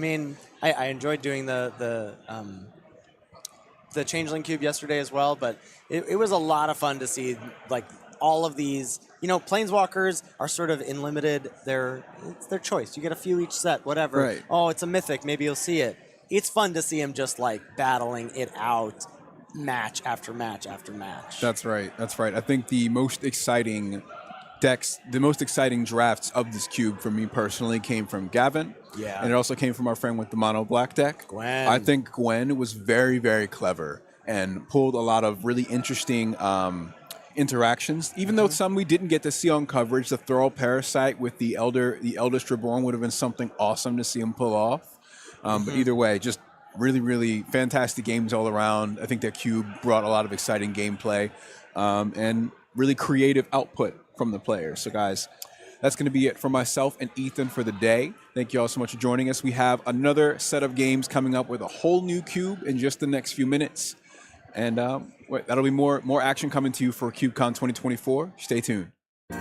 enjoyed doing the Changeling Cube yesterday as well, but it was a lot of fun to see, like, all of these. You know, Planeswalkers are sort of in limited, it's their choice. You get a few each set, whatever. Right. Oh, it's a mythic, maybe you'll see it. It's fun to see him just, like, battling it out match after match after match. That's right. That's right. I think the most exciting decks, the most exciting drafts of this cube for me personally came from Gavin. Yeah. And it also came from our friend with the mono black deck. Gwen. I think Gwen was very, very clever and pulled a lot of really interesting interactions. Even though some we didn't get to see on coverage, the Throw Parasite with the Eldest Reborn would have been something awesome to see him pull off. But either way, just really, really fantastic games all around. I think that cube brought a lot of exciting gameplay and really creative output from the players. So guys, that's going to be it for myself and Ethan for the day. Thank you all so much for joining us. We have another set of games coming up with a whole new cube in just the next few minutes. And that'll be more action coming to you for CubeCon 2024. Stay tuned. So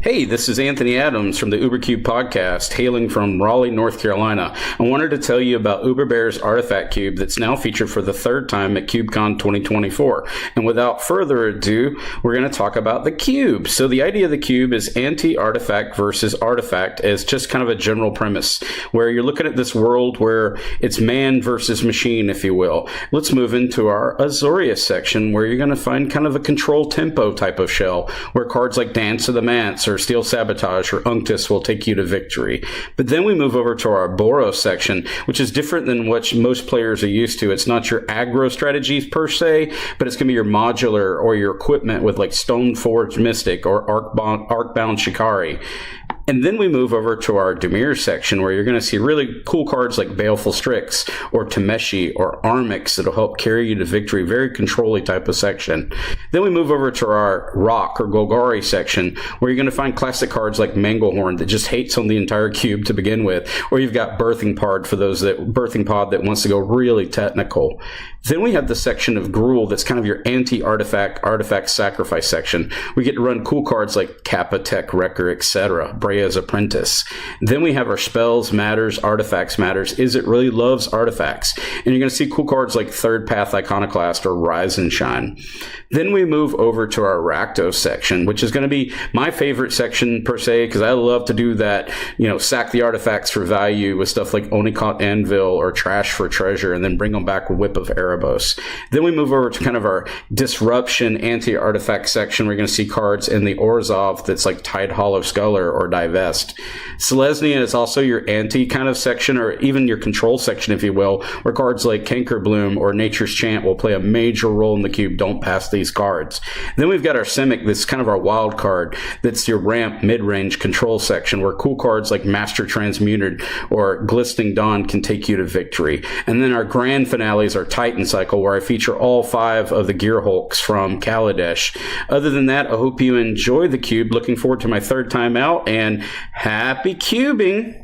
Hey, this is Anthony Adams from the UberCube podcast, hailing from Raleigh, North Carolina. I wanted to tell you about UberBear's Artifact Cube that's now featured for the third time at CubeCon 2024. And without further ado, we're going to talk about the cube. So the idea of the cube is anti-artifact versus artifact as just kind of a general premise, where you're looking at this world where it's man versus machine, if you will. Let's move into our Azorius section, where you're going to find kind of a control tempo type of shell, where cards like Dance of the Mance or Steel Sabotage or Unctus will take you to victory. But then we move over to our Boros section, which is different than what most players are used to. It's not your aggro strategies per se, but it's going to be your modular or your equipment with like Stoneforged Mystic or Arcbound Shikari. And then we move over to our Dimir section, where you're going to see really cool cards like Baleful Strix or Tameshi or Armix that'll help carry you to victory. Very control-y type of section. Then we move over to our Rock or Golgari section, where you're going to find classic cards like Manglehorn that just hates on the entire cube to begin with, or you've got Birthing Pod for those that wants to go really technical. Then we have the section of Gruul that's kind of your artifact sacrifice section. We get to run cool cards like Kappa Tech Wrecker, etc., Brea's Apprentice. Then we have our Spells Matters, Artifacts Matters. Is it really loves artifacts? And you're going to see cool cards like Third Path Iconoclast or Rise and Shine. Then we move over to our Rakdos section, which is going to be my favorite section per se, because I love to do that, sack the artifacts for value with stuff like Onicot Anvil or Trash for Treasure, and then bring them back with Whip of Erebos. Then we move over to kind of our Disruption anti-artifact section. We're going to see cards in the Orzhov that's like Tide Hollow Sculler or Divest. Selesnya is also your anti kind of section, or even your control section, if you will, where cards like Cankerbloom or Nature's Chant will play a major role in the cube. Don't pass these cards. Then we've got our Simic, that's kind of our wild card, that's your ramp mid-range control section, where cool cards like Master Transmuted or Glistening Dawn can take you to victory. And then our grand finales are Titan Cycle, where I feature all 5 of the Gear Hulks from Kaladesh. Other than that, I hope you enjoy the cube. Looking forward to my third time out, and happy cubing!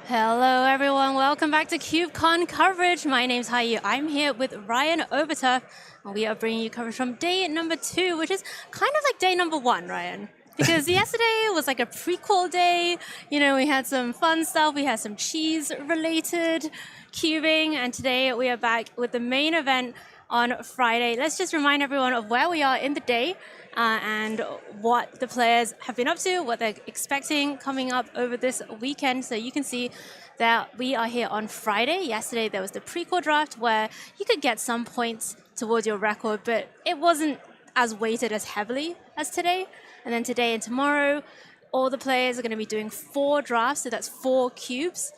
Hello everyone, welcome back to CubeCon coverage. My name's Hayu. I'm here with Ryan Oberturf, and we are bringing you coverage from day number 2, which is kind of like day number 1, Ryan. Because yesterday was like a prequel day. We had some fun stuff. We had some cheese-related cubing, and today we are back with the main event on Friday. Let's just remind everyone of where we are in the day and what the players have been up to, what they're expecting coming up over this weekend. So you can see that we are here on Friday. Yesterday there was the prequel draft where you could get some points towards your record, but it wasn't as weighted as heavily as today. And then today and tomorrow, all the players are going to be doing 4 drafts, so that's 4 cubes,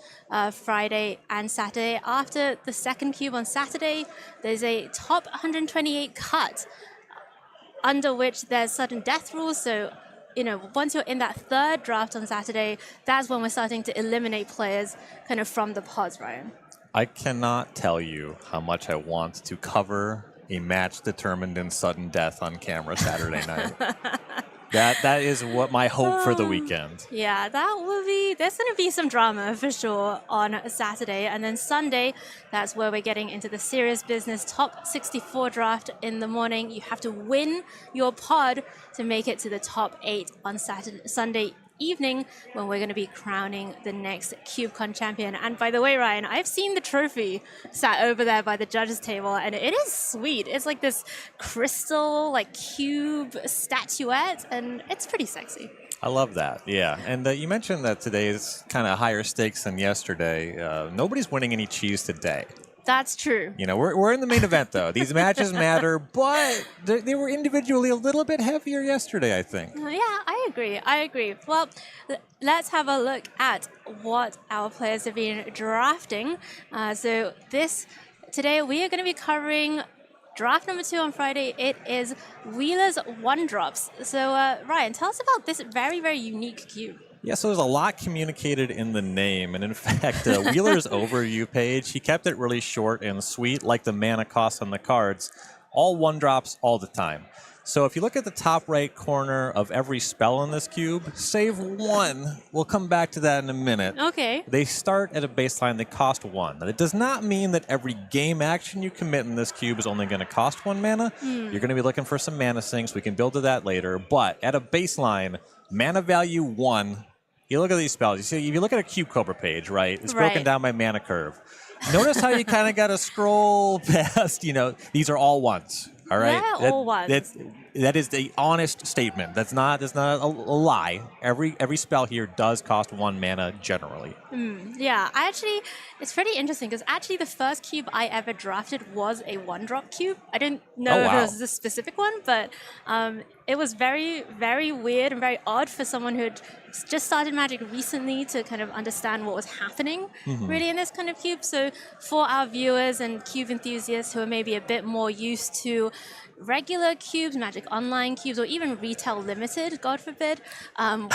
Friday and Saturday. After the second cube on Saturday, there's a top 128 cut, under which there's sudden death rules. So, once you're in that third draft on Saturday, that's when we're starting to eliminate players kind of from the pods, Ryan. I cannot tell you how much I want to cover a match determined in sudden death on camera Saturday night. That is what my hope for the weekend. Yeah, there's going to be some drama for sure on Saturday. And then Sunday, that's where we're getting into the serious business. Top 64 draft in the morning. You have to win your pod to make it to the top 8 on Sunday evening, when we're going to be crowning the next CubeCon champion. And by the way, Ryan, I've seen the trophy sat over there by the judges table, and it is sweet. It's like this crystal, cube statuette, and it's pretty sexy. I love that, yeah. And you mentioned that today is kind of higher stakes than yesterday. Nobody's winning any cheese today. That's true. We're in the main event, though. These matches matter, but they were individually a little bit heavier yesterday, I think. Yeah, I agree. Well, let's have a look at what our players have been drafting. So today we are going to be covering draft number 2 on Friday. It is Wheeler's 1-drops. So Ryan, tell us about this very, very unique cube. Yeah, so there's a lot communicated in the name, and in fact, Wheeler's overview page, he kept it really short and sweet, like the mana cost on the cards. All 1-drops all the time. So if you look at the top right corner of every spell in this cube, save 1. We'll come back to that in a minute. Okay. They start at a baseline, they cost 1. Now, that does not mean that every game action you commit in this cube is only going to cost 1 mana. You're going to be looking for some mana sinks. We can build to that later. But at a baseline, mana value 1. You look at these spells. You see, if you look at a Cube Cobra page, right? It's broken down by mana curve. Notice how you kind of got to scroll past, these are all ones. All right, all ones. That is the honest statement. That's not a lie. Every spell here does cost 1 mana generally. Yeah, it's pretty interesting because actually the first cube I ever drafted was a 1-drop cube. I didn't know if it was this specific one, but it was very, very weird and very odd for someone who had just started Magic recently to kind of understand what was happening really in this kind of cube. So for our viewers and cube enthusiasts who are maybe a bit more used to regular cubes, Magic Online cubes, or even retail limited, God forbid, how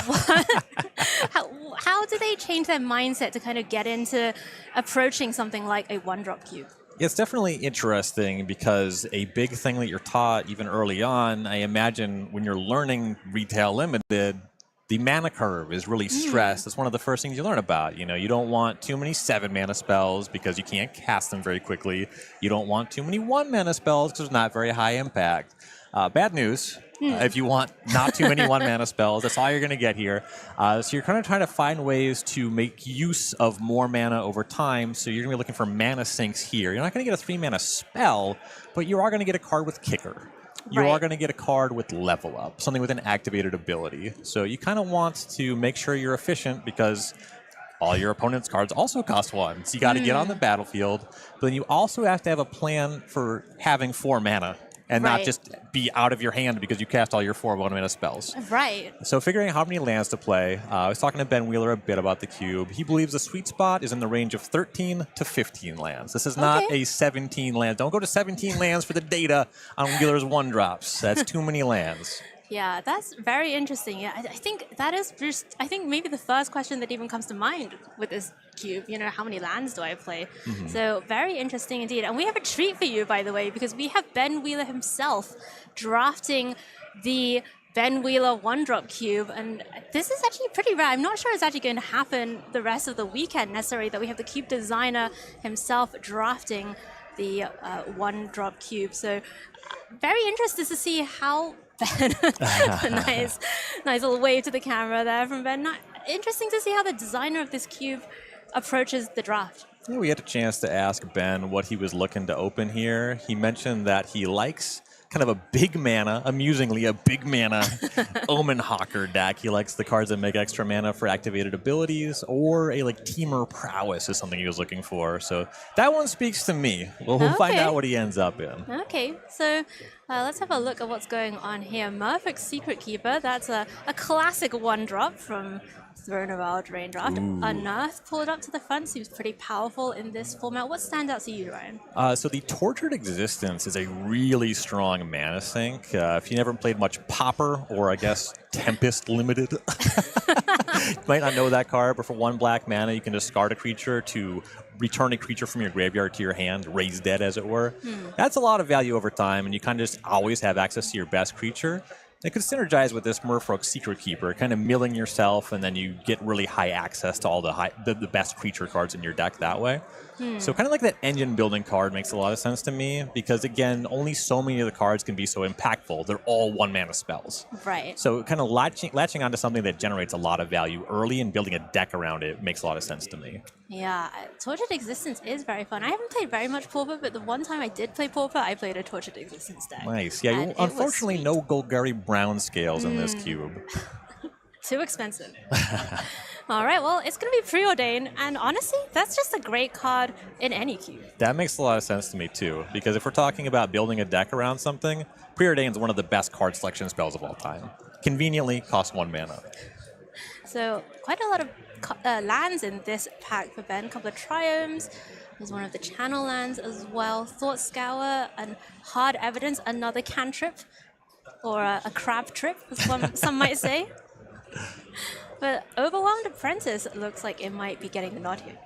do they change their mindset to kind of get into approaching something like a 1-drop cube? It's definitely interesting because a big thing that you're taught even early on, I imagine when you're learning retail limited, the mana curve is really stressed. It's one of the first things you learn about. You don't want too many 7-mana spells because you can't cast them very quickly. You don't want too many 1-mana spells because it's not very high impact. Bad news. If you want not too many 1-mana spells, that's all you're going to get here. So you're kind of trying to find ways to make use of more mana over time. So you're going to be looking for mana sinks here. You're not going to get a 3-mana spell, but you are going to get a card with Kicker. You are going to get a card with Level Up, something with an activated ability. So you kind of want to make sure you're efficient because all your opponent's cards also cost 1. So you got to get on the battlefield. But then you also have to have a plan for having 4 mana and not just be out of your hand because you cast all your 4 1-mana spells. Right. So figuring out how many lands to play, I was talking to Ben Wheeler a bit about the cube. He believes the sweet spot is in the range of 13 to 15 lands. This is not a 17 lands. Don't go to 17 lands for the data on Wheeler's 1-drops. That's too many lands. Yeah, that's very interesting. Yeah, I think that is just, I think maybe the first question that even comes to mind with this cube, how many lands do I play? So very interesting indeed. And we have a treat for you, by the way, because we have Ben Wheeler himself drafting the Ben Wheeler 1-drop cube. And this is actually pretty rare. I'm not sure it's actually going to happen the rest of the weekend necessarily, that we have the cube designer himself drafting the 1-drop cube. So very interested to see how Ben, nice little wave to the camera there from Ben. Interesting to see how the designer of this cube approaches the draft. Yeah, we had a chance to ask Ben what he was looking to open here. He mentioned that he likes kind of a big mana, amusingly, a big mana Omen Hawker deck. He likes the cards that make extra mana for activated abilities, or a Teamer Prowess is something he was looking for. So that one speaks to me. We'll find out what he ends up in. Okay, so let's have a look at what's going on here. Murphic's Secret Keeper, that's a classic 1-drop from Throne of Our Draft. Unearth pulled up to the front, seems pretty powerful in this format. What stands out to you, Ryan? So the Tortured Existence is a really strong mana sink. If you never played much Popper, or I guess Tempest Limited, you might not know that card, but for 1 black mana, you can discard a creature to return a creature from your graveyard to your hand, raise dead, as it were. That's a lot of value over time, and you kind of just always have access to your best creature. It could synergize with this Merfolk Secret Keeper, kind of milling yourself, and then you get really high access to all the best creature cards in your deck that way. So kind of like that engine building card makes a lot of sense to me, because again, only so many of the cards can be so impactful. They're all 1-mana spells. Right. So kind of latching onto something that generates a lot of value early and building a deck around it makes a lot of sense to me. Yeah, Tortured Existence is very fun. I haven't played very much Pauper, but the one time I did play Pauper, I played a Tortured Existence deck. Nice. Yeah, unfortunately, no Golgari Brown scales in this cube. Too expensive. All right, well, it's going to be preordained, and honestly, that's just a great card in any cube. That makes a lot of sense to me, too, because if we're talking about building a deck around something, preordained is one of the best card selection spells of all time. Conveniently costs 1 mana. So quite a lot of lands in this pack for Ben. A couple of Triomes. There's one of the channel lands as well. Thought Scour and Hard Evidence, another cantrip, or a crab trip, as some might say. But Overwhelmed Apprentice looks like it might be getting the nod here.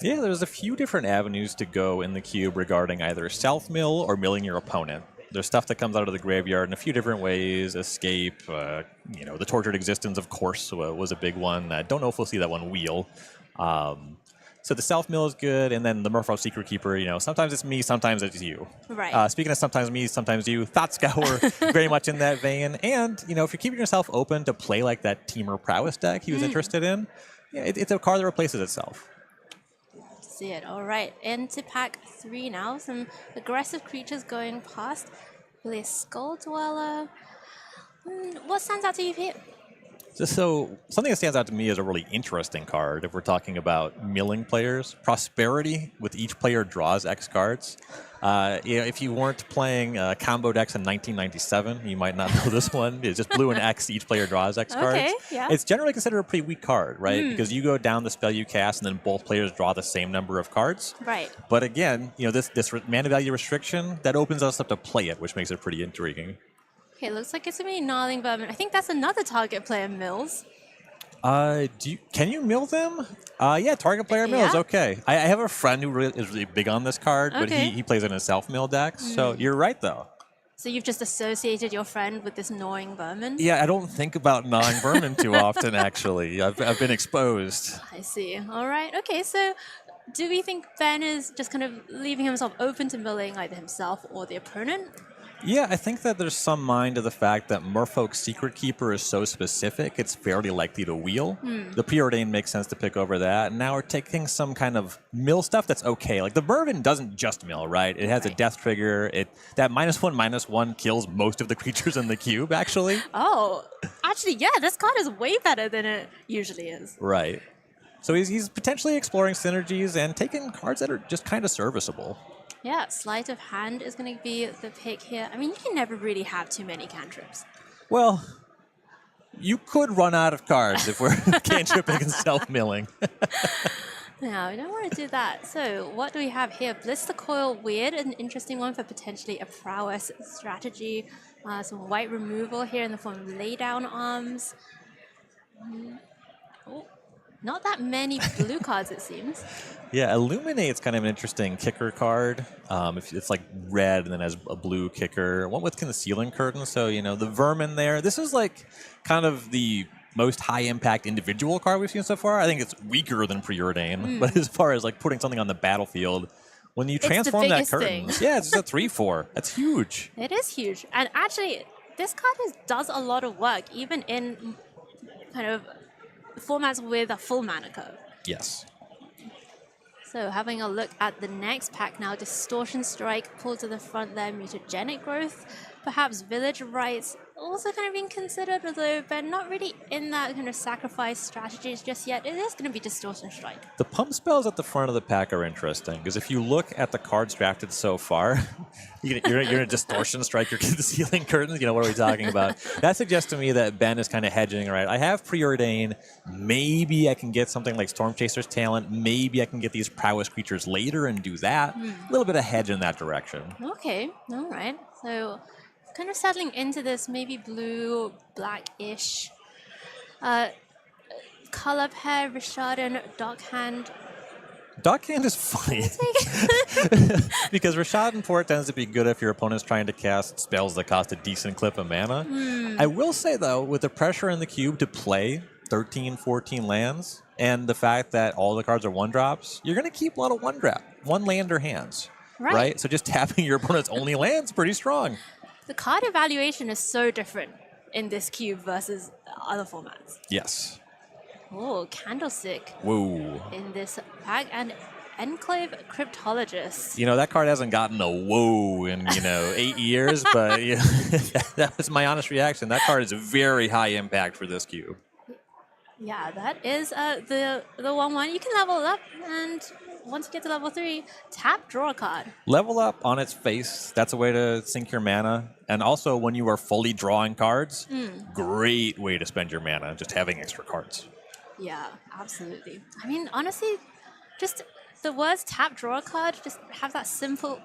Yeah, there's a few different avenues to go in the cube regarding either self-mill or milling your opponent. There's stuff that comes out of the graveyard in a few different ways. Escape, the Tortured Existence, of course, was a big one. I don't know if we'll see that one wheel. So the self-mill is good, and then the Merfolk Secret Keeper, sometimes it's me, sometimes it's you. Right. Speaking of sometimes me, sometimes you, Thought Scour, very much in that vein. And, if you're keeping yourself open to play like that Teamer Prowess deck he was interested in, it's a card that replaces itself. See it. All right. Into pack 3 now. Some aggressive creatures going past. Really a Skull Dweller. What stands out to you here? So something that stands out to me as a really interesting card, if we're talking about milling players, Prosperity, with each player draws X cards. If you weren't playing combo decks in 1997, you might not know this one. It's just blue and X, each player draws X cards. Okay, yeah. It's generally considered a pretty weak card, right? Because you go down the spell you cast, and then both players draw the same number of cards. Right. But again, this mana value restriction, that opens us up to play it, which makes it pretty intriguing. Okay, looks like it's going to be Gnarling Vermin. I think that's another target player mills. Can you mill them? Yeah, target player mills. Yeah. Okay. I have a friend who is really big on this card, but Okay. he plays in a self-mill deck. So you're right, though. So you've just associated your friend with this gnawing vermin? Yeah, I don't think about gnawing vermin too often, actually. I've been exposed. I see. All right. Okay, so do we think Ben is just kind of leaving himself open to milling either himself or the opponent? Yeah, I think that there's some mind to the fact that Merfolk Secret Keeper is so specific, it's fairly likely to wheel. The Preordained makes sense to pick over that. And now we're taking some kind of mill stuff that's okay. Like the Vermin doesn't just mill, right? It has a death trigger. That -1/-1 kills most of the creatures in the cube, actually. Oh, actually, yeah, this card is way better than it usually is. Right. So he's potentially exploring synergies and taking cards that are just kind of serviceable. Yeah, Sleight of Hand is going to be the pick here. I mean, you can never really have too many cantrips. Well, you could run out of cards if we're cantripping and self-milling. No, we don't want to do that. So what do we have here? Blister Coil, weird, an interesting one for potentially a prowess strategy. Some white removal here in the form of laydown arms. Not that many blue cards, it seems. Yeah, Illuminate's kind of an interesting kicker card. If it's like red and then has a blue kicker. One with Concealing Curtain, so, the Vermin there. This is like kind of the most high-impact individual card we've seen so far. I think it's weaker than Preordain. But as far as like putting something on the battlefield, when you transform that curtain, yeah, it's just a 3/4. That's huge. It is huge. And actually, this card does a lot of work, even in kind of formats with a full mana curve. Yes. So having a look at the next pack now, Distortion Strike, pulled to the front there, Mutagenic Growth, perhaps Village Rites, also kind of being considered, although they're not really in that kind of sacrifice strategies just yet. It is going to be Distortion Strike. The pump spells at the front of the pack are interesting, because if you look at the cards drafted so far, you're going to Distortion Strike your Concealing Curtains. What are we talking about? That suggests to me that Ben is kind of hedging, right? I have Preordain. Maybe I can get something like Storm Chaser's Talent. Maybe I can get these prowess creatures later and do that. A little bit of hedge in that direction. Okay, all right. So kind of settling into this maybe blue, black-ish. Color pair, Rishadan, Dockhand. Dockhand is funny. Because Rishadan Port tends to be good if your opponent's trying to cast spells that cost a decent clip of mana. I will say, though, with the pressure in the cube to play 13, 14 lands, and the fact that all the cards are 1-drops, you're going to keep a lot of 1-drop, 1-lander hands. Right? So just tapping your opponent's only land's pretty strong. The card evaluation is so different in this cube versus other formats. Yes. Oh, Candlestick Whoa. in this pack, and Enclave Cryptologist. That card hasn't gotten a whoa in, 8 years, but that was my honest reaction. That card is very high impact for this cube. Yeah, that is the 1/1. You can level up, and once you get to level 3, tap, draw a card. Level up on its face. That's a way to sink your mana. And also, when you are fully drawing cards, great way to spend your mana, just having extra cards. Yeah, absolutely. I mean, honestly, just the words tap, draw a card just have that simple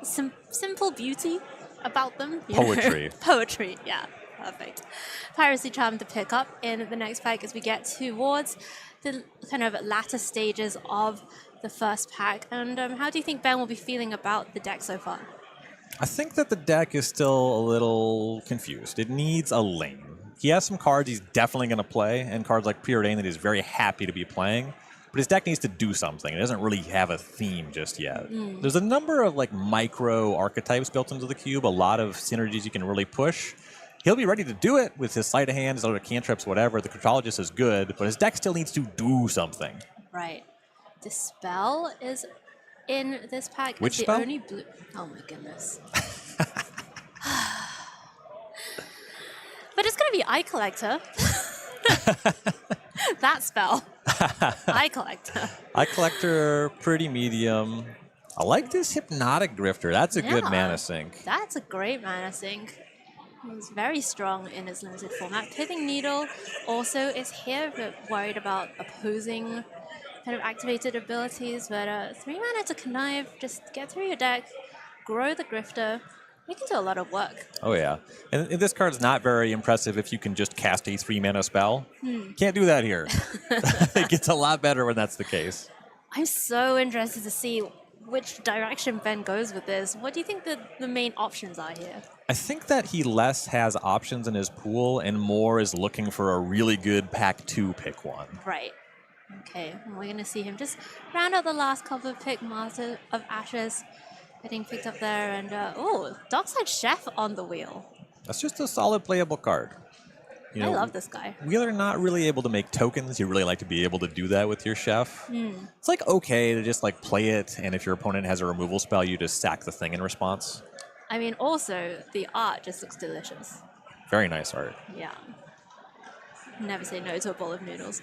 beauty about them. Poetry. Poetry, yeah. Perfect. Piracy Charm to pick up in the next pack as we get towards the kind of latter stages of the first pack. And how do you think Ben will be feeling about the deck so far? I think that the deck is still a little confused. It needs a lane. He has some cards he's definitely going to play, and cards like Preordain that he's very happy to be playing. But his deck needs to do something. It doesn't really have a theme just yet. There's a number of like micro archetypes built into the cube, a lot of synergies you can really push. He'll be ready to do it with his sleight of hand, his other cantrips, whatever. The Cryptologist is good, but his deck still needs to do something. Right. Dispel is in this pack. Which it's spell? the only blue. Oh my goodness. But it's going to be Eye Collector. That spell. Eye Collector. Eye Collector, pretty medium. I like this Hypnotic Grifter. That's a good mana sink. That's a great mana sink. He's very strong in its limited format. Pithing Needle also is here, but worried about opposing kind of activated abilities. But 3 mana to Connive, just get through your deck, grow the Grifter. You can do a lot of work. Oh, yeah. And this card's not very impressive if you can just cast a 3-mana spell. Can't do that here. It gets a lot better when that's the case. I'm so interested to see which direction Ben goes with this. What do you think the main options are here? I think that he less has options in his pool and more is looking for a really good pack 2 pick one. Right. Okay, and we're going to see him just round out the last couple of pick Master of Ashes getting picked up there. And, oh, Darkside Chef on the wheel. That's just a solid playable card. You I know, love this guy. We are not really able to make tokens. You really like to be able to do that with your chef. It's like okay to just like play it, and if your opponent has a removal spell, you just sack the thing in response. I mean, also, the art just looks delicious. Very nice art. Yeah. Never say no to a bowl of noodles.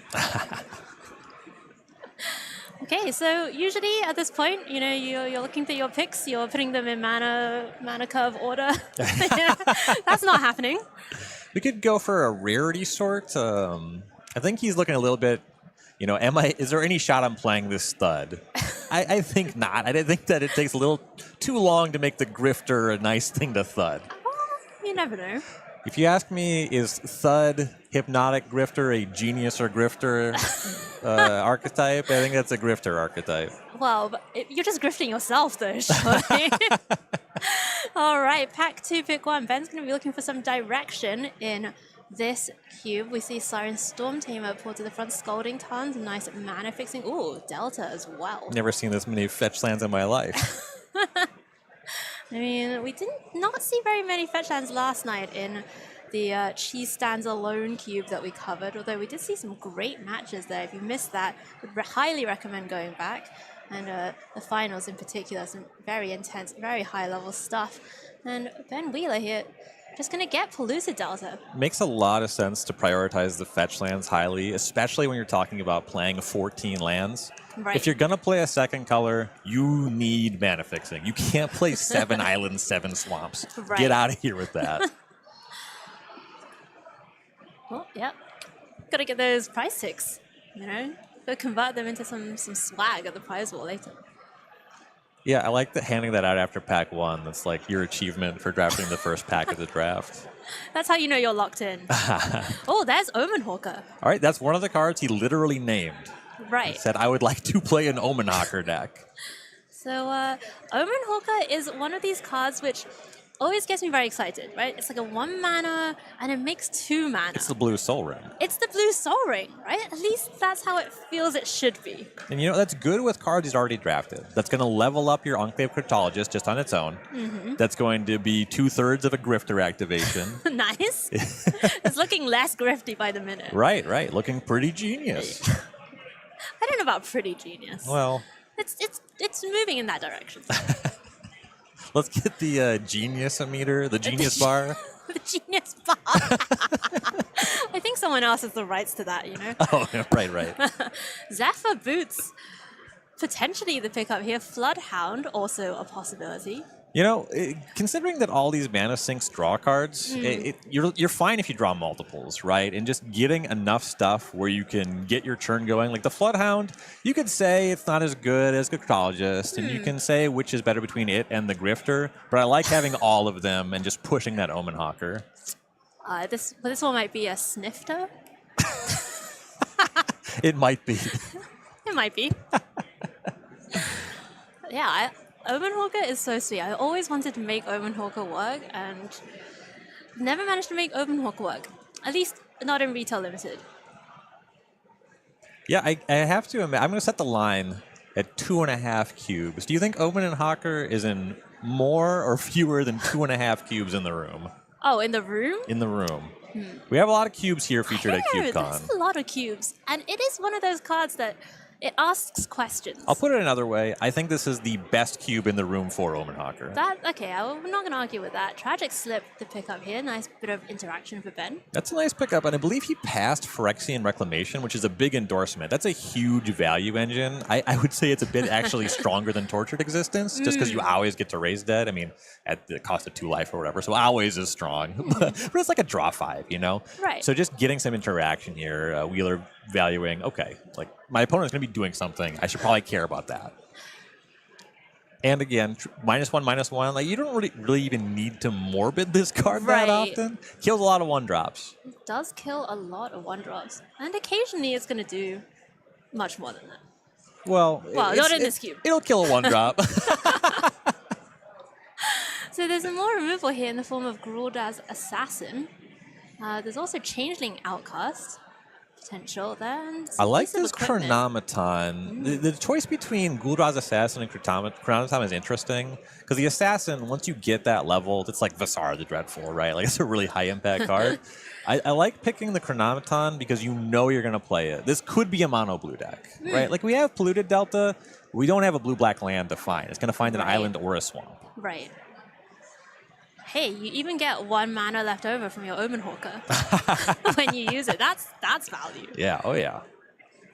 Okay, so usually at this point, you know, you're looking through your picks, you're putting them in mana curve order. That's not happening. We could go for a rarity sort. I think he's looking a little bit, you know, is there any shot I'm playing this stud? I think not. I think that it takes a little too long to make the Grifter a nice thing to thud. You never know. If you ask me, is Thud, Hypnotic Grifter a genius or Grifter archetype? I think that's a Grifter archetype. Well, but you're just grifting yourself, though, surely. All right, pack 2, pick 1. Ben's going to be looking for some direction in this cube. We see Siren Storm Tamer pulled to the front, Scalding Tons, nice mana fixing. Ooh, Delta as well. Never seen this many fetch lands in my life. I mean, we did not see very many fetch lands last night in the Cheese Stands Alone cube that we covered, although we did see some great matches there. If you missed that, would highly recommend going back. And the finals in particular, some very intense, very high-level stuff. And Ben Wheeler here, just going to get Pellucid Delta. Makes a lot of sense to prioritize the fetch lands highly, especially when you're talking about playing 14 lands. Right. If you're going to play a second color, you need mana fixing. You can't play 7 islands, 7 swamps. Right. Get out of here with that. Well, yep. Got to get those prize ticks, you know? Go convert them into some swag at the prize wall later. Yeah, I like handing that out after pack 1. That's like your achievement for drafting the first pack of the draft. That's how you know you're locked in. Oh, there's Omen Hawker. All right, that's one of the cards he literally named. Right. He said, I would like to play an Omen Hawker deck. So, Omen Hawker is one of these cards which always gets me very excited, right? It's like a 1 mana, and it makes 2 mana. It's the blue Soul Ring. It's the blue Soul Ring, right? At least that's how it feels it should be. And you know, that's good with cards he's already drafted. That's going to level up your Enclave Cryptologist just on its own. That's going to be 2/3 of a Grifter activation. Nice. It's looking less grifty by the minute. Right. Looking pretty genius. I don't know about pretty genius. Well, It's moving in that direction. let's get the genius meter, the genius bar. The genius bar. I think someone else has the rights to that, you know? Oh, right. Zephyr Boots, potentially the pickup here. Floodhound, also a possibility. You know, considering that all these mana sinks draw cards, you're fine if you draw multiples, right? And just getting enough stuff where you can get your turn going. Like the Floodhound, you could say it's not as good as Cryptologist, and you can say which is better between it and the Grifter, but I like having all of them and just pushing that Omen Hawker. This one might be a Snifter. It might be. It might be. Yeah, Omen Hawker is so sweet. I always wanted to make Omen Hawker work, and never managed to make Omen Hawker work. At least not in Retail Limited. Yeah, I have to admit, I'm going to set the line at 2.5 cubes. Do you think Omen and Hawker is in more or fewer than 2.5 cubes in the room? Oh, in the room? In the room. We have a lot of cubes here featured at Yeah, CubeCon. that's a lot of cubes. And it is one of those cards that it asks questions. I'll put it another way. I think this is the best cube in the room for Omen Hawker. Okay, I'm not going to argue with that. Tragic Slip to pick up here. Nice bit of interaction for Ben. That's a nice pickup, and I believe he passed Phyrexian Reclamation, which is a big endorsement. That's a huge value engine. I would say it's a bit actually stronger than Tortured Existence, just because you always get to raise dead. I mean, at the cost of 2 life or whatever, so always is strong. But it's like a draw 5, you know? Right. So just getting some interaction here, Wheeler valuing, okay, like my opponent's going to be doing something. I should probably care about that. And again, -1/-1. Like you don't really even need to morbid this card that often. Kills a lot of 1-drops. It does kill a lot of 1-drops. And occasionally it's going to do much more than that. Well, not in this cube. It'll kill a 1-drop. So there's more removal here in the form of Gruulda's Assassin. There's also Changeling Outcast potential there. And I like some this equipment. Chronometon. The choice between Gul'dan's Assassin and Chronometon is interesting because the Assassin, once you get that level, it's like Vasar the Dreadful, right? Like it's a really high impact card. I like picking the Chronometon because you know you're going to play it. This could be a mono blue deck, right? Like we have Polluted Delta. We don't have a blue-black land to find. It's going to find an island or a swamp. Right. Hey, you even get 1 mana left over from your Omen Hawker when you use it. That's value. Yeah, oh yeah.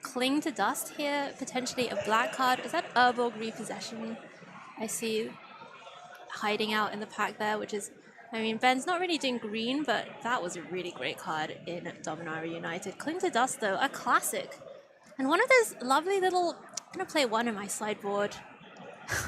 Cling to Dust here, potentially a black card. Is that Urborg Repossession? I see hiding out in the pack there, which is, I mean, Ben's not really doing green, but that was a really great card in Dominaria United. Cling to Dust, though, a classic. And one of those lovely little, I'm going to play one in my sideboard.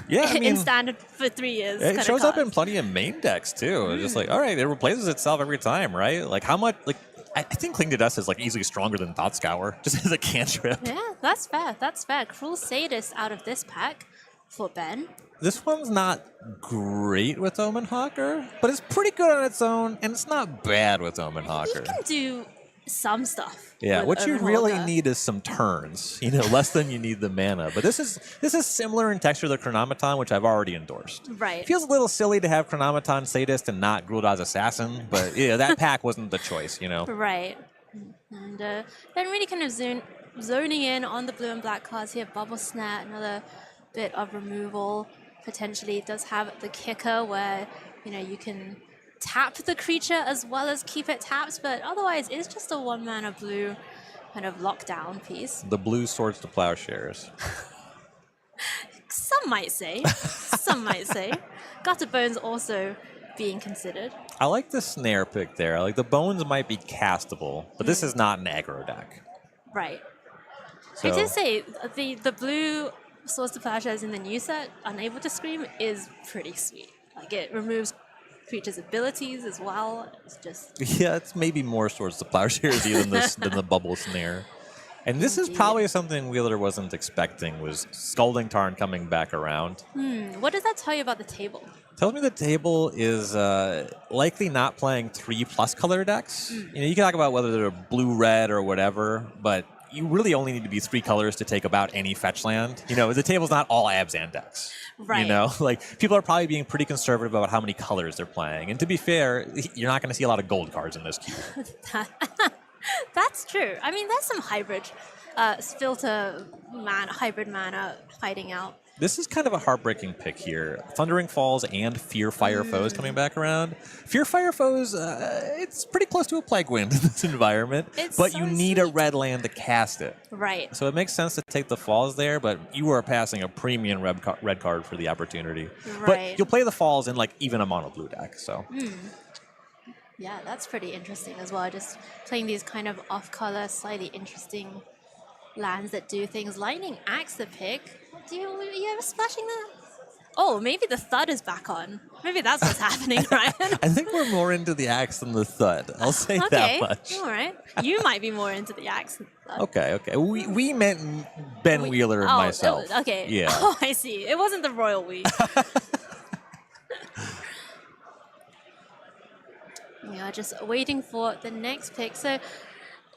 Yeah, I mean, in standard for 3 years. It shows up in plenty of main decks too. It's just like, all right, it replaces itself every time, right? Like how much? Like I think Cling to Dust is like easily stronger than Thought Scour, just as a cantrip. Yeah, that's fair. That's fair. Cruel Sadist out of this pack for Ben. This one's not great with Omen Hawker, but it's pretty good on its own, and it's not bad with Omen Hawker. You can do some stuff. Yeah, with what you Omen really Hawker. need is some turns, less than you need the mana. But this is similar in texture to the Chronometon, which I've already endorsed. Right. Feels a little silly to have Chronometon Sadist and not Gruuldan's Assassin, but yeah, that pack wasn't the choice, Right. And then really kind of zoning in on the blue and black cards here. Bubble Snare, another bit of removal. Potentially it does have the kicker where, you can tap the creature as well as keep it tapped, but otherwise it's just a 1 mana blue kind of lockdown piece. The blue Swords to Plowshares. Some might say. Some might say. Gutter Bones also being considered. I like the snare pick there. Like the bones might be castable, but this is not an aggro deck. Right. So, I did say the blue Swords to Plowshares in the new set, Unable to Scream, is pretty sweet. Like it removes creatures' abilities as well. It's just yeah, it's maybe more Swords to Plowshares even than the bubble snare. And this is Indeed. probably something Wheeler wasn't expecting, was Scalding Tarn coming back around. What does that tell you about the table? Tells me the table is likely not playing 3+ color decks. You can talk about whether they're blue-red or whatever, but you really only need to be 3 colors to take about any fetch land. The table's not all Abzan decks. Right. Like people are probably being pretty conservative about how many colors they're playing. And to be fair, you're not going to see a lot of gold cards in this cube. That's true. I mean, there's some hybrid filter hybrid mana hiding out. This is kind of a heartbreaking pick here. Thundering Falls and Fear Fire Foes coming back around. Fear Fire Foes, it's pretty close to a Plague Wind in this environment, but you need a red land to cast it. Right. So it makes sense to take the Falls there, but you are passing a premium red card for the opportunity. Right. But you'll play the Falls in like even a mono blue deck. So Yeah, that's pretty interesting as well. Just playing these kind of off-color, slightly interesting lands that do things. Lightning Axe the pick. Are you ever splashing that? Oh, maybe the thud is back on. Maybe that's what's happening, Ryan. I think we're more into the axe than the thud. I'll say Okay, that much. all right. You might be more into the axe than the thud. Okay. We meant Ben Wheeler and myself. Okay. Yeah. Oh, I see. It wasn't the royal we. We are just waiting for the next pick. So,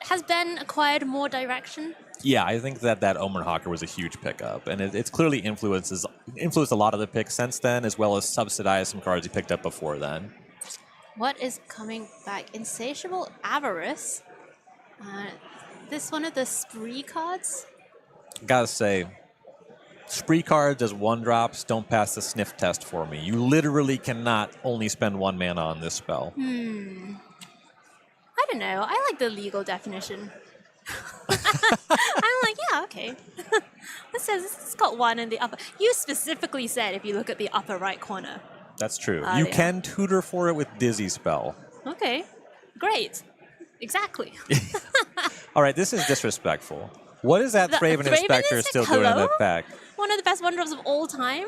has Ben acquired more direction? Yeah, I think that Omen Hawker was a huge pickup, and it's clearly influenced a lot of the picks since then, as well as subsidized some cards he picked up before then. What is coming back? Insatiable Avarice. This one of the spree cards? Gotta say, spree cards as 1-drops don't pass the sniff test for me. You literally cannot only spend 1 mana on this spell. I don't know. I like the legal definition. I'm like, yeah, okay. It says it's got 1 in the upper. You specifically said if you look at the upper right corner. That's true. Oh, You yeah. can tutor for it with Dizzy Spell. Okay, great. Exactly. All right, this is disrespectful. What is that The Thraben Thraben Inspector is still like, doing in hello? that pack? One of the best 1-drops of all time.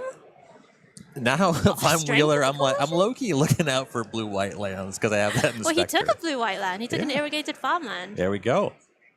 Now, if I'm Strength Wheeler, of I'm like, I'm low-key looking out for blue-white lands because I have that Inspector. Well, he took a blue-white land. He took an irrigated farmland. There we go.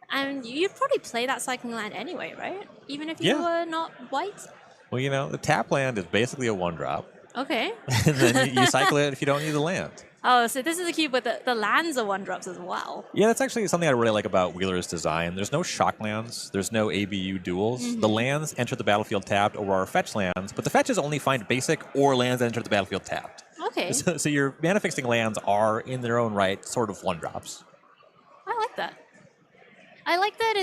And you'd probably play that cycling land anyway, right? Even if you Yeah. were not white? Well, the tap land is basically a 1-drop, Okay. and then you cycle it if you don't need the land. Oh, so this is a cube with the lands are 1-drops as well. Yeah, that's actually something I really like about Wheeler's design. There's no shock lands. There's no ABU duels. The lands enter the battlefield tapped or are fetch lands, but the fetches only find basic or lands that enter the battlefield tapped. Okay. So your mana fixing lands are, in their own right, sort of 1-drops. I like that. I like that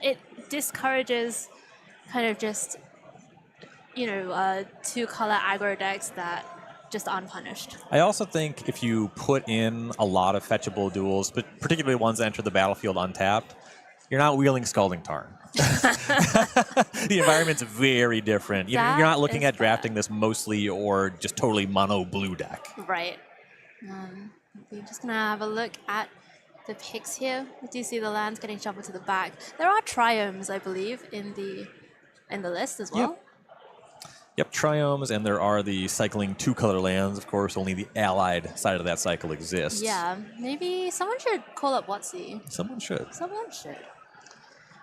it discourages kind of just, 2-color aggro decks that just unpunished. I also think if you put in a lot of fetchable duels, but particularly ones that enter the battlefield untapped, you're not wheeling Scalding Tarn. The environment's very different. You're That not looking is at drafting this mostly or just totally mono blue deck. Right. We're just going to have a look at the picks here. We do see the lands getting shuffled to the back. There are triomes, I believe, in the list as well. Yep, triomes, and there are the cycling 2-color lands. Of course, only the allied side of that cycle exists. Yeah, maybe someone should call up WotC. Someone should. Someone should.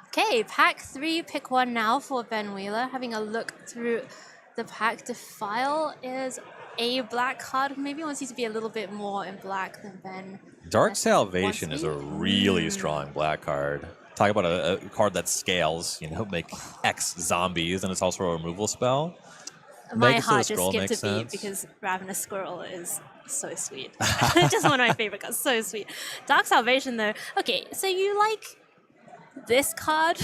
Okay, pack 3, pick 1 now for Ben Wheeler. Having a look through the pack, Defile is a black card. Maybe wants you to be a little bit more in black than Ben. Dark Salvation is a WotC? really strong black card. Talk about a card that scales, make X zombies, and it's also a removal spell. My Mega's heart just Scroll skipped makes a beat sense. because Ravenous Squirrel is so sweet. Just one of my favorite cards, so sweet. Dark Salvation, though. Okay, so you like this card?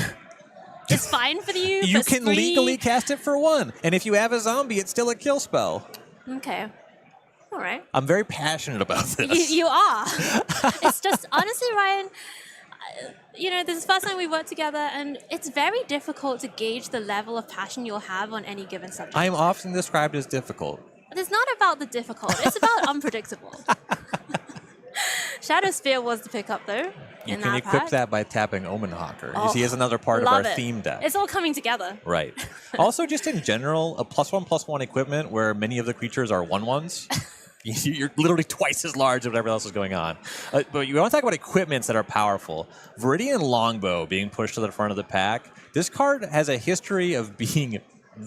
It's fine for you. You but can spree? legally cast it for 1, and if you have a zombie, it's still a kill spell. Okay. All right. I'm very passionate about this. You are. It's just, honestly, Ryan, this is the first time we worked together, and it's very difficult to gauge the level of passion you'll have on any given subject. I'm often described as difficult. It's not about the difficult. It's about unpredictable. Shadow Spear was the pickup, though. You in can that equip pack. that by tapping Omen Hawker. You Oh, see, it's another part of our love it. theme deck. It's all coming together. Right. Also, just in general, a +1/+1 equipment where many of the creatures are 1/1s. You're literally twice as large as whatever else is going on. But you want to talk about equipments that are powerful. Viridian Longbow being pushed to the front of the pack. This card has a history of being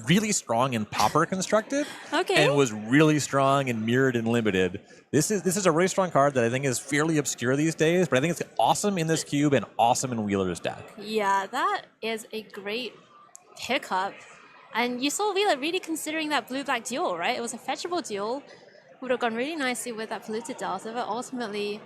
really strong in Pauper constructed. Okay. And was really strong in Mirrored and Limited. This is a really strong card that I think is fairly obscure these days, but I think it's awesome in this cube and awesome in Wheeler's deck. Yeah, that is a great pickup. And you saw Wheeler really considering that blue-black duel, right? It was a fetchable duel. Would have gone really nicely with that polluted delta, but ultimately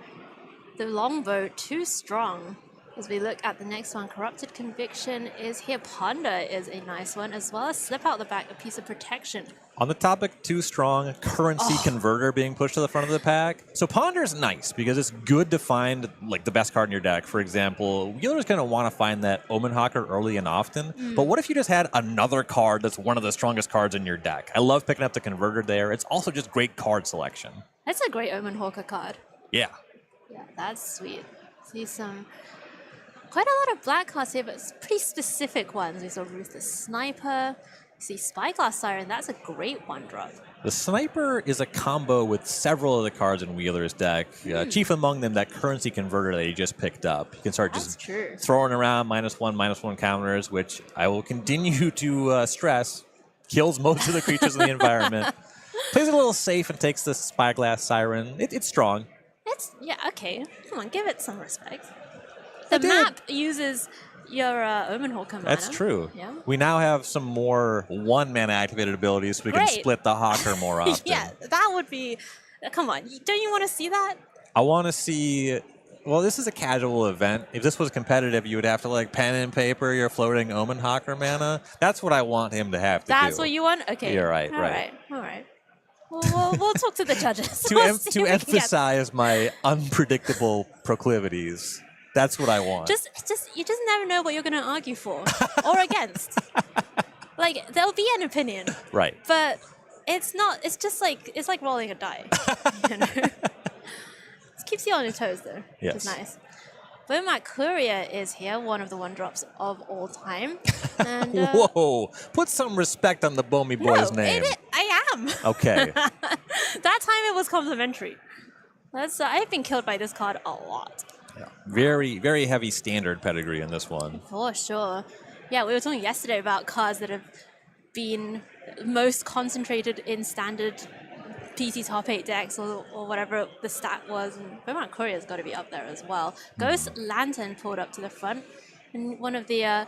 the longbow too strong. As we look at the next one, Corrupted Conviction is here. Ponder is a nice one, as well as slip out the back, a piece of protection. On the topic, too strong, Currency Converter being pushed to the front of the pack. So Ponder's nice because it's good to find the best card in your deck. For example, Wheeler's going to want to find that Omen Hawker early and often. But what if you just had another card that's one of the strongest cards in your deck? I love picking up the Converter there. It's also just great card selection. That's a great Omen Hawker card. Yeah. Yeah, that's sweet. See quite a lot of black cards here, but pretty specific ones. We saw Ruthless Sniper, See, Spyglass Siren, that's a great one drop. The Sniper is a combo with several of the cards in Wheeler's deck. Chief among them, that Currency Converter that he just picked up. You can start That's just true. throwing around -1/-1 counters, which I will continue to stress kills most of the creatures in the environment. Plays it a little safe and takes the Spyglass Siren. It's strong. Yeah, okay. Come on, give it some respect. The map uses your Omen Hawker mana. That's true. Yeah. We now have some more 1-mana activated abilities so we can Great. split the Hawker more often. Yeah, that would be... Come on, don't you want to see that? I want to see... Well, this is a casual event. If this was competitive, you would have to, like, pen and paper your floating Omen Hawker mana. That's what I want him to have to do. That's what you want? Okay. You're right, All right. All right. We'll talk to the judges. To, We'll see to if we can get- emphasize my unpredictable proclivities. That's what I want. You just never know what you're going to argue for or against. Like, there'll be an opinion, Right. but it's not. It's like rolling a die. You know? It keeps you on your toes, though, which is Yes. nice. Bomat Courier is here, one of the one drops of all time. And, Whoa. Put some respect on the Bomi boy's name. I am. Okay. That time it was complimentary. I've been killed by this card a lot. Very, very heavy standard pedigree in this one. For sure. Yeah, we were talking yesterday about cards that have been most concentrated in standard PC top 8 decks or whatever the stat was. And Beaumont Courier's got to be up there as well. Ghost Lantern pulled up to the front. And one of the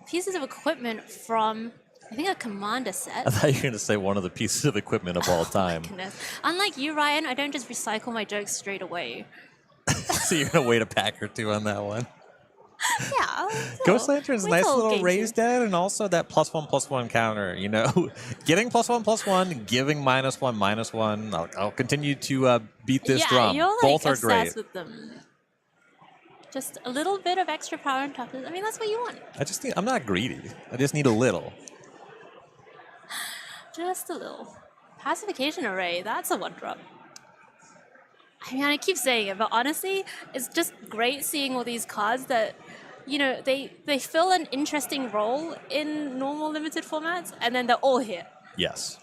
pieces of equipment from, I think, a Commander set. I thought you were going to say one of the pieces of equipment of all time. Goodness. Unlike you, Ryan, I don't just recycle my jokes straight away. So you're going to wait a pack or two on that one. Yeah. Ghost Lantern's wait nice till little game raised two. dead, and also that +1/+1 counter. You know, getting +1/+1, giving -1/-1. I'll continue to beat this drum. You're like Both are obsessed great. with them. Just a little bit of extra power and toughness. I mean, that's what you want. I'm not greedy. I just need a little. Just a little. Pacification Array, that's a one drop. I mean, I keep saying it, but honestly, it's just great seeing all these cards that, you know, they fill an interesting role in normal limited formats, and then they're all here. Yes.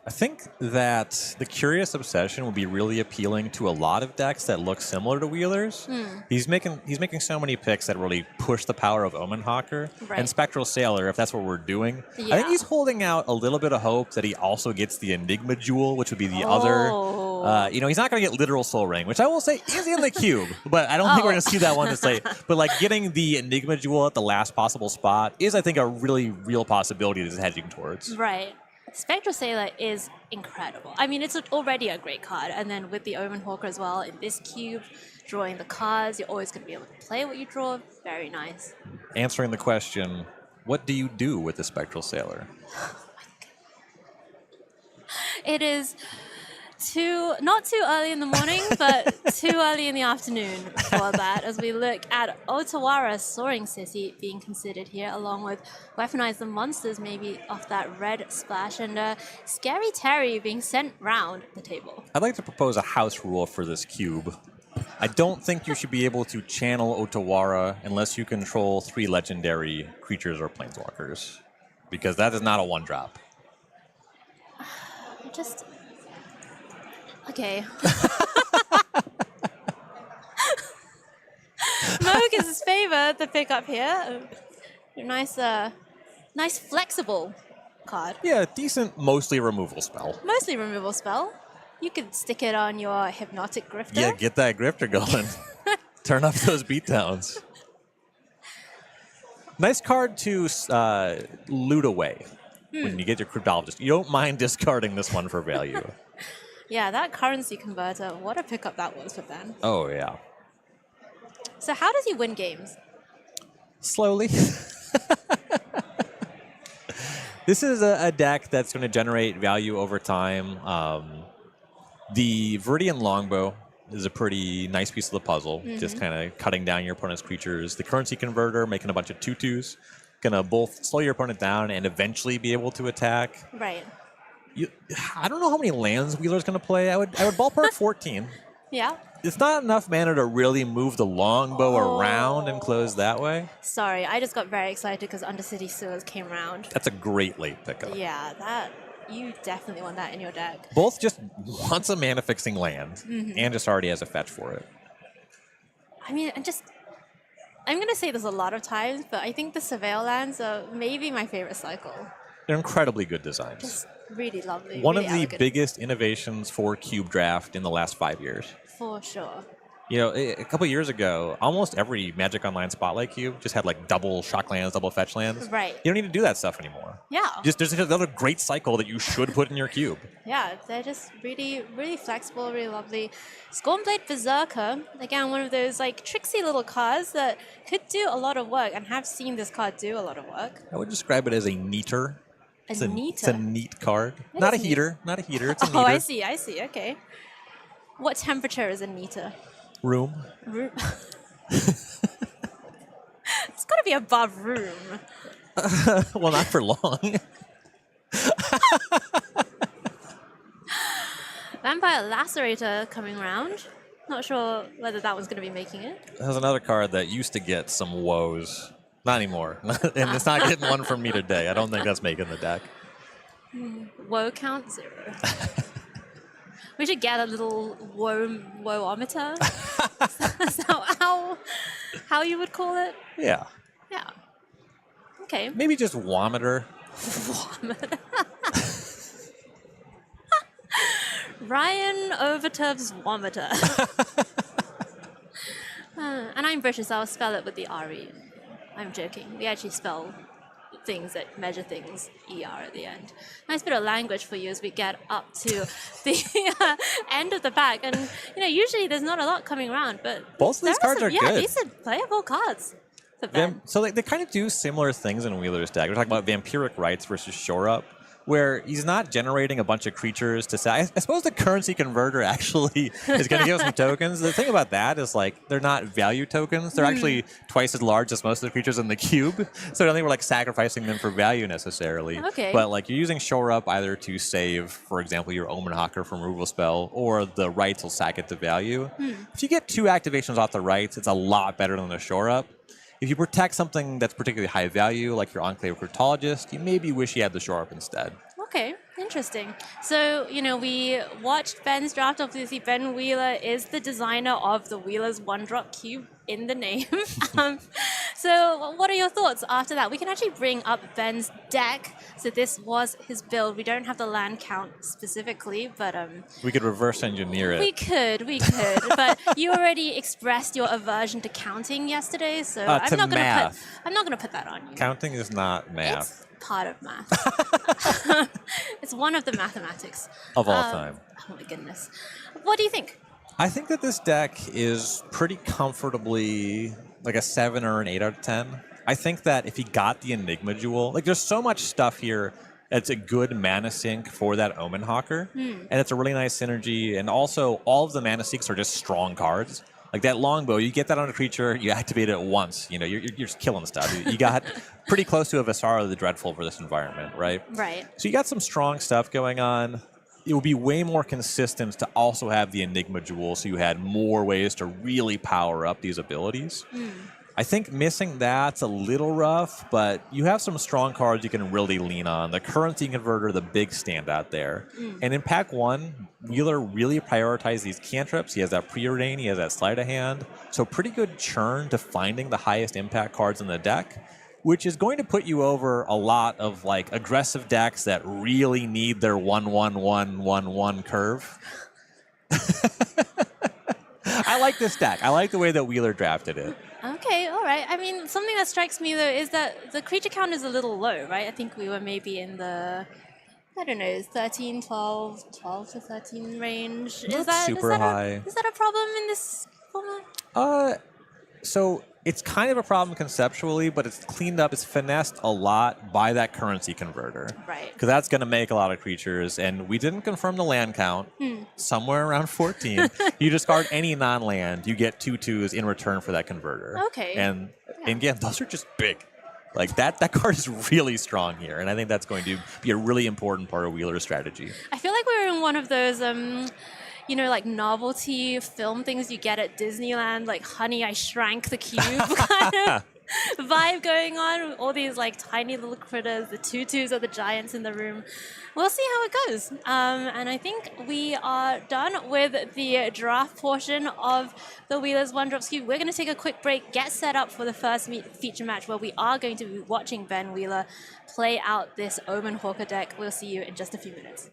I think that the Curious Obsession will be really appealing to a lot of decks that look similar to Wheeler's. He's making so many picks that really push the power of Omen Hawker Right. and Spectral Sailor, if that's what we're doing. I Yeah. think he's holding out a little bit of hope that he also gets the Enigma Jewel, which would be the other. You know, he's not going to get literal Soul Ring, which I will say is in the cube, but I don't think we're going to see that one this late. But like getting the Enigma Jewel at the last possible spot is, I think, a really real possibility that is heading towards. Right. Spectral Sailor is incredible. I mean, it's already a great card, and then with the Omen Hawker as well in this cube, drawing the cards, you're always going to be able to play what you draw. Very nice. Answering the question, what do you do with the Spectral Sailor? It is not too early in the morning, but too early in the afternoon for that, as we look at Otawara Soaring City being considered here, along with Weaponize the Monsters maybe off that red splash, and Scary Terry being sent round the table. I'd like to propose a house rule for this cube. I don't think you should be able to channel Otawara unless you control 3 legendary creatures or planeswalkers, because that is not a one-drop. Just... Okay. Moog is his favorite, the pickup here. A nice flexible card. Yeah, decent, mostly removal spell. Mostly removal spell. You could stick it on your Hypnotic Grifter. Yeah, get that grifter going. Turn up those beatdowns. Nice card to loot away when you get your Cryptologist. You don't mind discarding this one for value. Yeah, that Currency Converter, what a pickup that was for Ben. Oh, yeah. So how does he win games? Slowly. This is a deck that's going to generate value over time. The Viridian Longbow is a pretty nice piece of the puzzle, just kind of cutting down your opponent's creatures. The Currency Converter, making a bunch of 2/2s, going to both slow your opponent down and eventually be able to attack. Right. I don't know how many lands Wheeler's going to play. I would ballpark 14. Yeah. it's not enough mana to really move the longbow around and close that way. Sorry, I just got very excited because Undercity Sewers came around. That's a great late pickup. Yeah, that you definitely want that in your deck. Both just wants a mana fixing land and just already has a fetch for it. I mean, I'm going to say this a lot of times, but I think the Surveil lands are maybe my favorite cycle. They're incredibly good designs. Just really lovely. One really of the elegant. biggest innovations for Cube Draft in the last 5 years. For sure. You know, a couple years ago, almost every Magic Online Spotlight cube just had like double shock lands, double fetch lands. Right. You don't need to do that stuff anymore. Yeah. Just there's another great cycle that you should put in your cube. Yeah, they're just really, really flexible, really lovely. Scornblade Berserker, again, one of those like tricksy little cards that could do a lot of work and have seen this card do a lot of work. I would describe it as a neater. It's It's a neat card. It Not a is neat. heater. Not a heater. It's a neater. Oh, I see, okay. What temperature is a Nita? Room. Room. It's got to be above room. Well, not for long. Vampire Lacerator coming around. Not sure whether that one's going to be making it. There's another card that used to get some woes. Not anymore. And it's not getting one from me today. I don't think that's making the deck. Woe count 0. We should get a little woeometer. Is that how you would call it? Yeah. Yeah. Okay. Maybe just Wometer. Ryan Overturf's Wometer. And I'm British, so I'll spell it with the R-E. I'm joking. We actually spell things that measure things ER at the end. Nice bit of language for you as we get up to the end of the pack. And, usually there's not a lot coming around, but Both of these cards are yeah, good. these are playable cards for Ben. So they kind of do similar things in Wheeler's deck. We're talking about Vampiric Rites versus Shore Up, where he's not generating a bunch of creatures to say. I suppose the currency converter actually is going to give us some tokens. The thing about that is they're not value tokens. They're actually twice as large as most of the creatures in the cube. So I don't think we're sacrificing them for value necessarily. Okay. But you're using Shore Up either to save, for example, your Omen Hawker from removal spell, or the Rites will sack it to value. If you get 2 activations off the Rites, it's a lot better than the Shore Up. If you protect something that's particularly high value, like your Enclave Cryptologist, you maybe wish you had the Shore Up instead. Okay, interesting. So, we watched Ben's draft. Obviously, Ben Wheeler is the designer of the Wheeler's one-drop cube in the name. So what are your thoughts after that? We can actually bring up Ben's deck. So this was his build. We don't have the land count specifically, but we could reverse engineer it. We could. But you already expressed your aversion to counting yesterday, so I'm not going to put that on you. Counting is not math. It's part of math. It's one of the mathematics of all time. Oh my goodness. What do you think? I think that this deck is pretty comfortably a 7 or an 8 out of 10. I think that if he got the Enigma Jewel, there's so much stuff here that's a good mana sink for that Omen Hawker, and it's a really nice synergy. And also, all of the mana sinks are just strong cards. Like that longbow, you get that on a creature, you activate it once. You're just killing stuff. You got pretty close to a Visara the Dreadful for this environment, right? Right. So you got some strong stuff going on. It would be way more consistent to also have the Enigma Jewel, so you had more ways to really power up these abilities. I think missing that's a little rough, but you have some strong cards you can really lean on. The Currency Converter, the big standout there. And in Pack 1, Wheeler really prioritized these cantrips. He has that Preordain, he has that Sleight of Hand. So pretty good churn to finding the highest impact cards in the deck, which is going to put you over a lot of aggressive decks that really need their 1-1-1-1-1 curve. I like this deck. I like the way that Wheeler drafted it. Okay, all right. I mean, something that strikes me, though, is that the creature count is a little low, right? I think we were maybe in the, 13, 12 to 13 range. Not super high. Is that a problem in this format? So it's kind of a problem conceptually, but it's cleaned up. It's finessed a lot by that Currency Converter. Right. Because that's going to make a lot of creatures. And we didn't confirm the land count. Somewhere around 14. You discard any non-land, you get 2/2s in return for that converter. Okay. And again, those are just big. That card is really strong here. And I think that's going to be a really important part of Wheeler's strategy. I feel like we're in one of those... like novelty film things you get at Disneyland, like Honey, I Shrank the Cube kind of vibe going on with all these like tiny little critters. The tutus are the giants in the room. We'll see how it goes. And I think we are done with the draft portion of the Wheelers One Drops Cube. We're going to take a quick break, get set up for the first feature match where we are going to be watching Ben Wheeler play out this Omen Hawker deck. We'll see you in just a few minutes.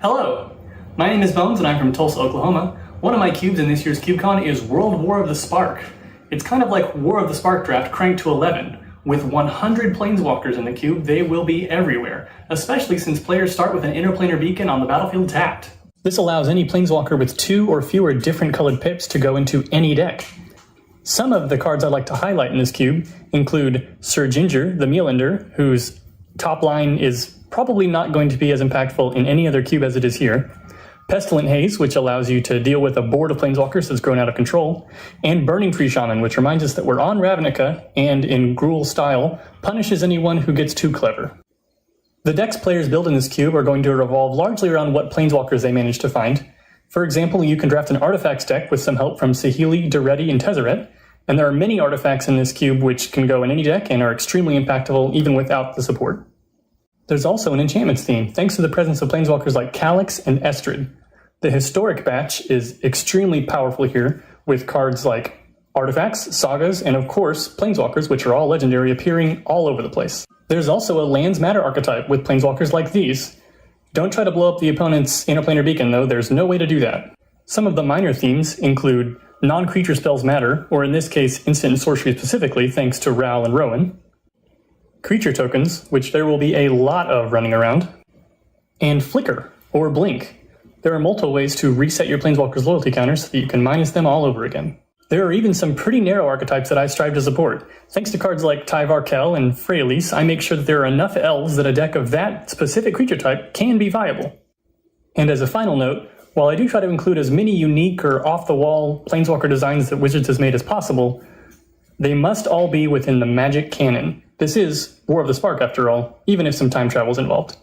Hello, my name is Bones and I'm from Tulsa, Oklahoma. One of my cubes in this year's CubeCon is World War of the Spark. It's kind of like War of the Spark draft cranked to 11. With 100 planeswalkers in the cube, they will be everywhere, especially since players start with an interplanar beacon on the battlefield tapped. This allows any planeswalker with 2 or fewer different colored pips to go into any deck. Some of the cards I'd like to highlight in this cube include Sir Ginger, the Mealender, whose top line is probably not going to be as impactful in any other cube as it is here. Pestilent Haze, which allows you to deal with a board of planeswalkers that's grown out of control. And Burning Tree Shaman, which reminds us that we're on Ravnica, and in Gruul style, punishes anyone who gets too clever. The decks players build in this cube are going to revolve largely around what planeswalkers they manage to find. For example, you can draft an artifacts deck with some help from Saheeli, Daretti, and Tezzeret, and there are many artifacts in this cube which can go in any deck and are extremely impactful even without the support. There's also an enchantments theme, thanks to the presence of planeswalkers like Calyx and Estrid. The historic batch is extremely powerful here, with cards like artifacts, sagas, and of course, planeswalkers, which are all legendary, appearing all over the place. There's also a lands matter archetype with planeswalkers like these. Don't try to blow up the opponent's interplanar beacon, though, there's no way to do that. Some of the minor themes include non-creature spells matter, or in this case, instant and sorcery specifically, thanks to Ral and Rowan. Creature tokens, which there will be a lot of running around, and Flicker, or Blink. There are multiple ways to reset your Planeswalker's loyalty counters so that you can minus them all over again. There are even some pretty narrow archetypes that I strive to support. Thanks to cards like Tyvar Kell and Freyalise, I make sure that there are enough elves that a deck of that specific creature type can be viable. And as a final note, while I do try to include as many unique or off-the-wall Planeswalker designs that Wizards has made as possible, they must all be within the Magic canon. This is War of the Spark, after all, even if some time travel is involved.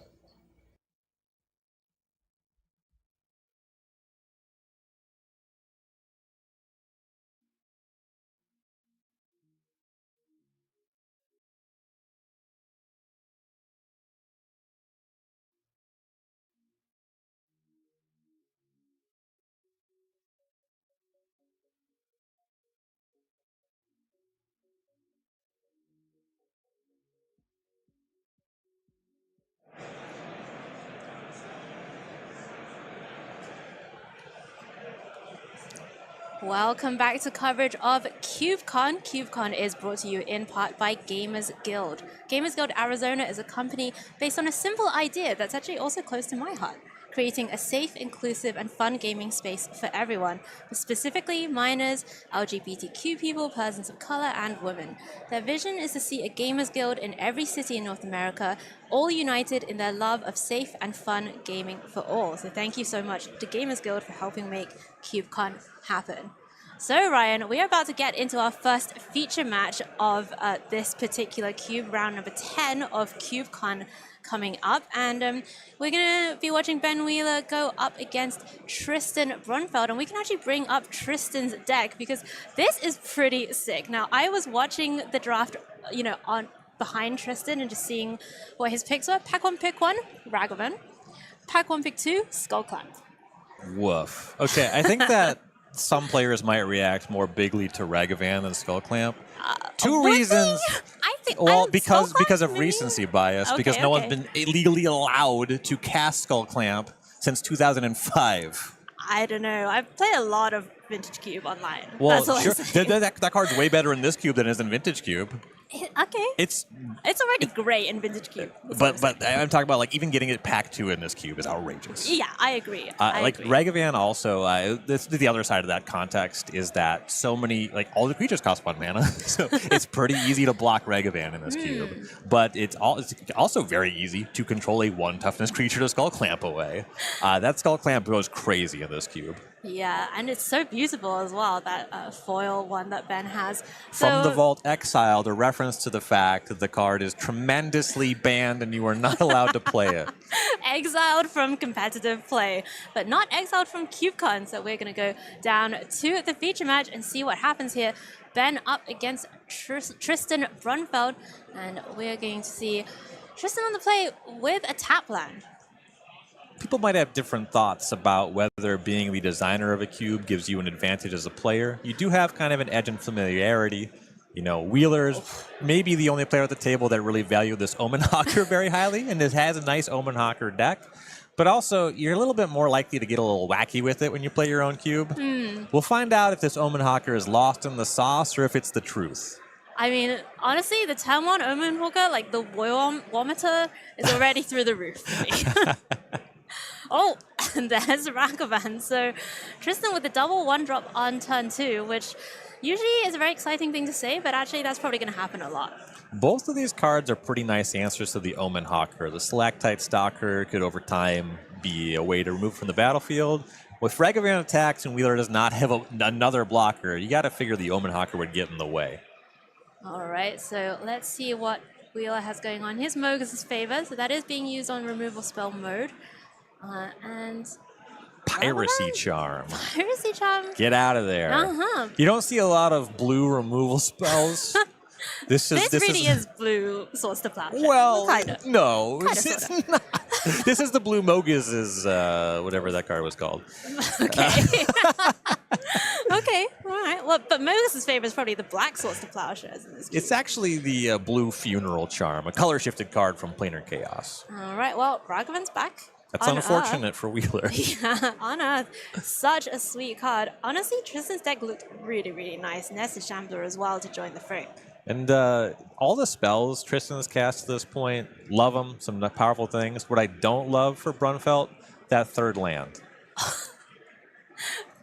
Welcome back to coverage of CubeCon. CubeCon is brought to you in part by Gamers Guild. Gamers Guild Arizona is a company based on a simple idea that's actually also close to my heart: creating a safe, inclusive, and fun gaming space for everyone, but specifically minors, LGBTQ people, persons of color, and women. Their vision is to see a Gamers Guild in every city in North America, all united in their love of safe and fun gaming for all. So thank you so much to Gamers Guild for helping make CubeCon happen. So Ryan, we are about to get into our first feature match of this particular cube, round number 10 of CubeCon coming up, and we're going to be watching Ben Wheeler go up against Tristan Brunfeld, and we can actually bring up Tristan's deck because this is pretty sick. Now, I was watching the draft, on behind Tristan and just seeing what his picks were. Pack 1, pick 1, Ragavan. Pack 1, pick 2, Skullclamp. Woof. Okay, I think that some players might react more bigly to Ragavan than Skullclamp. Two reasons. I think because of recency bias, because no one's been legally allowed to cast Skullclamp since 2005. I don't know. I've played a lot of Vintage Cube online. Well, that's all sure. That card's way better in this cube than it is in Vintage Cube. Okay. It's already great in Vintage Cube. but I'm talking about like even getting it pack 2 in this cube is outrageous. Yeah, I agree. Like Ragavan also, this the other side of that context is that so many, like all the creatures cost 1 mana, so it's pretty easy to block Ragavan in this cube. But it's also very easy to control a 1 toughness creature to Skull Clamp away. That Skull Clamp goes crazy in this cube. Yeah, and it's so beautiful as well, that foil one that Ben has. From the Vault Exiled, a reference to the fact that the card is tremendously banned and you are not allowed to play it. Exiled from competitive play, but not exiled from CubeCon. So we're going to go down to the feature match and see what happens here. Ben up against Tristan Brunfeld, and we're going to see Tristan on the play with a tap land. People might have different thoughts about whether being the designer of a cube gives you an advantage as a player. You do have kind of an edge and familiarity. You know, Wheeler's maybe the only player at the table that really valued this Omen Hawker very highly, and it has a nice Omen Hawker deck. But also, you're a little bit more likely to get a little wacky with it when you play your own cube. We'll find out if this Omen Hawker is lost in the sauce or if it's the truth. I mean, honestly, the turn 1 Omen Hawker, like the Wometer, is already through the roof for me. Oh, and there's Ragavan. So Tristan with the double 1-drop on turn 2, which usually is a very exciting thing to say, but actually that's probably going to happen a lot. Both of these cards are pretty nice answers to the Omen Hawker. The Stalactite Stalker could over time be a way to remove from the battlefield. With Ragavan attacks and Wheeler does not have another blocker, you got to figure the Omen Hawker would get in the way. All right, so let's see what Wheeler has going on. Here's Mogus's favor, so that is being used on removal spell mode. And Piracy Charm. Piracy Charm. Get out of there. You don't see a lot of blue removal spells. This really is blue Swords to Plowshare. Well, kinda. no. It's not. This is the blue Mogus's, whatever that card was called. Okay. Okay, all right. Well, but Mogus's favorite is probably the black Swords to Plowshares in this cube. It's actually the blue Funeral Charm, a color-shifted card from Planar Chaos. All right, well, Ragavan's back. That's unfortunate for Wheeler. Yeah, on Earth. Such a sweet card. Honestly, Tristan's deck looked really, really nice. Nested Shambler as well to join the fray. And all the spells Tristan has cast to this point, love them, some powerful things. What I don't love for Brunfeld, that third land.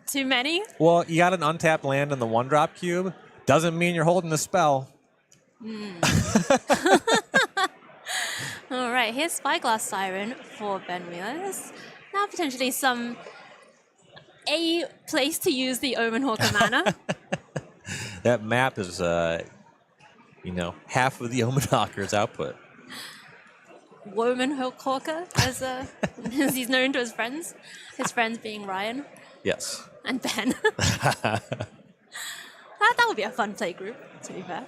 Too many? Well, you got an untapped land in the 1-drop cube. Doesn't mean you're holding the spell. All right, here's Spyglass Siren for Ben Wheeler. There's now potentially a place to use the Omen Hawker mana. That map is, half of the Omen Hawker's output. Woman Hawker, as he's known to his friends. His friends being Ryan. Yes. And Ben. that would be a fun play group, to be fair.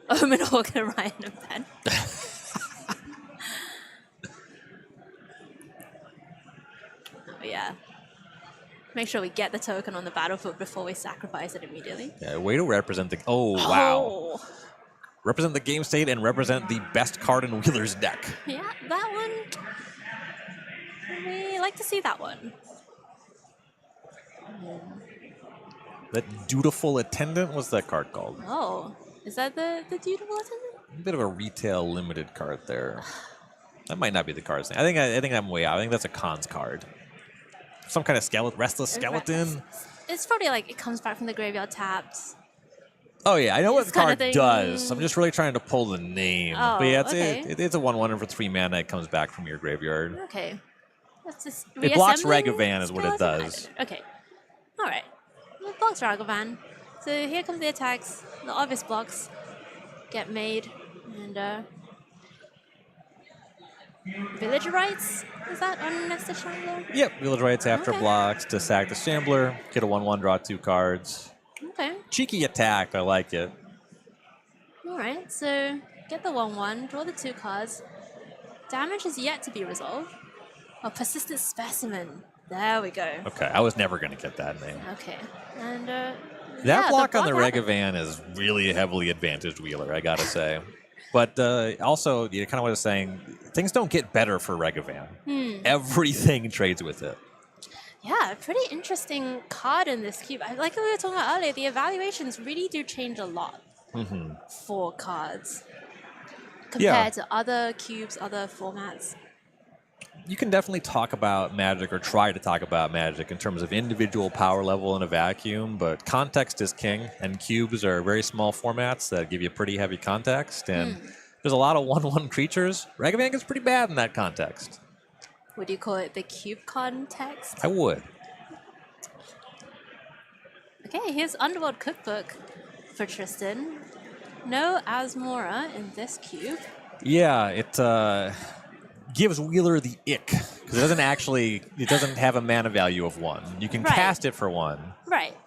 Omen Hawker, Ryan, and Ben. Yeah. Make sure we get the token on the battlefield before we sacrifice it immediately. Yeah, way to represent the... Oh, wow. Represent the game state and represent the best card in Wheeler's deck. Yeah, that one. We like to see that one. That Dutiful Attendant, what's that card called? Oh, is that the Dutiful Attendant? A bit of a retail limited card there. That might not be the card's name. I think I'm way out. I think that's a Cons card. Some kind of restless skeleton. It's probably like it comes back from the graveyard tapped. Oh yeah, I know what the card thing. does. I'm just really trying to pull the name. Oh, but yeah, it's a 1/1 for 3 mana. It comes back from your graveyard. Okay. Let's just it blocks Ragavan is what it does. Okay. All right. It blocks Ragavan. So here comes the attacks. The obvious blocks get made. And Villager Rites? Is that on Nested Shambler? Yep, Villager Rites after blocks to sack the Shambler. Get a 1/1, draw 2 cards. Okay. Cheeky attack, I like it. All right, so get the 1/1, draw the 2 cards. Damage is yet to be resolved. Oh, Persistent Specimen. There we go. Okay, I was never going to get that name. Okay, and that block on the Ragavan is really heavily advantaged Wheeler, I gotta say. But also, kind of what I was saying, things don't get better for Ragavan. Everything trades with it. Yeah, pretty interesting card in this cube. Like we were talking about earlier, the evaluations really do change a lot. 4 cards compared to other cubes, other formats. You can definitely talk about Magic, or try to talk about Magic, in terms of individual power level in a vacuum, but context is king, and cubes are very small formats that give you pretty heavy context, and there's a lot of 1/1 creatures. Ragavan is pretty bad in that context. Would you call it the CubeCon text? I would. Okay, here's Underworld Cookbook for Tristan. No Asmora in this cube. Yeah, it gives Wheeler the ick, because it doesn't have a mana value of 1. You can cast it for 1. Right.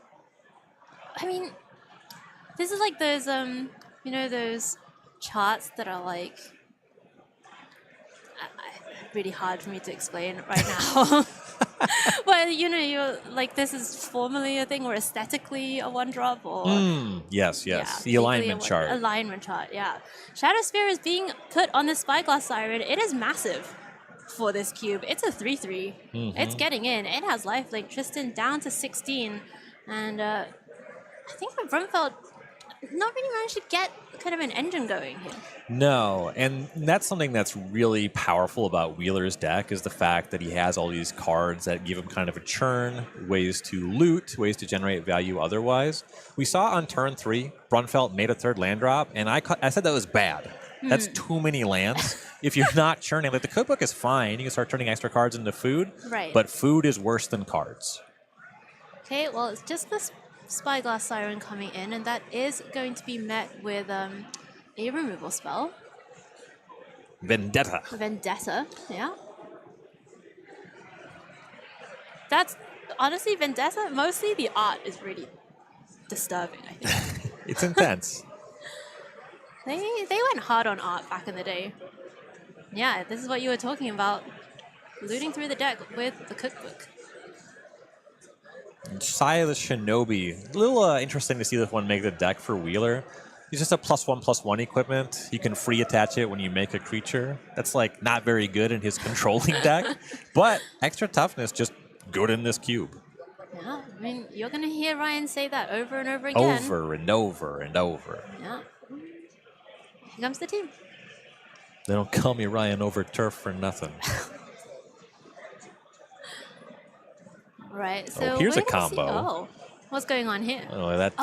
I mean, this is like those, those charts that are like, really hard for me to explain right now. Well, you're like, this is formally a thing, or aesthetically a 1-drop, or Yes. yeah, The alignment chart. Alignment chart, yeah. Shadow Spear is being put on the Spyglass Siren. It is massive for this cube. It's a 3/3. It's getting in. It has lifelink. Tristan down to 16, and I think Brumfeld not really managed to get kind of an engine going here. No, and that's something that's really powerful about Wheeler's deck, is the fact that he has all these cards that give him kind of a churn, ways to loot, ways to generate value otherwise. We saw on turn 3, Brunfeld made a 3rd land drop, and I said that was bad. That's too many lands. If you're not churning, like, the cookbook is fine. You can start turning extra cards into food, Right. but food is worse than cards. Okay, well, it's just this Spyglass Siren coming in, and that is going to be met with a removal spell. Vendetta. Vendetta, yeah. That's honestly Vendetta. Mostly the art is really disturbing, I think. It's intense. They went hard on art back in the day. Yeah, this is what you were talking about. Looting through the deck with the cookbook. Saya the Shinobi. A little interesting to see this one make the deck for Wheeler. It's just a +1/+1 equipment. You can free attach it when you make a creature. That's like not very good in his controlling deck, but extra toughness, just good in this cube. Yeah, I mean, you're going to hear Ryan say that over and over again. Over and over and over. Yeah. Here comes the team. They don't call me Ryan over turf for nothing. Right, so here's a we're gonna see- combo. What's going on here? Oh, that.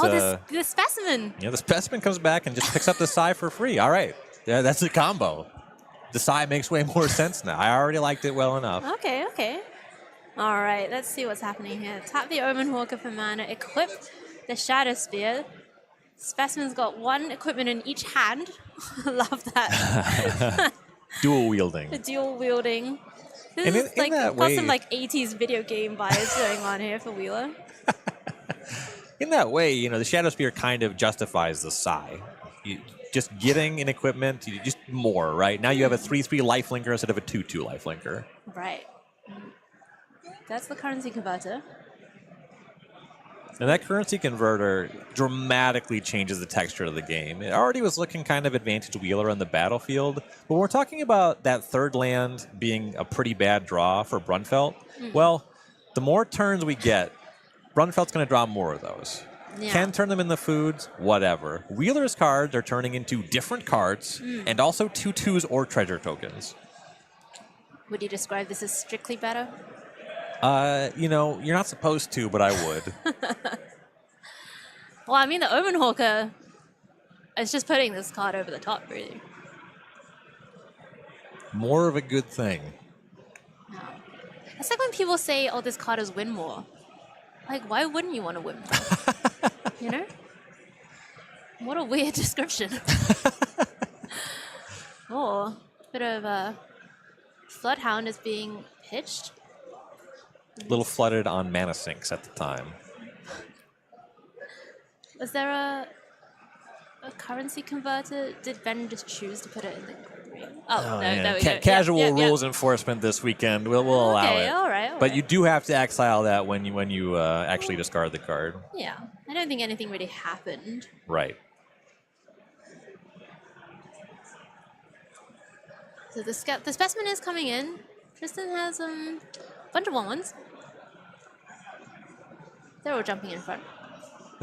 This specimen. Yeah, the specimen comes back and just picks up the Psy for free. All right. Yeah, that's the combo. The Psy makes way more sense now. I already liked it well enough. Okay. All right, let's see what's happening here. Tap the Omen Hawker for mana. Equip the Shadow Spear. Specimen's got 1 equipment in each hand. Love that. Dual wielding. The dual wielding. This And is in that way, some like 80s video game vibes going on here for Wheeler. In that way, the Shadow Spear kind of justifies the Psy. Just getting an equipment, just more, right? Now you have a 3/3 lifelinker instead of a 2/2 lifelinker. Right. That's the currency converter. And that currency converter dramatically changes the texture of the game. It already was looking kind of advantage Wheeler on the battlefield, but when we're talking about that 3rd land being a pretty bad draw for Brunfeld, well, the more turns we get, Brunfeld's going to draw more of those. Yeah. Can turn them into foods, whatever. Wheeler's cards are turning into different cards, and also 2/2s or treasure tokens. Would you describe this as strictly better? You're not supposed to, but I would. Well, I mean, the Omen Hawker is just putting this card over the top, really. More of a good thing. It's like when people say, oh, this card is win more. Like, why wouldn't you want to win more? What a weird description. Oh, bit of Floodhound is being pitched. A little flooded on mana sinks at the time. Was there a currency converter? Did Ben just choose to put it in the green? Oh, no, there we go. Casual rules enforcement this weekend. We'll allow it. All right. But you do have to exile that when you actually discard the card. Yeah, I don't think anything really happened. Right. So the specimen is coming in. Tristan has a bunch of 1/1s. They're all jumping in front.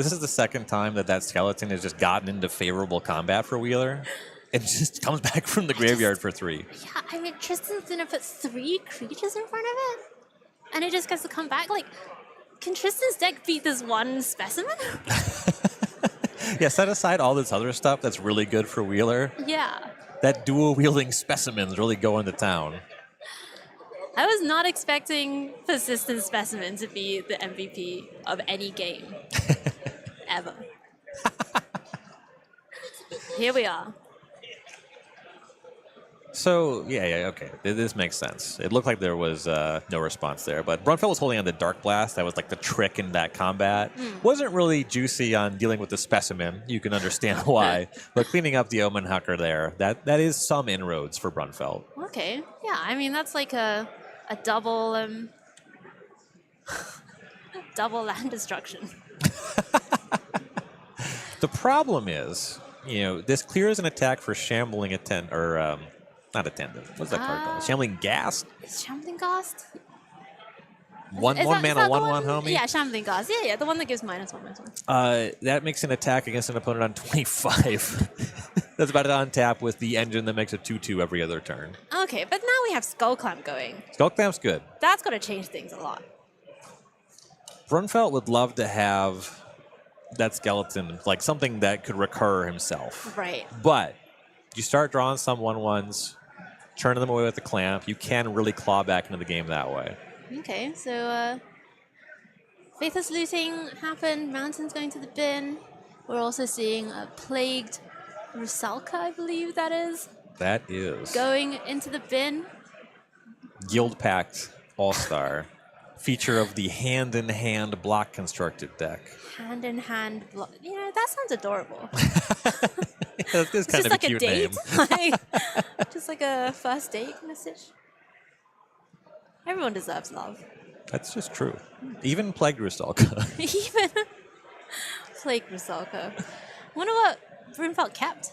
This is the second time that skeleton has just gotten into favorable combat for Wheeler. It just comes back from the graveyard for 3. Yeah, I mean, Tristan's gonna put 3 creatures in front of it, and it just gets to come back. Like, can Tristan's deck beat this one specimen? Yeah, set aside all this other stuff that's really good for Wheeler. Yeah. That dual-wielding specimen's really going to town. I was not expecting Persistent Specimen to be the MVP of any game. Ever. Here we are. So, yeah, okay. This makes sense. It looked like there was no response there, but Brunfeld was holding on the Dark Blast. That was like the trick in that combat. Wasn't really juicy on dealing with the specimen. You can understand why. But cleaning up the Omen Hucker there, that is some inroads for Brunfeld. Okay. Yeah, I mean, that's like a double double land destruction. The problem is, this clears an attack for Shambling Attendant, or not Attendant. What's that card called? Shambling Ghast? Is Shambling Ghast? One Is mana, that the 1/1 homie? Yeah, Shambling Ghast. Yeah, the one that gives -1/-1. That makes an attack against an opponent on 25. That's about to untap with the engine that makes a 2/2 every other turn. Okay, but now we have Skull Clamp going. Skull Clamp's good. That's got to change things a lot. Brunfeld would love to have that skeleton, like something that could recur himself. Right. But you start drawing some 1/1s, turning them away with the clamp, you can really claw back into the game that way. Okay, so Faithless Looting happened, Mountains going to the bin. We're also seeing a Plagued Rusalka, I believe that is, That is. going into the bin. Guild Pact All-Star. Feature of the hand-in-hand block constructed deck. Hand-in-hand block. That sounds adorable. That's It's kind just of like a cute date. name. Just like a first date message. Everyone deserves love. That's just true. Even Plagued Rusalka. Even Plague Rusalka. Wonder what Brunfeld kept.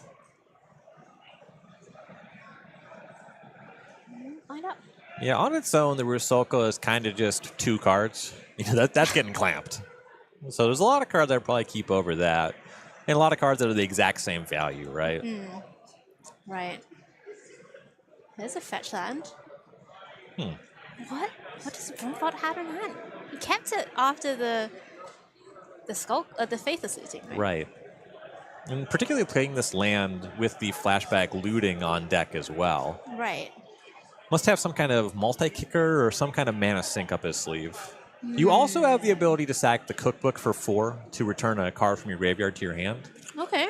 Find out. Yeah, on its own, the Rusalka is kind of just 2 cards. That's getting clamped. So there's a lot of cards I'd probably keep over that. And a lot of cards that are the exact same value, right? Right. There's a fetch land. What? What does Brunfeld have in hand? He kept it after the Faithless Looting, right? Right. And particularly playing this land with the flashback looting on deck as well. Right. Must have some kind of multi-kicker or some kind of mana sink up his sleeve. You also have the ability to sack the cookbook for 4 to return a card from your graveyard to your hand. Okay.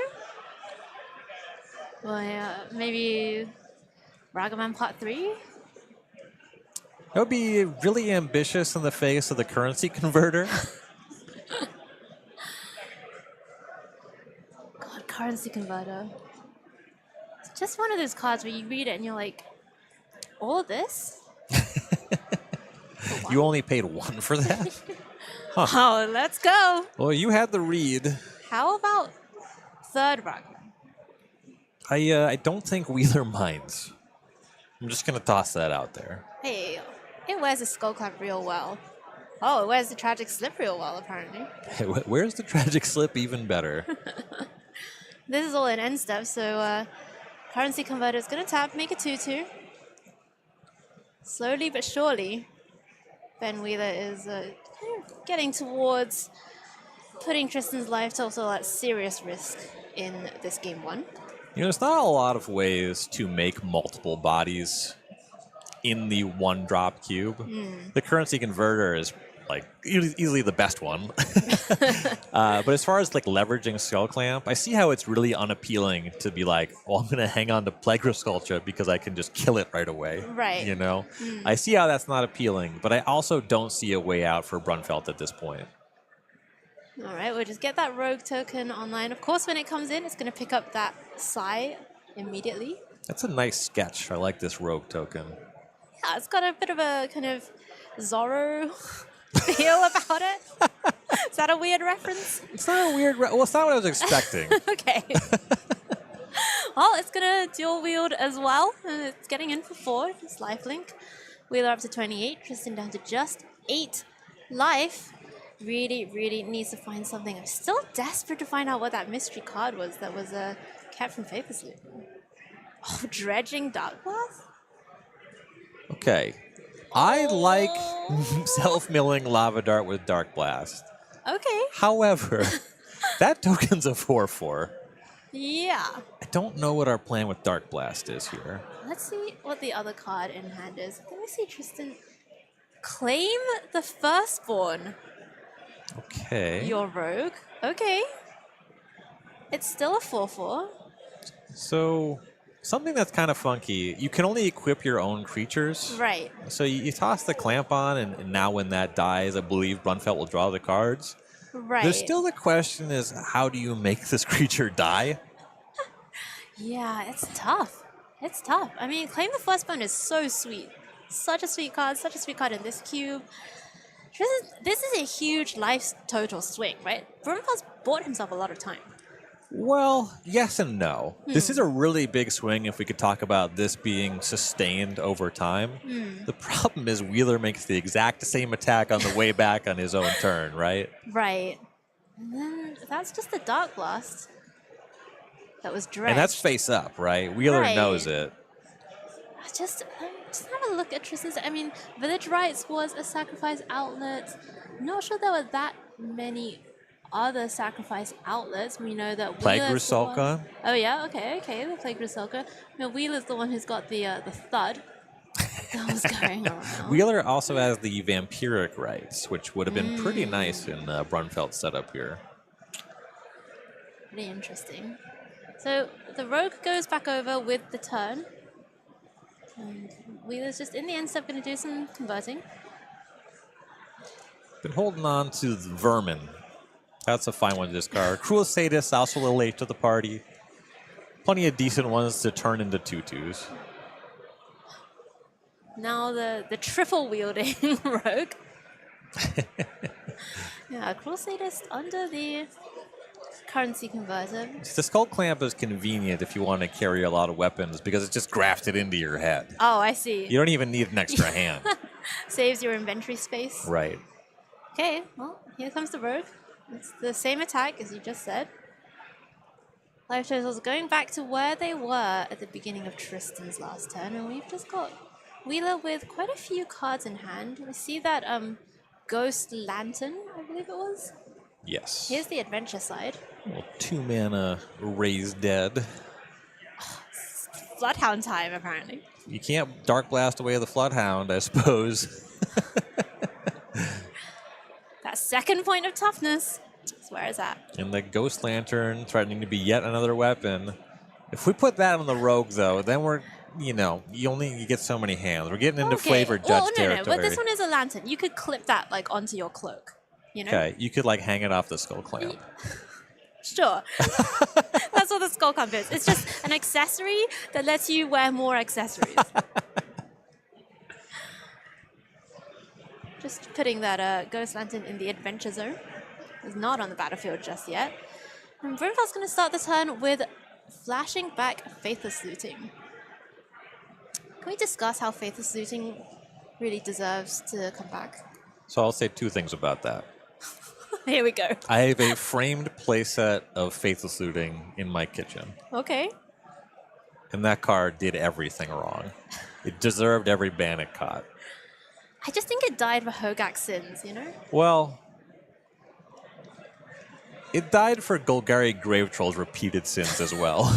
Well, yeah, maybe Ragaman Part 3? That would be really ambitious in the face of the currency converter. God, Currency Converter. It's just one of those cards where you read it and you're like, all this? You only paid 1 for that? Oh, let's go. Well, you had the read. How about third Ragaman? I don't think Wheeler minds. I'm just going to toss that out there. Hey, it wears the Skull Clamp real well. Oh, it wears the Tragic Slip real well, apparently. Hey, where's the Tragic Slip even better? This is all in end step, so Currency Converter is going to tap, make a 2/2. Slowly but surely, Ben Wheeler is getting towards putting Tristan's life total at serious risk in this game 1. There's not a lot of ways to make multiple bodies in the 1-drop cube. The currency converter is like easily the best one. But as far as like leveraging Skull Clamp, I see how it's really unappealing to be like, well, I'm going to hang on to Plague Sculpture because I can just kill it right away. Right. I see how that's not appealing, but I also don't see a way out for Brunfeld at this point. All right, we'll just get that Rogue token online. Of course, when it comes in, it's going to pick up that Psy immediately. That's a nice sketch. I like this Rogue token. Yeah, it's got a bit of a kind of Zorro feel about it. Is that a weird reference? It's not a weird... well, it's not what I was expecting. Okay. Well, it's going to dual wield as well. It's getting in for 4. It's lifelink. Wheeler up to 28. Tristan down to just 8 life. really needs to find something. I'm still desperate to find out what that mystery card was that was kept from Faithless Loop. Oh, Dredging Dark Path? Okay. I like self-milling Lava Dart with Dark Blast. Okay. However, that token's a 4/4. Yeah. I don't know what our plan with Dark Blast is here. Let's see what the other card in hand is. Let me see, Tristan. Claim the Firstborn. Okay. Your rogue. Okay. It's still a 4/4. So, something that's kind of funky, you can only equip your own creatures. Right. So you toss the clamp on, and now when that dies, I believe Brunfelt will draw the cards. Right. There's still the question is, how do you make this creature die? Yeah, it's tough. It's tough. I mean, Claim the Firstborn is so sweet. Such a sweet card in this cube. This is a huge life total swing, right? Brunfeld's bought himself a lot of time. Well, yes and no. This is a really big swing if we could talk about this being sustained over time. The problem is Wheeler makes the exact same attack on the way back on his own turn, right? Right. And then that's just the Dark Blast that was dredged. And that's face up, right? Wheeler Right. knows it. Just have a look at Tristan's. I mean, Village Rites was a sacrifice outlet. Not sure there were that many other sacrifice outlets. We know that Plague Wheeler's the one- Rusalka. Oh yeah, okay, the Plague Rusalka. No, Wheeler's the one who's got the thud that was going around. Wheeler also has the Vampiric Rites, which would have been pretty nice in Brunfeld's setup here. Pretty interesting. So the Rogue goes back over with the turn. And Wheeler's just in the end step going to do some converting. Been holding on to the Vermin. That's a fine one to discard. Cruel Sadist, also a little late to the party. Plenty of decent ones to turn into 2/2s. Now the triple wielding Rogue. Yeah, Cruel Sadist under the currency converter. The Skull Clamp is convenient if you want to carry a lot of weapons because it's just grafted into your head. Oh, I see. You don't even need an extra hand. Saves your inventory space. Right. Okay, well, here comes the Rogue. It's the same attack as you just said. Life totals going back to where they were at the beginning of Tristan's last turn, and we've just got Wheeler with quite a few cards in hand. We see that Ghost Lantern, I believe it was. Yes. Here's the adventure side. Well, 2-mana Raised Dead. Bloodhound time, apparently. You can't Dark Blast away the Floodhound, I suppose. That second point of toughness. That's where it's at. And the Ghost Lantern threatening to be yet another weapon. If we put that on the Rogue, though, then we're, you get so many hands. We're getting into Flavor Judge territory. But this one is a lantern. You could clip that onto your cloak. Okay, you could hang it off the Skull Clamp. Sure. That's what the Skull Clamp is. It's just an accessory that lets you wear more accessories. Just putting that Ghost Lantern in the adventure zone. It's not on the battlefield just yet. And Brunfeld's going to start the turn with flashing back Faithless Looting. Can we discuss how Faithless Looting really deserves to come back? So I'll say 2 things about that. Here we go. I have a framed playset of Faithless Looting in my kitchen. Okay. And that card did everything wrong. It deserved every ban it caught. I just think it died for Hogak's sins, Well, it died for Golgari Grave Troll's repeated sins as well.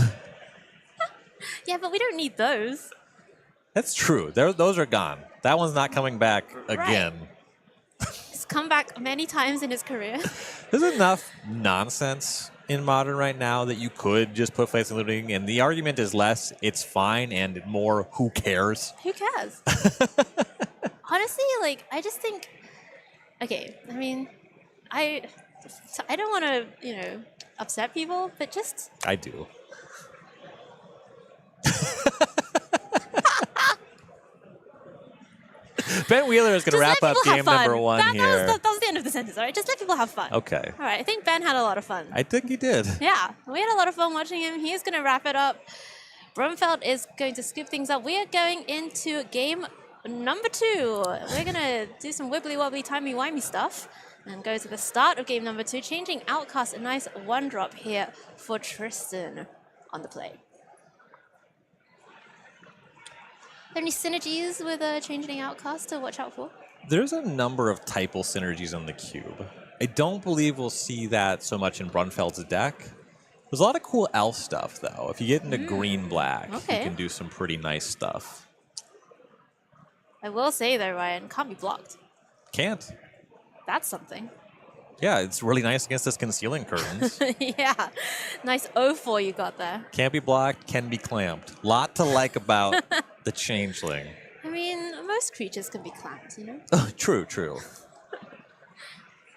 Yeah, but we don't need those. That's true. Those are gone. That one's not coming back again. He's come back many times in his career. There's enough nonsense in Modern right now that you could just put Faithless Looting, and the argument is less, it's fine, and more, who cares? Who cares? Honestly, I just think, okay, I mean, I don't want to, upset people, but just... I do. Ben Wheeler is going to wrap up game number 1 here. That was the end of the sentence, all right? Just let people have fun. Okay. All right, I think Ben had a lot of fun. I think he did. Yeah, we had a lot of fun watching him. He's going to wrap it up. Brunfeld is going to scoop things up. We are going into game number 2. We're going to do some wibbly-wobbly, timey-wimey stuff. And go to the start of game number 2, changing Outcast. A nice 1-drop here for Tristan on the play. Are there any synergies with changing Outcast to watch out for? There's a number of typal synergies on the cube. I don't believe we'll see that so much in Brunfeld's deck. There's a lot of cool elf stuff, though. If you get into green-black, you can do some pretty nice stuff. I will say, though, Ryan, can't be blocked. Can't. That's something. Yeah, it's really nice against this concealing curtains. Yeah. Nice 0-4 you got there. Can't be blocked, can be clamped. Lot to like about the changeling. I mean, most creatures can be clamped, you know? True, true.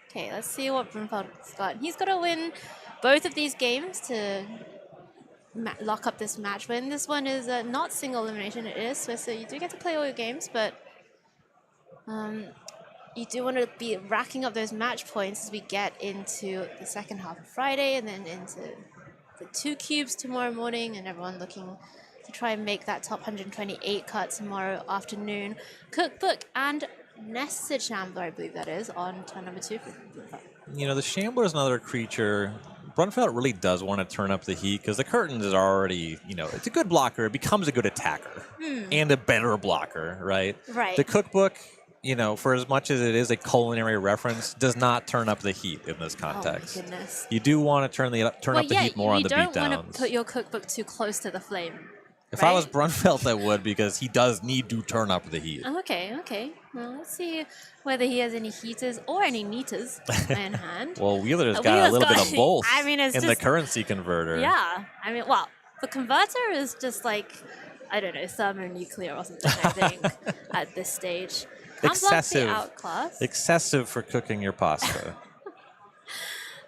Okay, let's see what Brunfeld's got. He's got to win both of these games to lock up this match win. This one is not single elimination, it is Swiss, so you do get to play all your games, but you do want to be racking up those match points as we get into the second half of Friday and then into the 2 cubes tomorrow morning, and everyone looking to try and make that top 128 cut tomorrow afternoon. Cookbook and Nested Shambler, I believe that is, on turn number 2 for Brunfeld. You know, the Shambler is another creature. Brunfeld really does want to turn up the heat because the curtains is already, you know, it's a good blocker. It becomes a good attacker and a better blocker, right? Right. The Cookbook, you know, for as much as it is a culinary reference, does not turn up the heat in this context. Oh my goodness. You do want to turn up the heat more on the you don't want beatdowns. to put your cookbook too close to the flame. If I was Brunfeld, I would, because he does need to turn up the heat. Okay, okay. Well, let's see whether he has any heaters or any meters in hand. Well, Wheeler's got a little bit of both I mean, it's in just, the currency converter. Yeah. I mean, well, the converter is just like, I don't know, thermonuclear or something, I think, at this stage. Can't block the outclass. Excessive for cooking your pasta.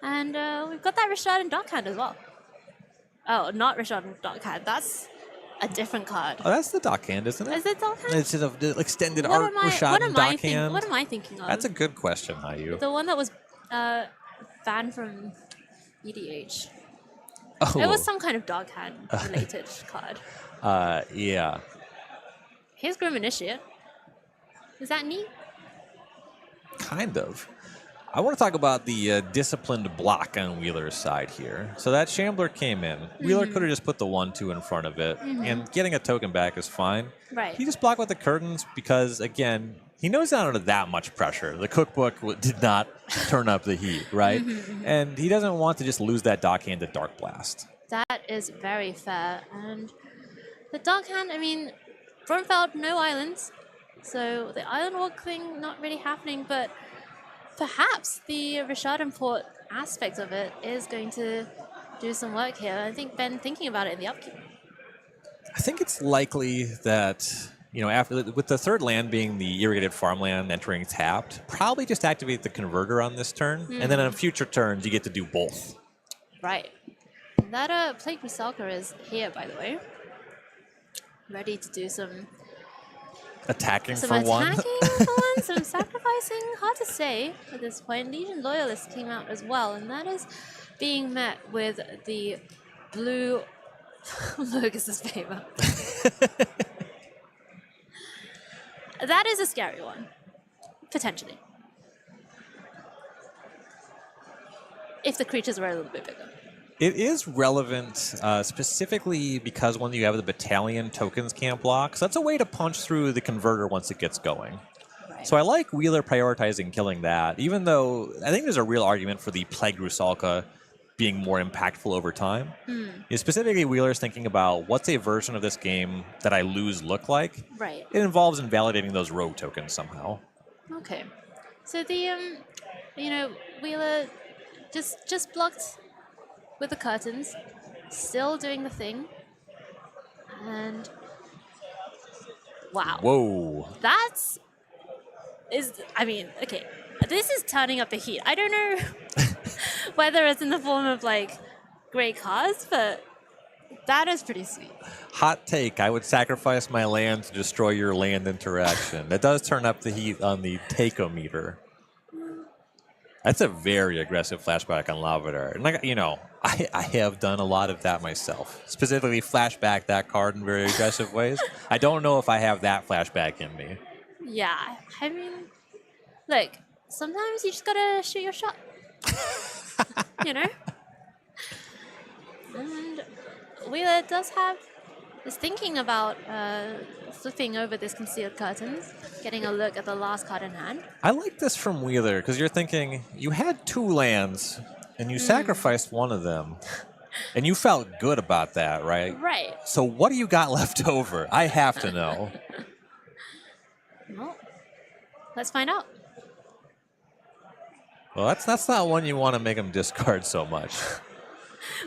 And we've got that Rashad and Darkhand as well. Oh, not Rashad and Darkhand. That's a different card. Oh, that's the Dockhand, isn't it? Is it Darkhand? It's the extended What art am I- Rashad what and am I Dockhand. what am I thinking of? That's a good question, Hayu. The one that was banned from EDH. Oh. It was some kind of Darkhand related card. Yeah. Here's Grim Initiate. Is that neat? Kind of. I want to talk about the disciplined block on Wheeler's side here. So that Shambler came in. Wheeler could have just put the 1-2 in front of it, and getting a token back is fine. Right. He just blocked with the curtains because, again, he knows not under that much pressure. The cookbook did not turn up the heat, right? And he doesn't want to just lose that Dockhand to Dark Blast. That is very fair. And the Darkhand, I mean, Brunfeld, no islands. So the island walk thing not really happening, but perhaps the Rashad import aspect of it is going to do some work here. I think Ben thinking about it in the upkeep. I think it's likely that, you know, after with the third land being the irrigated farmland entering tapped, probably just activate the converter on this turn, and then on future turns you get to do both. Right. That Plague Rusalka is here, by the way. Ready to do some Attacking some for one. some sacrificing. Hard to say at this point. Legion Loyalist came out as well, and that is being met with the blue Logus's favor. That is a scary one, potentially. If the creatures were a little bit bigger. It is relevant specifically because when you have the battalion, tokens can't block. So that's a way to punch through the converter once it gets going. Right. So I like Wheeler prioritizing killing that, even though I think there's a real argument for the Plague Rusalka being more impactful over time. Specifically, Wheeler's thinking about what's a version of this game that I lose look like. Right. It involves invalidating those rogue tokens somehow. Okay. So the Wheeler just blocked with the curtains, still doing the thing, and wow. Whoa. Okay, this is turning up the heat. I don't know whether it's in the form of like great cards, but that is pretty sweet. Hot take, I would sacrifice my land to destroy your land interaction. That does turn up the heat on the takeometer. That's a very aggressive flashback on Lavadar. And I have done a lot of that myself. Specifically flashback that card in very aggressive ways. I don't know if I have that flashback in me. Yeah, I mean, look, sometimes you just gotta shoot your shot. You know? And Wheeler is thinking about flipping over this concealed curtains, getting a look at the last card in hand. I like this from Wheeler because you're thinking you had 2 lands and you sacrificed one of them. And you felt good about that, right? Right. So what do you got left over? I have to know. Well, let's find out. Well, that's not one you want to make him discard so much.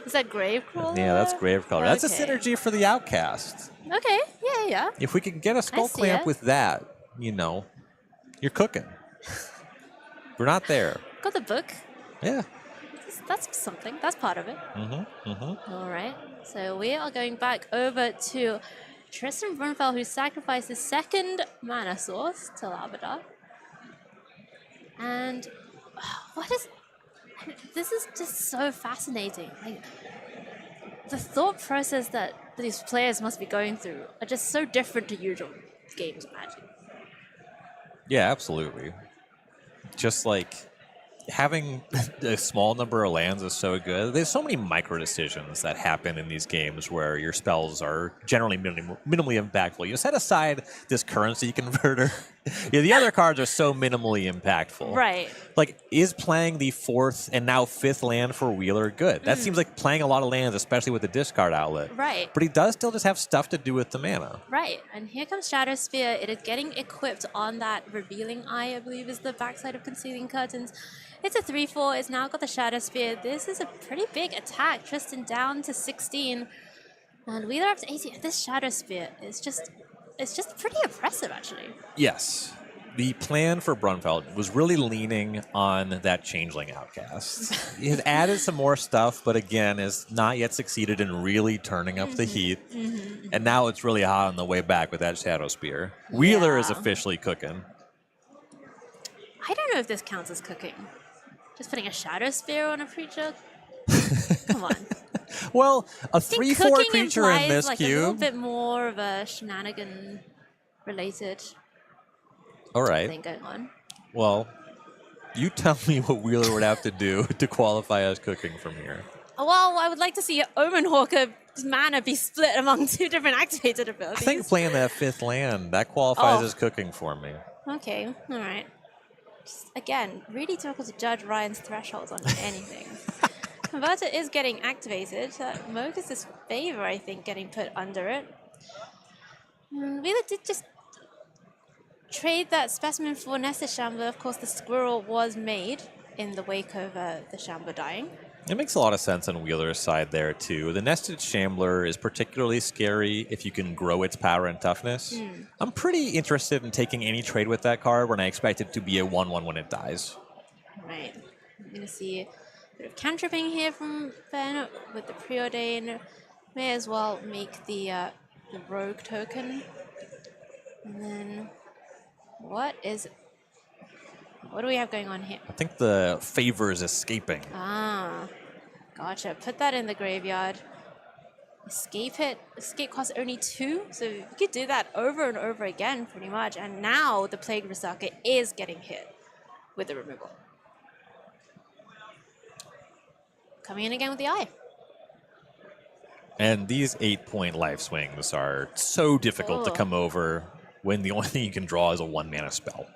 Was that Gravecrawler? Yeah, that's Gravecrawler. That's a Okay. synergy for the Outcast. Okay, yeah. If we could get a Skull see Clamp it. with that, you're cooking. We're not there. Got the book. Yeah. That's something. That's part of it. All right. So we are going back over to Tristan Brunfeld, who sacrificed his second mana source to Lavadar. And this is just so fascinating. Like, the thought process that these players must be going through are just so different to usual games of Magic. Yeah, absolutely. Just like having a small number of lands is so good. There's so many micro decisions that happen in these games where your spells are generally minimally impactful. You set aside this currency converter. The other cards are so minimally impactful. Right. Like, is playing the 4th and now 5th land for Wheeler good? That seems like playing a lot of lands, especially with the discard outlet. Right. But he does still just have stuff to do with the mana. Right, and here comes Shadow Spear. It is getting equipped on that Revealing Eye, I believe is the backside of Concealing Curtains. It's a 3/4, it's now got the Shadow Spear. This is a pretty big attack. Tristan down to 16, and Wheeler up to 18. This Shadow Spear is just, it's just pretty impressive, actually. Yes. The plan for Brunfeld was really leaning on that Changeling Outcast. He has added some more stuff, but again, has not yet succeeded in really turning up the heat. And now it's really hot on the way back with that Shadow Spear. Wheeler is officially cooking. I don't know if this counts as cooking. Just putting a Shadow Spear on a creature? Come on. Well, a I think 3/4 cooking creature in implies this like a little cube. bit more of a shenanigan related All right. thing going on. Well, you tell me what Wheeler would have to do to qualify as cooking from here. Well, I would like to see Omen Hawker mana be split among 2 different activated I abilities. think playing that 5th land, that qualifies Oh. as cooking for me. Okay, all right. Just, again, really difficult to judge Ryan's thresholds on anything. Converter is getting activated. Mogus' favor, I think, getting put under it. Wheeler did just trade that specimen for Nested Shambler. Of course, the squirrel was made in the wake of the Shambler dying. It makes a lot of sense on Wheeler's side there, too. The Nested Shambler is particularly scary if you can grow its power and toughness. I'm pretty interested in taking any trade with that card when I expect it to be a 1/1 when it dies. Right. I'm going to see a bit of cantripping here from Ben with the Preordain. May as well make the Rogue token. And then, what do we have going on here? I think the favor is escaping. Ah, gotcha. Put that in the graveyard. Escape it. Escape costs only 2, so you could do that over and over again, pretty much. And now the Plague Berserker is getting hit with the removal. Coming in again with the Eye. And these 8-point life swings are so difficult to come over when the only thing you can draw is a 1-mana spell.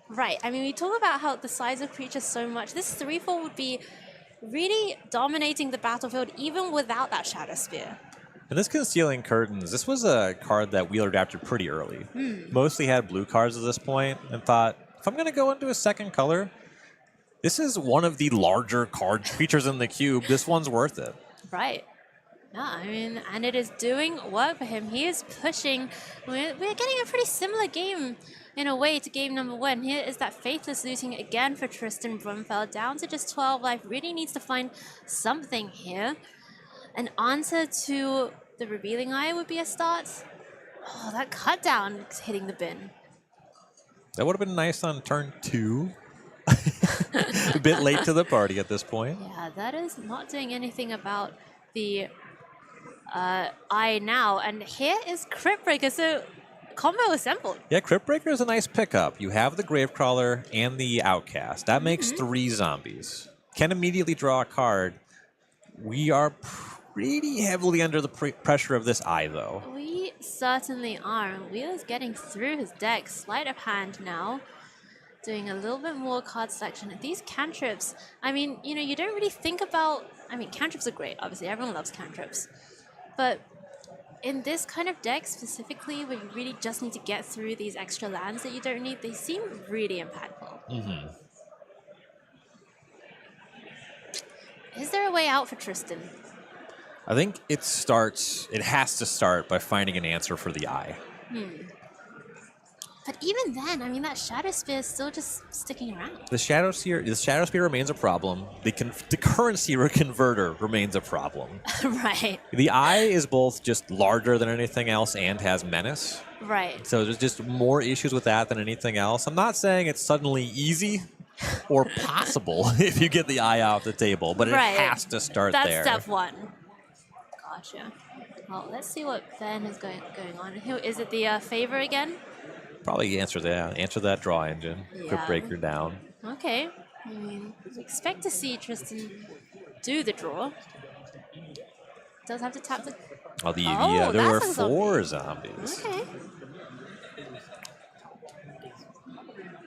Right. I mean, we talk about how the size of creatures so much. This 3/4 would be really dominating the battlefield even without that Shadow Spear. And this Concealing Curtains, this was a card that Wheeler adapted pretty early. Mostly had blue cards at this point and thought, if I'm going to go into a second color, this is one of the larger card creatures in the cube. This one's worth it. Right. Yeah, I mean, and it is doing work for him. He is pushing. We're getting a pretty similar game in a way to game number 1. Here is that Faithless looting again for Tristan Brunfeld, down to just 12 life. Really needs to find something here. An answer to the Revealing Eye would be a start. Oh, that cut down is hitting the bin. That would have been nice on turn 2. A bit late to the party at this point. Yeah, that is not doing anything about the Eye now. And here is Crypt Breaker. So combo assembled. Yeah, Crypt Breaker is a nice pickup. You have the Gravecrawler and the Outcast. That makes 3 zombies. Can immediately draw a card. We are pretty heavily under the pressure of this eye, though. We certainly are. And Wheeler's getting through his deck. Sleight of hand now. Doing a little bit more card selection. These cantrips, I mean, you know, you don't really think about... I mean, cantrips are great. Obviously, everyone loves cantrips. But in this kind of deck specifically, where you really just need to get through these extra lands that you don't need, they seem really impactful. Mm-hmm. Is there a way out for Tristan? I think it has to start by finding an answer for the eye. But even then, I mean, that Shadow Spear is still just sticking around. The Shadow Spear remains a problem. The currency converter remains a problem. Right. The eye is both just larger than anything else and has menace. Right. So there's just more issues with that than anything else. I'm not saying it's suddenly easy or possible if you get the eye off the table, but it has to start there. That's step one. Gotcha. Well, let's see what Ben is going on. Who is it? The favor again? Probably answer that draw engine. Crypt Breaker down. Okay. I mean, expect to see Tristan do the draw. Does have to tap the... Oh, yeah, there were 4 zombies. Okay.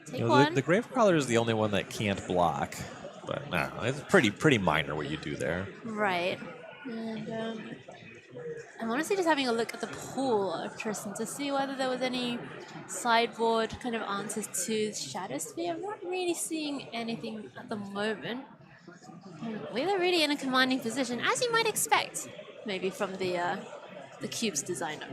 Take You know, one. the Gravecrawler is the only one that can't block. But no, it's pretty minor what you do there. Right. And I'm honestly just having a look at the pool of Tristan to see whether there was any sideboard kind of answers to Shadow Sphere. I'm not really seeing anything at the moment. We're really in a commanding position, as you might expect, maybe from the cube's designer.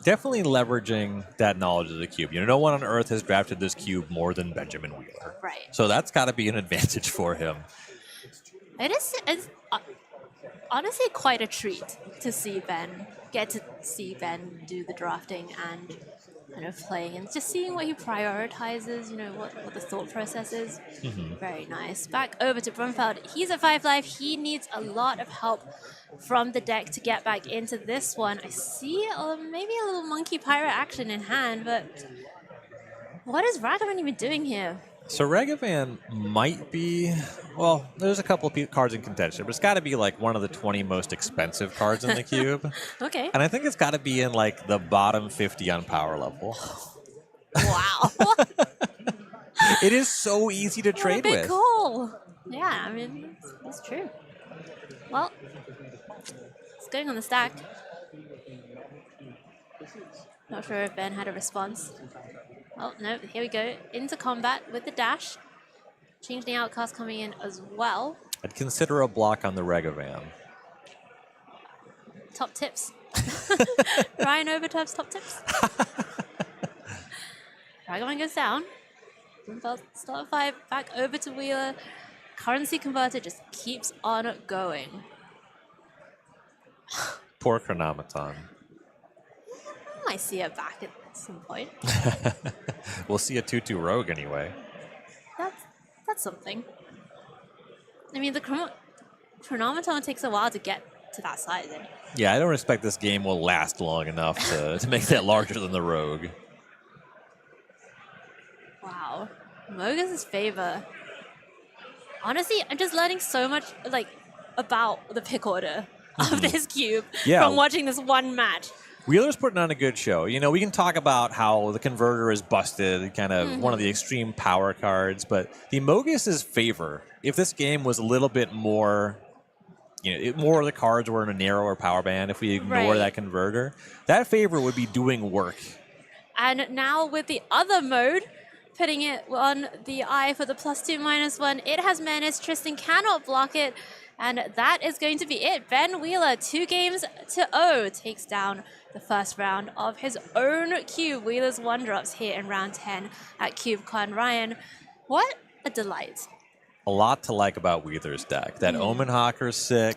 Definitely leveraging that knowledge of the cube. You know, no one on Earth has drafted this cube more than Benjamin Wheeler. Right. So that's got to be an advantage for him. It's honestly quite a treat to see Ben, do the drafting and kind of playing and just seeing what he prioritizes, you know, what the thought process is. Very nice. Back over to Brunfeld. He's at 5 life. He needs a lot of help from the deck to get back into this one. I see maybe a little monkey pirate action in hand, but what is Ragavan even doing here? So Ragavan might be, well, there's a couple of cards in contention, but it's got to be like one of the 20 most expensive cards in the cube. Okay. And I think it's got to be in like the bottom 50 on power level. Wow. It is so easy to trade What a big with. call. Yeah, I mean, that's true. Well, it's going on the stack. Not sure if Ben had a response. Oh, no, here we go. Into combat with the dash. Change the outcast coming in as well. I'd consider a block on the Ragavan. Top tips. Ryan Overtuff's top tips. Ragavan goes down. Start 5, back over to Wheeler. Currency converter just keeps on going. Poor Chronometon. I might see it back at some point. We'll see a 2-2 rogue anyway. That's something. I mean, the Chronometon takes a while to get to that size. Anyway. Yeah, I don't expect this game will last long enough to make that larger than the rogue. Wow. Mogus' favor. Honestly, I'm just learning so much about the pick order of this cube from watching this one match. Wheeler's putting on a good show. You know, we can talk about how the converter is busted, kind of one of the extreme power cards, but the Mogus' favor, if this game was a little bit more, you know, more of the cards were in a narrower power band, if we ignore that converter, that favor would be doing work. And now with the other mode, putting it on the eye for the +2/-1, it has menace. Tristan cannot block it, and that is going to be it. Ben Wheeler, 2-0 takes down the first round of his own cube. Wheeler's 1-drops here in round 10 at CubeCon. Ryan, what a delight. A lot to like about Wheeler's deck. That Omen Hawker's sick,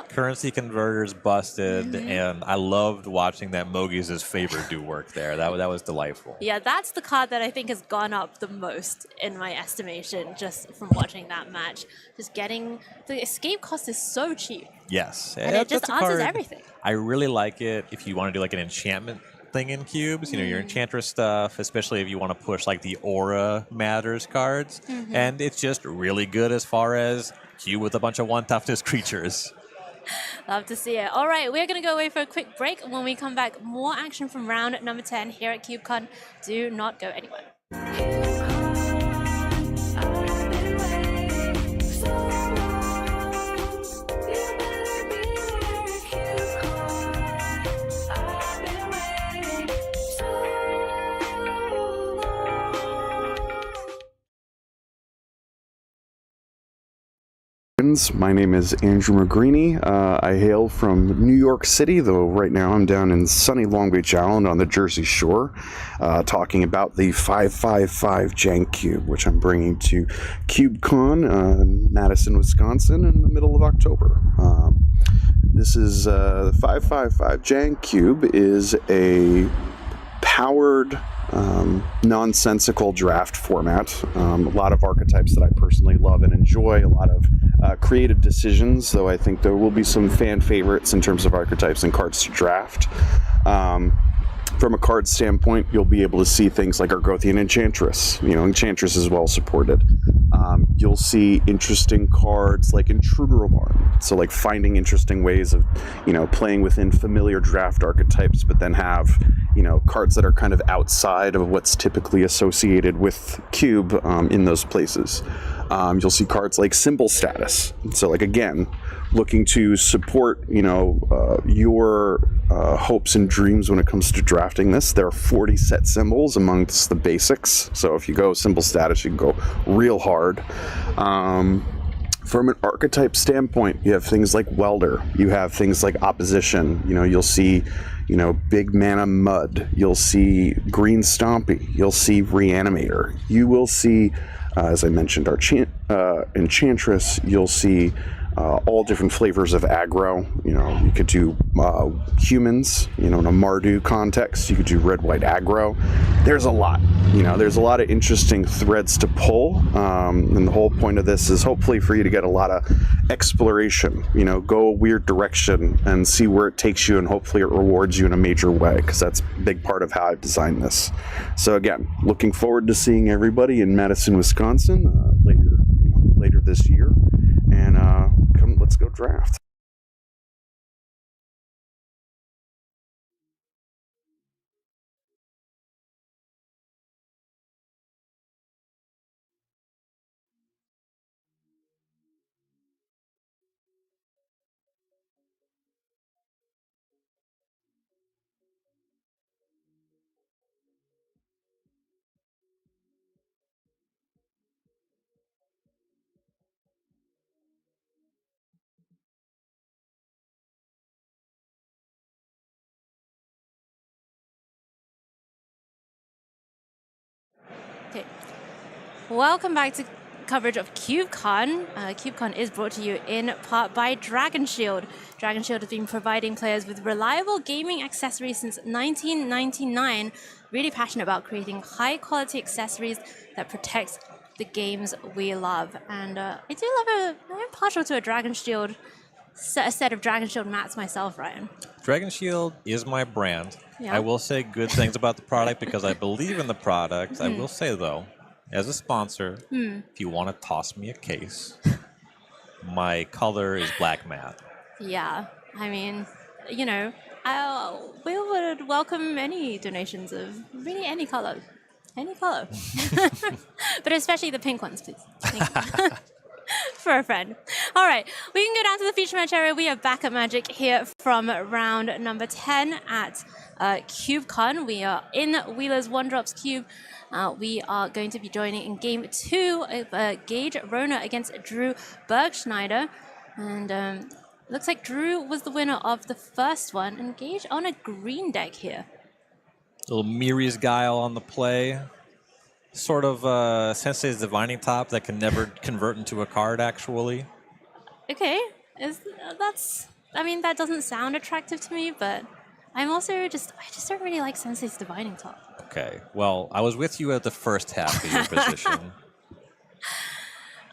Currency Converter's busted, and I loved watching that Mogus' favor do work there. That was delightful. Yeah, that's the card that I think has gone up the most in my estimation just from watching that match. Just getting... The escape cost is so cheap. Yes. And it just answers everything. I really like it if you want to do like an enchantment thing in cubes. You know, your Enchantress stuff, especially if you want to push like the Aura Matters cards. And it's just really good as far as cube with a bunch of 1 toughness creatures. Love to see it. All right, we're going to go away for a quick break. When we come back, more action from round number 10 here at CubeCon. Do not go anywhere. My name is Andrew McGreeny. I hail from New York City, though right now I'm down in sunny Long Beach Island on the Jersey Shore, talking about the 555 Jank Cube, which I'm bringing to CubeCon in Madison, Wisconsin in the middle of October. This is the 555 Jank Cube is a powered nonsensical draft format. A lot of archetypes that I personally love and enjoy, a lot of creative decisions, though I think there will be some fan favorites in terms of archetypes and cards to draft. From a card standpoint, you'll be able to see things like Argothian Enchantress. You know, Enchantress is well supported. You'll see interesting cards like Intruder Alarm. So like finding interesting ways of, you know, playing within familiar draft archetypes, but then have, you know, cards that are kind of outside of what's typically associated with Cube in those places. You'll see cards like Symbol Status. So like, again, looking to support, you know, your hopes and dreams when it comes to drafting this. There are 40 set symbols amongst the basics. So if you go Symbol Status, you can go real hard. From an archetype standpoint, you have things like Welder. You have things like Opposition. You know, you'll see, you know, big mana Mud. You'll see Green Stompy. You'll see Reanimator. You will see, as I mentioned, our Enchantress. You'll see all different flavors of aggro. You know, you could do humans, you know, in a Mardu context. You could do red-white aggro. There's a lot. You know, there's a lot of interesting threads to pull. And the whole point of this is hopefully for you to get a lot of exploration. You know, go a weird direction and see where it takes you, and hopefully it rewards you in a major way, because that's a big part of how I've designed this. So again, looking forward to seeing everybody in Madison, Wisconsin later this year. And let's go draft. Okay. Welcome back to coverage of CubeCon. CubeCon is brought to you in part by Dragon Shield. Dragon Shield has been providing players with reliable gaming accessories since 1999. Really passionate about creating high-quality accessories that protect the games we love. And I do love I'm partial to a Dragon Shield, a set of Dragon Shield mats myself, Ryan. Dragon Shield is my brand. Yeah. I will say good things about the product because I believe in the product. I will say, though, as a sponsor, if you want to toss me a case, my color is black matte. Yeah. I mean, you know, we would welcome any donations of really any color. Any color. But especially the pink ones, please. Thank you. For a friend. All right, we can go down to the feature match area. We are back at Magic here from round number 10 at CubeCon. We are in Wheeler's One Drops Cube. We are going to be joining in game 2 of Gage Rona against Drew Bergschneider. And looks like Drew was the winner of the first one, and Gage on a green deck here. Little Miri's Guile on the play. Sort of Sensei's Divining Top that can never convert into a card, actually. Okay, that doesn't sound attractive to me, but I'm also I just don't really like Sensei's Divining Top. Okay, well, I was with you at the first half of your position.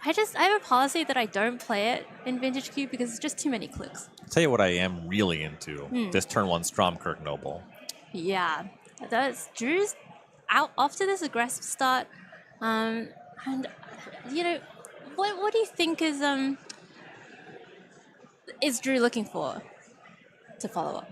I have a policy that I don't play it in Vintage Cube because it's just too many clicks. I'll tell you what I am really into. This turn 1 Stromkirk Noble. Yeah, that's Drew's out after this aggressive start, and what do you think is Drew looking for to follow up?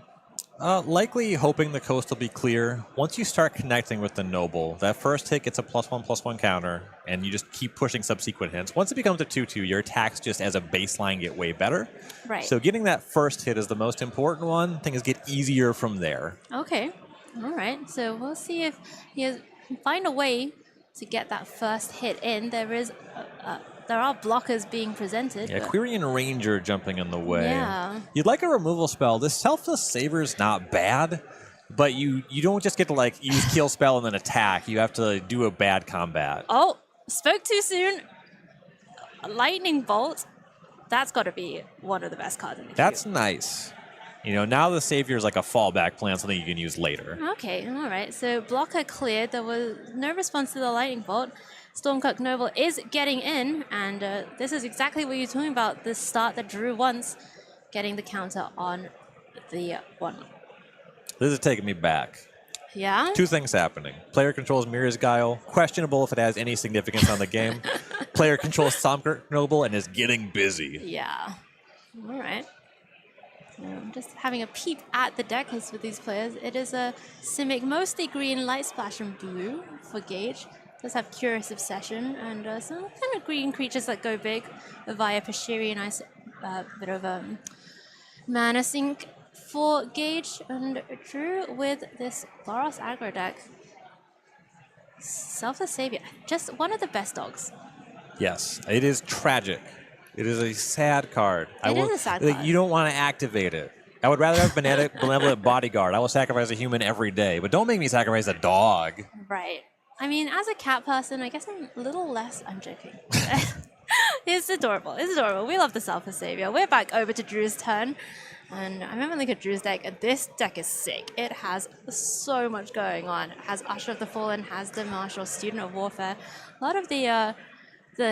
Likely hoping the coast will be clear. Once you start connecting with the Noble, that first hit gets a +1/+1 counter, and you just keep pushing subsequent hits. Once it becomes a 2/2, your attacks just as a baseline get way better. Right. So getting that first hit is the most important one. Things get easier from there. Okay. All right. So we'll see if he can find a way to get that first hit in. There are blockers being presented. Yeah, but- Quirion Ranger jumping in the way. Yeah. You'd like a removal spell. This Selfless Saber's not bad, but you don't just get to like use kill spell and then attack. You have to do a bad combat. Oh, spoke too soon. Lightning Bolt. That's got to be one of the best cards in the That's queue. nice. Now the Savior is like a fallback plan, something you can use later. Okay, all right. So blocker cleared. There was no response to the Lightning Bolt. Stormcock Noble is getting in, and this is exactly what you're talking about, the start that Drew wants, getting the counter on the one. This is taking me back. Yeah? Two things happening. Player controls Mirror's Guile. Questionable if it has any significance on the game. Player controls Stormcock Noble and is getting busy. Yeah. All right. So I'm just having a peep at the deck list with these players. It is a Simic, mostly green, light splash, and blue for Gage. Does have Curious Obsession and some kind of green creatures that go big via Pashiri. Nice bit of mana sink for Gage and Drew with this Boros aggro deck. Selfless Savior, just one of the best dogs. Yes, it is tragic. It is a sad card. It is a sad card. You don't want to activate it. I would rather have Benevolent Bodyguard. I will sacrifice a human every day, but don't make me sacrifice a dog. Right. I mean, as a cat person, I guess I'm a little less. I'm joking. It's adorable. It's adorable. We love the Selfless Savior. We're back over to Drew's turn. And I remember looking at Drew's deck, and this deck is sick. It has so much going on. It has Usher of the Fallen, has the Marshal, Student of Warfare. A lot of the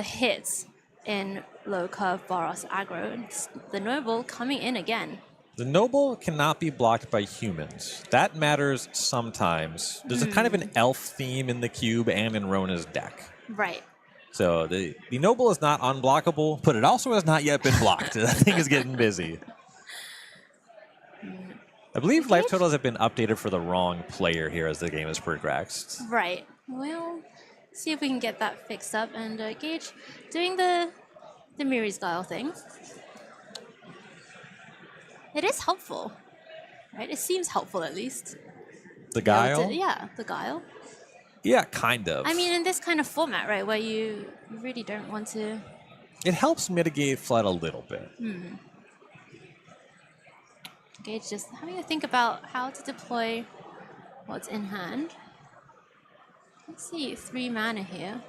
hits in low curve Boros aggro. And the Noble coming in again. The Noble cannot be blocked by humans. That matters sometimes. There's a kind of an elf theme in the cube and in Rona's deck. Right. So the Noble is not unblockable, but it also has not yet been blocked. That thing is getting busy. I believe life totals have been updated for the wrong player here as the game has progressed. Right. Well, see if we can get that fixed up. And Gage doing the Miri style thing. It is helpful, right? It seems helpful at least. The Guile? Yeah, the Guile. Yeah, kind of. I mean, in this kind of format, right, where you really don't want to... It helps mitigate flood a little bit. Gage just having to think about how to deploy what's in hand. Let's see, 3 mana here.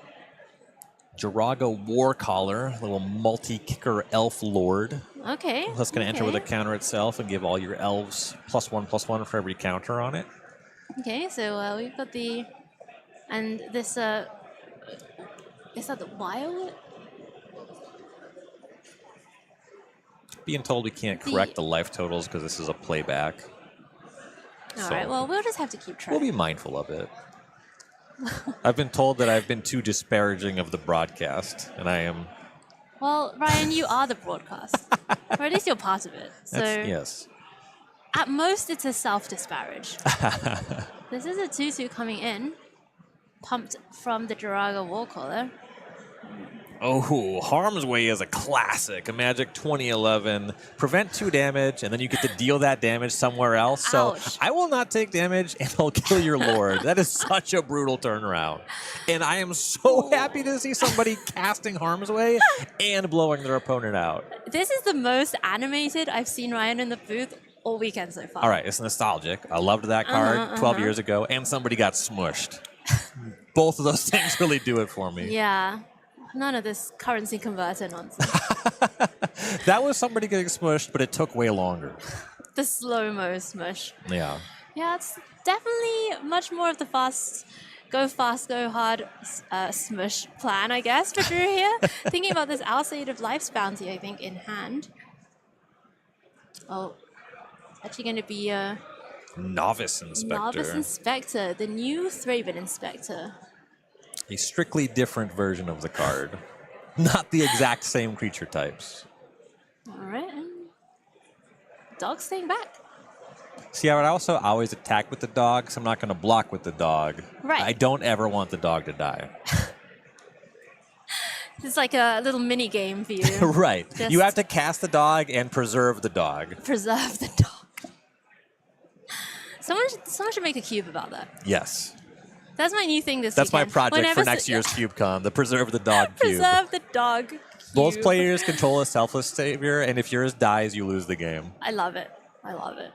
Jiraga Warcaller, little multi-kicker elf lord. Okay. That's going to enter with a counter itself and give all your elves +1/+1 for every counter on it. Okay, so we've got the... And this... is that the wild? Being told we can't correct the life totals because this is a playback. All right, well, we'll just have to keep track. We'll be mindful of it. I've been told that I've been too disparaging of the broadcast, and I am... Well, Ryan, you are the broadcast. Or at least you're part of it. So yes. At most, it's a self-disparage. This is a 2/2 coming in. Pumped from the Jiraga Warcaller. Oh, Harm's Way is a classic. A Magic 2011. Prevent 2 damage, and then you get to deal that damage somewhere else. So Ouch. I will not take damage, and I'll kill your lord. That is such a brutal turnaround. And I am so happy to see somebody casting Harm's Way and blowing their opponent out. This is the most animated I've seen Ryan in the booth all weekend so far. All right, it's nostalgic. I loved that card 12 years ago, and somebody got smushed. Both of those things really do it for me. Yeah. None of this currency converter nonsense. That was somebody getting smushed, but it took way longer. The slow-mo smush. Yeah. Yeah, it's definitely much more of the fast, go hard smush plan, I guess, for Drew here. Thinking about this Alseid of Life's Bounty, I think, in hand. Oh, it's actually going to be Novice Inspector. Novice Inspector, the new Thraben Inspector. A strictly different version of the card. Not the exact same creature types. All right. Dog staying back. See, I would also always attack with the dog, so I'm not going to block with the dog. Right. I don't ever want the dog to die. It's like a little mini game for you. Right. Just You have to cast the dog and preserve the dog. preserve the dog. Someone should make a cube about that. Yes. That's my new thing this That's my weekend. project Whenever for next year's CubeCon, the Preserve the Dog Cube. Preserve the dog cube. Both players control a selfless savior, and if yours dies, you lose the game. I love it. I love it.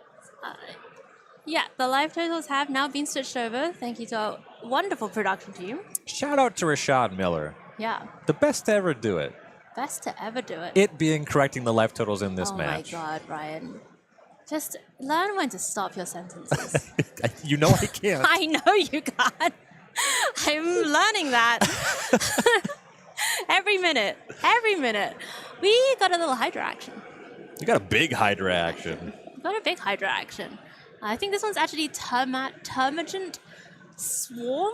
Yeah, the live totals have now been switched over. Thank you to our wonderful production team. Shout out to Rashad Miller. Yeah, The best to ever do it. best to ever do it. It being correcting the life totals in this oh match. my God, Ryan. Just learn when to stop your sentences. You know I can't. I know you can't. I'm learning that. Every minute. We got a little Hydra action. You got a big Hydra action. We got a big Hydra action. I think this one's actually Termagant Swarm,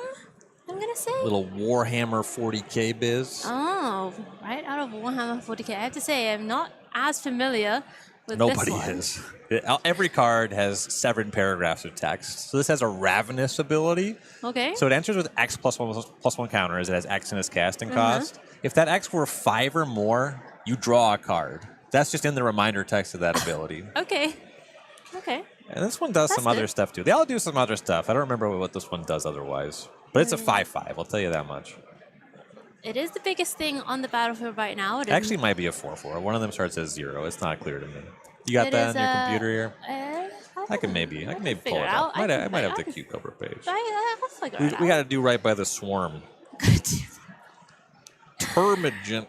I'm going to say. Little Warhammer 40k biz. Oh, right out of Warhammer 40k. I have to say, I'm not as familiar with Nobody this one. is. Every card has 7 paragraphs of text. So this has a Ravenous ability. Okay. So it enters with X +1/+1 counters. It has X in its casting cost. If that X were 5 or more, you draw a card. That's just in the reminder text of that ability. Okay. And this one does That's some other good. stuff too. They all do some other stuff. I don't remember what this one does otherwise. But it's a 5/5, I'll tell you that much. It is the biggest thing on the battlefield right now. It It actually might be a 4/4. One of them starts as 0. It's not clear to me. You got It that is, on your computer here? I can maybe figure pull it it out. out. I might have the cube cover page. I'll figure it out. We got to do right by the swarm. Termagant.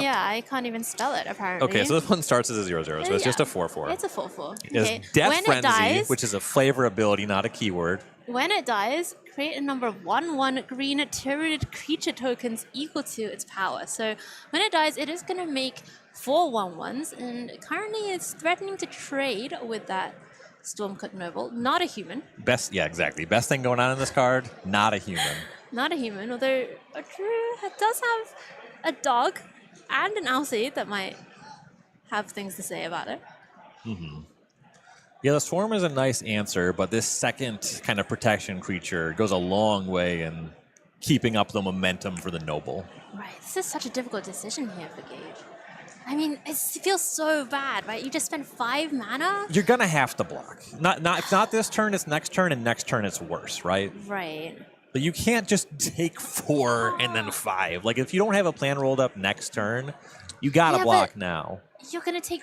Yeah, I can't even spell it, apparently. Okay, so this one starts as a 0/0, so it's just a 4/4. It's a 4/4. It Okay. has Death When Frenzy, it dies, which is a flavor ability, not a keyword. when it dies, create a number of 1/1 green tyranid creature tokens equal to its power. So when it dies, it is going to make 4 1/1s, and currently it's threatening to trade with that Stormcook Noble. Not a human. Yeah, exactly. Best thing going on in this card, not a human. Not a human, although it does have a dog and an Alcide that might have things to say about it. Yeah, the swarm is a nice answer, but this second kind of protection creature goes a long way in keeping up the momentum for the noble. Right, this is such a difficult decision here for Gage. I mean, it feels so bad, right? You just spent 5 mana? You're gonna have to block. If not this turn, it's next turn, and next turn it's worse, right? Right. But you can't just take 4 and then 5. Like, if you don't have a plan rolled up next turn, you gotta Yeah, block but- now. You're gonna take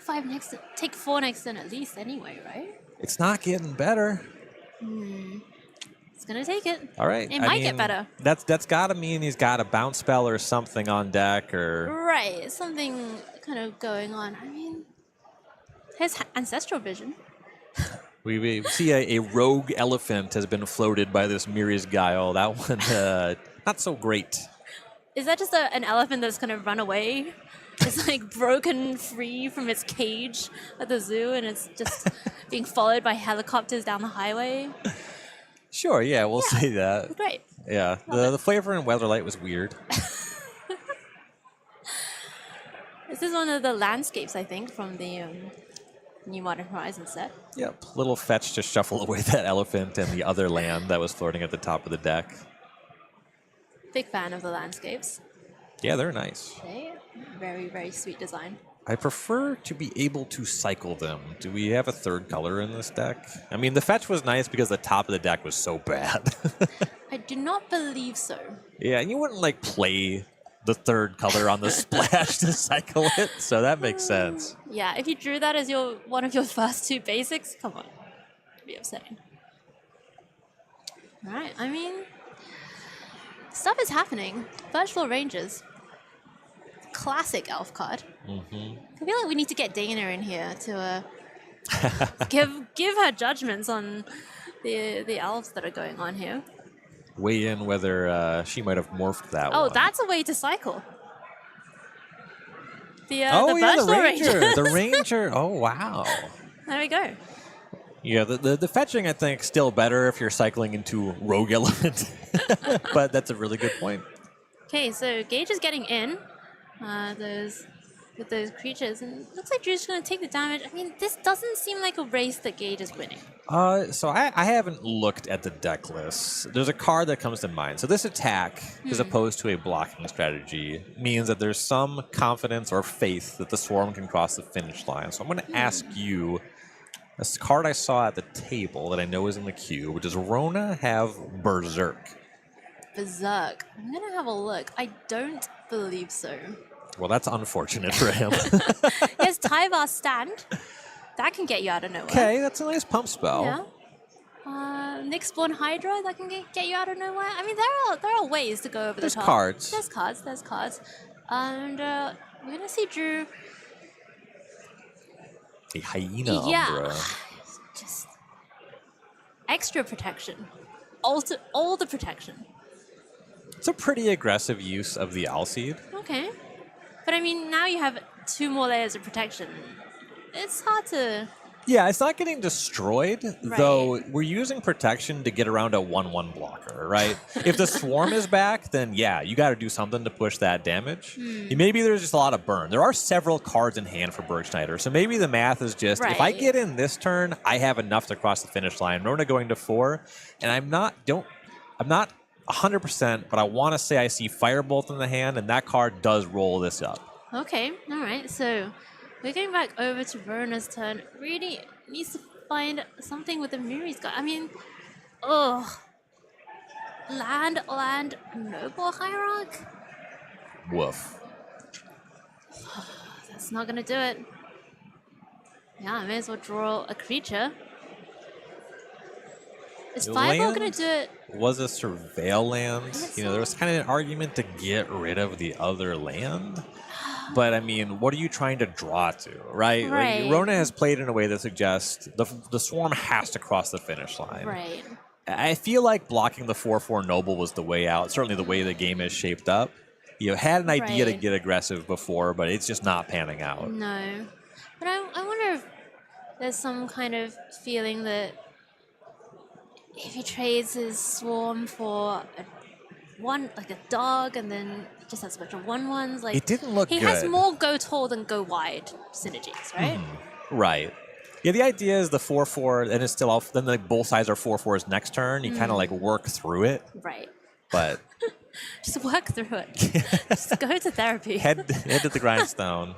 take 4 next turn at least anyway, right? It's not getting better. It's gonna take it. All right. It might get better. That's gotta mean he's got a bounce spell or something on deck, or Right, something kind of going on. I mean, his ancestral vision. we see a rogue elephant has been floated by this Miri's Guile. That one, not so great. Is that just an elephant that's gonna run away? It's like broken free from its cage at the zoo, and it's just being followed by helicopters down the highway. Sure, yeah, we'll say that. Great. Yeah, the flavor in Weatherlight was weird. This is one of the landscapes, I think, from the New Modern Horizons set. Yep, little fetch to shuffle away that elephant and the other land that was floating at the top of the deck. Big fan of the landscapes. Yeah, they're nice. Okay. Very, very sweet design. I prefer to be able to cycle them. Do we have a third color in this deck? I mean, the fetch was nice because the top of the deck was so bad. I do not believe so. Yeah, and you wouldn't like play the third color on the splash to cycle it, so that makes sense. Yeah, if you drew that as one of your first 2 basics, come on. It'd be upsetting. Alright, I mean, stuff is happening. Virtual Rangers. Classic elf card. I feel like we need to get Dana in here to give her judgments on the elves that are going on here. Weigh in whether she might have morphed that one. Oh, that's a way to cycle. The the Virtual Ranger. The Ranger. Oh, wow. There we go. Yeah, the fetching, I think, still better if you're cycling into rogue element. But that's a really good point. Okay, so Gage is getting in with those creatures, and looks like Drew's going to take the damage. I mean, this doesn't seem like a race that Gage is winning. So I haven't looked at the deck list. There's a card that comes to mind. So this attack, as opposed to a blocking strategy, means that there's some confidence or faith that the swarm can cross the finish line. So I'm going to ask you, this card I saw at the table that I know is in the queue, does Rona have Berserk? Berserk. I'm going to have a look. I don't believe so. Well, that's unfortunate for him. Yes, Tyvar Stand. That can get you out of nowhere. Okay, that's a nice pump spell. Yeah. Nyx Spawn Hydra, that can get you out of nowhere. I mean, there are ways to go over the top. Cards. There's cards. And we're going to see Drew. A hyena Umbra. Just extra protection. All the protection. It's a pretty aggressive use of the Alseed. Okay. But I mean, now you have 2 more layers of protection. It's hard to... Yeah, it's not getting destroyed, though we're using protection to get around a 1/1 blocker, right? If the swarm is back, then yeah, you got to do something to push that damage. Maybe there's just a lot of burn. There are several cards in hand for Bergschneider, so maybe the math is just, if I get in this turn, I have enough to cross the finish line. Rona going to 4, and I'm not 100%, but I want to say I see Firebolt in the hand, and that card does roll this up. Okay, all right, so... We're going back over to Rona's turn. Really needs to find something with the mirror he's got. I mean, land, noble hierarch? Woof. That's not going to do it. Yeah, I may as well draw a creature. Is Fireball going to do it? Was a surveil land. There was kind of an argument to get rid of the other land. But, I mean, what are you trying to draw to, right? Like, Rona has played in a way that suggests the swarm has to cross the finish line. Right. I feel like blocking the 4/4 Noble was the way out, certainly the way the game is shaped up. You had an idea to get aggressive before, but it's just not panning out. No. But I wonder if there's some kind of feeling that if he trades his swarm for a dog, and then just has a bunch of 1/1s. Like, it didn't look good. He has more go tall than go wide synergies, right? Right. Yeah, the idea is the 4/4, and it's still off. Then both sides are 4/4s next turn. You kind of like work through it. Right. But just work through it. Just go to therapy. Head to the grindstone.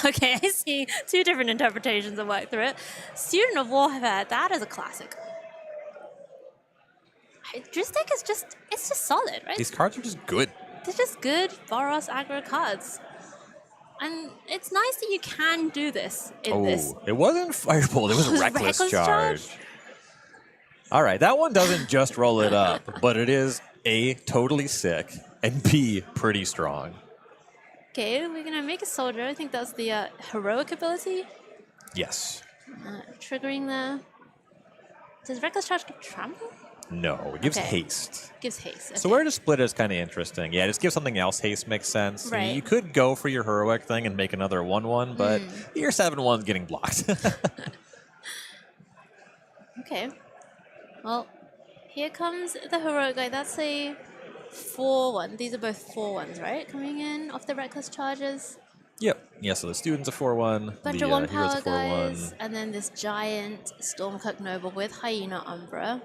Okay, I see 2 different interpretations of work through it. Student of Warfare, that is a classic. Drew's deck is just solid, right? These cards are just good. They're just good Boros aggro cards. And it's nice that you can do this in this. It wasn't Firebolt, it was Reckless Charge. All right, that one doesn't just roll it up, but it is A, totally sick, and B, pretty strong. Okay, we're going to make a soldier. I think that's the heroic ability. Yes. Triggering the... Does Reckless Charge give trample? No, it gives haste. Gives haste. Okay. So where to split is kind of interesting. Yeah, just give something else haste makes sense. Right. You could go for your heroic thing and make another 1/1, but your 7/1's getting blocked. Okay. Well, here comes the heroic guy. That's a 4/1. These are both 4/1s, right? Coming in off the Reckless Charges. Yep. Yeah, so the student's a 4/1. Bunch the of 1 hero's power a 4/1. guys. And then this giant Stormcloak Noble with Hyena Umbra.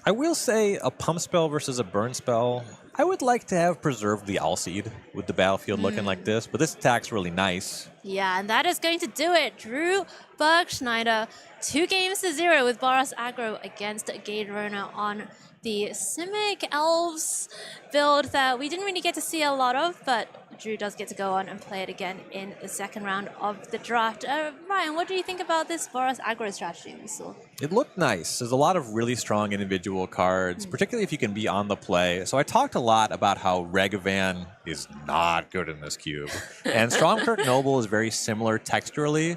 I will say a pump spell versus a burn spell. I would like to have preserved the Alseed with the battlefield looking like this, but this attack's really nice. Yeah, and that is going to do it. Drew Bergschneider, 2-0 with Boros aggro against Gade Rona on the Simic Elves build that we didn't really get to see a lot of, but Drew does get to go on and play it again in the second round of the draft. Ryan, what do you think about this Boros aggro strategy we saw? It looked nice. There's a lot of really strong individual cards, particularly if you can be on the play. So I talked a lot about how Regavan is not good in this cube. And Stormcloak Noble is very similar texturally.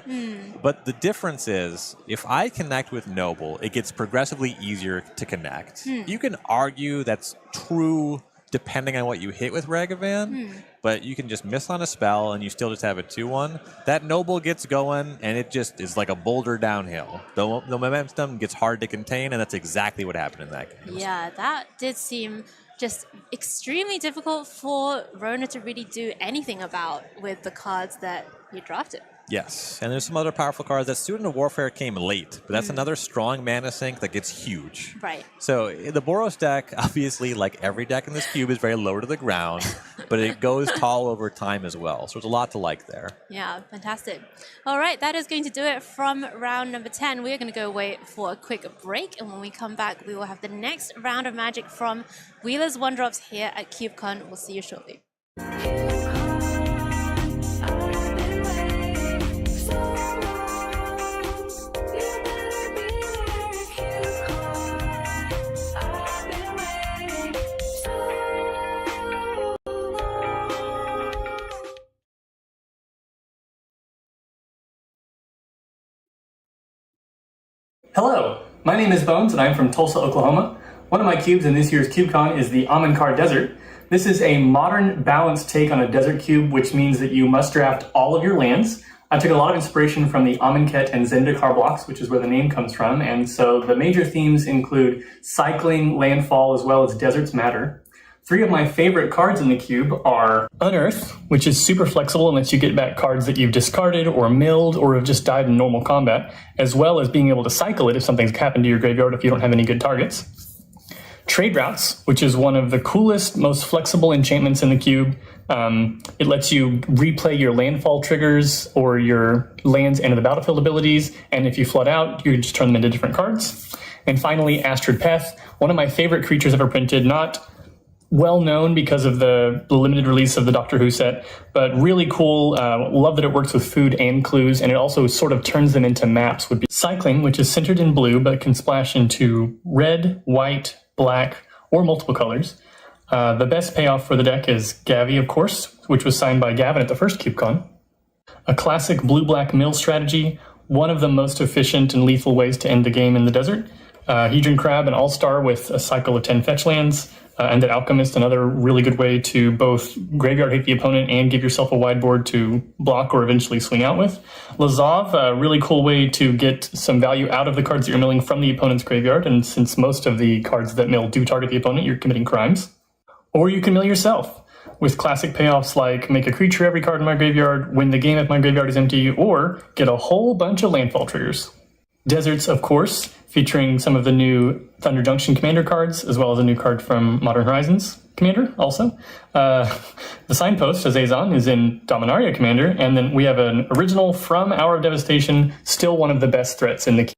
But the difference is, if I connect with Noble, it gets progressively easier to connect. You can argue that's true depending on what you hit with Ragavan. But you can just miss on a spell, and you still just have a 2/1. That Noble gets going, and it just is like a boulder downhill. The momentum gets hard to contain, and that's exactly what happened in that game. Yeah, that did seem just extremely difficult for Rona to really do anything about with the cards that he drafted. Yes, and there's some other powerful cards. That Student of Warfare came late, but that's another strong mana sink that gets huge. Right. So the Boros deck, obviously, like every deck in this cube, is very low to the ground, but it goes tall over time as well. So there's a lot to like there. Yeah, fantastic. All right, that is going to do it from round number 10. We are going to go away for a quick break, and when we come back, we will have the next round of Magic from Wheeler's One Drops here at CubeCon. We'll see you shortly. Hello, my name is Bones and I'm from Tulsa, Oklahoma. One of my cubes in this year's CubeCon is the Amonkar Desert. This is a modern balanced take on a desert cube, which means that you must draft all of your lands. I took a lot of inspiration from the Amonkhet and Zendikar blocks, which is where the name comes from, and so the major themes include cycling, landfall, as well as deserts matter. 3 of my favorite cards in the cube are Unearth, which is super flexible and lets you get back cards that you've discarded or milled or have just died in normal combat, as well as being able to cycle it if something's happened to your graveyard if you don't have any good targets. Trade Routes, which is one of the coolest, most flexible enchantments in the cube. It lets you replay your landfall triggers or your lands into the battlefield abilities, and if you flood out, you just turn them into different cards. And finally, Astrid Peth, one of my favorite creatures ever printed, not well known because of the limited release of the Doctor Who set, but really cool. Love that it works with food and clues, and it also sort of turns them into maps. Would be Cycling, which is centered in blue, but can splash into red, white, black, or multiple colors. The best payoff for the deck is Gavi, of course, which was signed by Gavin at the first CubeCon. A classic blue-black mill strategy, one of the most efficient and lethal ways to end the game in the desert. Hedron Crab, an all-star with a cycle of 10 fetch lands. And an Alchemist, another really good way to both graveyard hate the opponent and give yourself a wide board to block or eventually swing out with. Lazav, a really cool way to get some value out of the cards that you're milling from the opponent's graveyard, and since most of the cards that mill do target the opponent, you're committing crimes. Or you can mill yourself with classic payoffs like make a creature every card in my graveyard, win the game if my graveyard is empty, or get a whole bunch of landfall triggers. Deserts, of course, featuring some of the new Thunder Junction Commander cards, as well as a new card from Modern Horizons Commander also. The Signpost, Azazon, is in Dominaria Commander, and then we have an original from Hour of Devastation, still one of the best threats in the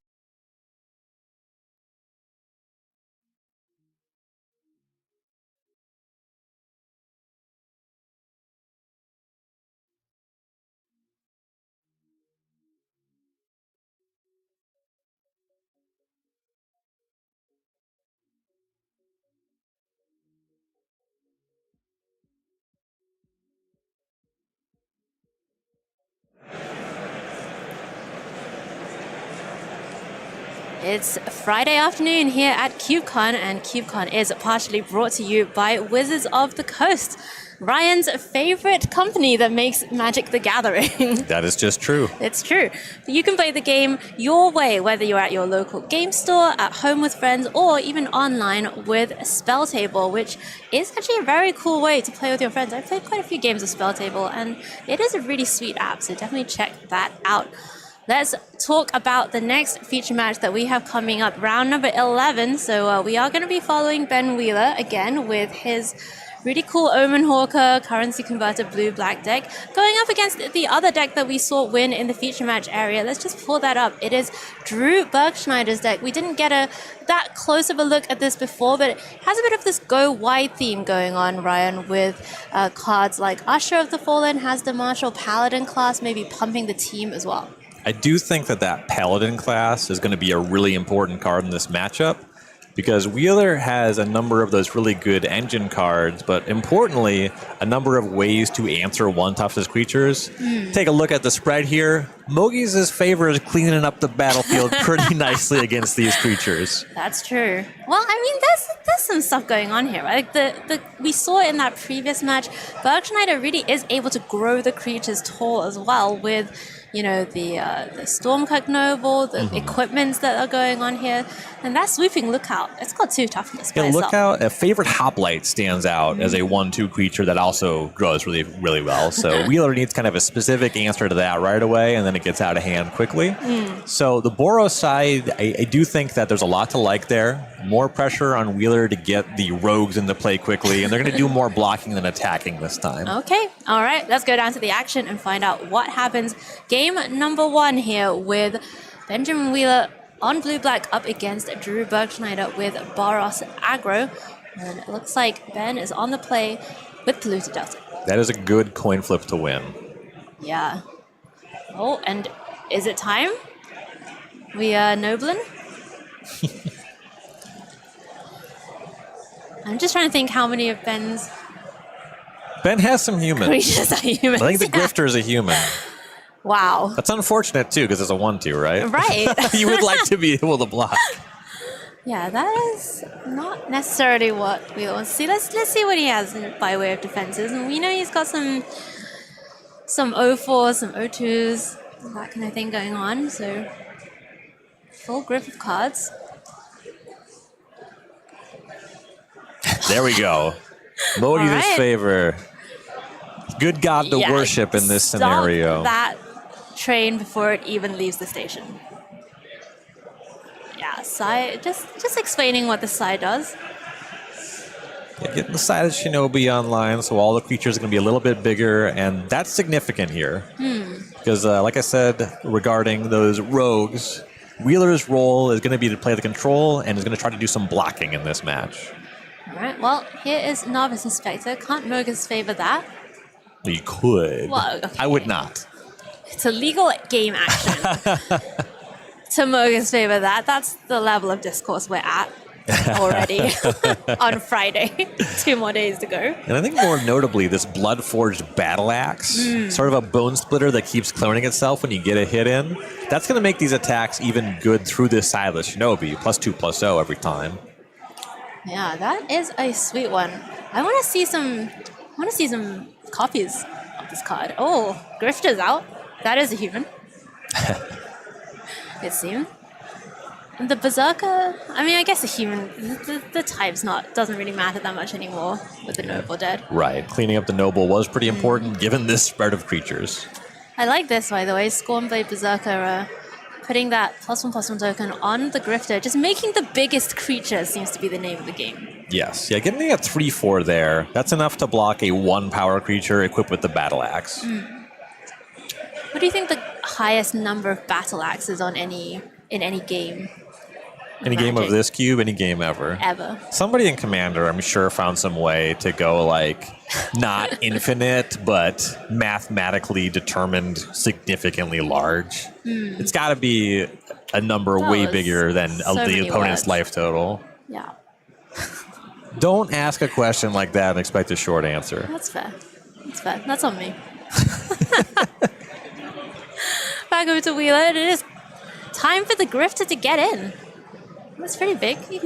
It's Friday afternoon here at CubeCon, and CubeCon is partially brought to you by Wizards of the Coast, Ryan's favorite company that makes Magic the Gathering. That is just true. It's true. You can play the game your way, whether you're at your local game store, at home with friends, or even online with Spell Table, which is actually a very cool way to play with your friends. I've played quite a few games of Spell Table, and it is a really sweet app, so definitely check that out. Let's talk about the next feature match that we have coming up, round number 11. So we are going to be following Ben Wheeler again with his really cool Omen Hawker Currency Converter blue-black deck, going up against the other deck that we saw win in the feature match area. Let's just pull that up. It is Drew Bergschneider's deck. We didn't get that close of a look at this before, but it has a bit of this go wide theme going on, Ryan, with cards like Usher of the Fallen, has the Martial Paladin class, maybe pumping the team as well. I do think that Paladin class is going to be a really important card in this matchup. because Wheeler has a number of those really good engine cards, but importantly, a number of ways to answer one toughest creatures. Take a look at the spread here. Mogi's favor is cleaning up the battlefield pretty nicely against these creatures. That's true. Well, I mean, there's some stuff going on here, right? We saw in that previous match, Bergschneider really is able to grow the creatures tall as well with, you know, the Stormcock Noble, the equipments that are going on here, and that swooping lookout. It's got 2 toughness. Yeah, lookout. A favorite hoplite stands out as a 1/2 creature that also grows really, really well. So Wheeler needs kind of a specific answer to that right away, and then it gets out of hand quickly. So the Boros side, I do think that there's a lot to like there. More pressure on Wheeler to get the rogues into play quickly, and they're going to do more blocking than attacking this time. Okay, all right, let's go down to the action and find out what happens. Game number 1 here with Benjamin Wheeler on blue-black up against Drew Bergschneider with Boros aggro. And it looks like Ben is on the play with Polluted Delta. That is a good coin flip to win. Yeah. Oh, and is it time? We are Noblin? I'm just trying to think how many of Ben's Ben has some humans. creatures are humans. I think the Grifter is a human. Wow. That's unfortunate, too, because it's a 1/2, right? Right. You would like to be able to block. Yeah, that is not necessarily what we want to see. Let's see what he has by way of defenses. And we know he's got some O4s, some O2s, that kind of thing going on. So full grip of cards. There we go. Modi's right. favor. Good God to worship in this stop scenario. That train before it even leaves the station. Yeah, side, just explaining what the side does. Yeah, getting the side of Shinobi online, so all the creatures are going to be a little bit bigger, and that's significant here. Because, like I said, regarding those rogues, Wheeler's role is going to be to play the control, and is going to try to do some blocking in this match. All right, well, here is Novice Inspector. Can't Mogus favor that? You could. Well, okay. I would not. It's a legal game action. To Mogus favor that. That's the level of discourse we're at already on Friday. 2 more days to go. And I think more notably, this Bloodforged Battle Axe, sort of a bone splitter that keeps cloning itself when you get a hit in, that's going to make these attacks even good through this Silas Shinobi, +2/+0 every time. Yeah, that is a sweet one. I want to see some copies of this card. Oh, Grifter's out. That is a human. It seems. And the Berserker, I mean, I guess a human, the type's doesn't really matter that much anymore with the Noble dead. Right. Cleaning up the Noble was pretty important given this spread of creatures. I like this, by the way. Scornblade Berserker, putting that +1/+1 token on the Grifter, just making the biggest creature seems to be the name of the game. Yes. Yeah, getting a 3/4 there, that's enough to block a 1-power creature equipped with the Battle Axe. What do you think the highest number of battle axes on in any game? Any game of this cube, any game ever. Ever. Somebody in Commander, I'm sure, found some way to go, like, not infinite, but mathematically determined significantly large. It's got to be a number way bigger than the opponent's life total. Yeah. Don't ask a question like that and expect a short answer. That's fair. That's fair. That's on me. Back over to Wheeler. It is time for the Grifter to get in. That's pretty big. It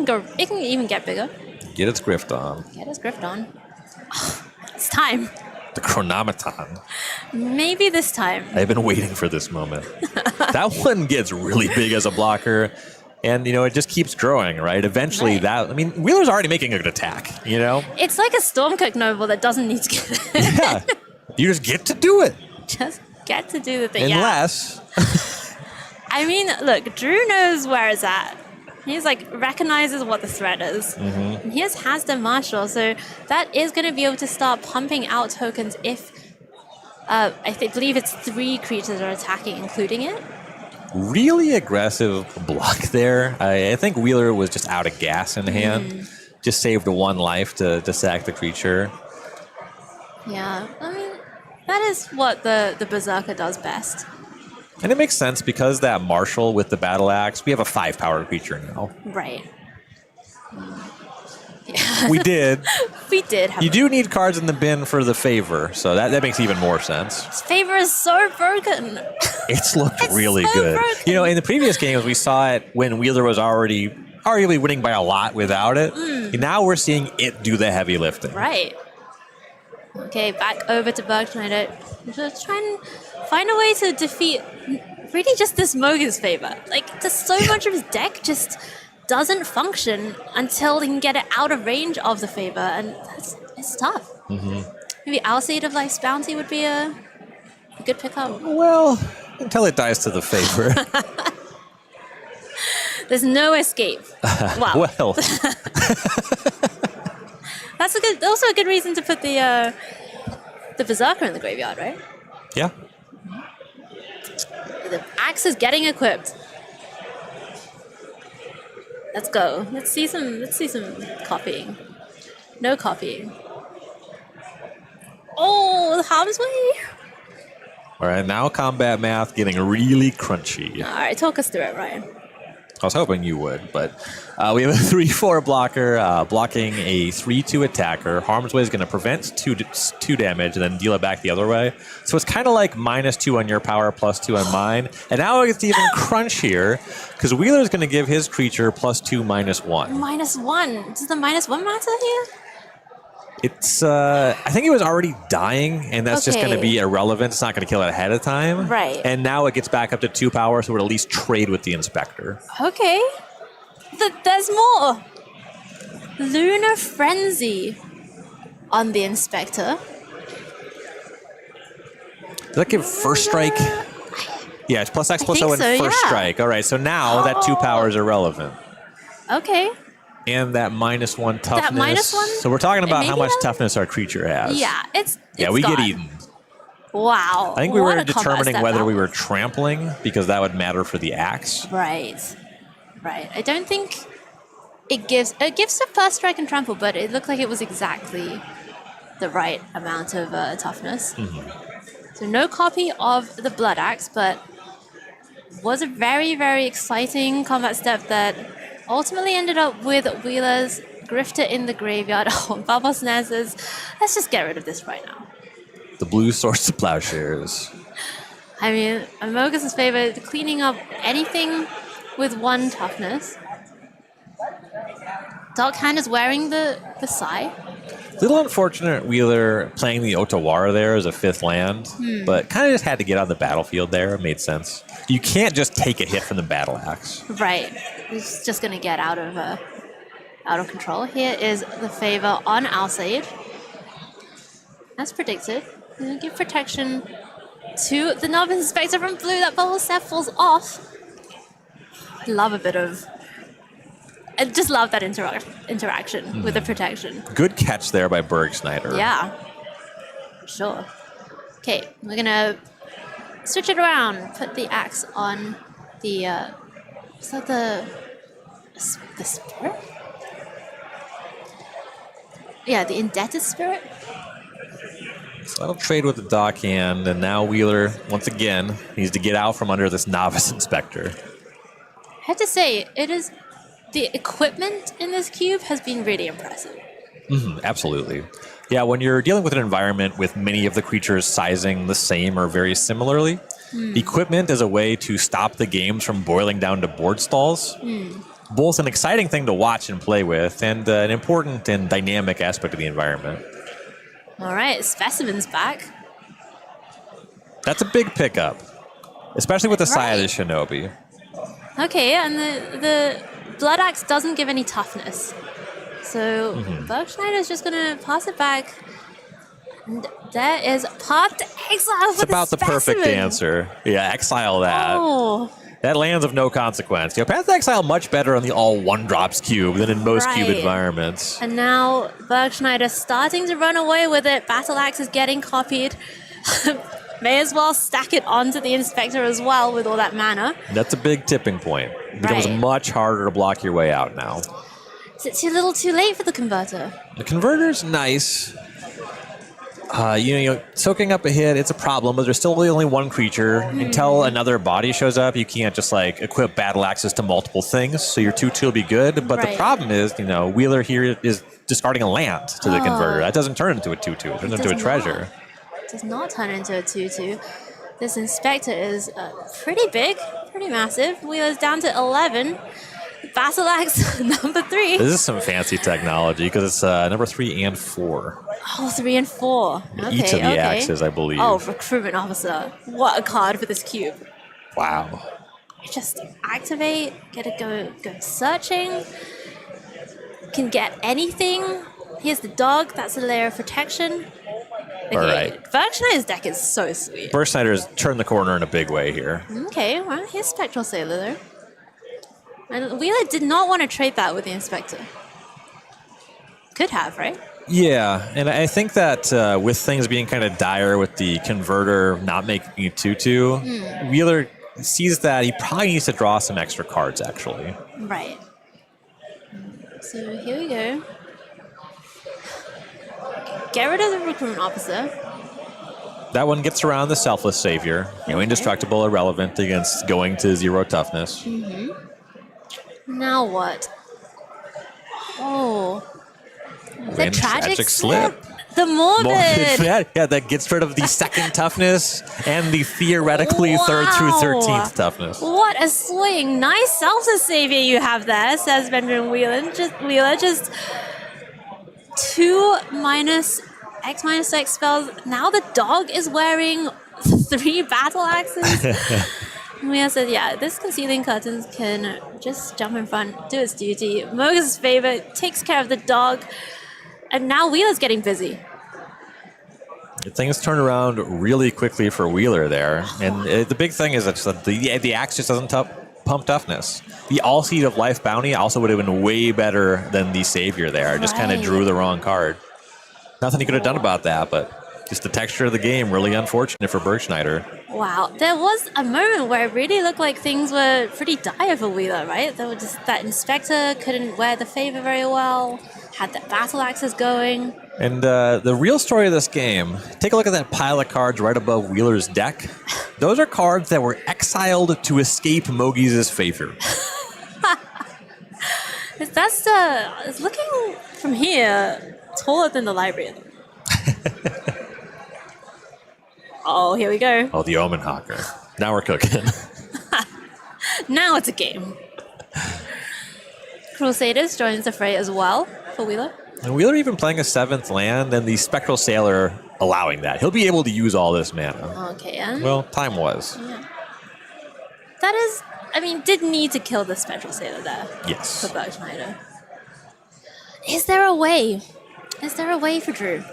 can even get bigger. Get its grift on. Get his Grift on. It's time. The Chronometon. Maybe this time. I've been waiting for this moment. That one gets really big as a blocker. And, it just keeps growing, right? Eventually Wheeler's already making a good attack, It's like a Stormcock Noble that doesn't need to get in. Yeah. You just get to do it. Just get to do the thing. Unless. I mean, look, Drew knows where it's at. He's recognizes what the threat is. And he has the Marshal, so that is going to be able to start pumping out tokens if I believe it's 3 creatures are attacking, including it. Really aggressive block there. I think Wheeler was just out of gas in hand. Just saved 1 life to sack the creature. Yeah, I mean, that is what the Berserker does best. And it makes sense because that Marshal with the Battle Axe, we have a 5-power creature now. Right. We did. We did have You do need cards in the bin for the favor, so that makes even more sense. This favor is so broken. It's looked It's really so good. broken. You know, in the previous games, we saw it when Wheeler was already arguably winning by a lot without it. Now we're seeing it do the heavy lifting. Right. Okay, back over to Bergschneider. Just try and find a way to defeat really just this Moga's favor. Like, there's so much of his deck just doesn't function until he can get it out of range of the favor, and it's tough. Maybe Alseid of Life's Bounty would be a good pickup. Well, until it dies to the favor. There's no escape. Wow. Well, That's also a good reason to put the Berserker in the graveyard, right? yeah. The axe is getting equipped. Let's go. Let's see some copying. No copying. Oh, the harm's way. All right, now combat math getting really crunchy. All right, talk us through it, Ryan. I was hoping you would, but we have a 3/4 blocker blocking a 3/2 attacker. Harm's Way is going to prevent two damage and then deal it back the other way. So it's kind of like -2 on your power, +2 on mine. And now it gets even crunchier because Wheeler's going to give his creature +2, -1. -1. Does the -1 matter here? It's I think it was already dying, and that's just going to Okay. be irrelevant. It's not going to kill it ahead of time. Right. And now it gets back up to 2 power, so it would at least trade with the Inspector. Okay. There's more. Lunar Frenzy on the Inspector. Does that give first strike? Yeah, it's +X +0 think and so, first yeah. strike. All right, so now that 2 power is irrelevant. Okay. And that -1 toughness. That -1? So we're talking about how Maybe much that- toughness our creature has. Yeah, it's we gone. get eaten. Wow. I think we What were a combat determining step whether out. we were trampling because that would matter for the axe. Right. Right. I don't think it gives the first strike and trample, but it looked like it was exactly the right amount of toughness. So no copy of the Blood Axe, but was a very, very exciting combat step that ultimately ended up with Wheeler's Grifter in the graveyard. Oh, Bubble Snazzers. Let's just get rid of this right now. The blue Swords of Plowshares. I mean, Amogus' favor, cleaning up anything with 1 toughness. Dark Hand is wearing the Sai. Little unfortunate Wheeler playing the Otawara there as a 5th land, but kind of just had to get on the battlefield there. It made sense. You can't just take a hit from the Battle Axe. Right. It's just going to get out of control. Here is the favor on Alseid. As predicted. Gonna give protection to the Novice Inspector from blue. That bubble set falls off. I love a bit of... I just love that interaction with the protection. Good catch there by Bergschneider. Yeah. Sure. Okay, we're gonna switch it around. Put the axe on the... is that the spirit? Yeah, the Indebted Spirit. So that'll trade with the Dock Hand, and now Wheeler, once again, needs to get out from under this Novice Inspector. I have to say, the equipment in this cube has been really impressive. Absolutely. Yeah, when you're dealing with an environment with many of the creatures sizing the same or very similarly, equipment is a way to stop the games from boiling down to board stalls. Both an exciting thing to watch and play with, and an important and dynamic aspect of the environment. All right, Specimen's back. That's a big pickup, especially with the side of the Shinobi. Okay, and the Blood Axe doesn't give any toughness. So Bergschneider is just going to pass it back. And there is Path to Exile It's with about the the perfect Specimen. answer. Yeah, exile that. Oh, That lands of no consequence. Path to Exile much better on the all 1-drops cube than in most cube Right. environments. and now Bergschneider starting to run away with it. Battle Axe is getting copied. May as well stack it onto the Inspector as well with all that mana. That's a big tipping point. It becomes Right. much harder to block your way out now. Is it too little too late for the Converter? The Converter's nice. Soaking up a hit, it's a problem, but there's still only one creature. Until another body shows up, you can't just like equip battle axes to multiple things, so your 2/2 will be good. But the problem is, Wheeler here is discarding a land to the converter. That doesn't turn into a 2/2, it turns into a treasure. It does not turn into a 2/2. This Inspector is pretty big, pretty massive. Wheeler's down to 11. Battle Axe number 3. This is some fancy technology because it's number 3 and 4. Oh, 3 and 4. Okay, Each of the axes, I believe. Oh, Recruitment Officer. What a card for this cube. Wow. Just activate, get to go searching. Can get anything. Here's the dog. That's a layer of protection. Okay. All right. Bergshire's deck is so sweet. Bergshire's turned the corner in a big way here. Okay, well, here's Spectral Sailor though. And Wheeler did not want to trade that with the Inspector. Could have, right? Yeah, and I think that with things being kind of dire with the converter not making it 2/2, Wheeler sees that he probably needs to draw some extra cards, actually. Right. So here we go. Get rid of the Recruitment Officer. That one gets around the Selfless Savior. Indestructible, irrelevant against going to 0 toughness. Now what? Oh. The Wind tragic slip. The morbid. Yeah, that gets rid of the 2nd toughness and the theoretically 3rd through 13th toughness. What a swing. Nice Selfless Savior you have there, says Benjamin Wheeler. Just 2 minus X spells. Now the dog is wearing 3 battle axes. Wheeler said, yeah, this Concealing Curtains can just jump in front, do its duty. Mogus' favor takes care of the dog. And now Wheeler's getting busy. Things turn around really quickly for Wheeler there. And the big thing is that the axe just doesn't pump toughness. The All-Seed of Life bounty also would have been way better than the Savior there. Just kind of drew the wrong card. Nothing he could have done about that, but just the texture of the game, really unfortunate for Bergschneider. Wow, there was a moment where it really looked like things were pretty dire for Wheeler, right? There was just that Inspector couldn't wear the favor very well, had that battle axes going. And the real story of this game, take a look at that pile of cards right above Wheeler's deck. Those are cards that were exiled to escape Mogies' favor. It's looking from here taller than the library. Oh, here we go. Oh, the Omen Hawker. Now we're cooking. Now it's a game. Crusaders joins the fray as well for Wheeler. And Wheeler even playing a 7th land, and the Spectral Sailor allowing that. He'll be able to use all this mana. Okay, and well, time was. Yeah. That is, did need to kill the Spectral Sailor there. Yes. For Bergschneider. Is there a way? Is there a way for Drew?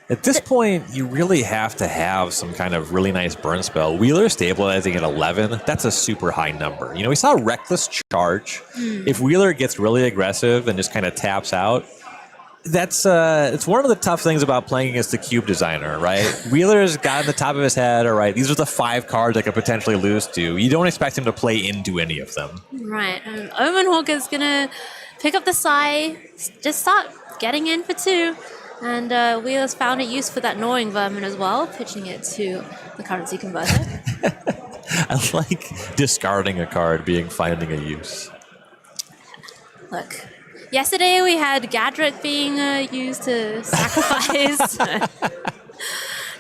At this point, you really have to have some kind of really nice burn spell. Wheeler stabilizing at 11, that's a super high number. We saw Reckless Charge. If Wheeler gets really aggressive and just kind of taps out, that's it's one of the tough things about playing against the cube designer, right? Wheeler's got in the top of his head, all right, these are the 5 cards I could potentially lose to. You don't expect him to play into any of them. Right. Omen Hawker's going to pick up the Sai, just start getting in for 2. And Wheeler's found a use for that Gnawing Vermin as well, pitching it to the currency converter. I like discarding a card finding a use. Look, yesterday we had Gadret being used to sacrifice.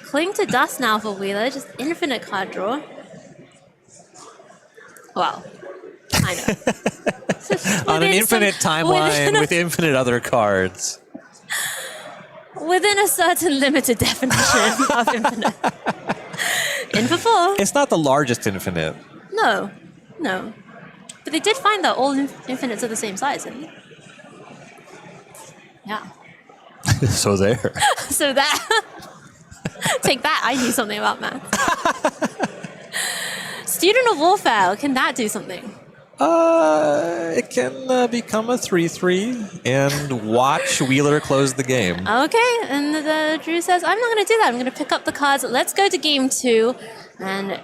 Cling to Dust now for Wheeler, just infinite card draw. Well, I know. On an infinite timeline with infinite other cards. Within a certain limited definition of infinite. In for 4. It's not the largest infinite. No. But they did find that all infinites are the same size, didn't they? Yeah. So there. So that. Take that. I knew something about math. Student of Warfare. Can that do something? It can become a 3/3 and watch Wheeler close the game. Okay, and Drew says, I'm not going to do that. I'm going to pick up the cards. Let's go to game 2. And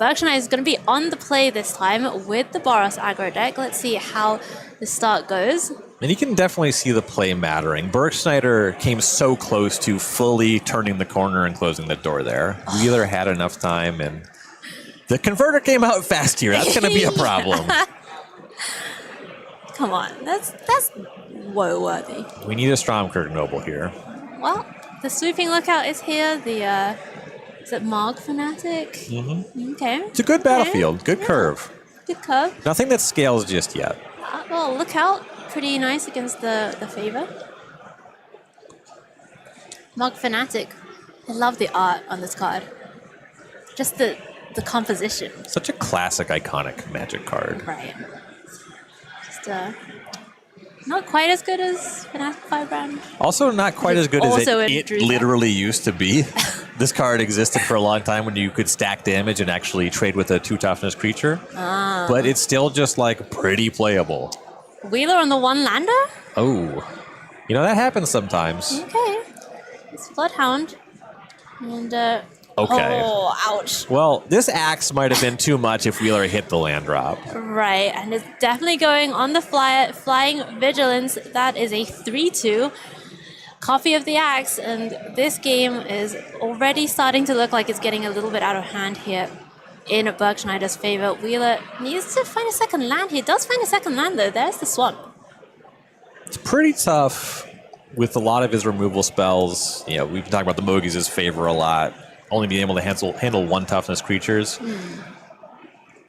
Bergschneider is going to be on the play this time with the Boros aggro deck. Let's see how the start goes. And you can definitely see the play mattering. Bergschneider came so close to fully turning the corner and closing the door there. Wheeler had enough time, and the converter came out fast here. That's going to be a problem. Come on, that's woe worthy. We need a Stromkirk Noble here. Well, the swooping lookout is here. The is it Mog Fanatic? Mm-hmm. Okay. It's a good battlefield. Good curve. Good curve. Nothing that scales just yet. Well, lookout. Pretty nice against the favor. Mog Fanatic. I love the art on this card. Just the composition. Such a classic, iconic Magic card. Right. Just not quite as good as Fanatic Firebrand. Also not quite as good as it drew literally used to be. This card existed for a long time when you could stack damage and actually trade with a 2 toughness creature. But it's still just like pretty playable. Wheeler on the 1 lander? Oh. You know, that happens sometimes. Okay. It's Bloodhound. And, okay. Oh, ouch. Well, this axe might have been too much if Wheeler hit the land drop. Right, and it's definitely going on the Flying Vigilance. That is a 3-2. Copy of the axe, and this game is already starting to look like it's getting a little bit out of hand here in Bergschneider's favor. Wheeler needs to find a second land. He does find a second land, though. There's the swamp. It's pretty tough with a lot of his removal spells. You know, we've been talking about the Mogies' favor a lot. Only being able to handle 1 toughness creatures.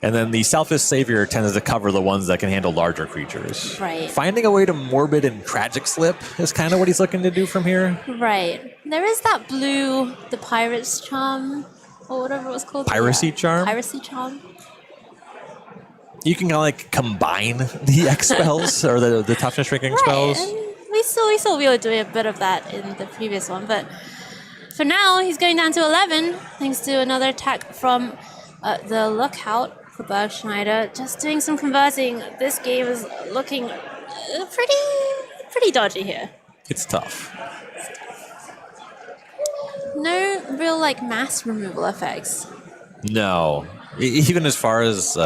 And then the Selfish Savior tends to cover the ones that can handle larger creatures. Right. Finding a way to Morbid and Tragic Slip is kind of what he's looking to do from here. Right. There is that blue, the Pirate's Charm, or whatever it was called. Piracy Charm? Piracy Charm. You can kind of like combine the X spells or the toughness shrinking spells. And we saw Wheeler doing a bit of that in the previous one, but for now he's going down to 11 thanks to another attack from the Lookout for Bergschneider. Just doing some converting. This game is looking pretty dodgy here. It's tough. No real mass removal effects. No. Even as far as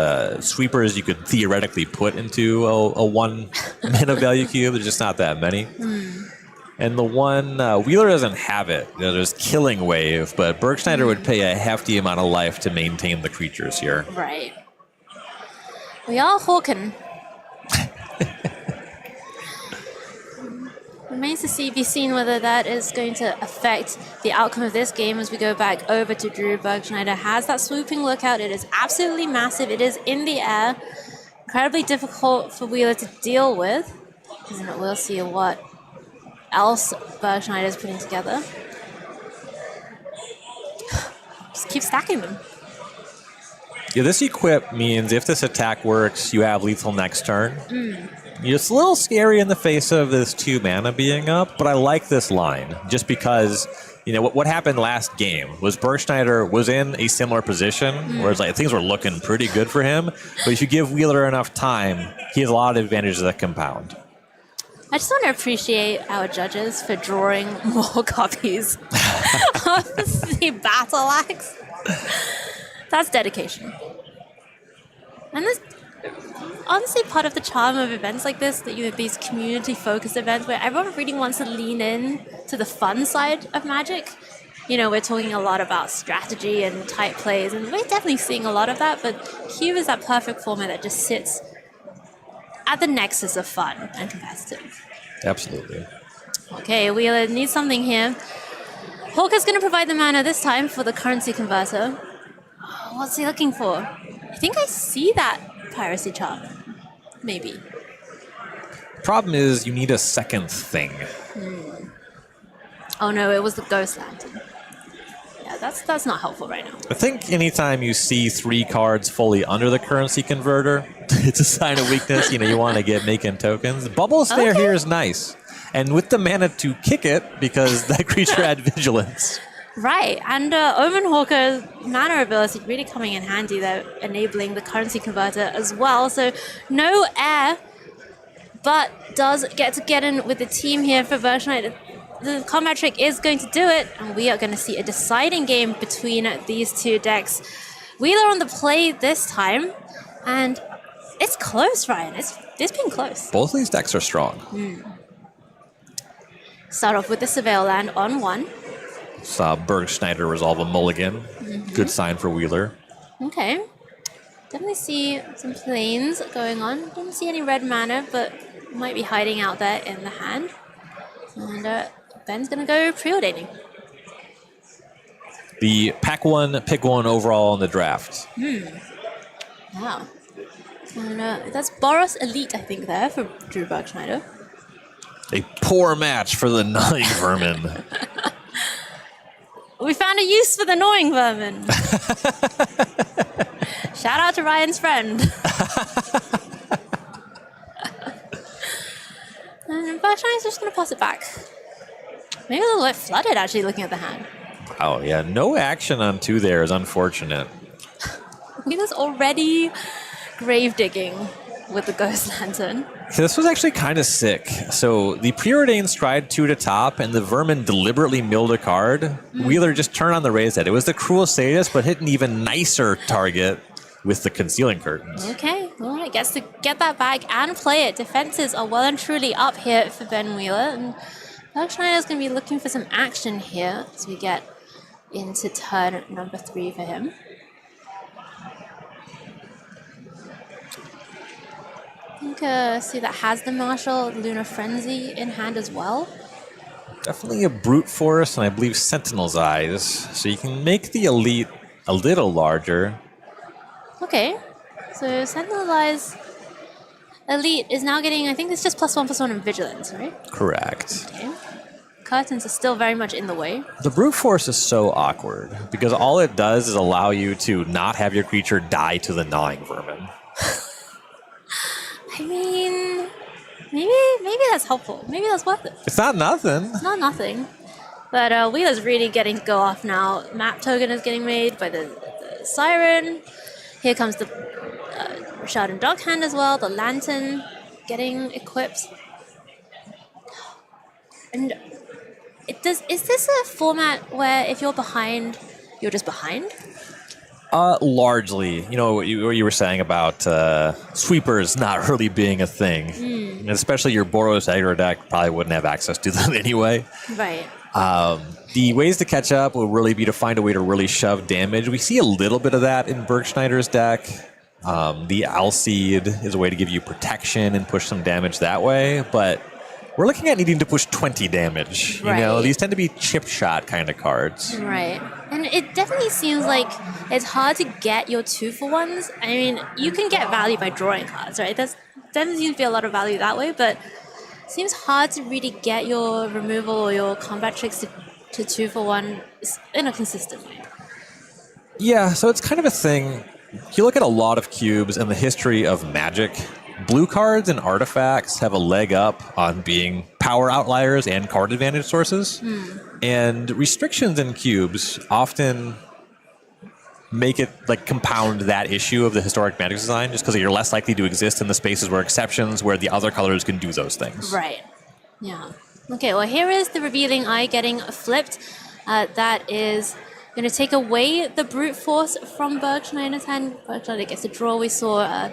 sweepers you could theoretically put into a 1 mana value cube, there's just not that many. And the one, Wheeler doesn't have it. You know, there's Killing Wave, but Bergschneider would pay a hefty amount of life to maintain the creatures here. Right. We are hawking. Remains to be seen whether that is going to affect the outcome of this game as we go back over to Drew. Bergschneider has that swooping lookout. It is absolutely massive. It is in the air. Incredibly difficult for Wheeler to deal with. And we'll see what else Bergschneider is putting together. Just keep stacking them. Yeah, this equip means if this attack works, you have lethal next turn. It's a little scary in the face of this 2 mana being up, but I like this line just because, you know, what happened last game was Bergschneider was in a similar position where it's like things were looking pretty good for him, but if you give Wheeler enough time, he has a lot of advantages that compound. I just want to appreciate our judges for drawing more copies of the Battle Axe. That's dedication. And this, honestly, part of the charm of events like this, that you have these community-focused events where everyone really wants to lean in to the fun side of Magic. You know, we're talking a lot about strategy and tight plays, and we're definitely seeing a lot of that, but Cube is that perfect format that just sits at the nexus of fun and competitive. Absolutely. Okay, Wheeler needs something here. Hawker's going to provide the mana this time for the currency converter. Oh, what's he looking for? I think I see that Piracy Charm. Maybe. Problem is, you need a second thing. Oh no, it was the Ghost Lantern. Yeah, that's not helpful right now. I think anytime you see 3 cards fully under the currency converter, it's a sign of weakness. You know, you want to get making tokens. Bubble Snare here is nice. And with the mana to kick it, because that creature had vigilance. Right, and Omen Hawker's mana ability really coming in handy there, enabling the currency converter as well. So no air, but does get in with the team here for Bergschneider. The combat trick is going to do it, and we are going to see a deciding game between these 2 decks. Wheeler on the play this time, and it's close, Ryan. It's It's been close. Both of these decks are strong. Start off with the Surveil land on 1. Saw Bergschneider resolve a mulligan. Good sign for Wheeler. Okay. Definitely see some planes going on. Didn't see any red mana, but might be hiding out there in the hand. And Ben's going to go preordaining. The pack 1, pick 1 overall in the draft. Wow. And that's Boros Elite, I think, there for Drew Bergschneider. A poor match for the Gnawing Vermin. We found a use for the Gnawing Vermin. Shout out to Ryan's friend. And Bergschneider's just going to pass it back. Maybe a little bit flooded, actually, looking at the hand. Oh, yeah. No action on 2 there is unfortunate. Wheeler's already grave digging with the Ghost Lantern. So this was actually kind of sick. So the Preordained Stride 2 to top, and the Vermin deliberately milled a card. Wheeler just turned on the raised head. It was the Cruel Sadist, but hit an even nicer target with the Concealing Curtains. Okay, all right, gets to get that back and play it. Defenses are well and truly up here for Ben Wheeler, and Bergschneider's going to be looking for some action here as we get into turn number 3 for him. I think see that has the Marshal Lunar Frenzy in hand as well. Definitely a Brute Force, and I believe Sentinel's Eyes. So you can make the Elite a little larger. Okay, so Sentinel's Eyes Elite is now getting, I think it's just +1/+1 in Vigilance, right? Correct. Okay. Curtains are still very much in the way. The Brute Force is so awkward, because all it does is allow you to not have your creature die to the Gnawing Vermin. I mean, maybe that's helpful. Maybe that's worth it. It's not nothing. It's not nothing. But Wheeler's really getting to go off now. Map token is getting made by the Siren. Here comes the Sharding Dog Hand as well. The Lantern getting equipped. And is this a format where if you're behind, you're just behind? Largely. You know, what you were saying about sweepers not really being a thing. And especially your Boros aggro deck probably wouldn't have access to them anyway. Right. The ways to catch up will really be to find a way to really shove damage. We see a little bit of that in Bergschneider's deck. The Alseed is a way to give you protection and push some damage that way, but we're looking at needing to push 20 damage. You know, these tend to be chip shot kind of cards. Right. And it definitely seems like it's hard to get your 2-for-1s. I mean, you can get value by drawing cards, right? There's definitely seems to be a lot of value that way, but it seems hard to really get your removal or your combat tricks to 2-for-1 in a consistent way. Yeah, so it's kind of a thing. You look at a lot of cubes and the history of Magic. Blue cards and artifacts have a leg up on being power outliers and card advantage sources. And restrictions in cubes often make it like compound that issue of the historic Magic design, just because you're less likely to exist in the spaces where exceptions, where the other colors can do those things. Right. Yeah. Okay, well, here is the Revealing Eye getting flipped. That is going to take away the Brute Force from Bergschneider's hand. Bergschneider gets a draw. We saw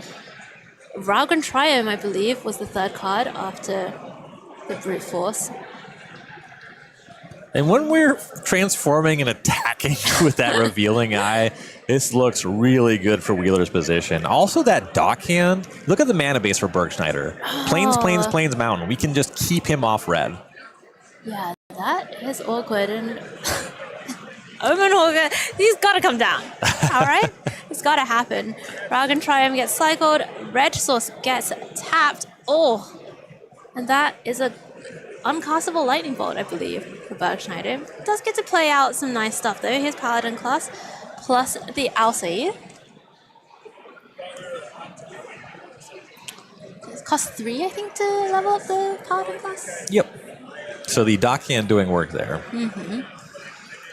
Raugan Triome, I believe, was the third card after the Brute Force. And when we're transforming and attacking with that Revealing Eye, this looks really good for Wheeler's position. Also, that Dock Hand, look at the mana base for Bergschneider. Plains, Mountain. We can just keep him off red. Yeah, that is awkward. And Omen Hawker, he's got to come down. All right? It's got to happen. Raugan Triumph gets cycled. Red Source gets tapped. Oh, and that is a uncastable Lightning Bolt, I believe, for Bergschneider. Does get to play out some nice stuff, though. Here's Paladin class, plus the Alseid. It costs 3, I think, to level up the Paladin class. Yep. So the Dock Hand doing work there.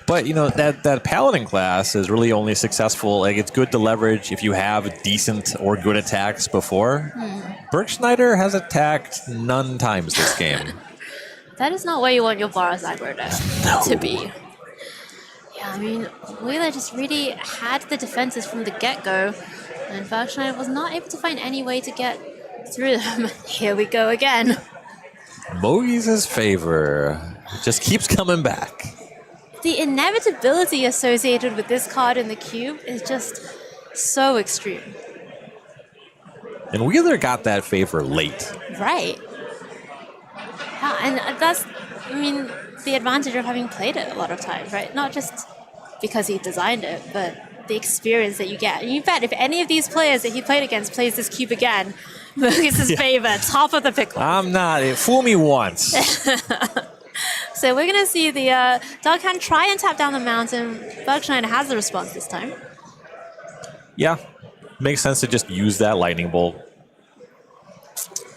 But, you know, that Paladin class is really only successful. Like, it's good to leverage if you have decent or good attacks before. Bergschneider has attacked none times this game. That is not where you want your Boros aggro deck to be. Yeah, I mean, Wheeler just really had the defenses from the get-go, and Bergschneider was not able to find any way to get through them. Here we go again. Mogies' favor just keeps coming back. The inevitability associated with this card in the cube is just so extreme. And Wheeler got that favor late. Right. Yeah, and that's, I mean, the advantage of having played it a lot of times, right? Not just because he designed it, but the experience that you get. And you bet if any of these players that he played against plays this cube again, Mogies' favor, top of the pickle. I'm not. Fool me once. So we're going to see the Dark Hand try and tap down the mountain. Bergschneider has the response this time. Yeah. Makes sense to just use that lightning bolt.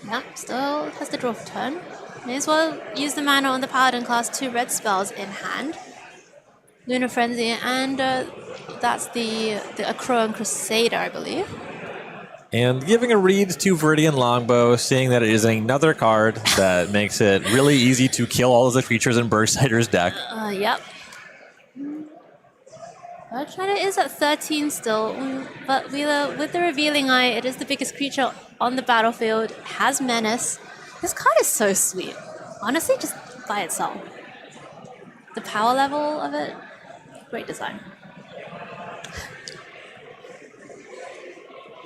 Yep, still has the draw for turn. May as well use the mana on the Paladin class, 2 red spells in hand. Lunar Frenzy, and that's the Akroan Crusader, I believe. And giving a read to Viridian Longbow, seeing that it is another card that makes it really easy to kill all of the creatures in Bergschneider's deck. Yep. Bergschneider is at 13 still, but Wheeler, with the Revealing Eye, it is the biggest creature on the battlefield, has Menace. This card is so sweet. Honestly, just by itself. The power level of it, great design.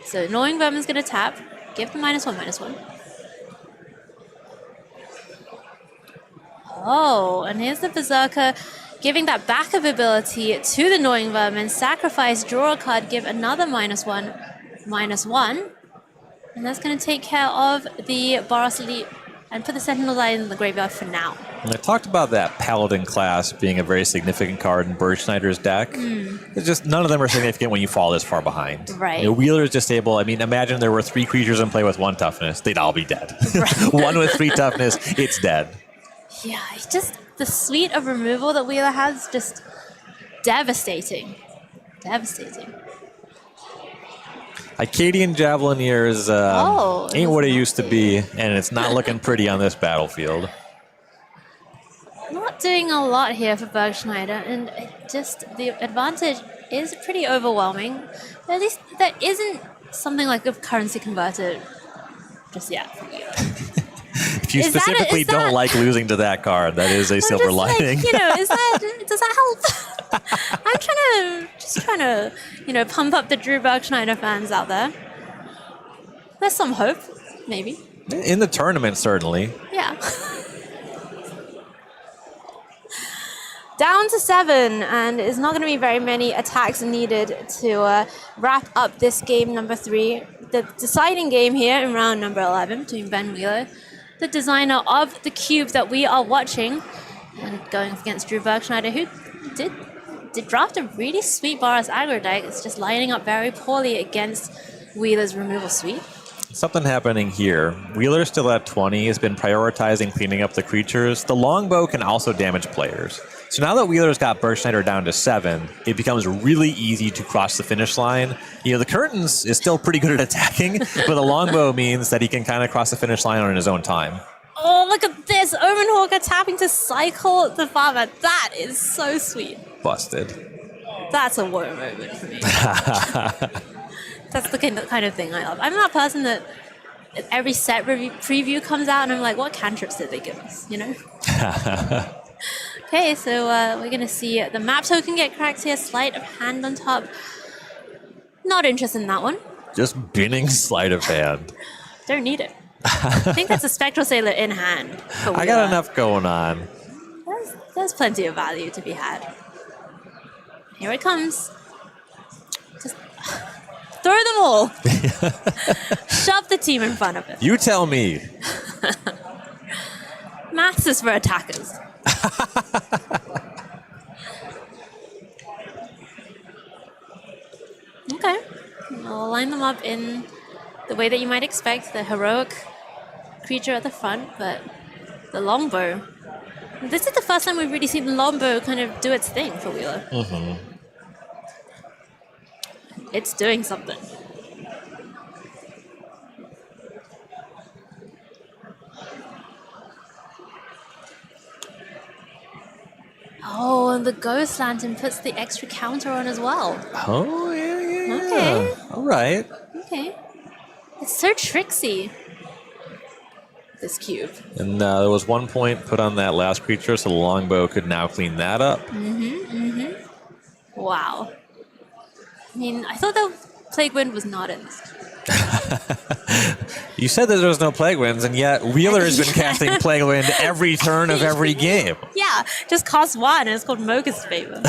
So Gnawing Vermin's going to tap, give the -1/-1. Oh, and here's the Berserker giving that backup ability to the Gnawing Vermin, sacrifice, draw a card, give another -1/-1. And that's going to take care of the Boros Elite and put the Sentinel's Eye in the graveyard for now. And I talked about that Paladin class being a very significant card in Bergschneider's deck. It's just none of them are significant when you fall this far behind. Right. You know, Wheeler is just able, I mean, imagine there were 3 creatures in play with 1 toughness. They'd all be dead. Right. 1 with 3 toughness, it's dead. Yeah, it's just the suite of removal that Wheeler has, just devastating. Devastating. Icadian Javelineers ain't what it used to be, and it's not looking pretty on this battlefield. Not doing a lot here for Bergschneider, and it just the advantage is pretty overwhelming. At least there isn't something like a currency converted just yet for Wheeler. If you specifically don't like losing to that card, that is a silver lining. Like, does that help? I'm trying to, pump up the Drew Bergschneider fans out there. There's some hope, maybe. In the tournament, certainly. Yeah. Down to 7, and it's not going to be very many attacks needed to wrap up this game number 3. The deciding game here in round number 11 between Ben Wheeler, the designer of the cube that we are watching, and going up against Drew Bergschneider, who did draft a really sweet Boros aggro deck. It's just lining up very poorly against Wheeler's removal suite. Something happening here. Wheeler's still at 20, has been prioritizing cleaning up the creatures. The longbow can also damage players. So now that Wheeler's got Bergschneider down to 7, it becomes really easy to cross the finish line. The Curtains is still pretty good at attacking, but the longbow means that he can kind of cross the finish line on his own time. Oh, look at this! Omenhawker tapping to cycle the farmer. That is so sweet. Busted. That's a woe moment for me. That's the kind of thing I love. I'm that person that every set preview comes out and I'm like, what cantrips did they give us, Okay, so we're going to see the map token get cracked here. Sleight of hand on top. Not interested in that one. Just binning sleight of hand. Don't need it. I think that's a Spectral Sailor in hand. I got enough going on. There's plenty of value to be had. Here it comes. Just throw them all. Shove the team in front of it. You tell me. Maths is for attackers. Okay. I'll line them up in the way that you might expect. The heroic creature at the front, but the longbow. This is the first time we've really seen the longbow kind of do its thing for Wheeler. Mm-hmm. It's doing something. Oh, and the Ghost Lantern puts the extra counter on as well. Oh, yeah. Okay. All right. Okay. It's so tricksy. this cube. And there was 1 point put on that last creature, so the longbow could now clean that up. Wow. I mean, I thought the Plague Wind was not in this. You said that there was no Plague Winds, and yet Wheeler has been casting Plague Wind every turn of every game. Yeah, just cost 1, and it's called Mocha's Favor.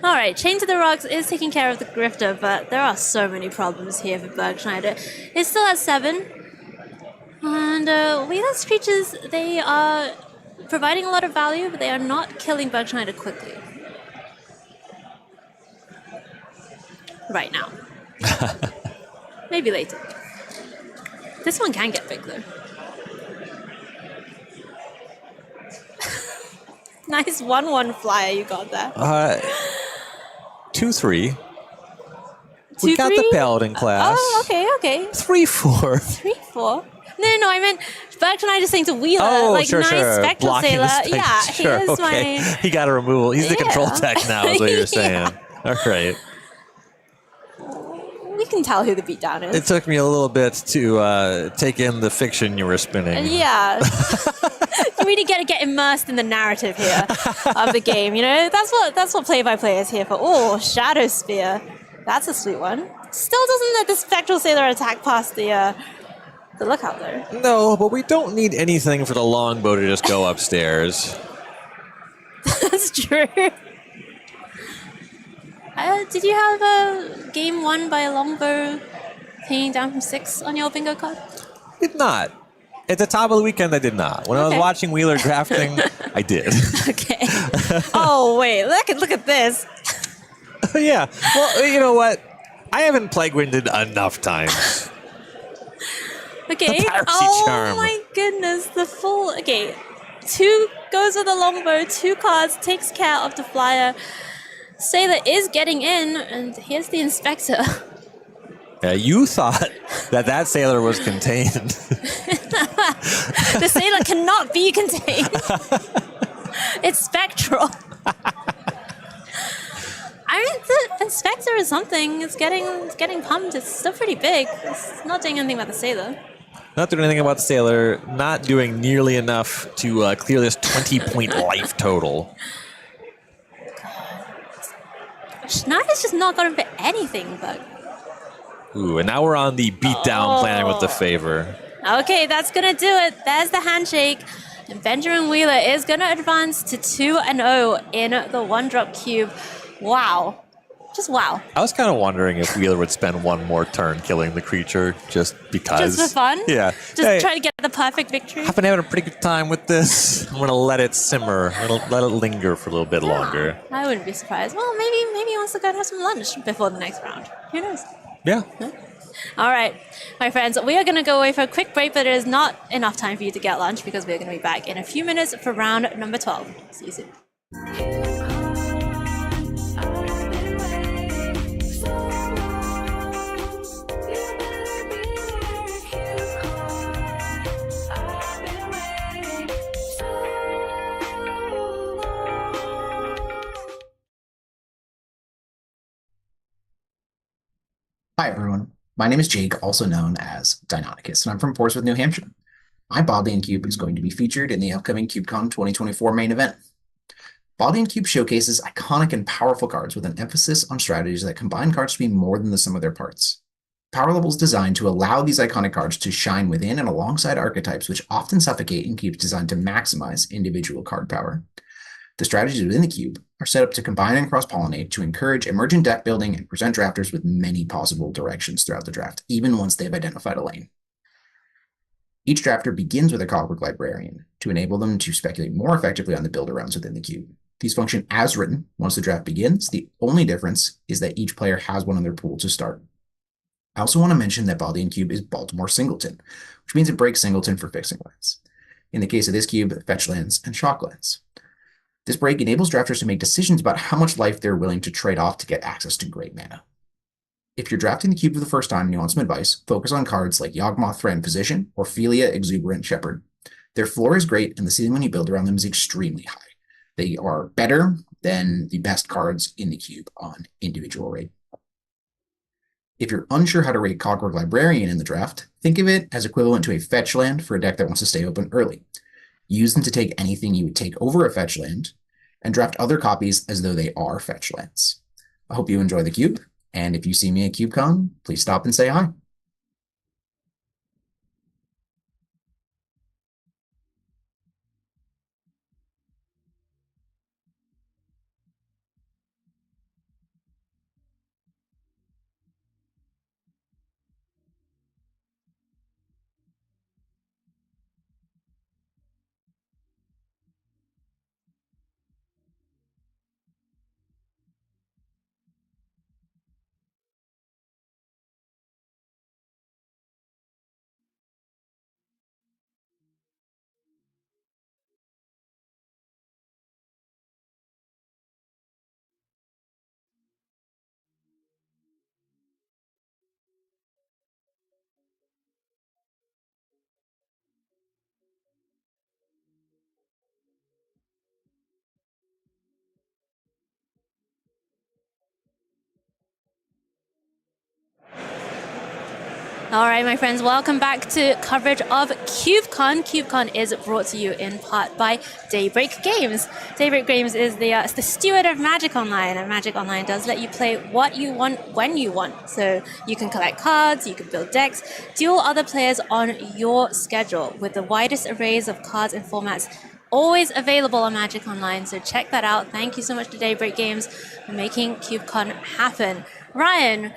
All right, Chain to the Rocks is taking care of the Grifter, but there are so many problems here for Bergschneider. It's still at 7. And Wheeler's creatures, they are providing a lot of value, but they are not killing Bergschneider quickly. Right now. Maybe later. This one can get big, though. Nice 1/1 flyer you got there. 2/3. We got 2/3? the Paladin class. Oh, okay. 3/4. 3/4. No, I meant Bergschneider just saying to Wheeler, nice sure. Spectral Blocking Sailor. the Yeah, sure, here's okay. my... He got a removal. He's the control tech now, is what you're saying. Yeah. All right. We can tell who the beatdown is. It took me a little bit to take in the fiction you were spinning. Yeah. You really get immersed in the narrative here of the game, you know? That's what play-by-play is here for. Oh, Shadow Spear. That's a sweet one. Still doesn't let the Spectral Sailor attack past the lookout there. No, but we don't need anything for the longbow to just go upstairs. That's true. Did you have a game won by a longbow hanging down from 6 on your bingo card? Did not. At the top of the weekend, I did not. When I was watching Wheeler drafting, I did. Okay. Oh, wait. Look at this. Yeah. Well, you know what? I haven't Plague Winded enough times. Okay. The Piracy Oh, Charm. my goodness. The full... Okay. 2 goes with the longbow. 2 cards. Takes care of the flyer. Sailor is getting in. And here's the Inspector. Yeah, you thought that sailor was contained. The sailor cannot be contained. It's spectral. I mean, the Inspector is something. It's getting pumped. It's still pretty big. It's not doing anything about the sailor. Not doing anything about the sailor. Not doing nearly enough to clear this 20-point life total. Schneider's just not got him for anything, but... Ooh, and now we're on the beatdown plan with the favor. Okay, that's going to do it. There's the handshake. And Benjamin Wheeler is going to advance to 2-0 in the 1-drop cube. Wow. Just wow. I was kind of wondering if Wheeler would spend one more turn killing the creature just because. Just for fun? Yeah. Just try to get the perfect victory? I've been having a pretty good time with this. I'm going to let it simmer. Let it linger for a little bit longer. I wouldn't be surprised. Well, maybe he wants to go and have some lunch before the next round. Who knows? Yeah. All right, my friends, we are going to go away for a quick break, but it is not enough time for you to get lunch because we're going to be back in a few minutes for round number 12. See you soon. Hi, everyone. My name is Jake, also known as Deinonychus, and I'm from Portsmouth, New Hampshire. My Bodleian Cube is going to be featured in the upcoming CubeCon 2024 main event. Bodleian Cube showcases iconic and powerful cards with an emphasis on strategies that combine cards to be more than the sum of their parts. Power level is designed to allow these iconic cards to shine within and alongside archetypes which often suffocate in cubes designed to maximize individual card power. The strategies within the cube are set up to combine and cross-pollinate to encourage emergent deck building and present drafters with many possible directions throughout the draft, even once they've identified a lane. Each drafter begins with a Clockwork Librarian to enable them to speculate more effectively on the build-arounds within the cube. These function as written once the draft begins. The only difference is that each player has one in their pool to start. I also want to mention that Bodleian Cube is Baltimore Singleton, which means it breaks Singleton for fixing lands. In the case of this cube, fetch lands and shock lands. This break enables drafters to make decisions about how much life they're willing to trade off to get access to great mana. If you're drafting the cube for the first time and you want some advice, focus on cards like Yawgmoth Threatened Position or Philia Exuberant Shepherd. Their floor is great and the ceiling when you build around them is extremely high. They are better than the best cards in the cube on individual rate. If you're unsure how to rate Cogwork Librarian in the draft, think of it as equivalent to a fetch land for a deck that wants to stay open early. Use them to take anything you would take over a fetch land, and draft other copies as though they are fetch lands. I hope you enjoy the cube, and if you see me at CubeCon, please stop and say hi. All right, my friends, welcome back to coverage of CubeCon. CubeCon is brought to you in part by Daybreak Games. Daybreak Games is the steward of Magic Online, and Magic Online does let you play what you want when you want. So you can collect cards, you can build decks, duel other players on your schedule with the widest arrays of cards and formats always available on Magic Online. So check that out. Thank you so much to Daybreak Games for making CubeCon happen. Ryan,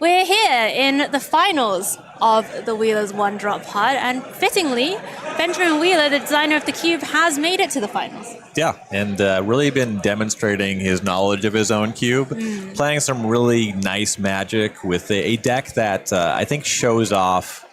we're here in the finals of the Wheeler's One Drop Pod, and fittingly, Benjamin Wheeler, the designer of the cube, has made it to the finals. Yeah, and really been demonstrating his knowledge of his own cube, playing some really nice Magic with a deck that I think shows off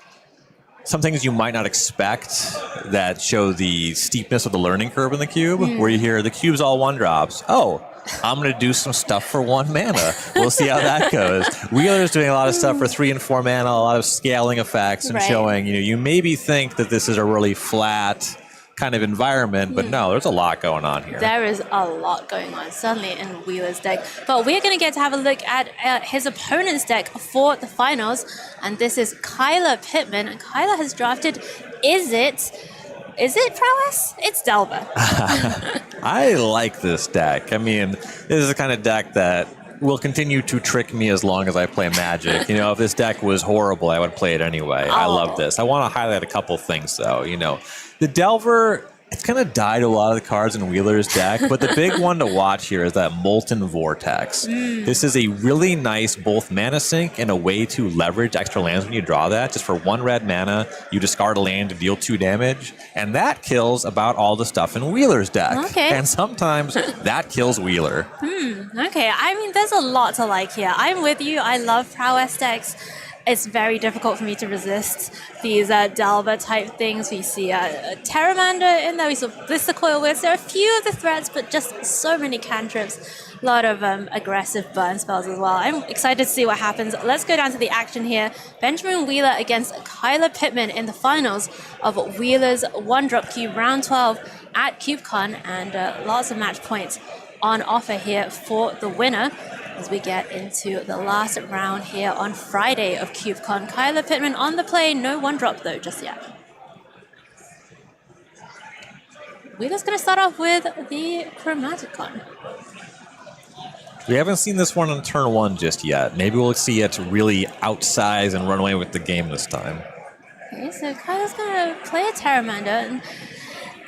some things you might not expect that show the steepness of the learning curve in the cube, where you hear the cube's all 1-drops. Oh, I'm going to do some stuff for 1 mana. We'll see how that goes. Wheeler's doing a lot of stuff for 3 and 4 mana, a lot of scaling effects and showing, you maybe think that this is a really flat kind of environment, but no, there's a lot going on here. There is a lot going on, certainly in Wheeler's deck. But we're going to get to have a look at his opponent's deck for the finals, and this is Kyler Pittman. And Kyler has drafted, is it Prowess? It's Delver. I like this deck. I mean, this is the kind of deck that will continue to trick me as long as I play Magic. If this deck was horrible, I would play it anyway. I love this. I want to highlight a couple things, though. The Delver, it's kind of died a lot of the cards in Wheeler's deck, but the big one to watch here is that Molten Vortex. This is a really nice both mana sink and a way to leverage extra lands when you draw that. Just for 1 red mana, you discard a land to deal 2 damage, and that kills about all the stuff in Wheeler's deck. Okay. And sometimes that kills Wheeler. Okay, I mean, there's a lot to like here. I'm with you. I love Prowess decks. It's very difficult for me to resist these Delver type things. We see Terramander in there. We saw Blister Coil Whisk. There are a few of the threats, but just so many cantrips. A lot of aggressive burn spells as well. I'm excited to see what happens. Let's go down to the action here. Benjamin Wheeler against Kyler Pittman in the finals of Wheeler's One Drop Cube Round 12 at CubeCon, and lots of match points on offer here for the winner as we get into the last round here on Friday of CubeCon. Kyler Pittman on the play, no 1-drop though just yet. Wheeler's going to start off with the Chromaticon. We haven't seen this one on turn 1 just yet. Maybe we'll see it really outsize and run away with the game this time. Okay, so Kyler's going to play a Terramander, and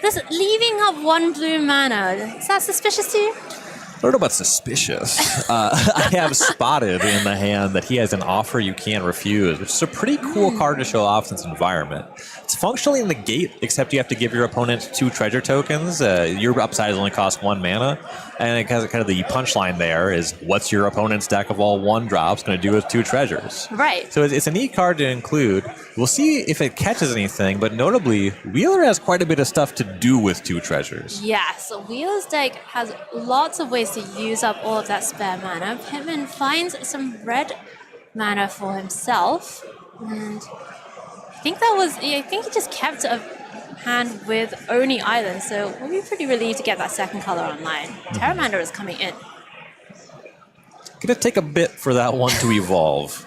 this leaving up 1 blue mana, is that suspicious to you? I don't know about suspicious. I have spotted in the hand that he has an offer you can't refuse, which is a pretty cool card to show off in this environment. It's functionally in the gate, except you have to give your opponent 2 treasure tokens. Your upside only costs 1 mana. And it has kind of the punchline there is, what's your opponent's deck of all 1-drops going to do with 2 treasures? Right. So it's a neat card to include. We'll see if it catches anything, but notably, Wheeler has quite a bit of stuff to do with 2 treasures. Yeah, so Wheeler's deck has lots of ways to use up all of that spare mana. Pittman finds some red mana for himself, and I think he just kept a hand with Oni Island, so we'll be pretty relieved to get that second color online. Terramander is coming in. Gonna take a bit for that one to evolve.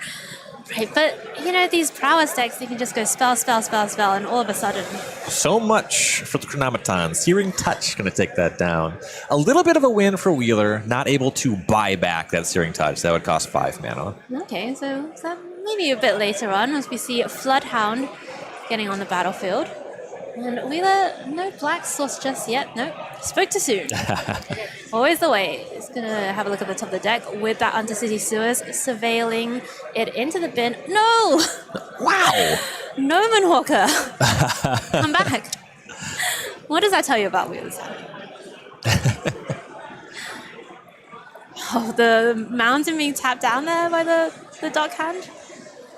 Right, but you know, these prowess decks, you can just go spell, spell, spell, spell, and all of a sudden. So much for the Chronometon. Searing Touch going to take that down. A little bit of a win for Wheeler, not able to buy back that Searing Touch. That would cost 5 mana. Okay, so maybe a bit later on, as we see Floodhound getting on the battlefield. And Wheeler, no black source just yet. No, spoke too soon. Always the way. He's going to have a look at the top of the deck with that Undercity Sewers, surveilling it into the bin. No! Wow! Noman Hawker! Come back. What does that tell you about Wheeler's hand? Oh, the mountain being tapped down there by the Dark Hand?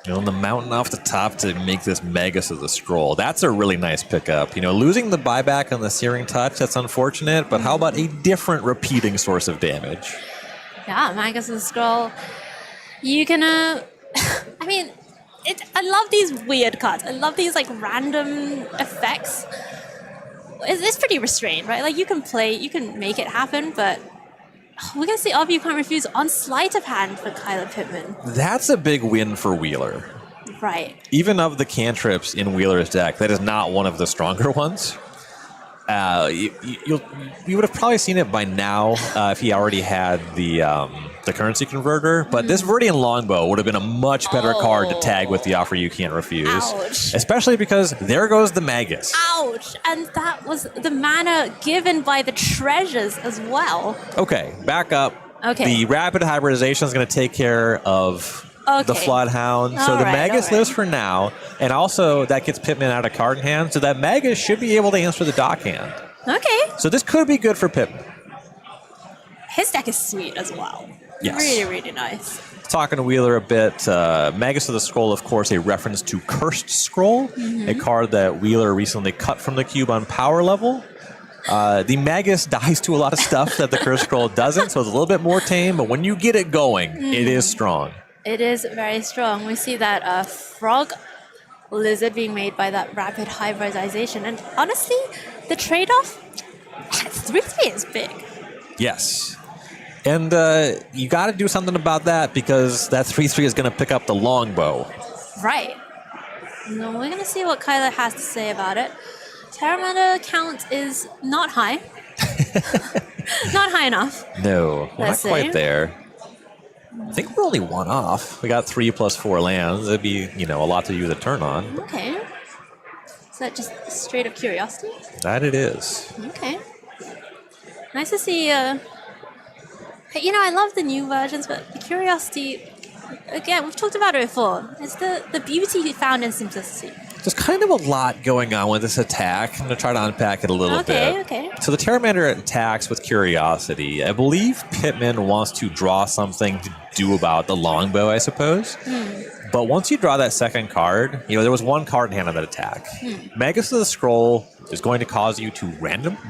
You know, the mountain off the top to make this Magus of the Scroll. That's a really nice pickup. You know, losing the buyback on the Searing Touch, that's unfortunate, but how about a different repeating source of damage? Yeah, Magus of the Scroll. You can, I mean, I love these weird cards. I love these, like, random effects. It's pretty restrained, right? Like, you can make it happen, but we're going to see RB You Can't Refuse on Sleight of Hand for Kyler Pittman. That's a big win for Wheeler. Right. Even of the cantrips in Wheeler's deck, that is not one of the stronger ones. You would have probably seen it by now if he already had the currency converter, but this Viridian Longbow would have been a much better card to tag with the Offer You Can't Refuse. Ouch. Especially because there goes the Magus. Ouch! And that was the mana given by the treasures as well. Okay, back up. Okay. The rapid hybridization is going to take care of the Floodhound. So the Magus lives for now, and also that gets Pittman out of card in hand, so that Magus should be able to answer the dock hand. Okay. So this could be good for Pittman. His deck is sweet as well. Yes. Really, really nice. Talking to Wheeler a bit, Magus of the Scroll, of course, a reference to Cursed Scroll, a card that Wheeler recently cut from the cube on power level. The Magus dies to a lot of stuff that the Cursed Scroll doesn't, so it's a little bit more tame, but when you get it going, it is strong. It is very strong. We see that frog lizard being made by that rapid hybridization. And honestly, the trade-off, 3/3 is big. Yes. And you got to do something about that because that 3/3 is going to pick up the longbow. Right. No, we're going to see what Kyler has to say about it. Terramana count is not high. Not high enough. No, we're Let's not quite see. there. I think we're only one off. We got 3 + 4 lands. It'd be, a lot to use a turn on. Okay. Is that just straight up curiosity? That it is. Okay. Nice to see. I love the new versions, but the curiosity. Again, we've talked about it before. It's the beauty found in simplicity. There's kind of a lot going on with this attack. I'm going to try to unpack it a little bit. Okay. So the Terramander attacks with Curiosity. I believe Pittman wants to draw something to do about the longbow, I suppose. But once you draw that second card, there was one card in hand on that attack. Magus of the Scroll is going to cause you to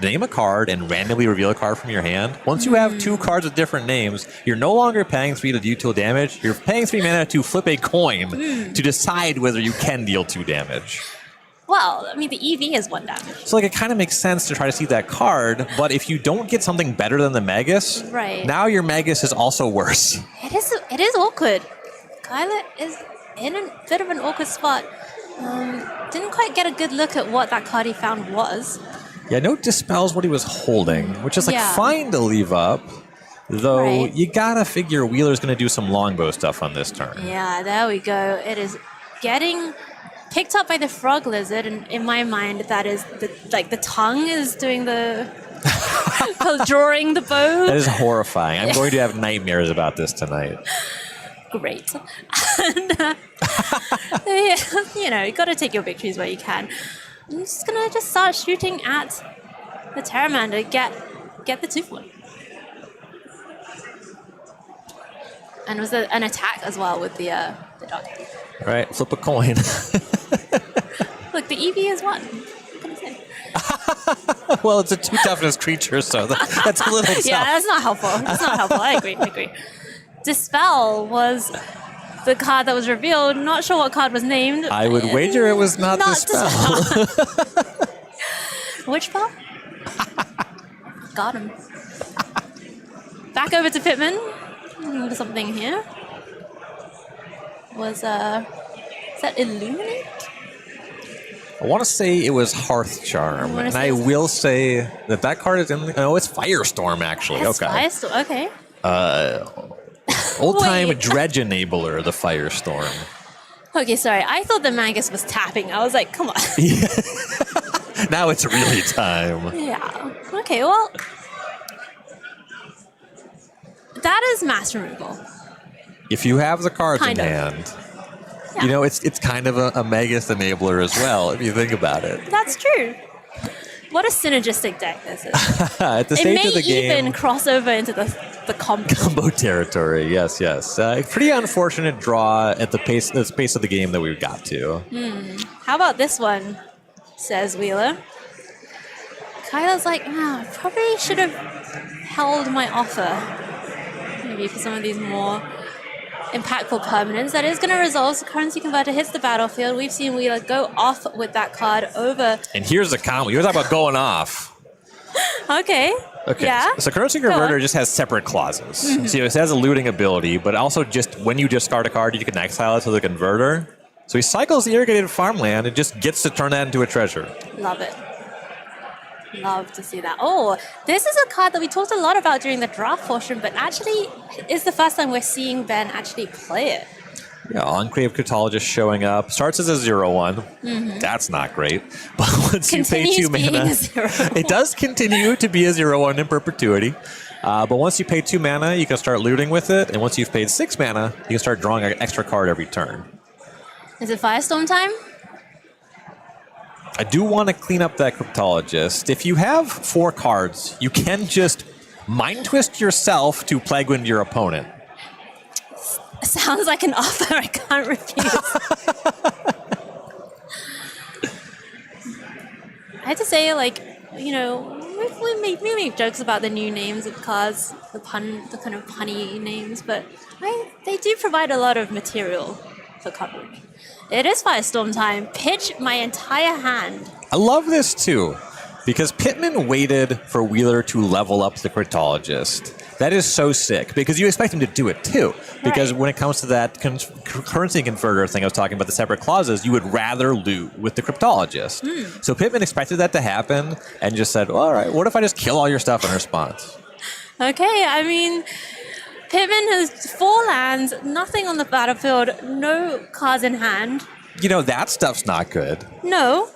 name a card and randomly reveal a card from your hand. Once you have 2 cards with different names, you're no longer paying 3 to deal 2 damage. You're paying 3 mana to flip a coin to decide whether you can deal 2 damage. Well, I mean, the EV is 1 damage. So, it kind of makes sense to try to see that card, but if you don't get something better than the Magus, now your Magus is also worse. It is awkward. Kyler is in a bit of an awkward spot. Didn't quite get a good look at what that card he found was. Yeah, no dispels what he was holding, which is fine to leave up. Though you gotta figure Wheeler's gonna do some longbow stuff on this turn. Yeah, there we go. It is getting picked up by the frog lizard, and in my mind, that is the tongue is doing the drawing the bow. That is horrifying. I'm going to have nightmares about this tonight. Great. And, you got to take your victories where you can. I'm just going to start shooting at the Terramander. Get the 2/1. And it was an attack as well with the dog. All right, flip a coin. Look, the EV is 1. What can I say? Well, it's a 2 toughness creature, so that's a little tough. Yeah, that's not helpful. That's not helpful. I agree. Dispel was the card that was revealed. Not sure what card was named. I would wager it was not Dispel. Which spell? Got him. Back over to Pittman. Something here. was, is that Illuminate? I want to say it was Hearth Charm, and I will say that card is in. Oh, it's Firestorm actually. It's okay. Firestorm, okay. Old time Wait. Dredge Enabler, the Firestorm. Okay, sorry. I thought the Magus was tapping. I was like, come on. Now it's really time. Yeah. Okay, well, that is mass removal. If you have the cards Kind in of. hand, Yeah. you know it's kind of a Magus Enabler as well, if you think about it. That's true. What a synergistic deck this is. At the It stage may of the game, even cross over into the combo. combo territory. Yes, yes. Pretty unfortunate draw at the pace of the game that we've got to. How about this one? Says Wheeler. Kyla's like, probably should have held my offer. Maybe for some of these more impactful permanents. That is going to resolve. So currency converter hits the battlefield. We've seen Wheeler go off with that card over. And here's the combo. You're talking about going off. Okay. Okay. Yeah. So currency Go converter on. just has separate clauses. So it has a looting ability, but also just when you discard a card, you can exile it to the converter. So he cycles the irrigated farmland and just gets to turn that into a treasure. Love it. Love to see that. Oh, this is a card that we talked a lot about during the draft portion, but actually is the first time we're seeing Ben actually play it. Yeah, Enclave Cryptologist showing up. Starts as a 0/1. That's not great. But once you pay Continues 2 being mana, a 0/1. it does continue to be a 0/1 in perpetuity. But once you pay 2 mana, you can start looting with it. And once you've paid 6 mana, you can start drawing an extra card every turn. Is it Firestorm time? I do want to clean up that Cryptologist. If you have 4 cards, you can just Mind Twist yourself to Plague Wind your opponent. Sounds like an offer I can't refuse. I have to say, like, you know, we make jokes about the new names of cards, the kind of punny names, but they do provide a lot of material for coverage. It is Firestorm time. Pitch my entire hand. I love this too, because Pittman waited for Wheeler to level up the Cryptologist. That is so sick, because you expect him to do it too. Because Right. when it comes to that currency converter thing I was talking about, the separate clauses, you would rather loot with the Cryptologist. So Pittman expected that to happen and just said, well, all right, what if I just kill all your stuff in response? Okay, I mean, Pittman has 4 lands, nothing on the battlefield, no cards in hand. You know, that stuff's not good. No.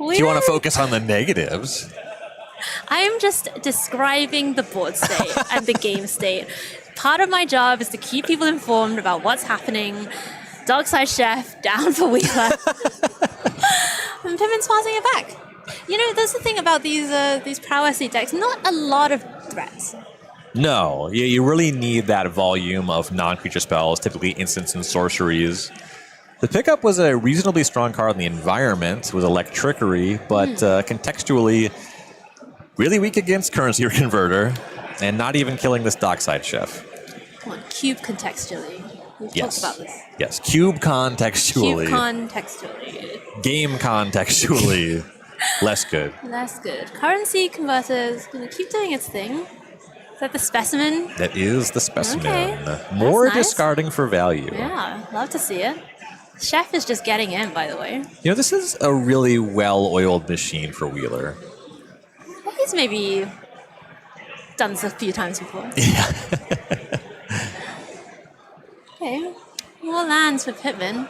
If you want to focus on the negatives. I am just describing the board state and the game state. Part of my job is to keep people informed about what's happening. Darkside Chef down for Wheeler. And Pittman's passing it back. You know, that's the thing about these prowessy decks. Not a lot of threats. No, you really need that volume of non-creature spells, typically instants and sorceries. The pickup was a reasonably strong card in the environment with Electrickery, but contextually really weak against Currency Converter, and not even killing this Dockside Chef. Come on, cube contextually. We've Yes. talked about this. Yes, cube contextually. Cube contextually. Game contextually. Less good. That's good. Currency converter is going to keep doing its thing. Is that the specimen? That is the specimen. Okay. More That's nice. discarding for value. Yeah, love to see it. Chef is just getting in, by the way. You know, this is a really well-oiled machine for Wheeler. He's maybe done this a few times before. Yeah. Okay, more lands for Pittman.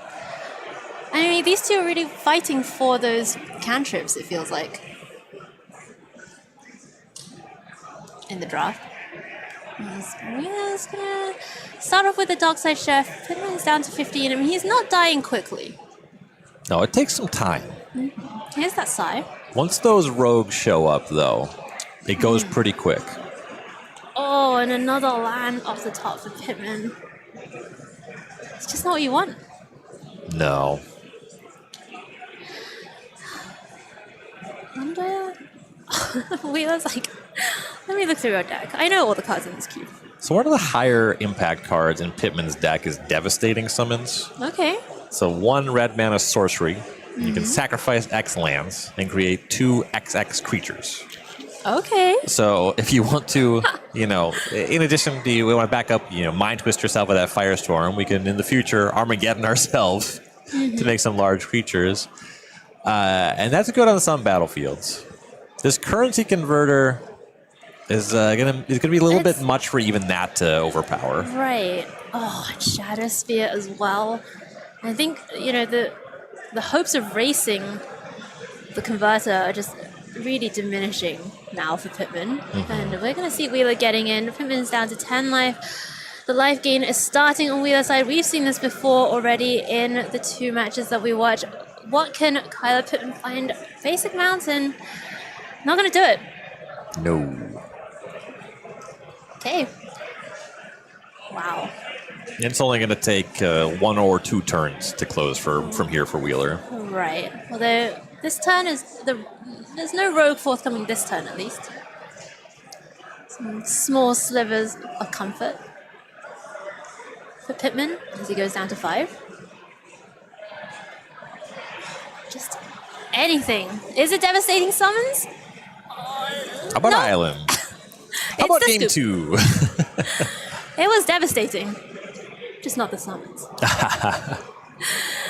I mean, these two are really fighting for those cantrips, it feels like, in the draft. Wheeler's gonna start off with the Darkside Chef. Pittman's down to 15. I mean, he's not dying quickly. No, it takes some time. Here's that sigh. Once those rogues show up, though, it goes pretty quick. Oh, and another land off the top for Pittman. It's just not what you want. No. Wonder. Wheeler's like, let me look through your deck. I know all the cards in this cube. So one of the higher impact cards in Pittman's deck is Devastating Summons. Okay. So 1 red mana sorcery. You can sacrifice X lands and create 2 XX creatures. Okay. So if you want to, in addition to we want to back up, mind twist yourself with that firestorm, we can in the future Armageddon ourselves to make some large creatures, and that's good on some battlefields. This currency converter is gonna be a little bit much for even that to overpower. Right. Oh, and Shadow Sphere as well. I think the hopes of racing the converter are just really diminishing now for Pittman. And we're going to see Wheeler getting in. Pittman's down to 10 life. The life gain is starting on Wheeler's side. We've seen this before already in the 2 matches that we watched. What can Kyler Pittman find? Basic Mountain. Not going to do it. No. Okay. Wow. It's only going to take 1 or 2 turns to close from here for Wheeler. Right. Although this turn there's no rogue forthcoming this turn at least. Some small slivers of comfort for Pittman as he goes down to 5. Just anything. Is it devastating summons? How about Island? How about game 2? It was devastating. Just not the summons.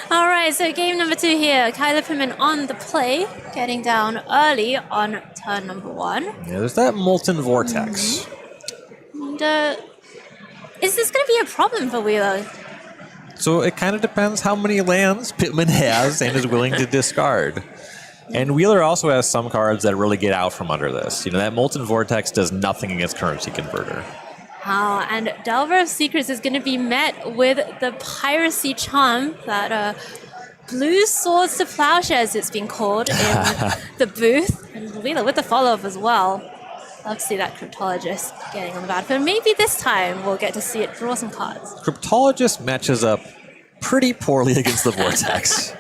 All right, so game number 2 here. Kyler Pittman on the play, getting down early on turn number 1. Yeah, there's that Molten Vortex. And, is this going to be a problem for Wheeler? So it kind of depends how many lands Pittman has and is willing to discard. And Wheeler also has some cards that really get out from under this. That Molten Vortex does nothing against Currency Converter. And Delver of Secrets is going to be met with the Piracy Charm, that Blue Swords to Plowshares it's been called in the booth. And Wheeler with the follow-up as well. Love to see that Cryptologist getting on the battlefield. Maybe this time we'll get to see it draw some cards. Cryptologist matches up pretty poorly against the Vortex.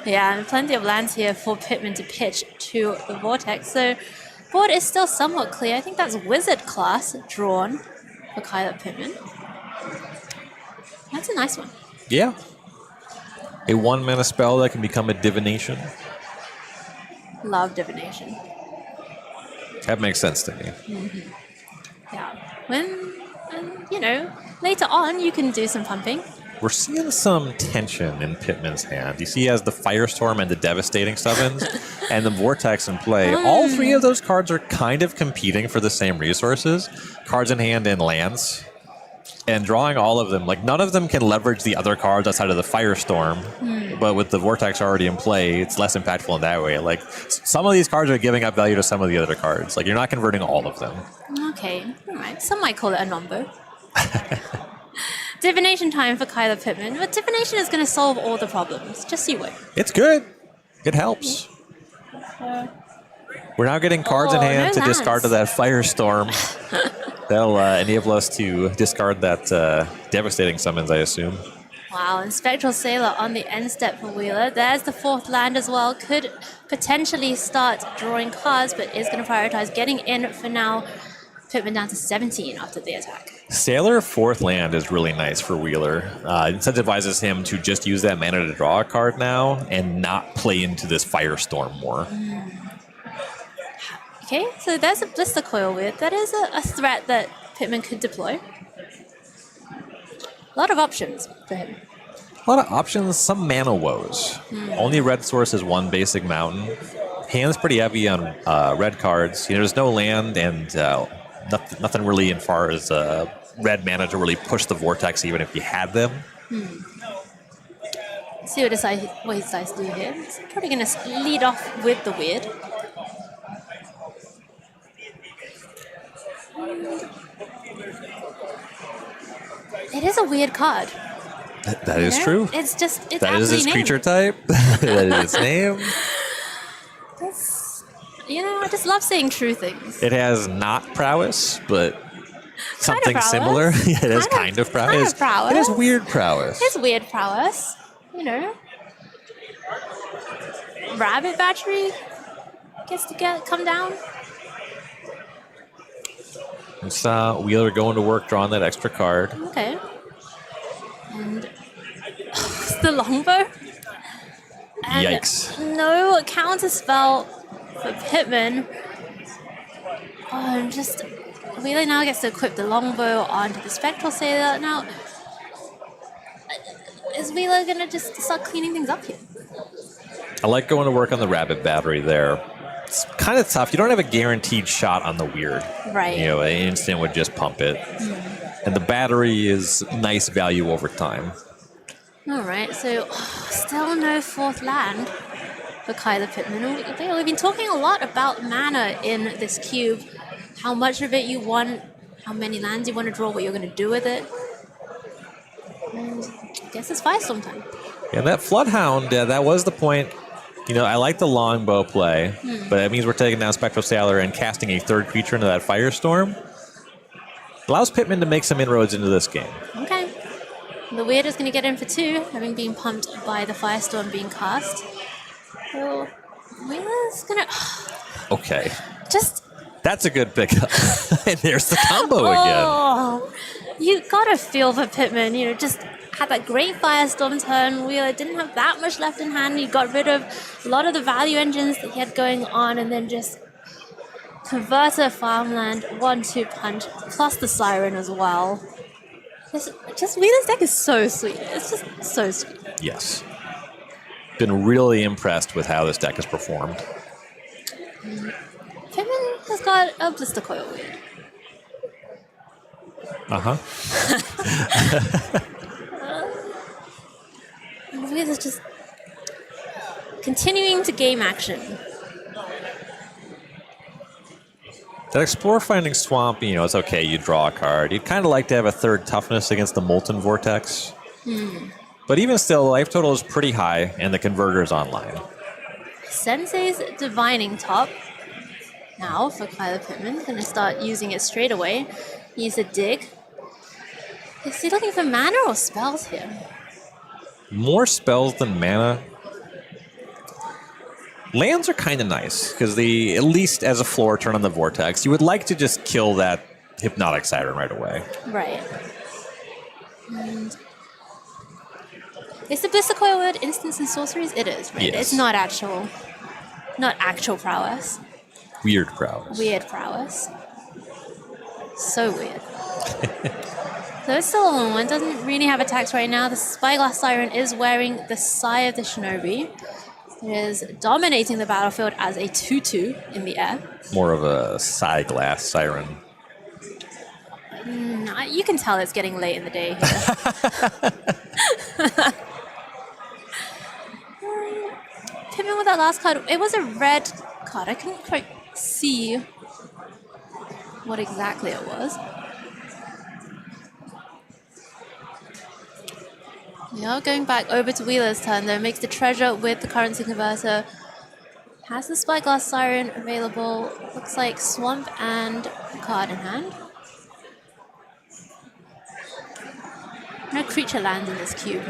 Yeah, and plenty of lands here for Pittman to pitch to the Vortex. So board is still somewhat clear. I think that's Wizard class drawn for Kyler Pittman. That's a nice one. Yeah. A 1-mana spell that can become a divination. Love divination. That makes sense to me. Yeah. Later on you can do some pumping. We're seeing some tension in Pittman's hand. You see he has the Firestorm and the Devastating Summons and the Vortex in play. All 3 of those cards are kind of competing for the same resources. Cards in hand and lands. And drawing all of them, none of them can leverage the other cards outside of the Firestorm. But with the Vortex already in play, it's less impactful in that way. Some of these cards are giving up value to some of the other cards. You're not converting all of them. Okay, all right. Some might call it a nombo. Divination time for Kyler Pittman. But divination is going to solve all the problems. Just you wait. It's good. It helps. We're now getting cards in hand to discard to that Firestorm. That'll enable us to discard that Devastating Summons, I assume. Wow, and Spectral Sailor on the end step for Wheeler. There's the 4th land as well. Could potentially start drawing cards, but is going to prioritize getting in for now. Pittman down to 17 after the attack. Sailor 4th land is really nice for Wheeler. Incentivizes him to just use that mana to draw a card now and not play into this Firestorm more. Okay, so there's a Blister Coil Weird. That is a threat that Pittman could deploy. A lot of options for him. A lot of options, some mana woes. Only red source is 1 basic mountain. Hand's pretty heavy on red cards. There's no land and nothing really as far as red mana to really push the Vortex even if you had them. Let's see what he decides to do here. He's probably going to lead off with the weird. It is a weird card. That is true. It's that is its creature type. That is its name. I just love saying true things. It has not prowess, but something prowess. similar. It has kind of prowess. Kind of prowess. It has weird prowess. It's weird prowess. Rabbit Battery gets to come down. It's Wheeler going to work, drawing that extra card. Okay. And the longbow. And yikes. No counter spell for Pittman. and just Wheeler now gets to equip the longbow onto the Spectral Sailor. Now, is Wheeler gonna just start cleaning things up here? I like going to work on the rabbit battery there. It's kind of tough. You don't have a guaranteed shot on the weird. Right. You know, an instant would just pump it. And the battery is nice value over time. All right, so still no fourth land for Kyler Pittman. We've been talking a lot about mana in this cube, how much of it you want, how many lands you want to draw, what you're going to do with it. And I guess it's Firestorm time. And that Floodhound, that was the point. You know, I like the longbow play, but that means we're taking down Spectral Sailor and casting a third creature into that Firestorm. Allows Pittman to make some inroads into this game. Okay. The Weird is going to get in for 2, having been pumped by the Firestorm being cast. So, Wheeler's going to... Okay. Just... That's a good pickup. And there's the combo again. Oh, you got to feel for Pittman. You know, just had that great Firestorm turn. Wheeler didn't have that much left in hand. He got rid of a lot of the value engines that he had going on, and then just Converter, Farmland, 1-2 punch, plus the Siren as well. Just Wheeler's deck is so sweet. It's just so sweet. Yes. Been really impressed with how this deck has performed. Pittman has got a Blister Coil Weird. Wheeler's just continuing to game action. That Explore Finding Swamp, you know, it's okay, you draw a card. You'd kind of like to have a third toughness against the Molten Vortex. But even still, the life total is pretty high, and the converter's online. Sensei's Divining Top. Now, for Kyler Pittman, going to start using it straight away. Use a dig. Is he looking for mana or spells here? More spells than mana. Lands are kind of nice, because they, at least as a floor, turn on the Vortex. You would like to just kill that Hypnotic Siren right away. Right. And is the Blister Coil word instants and sorceries? It is, right? Yes. It's not actual prowess. Weird prowess. Weird prowess. So weird. So it's still a 1-1. Doesn't really have attacks right now. The Spyglass Siren is wearing the Sigh of the Shinobi. It is dominating the battlefield as a 2-2 in the air. More of a Glass Siren. You can tell it's getting late in the day here. Pittman with that last card. It was a red card. I couldn't quite see what exactly it was. Yeah, going back over to Wheeler's turn though, makes the treasure with the currency converter. Has the Spyglass Siren available. Looks like Swamp and a card in hand. No creature lands in this cube.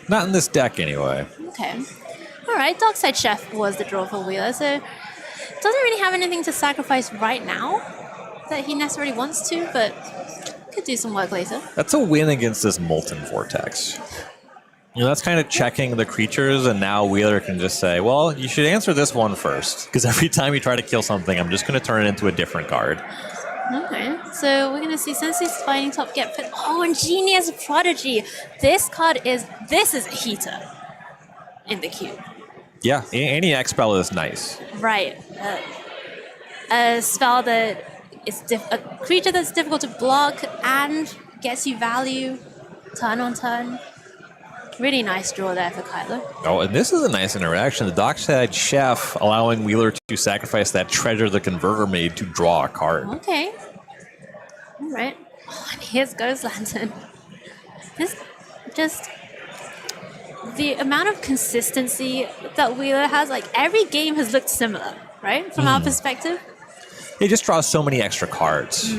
Not in this deck, anyway. Okay. Alright, Darkside Chef was the draw for Wheeler, so doesn't really have anything to sacrifice right now that he necessarily wants to, but could do some work later. That's a win against this Molten Vortex. You know, that's kind of checking the creatures, and now Wheeler can just say, well, you should answer this one first, because every time you try to kill something, I'm just going to turn it into a different card. Okay, so we're going to see Sensei's Fighting Top get put. Oh, Ingenious Prodigy. This is a heater in the queue. Yeah, any X spell is nice. Right. A spell that is a creature that's difficult to block and gets you value turn on turn. Really nice draw there for Kyler. Oh, and this is a nice interaction. The Dockside Chef allowing Wheeler to sacrifice that treasure the converter made to draw a card. Okay. All right. Oh, and here's Ghost Lantern. This just the amount of consistency that Wheeler has. Like every game has looked similar, right? From our perspective. He just draws so many extra cards.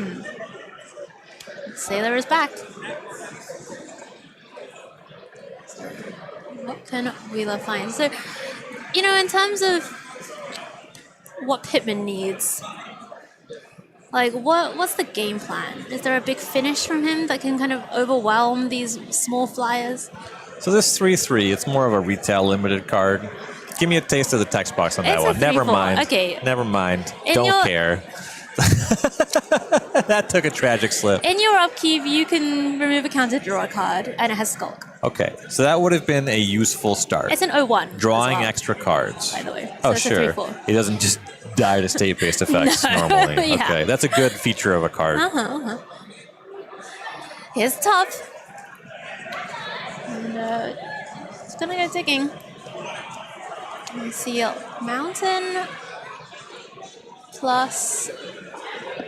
Sailor is back. What can Wheeler find? So, you know, in terms of what Pittman needs, like what's the game plan? Is there a big finish from him that can kind of overwhelm these small flyers? So this 3/3, it's more of a retail limited card. Give me a taste of the text box on that It's a one. Never 3/4. mind. Okay. Never mind. In Don't your- care. That took a tragic slip. In your upkeep, you can remove a counter, draw a card, and it has Skulk. Okay, so that would have been a useful start. It's an 0/1. Drawing as well, extra cards. by the way. So Oh, it's a sure. 3/4. It doesn't just die to state-based effects No. normally. Yeah. Okay, that's a good feature of a card. Here's the top. And it's gonna go digging. Let's see, mountain plus.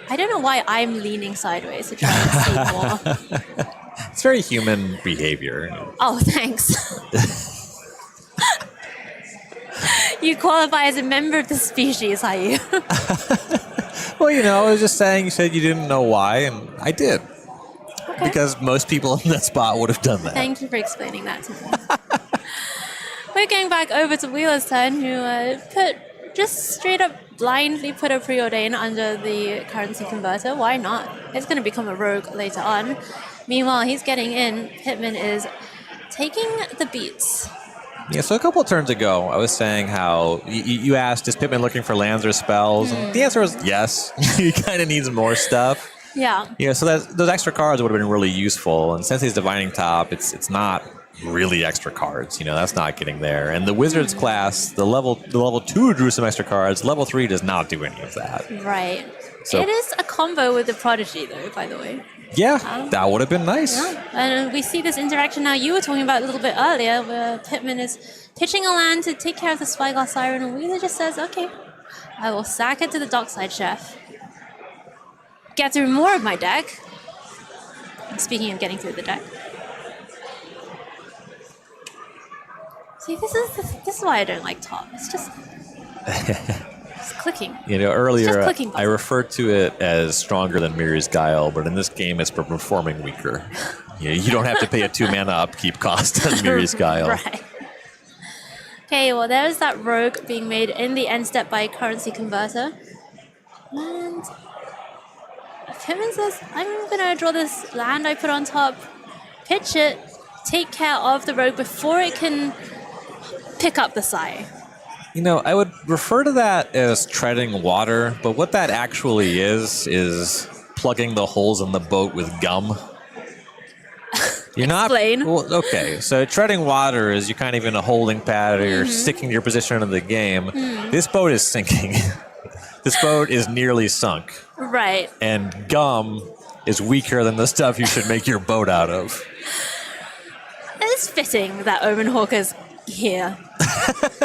I don't know why I'm leaning sideways to try and see more. It's very human behavior. Oh, thanks. You qualify as a member of the species, are you? Well, I was just saying, you said you didn't know why, and I did. Okay. Because most people in that spot would have done that. Thank you for explaining that to me. We're going back over to Wheeler's turn, who just straight up blindly put a preordain under the currency converter. Why not? It's going to become a rogue later on. Meanwhile, he's getting in. Pittman is taking the beats. Yeah, so a couple of turns ago, I was saying how you asked, is Pittman looking for lands or spells? And the answer was yes. He kind of needs more stuff. Yeah. So those extra cards would have been really useful. And since he's divining top, it's not really extra cards. That's not getting there. And the Wizards class, the level 2 drew some extra cards. Level 3 does not do any of that. Right. So- It is a combo with the Prodigy, though, by the way. Yeah, that would have been nice. Yeah. And we see this interaction now you were talking about a little bit earlier, where Pittman is pitching a land to take care of the Spyglass Siren, and Wheeler just says, okay, I will sack it to the Dockside Chef. Get through more of my deck. Speaking of getting through the deck. See, this is why I don't like top. It's just clicking. Earlier Just clicking I referred to it as stronger than Mirror's Guile, but in this game it's performing weaker. You don't have to pay a 2-mana upkeep cost on Mirror's Guile. Right. Okay, well, there's that rogue being made in the end step by currency converter. And Pittman says, I'm going to draw this land I put on top, pitch it, take care of the rogue before it can pick up the Sai. I would refer to that as treading water, but what that actually is plugging the holes in the boat with gum. You're not. Explain. Well, okay, so treading water is you're kind of in a holding pad or you're sticking to your position in the game. This boat is sinking. This boat is nearly sunk. Right. And gum is weaker than the stuff you should make your boat out of. It's fitting that Omen Hawker's here.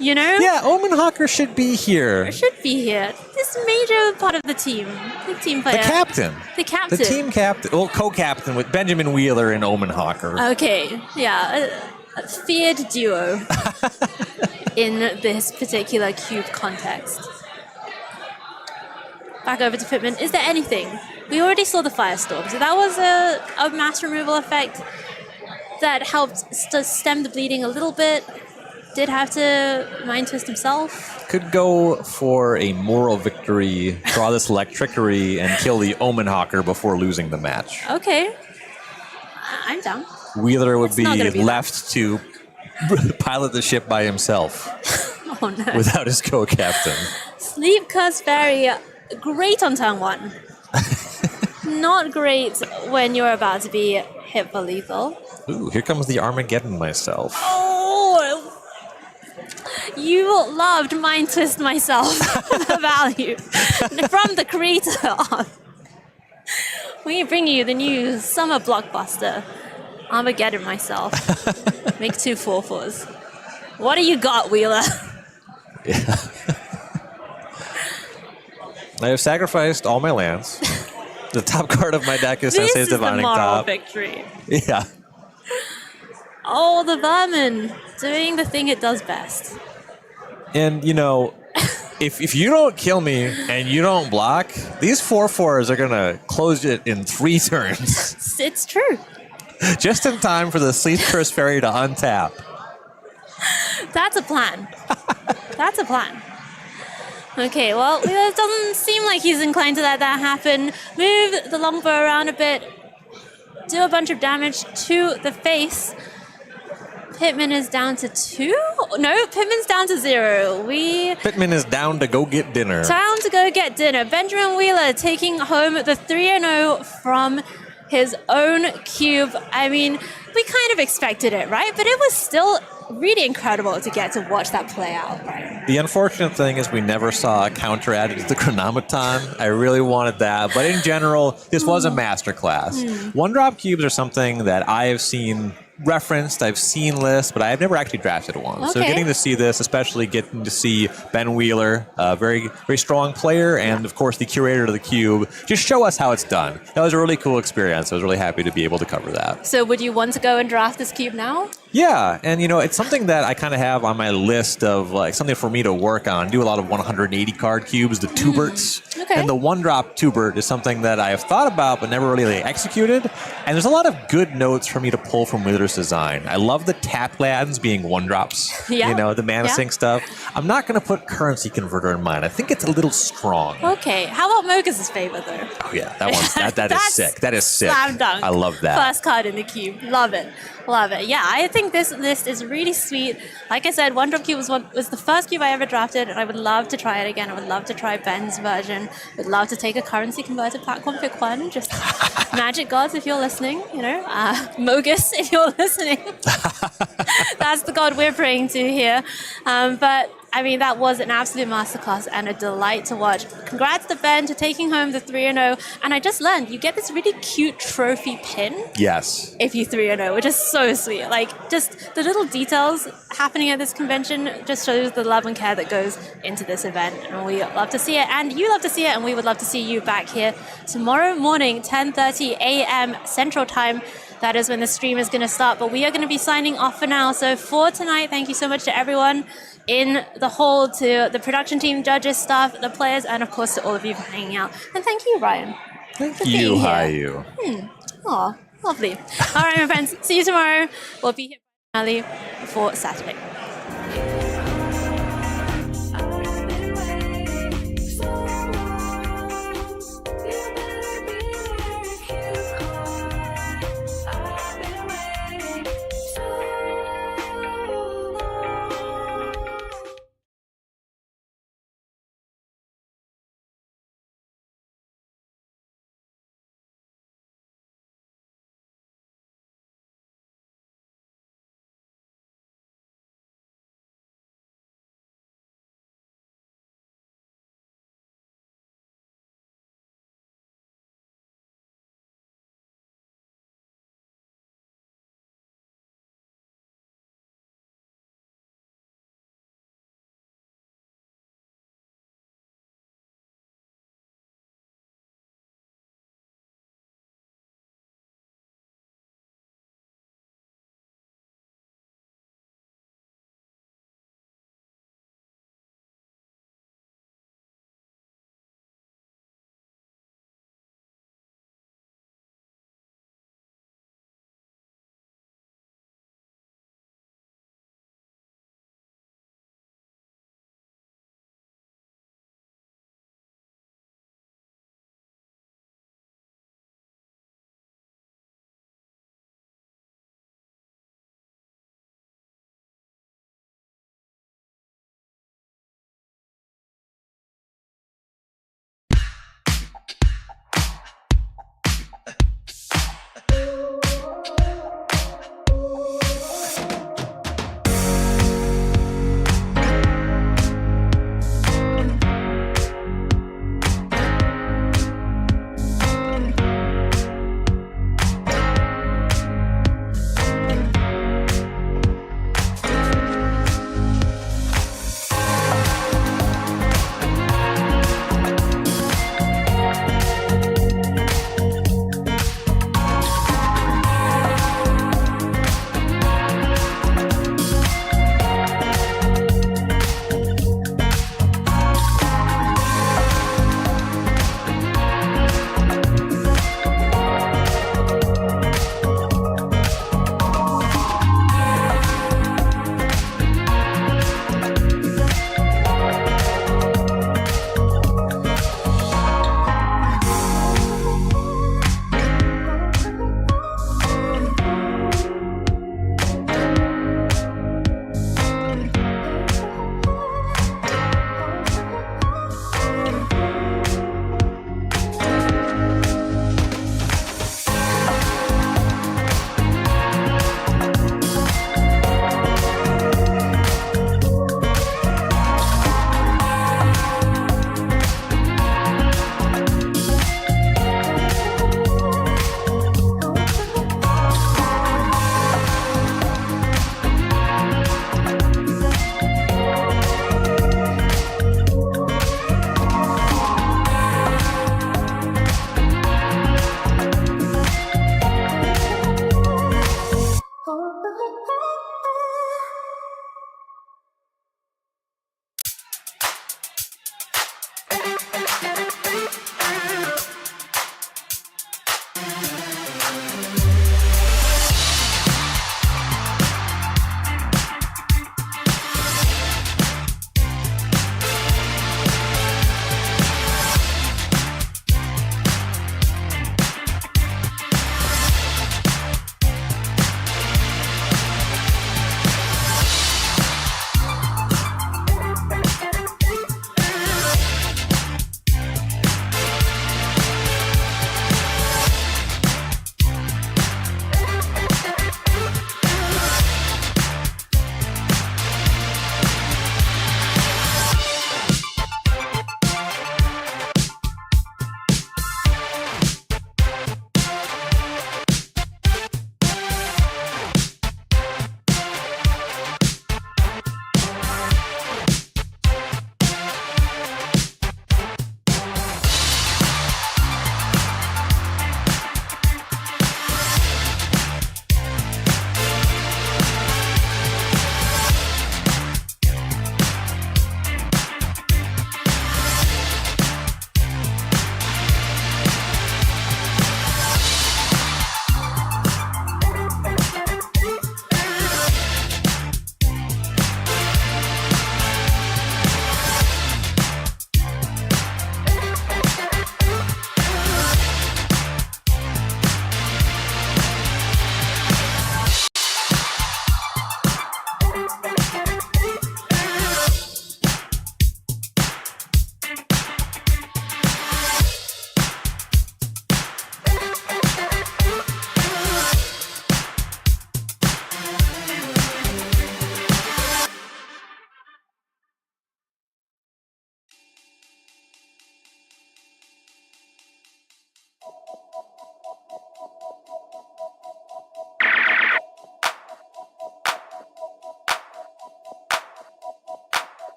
Yeah, Omen Hawker should be here. Should be here. This major part of the team. The team player. The captain. The captain. The team captain. Well, co-captain with Benjamin Wheeler and Omen Hawker. Okay, yeah. A feared duo in this particular cube context. Back over to Pittman. Is there anything? We already saw the Firestorm, so that was a mass removal effect that helped stem the bleeding a little bit. Did have to Mind Twist himself. Could go for a moral victory, draw this Electrickery, and kill the Omen Hawker before losing the match. Okay. I'm down. Wheeler would It's not gonna be be left to pilot the ship by himself Oh no. without his co-captain. Sleep Curse Fairy, great on turn 1. Not great when you're about to be hit for lethal. Ooh, here comes the Armageddon myself. Oh! You loved Mind Twist myself. The value from the creator of. We bring you the new summer blockbuster, Armageddon myself. Make 2 4/4s. What do you got, Wheeler? I have sacrificed all my lands. The top card of my deck is This Sensei's is the Divining moral Top. victory. Yeah. Oh, the vermin doing the thing it does best. And, if you don't kill me and you don't block, these 4/4s are going to close it in 3 turns. It's true. Just in time for the Sleep Curse Fairy to untap. That's a plan. That's a plan. Okay, well, it doesn't seem like he's inclined to let that happen. Move the longbow around a bit. Do a bunch of damage to the face. Pittman is down to 2. No, Pittman's down to 0. Pittman is down to go get dinner. Time to go get dinner. Benjamin Wheeler taking home the 3-0 from his own cube. I mean, we kind of expected it, right? But it was still really incredible to get to watch that play out, right? The unfortunate thing is we never saw a counter added to the Chronometon. I really wanted that. But in general, this was a masterclass. One-drop cubes are something that I have seen referenced, I've seen lists, but I've never actually drafted one. So getting to see this, especially getting to see Ben Wheeler, a very, very strong player, and of course the curator of the cube, just show us how it's done. That was a really cool experience. I was really happy to be able to cover that. So would you want to go and draft this cube now? Yeah, and you know, it's something that I kind of have on my list of like something for me to work on. I do a lot of 180 card cubes, the Tuberts. And the one-drop Tubert is something that I have thought about but never really executed. And there's a lot of good notes for me to pull from Wheeler's design. I love the tap lands being one-drops, you know, the mana sync stuff. I'm not going to put currency converter in mine. I think it's a little strong. Okay, how about Mogus' favor though? Oh yeah, that one's that is sick. That is sick. Slam dunk. I love that. First card in the cube. Love it. Love it. Yeah, I think this list is really sweet. Like I said, One Drop Cube was the first cube I ever drafted, and I would love to try it again. I would love to try Ben's version. Would love to take a currency converted platform pick one. Just Magic Gods, if you're listening, you know, Mogus, if you're listening. That's the god we're praying to here. But I mean, that was an absolute masterclass and a delight to watch. Congrats to Ben to taking home the 3-0. And I just learned you get this really cute trophy pin. Yes. If you 3-0, which is so sweet. Like, just the little details happening at this convention just shows the love and care that goes into this event. And we love to see it. And you love to see it. And we would love to see you back here tomorrow morning, 10:30 a.m. Central Time. That is when the stream is going to start. But we are going to be signing off for now. So for tonight, thank you so much to everyone in the hall, to the production team, judges, staff, the players, and of course to all of you for hanging out. And thank you, Ryan. Thank you, Hayu. Aw, lovely. All right, my friends. See you tomorrow. We'll be here early for Saturday.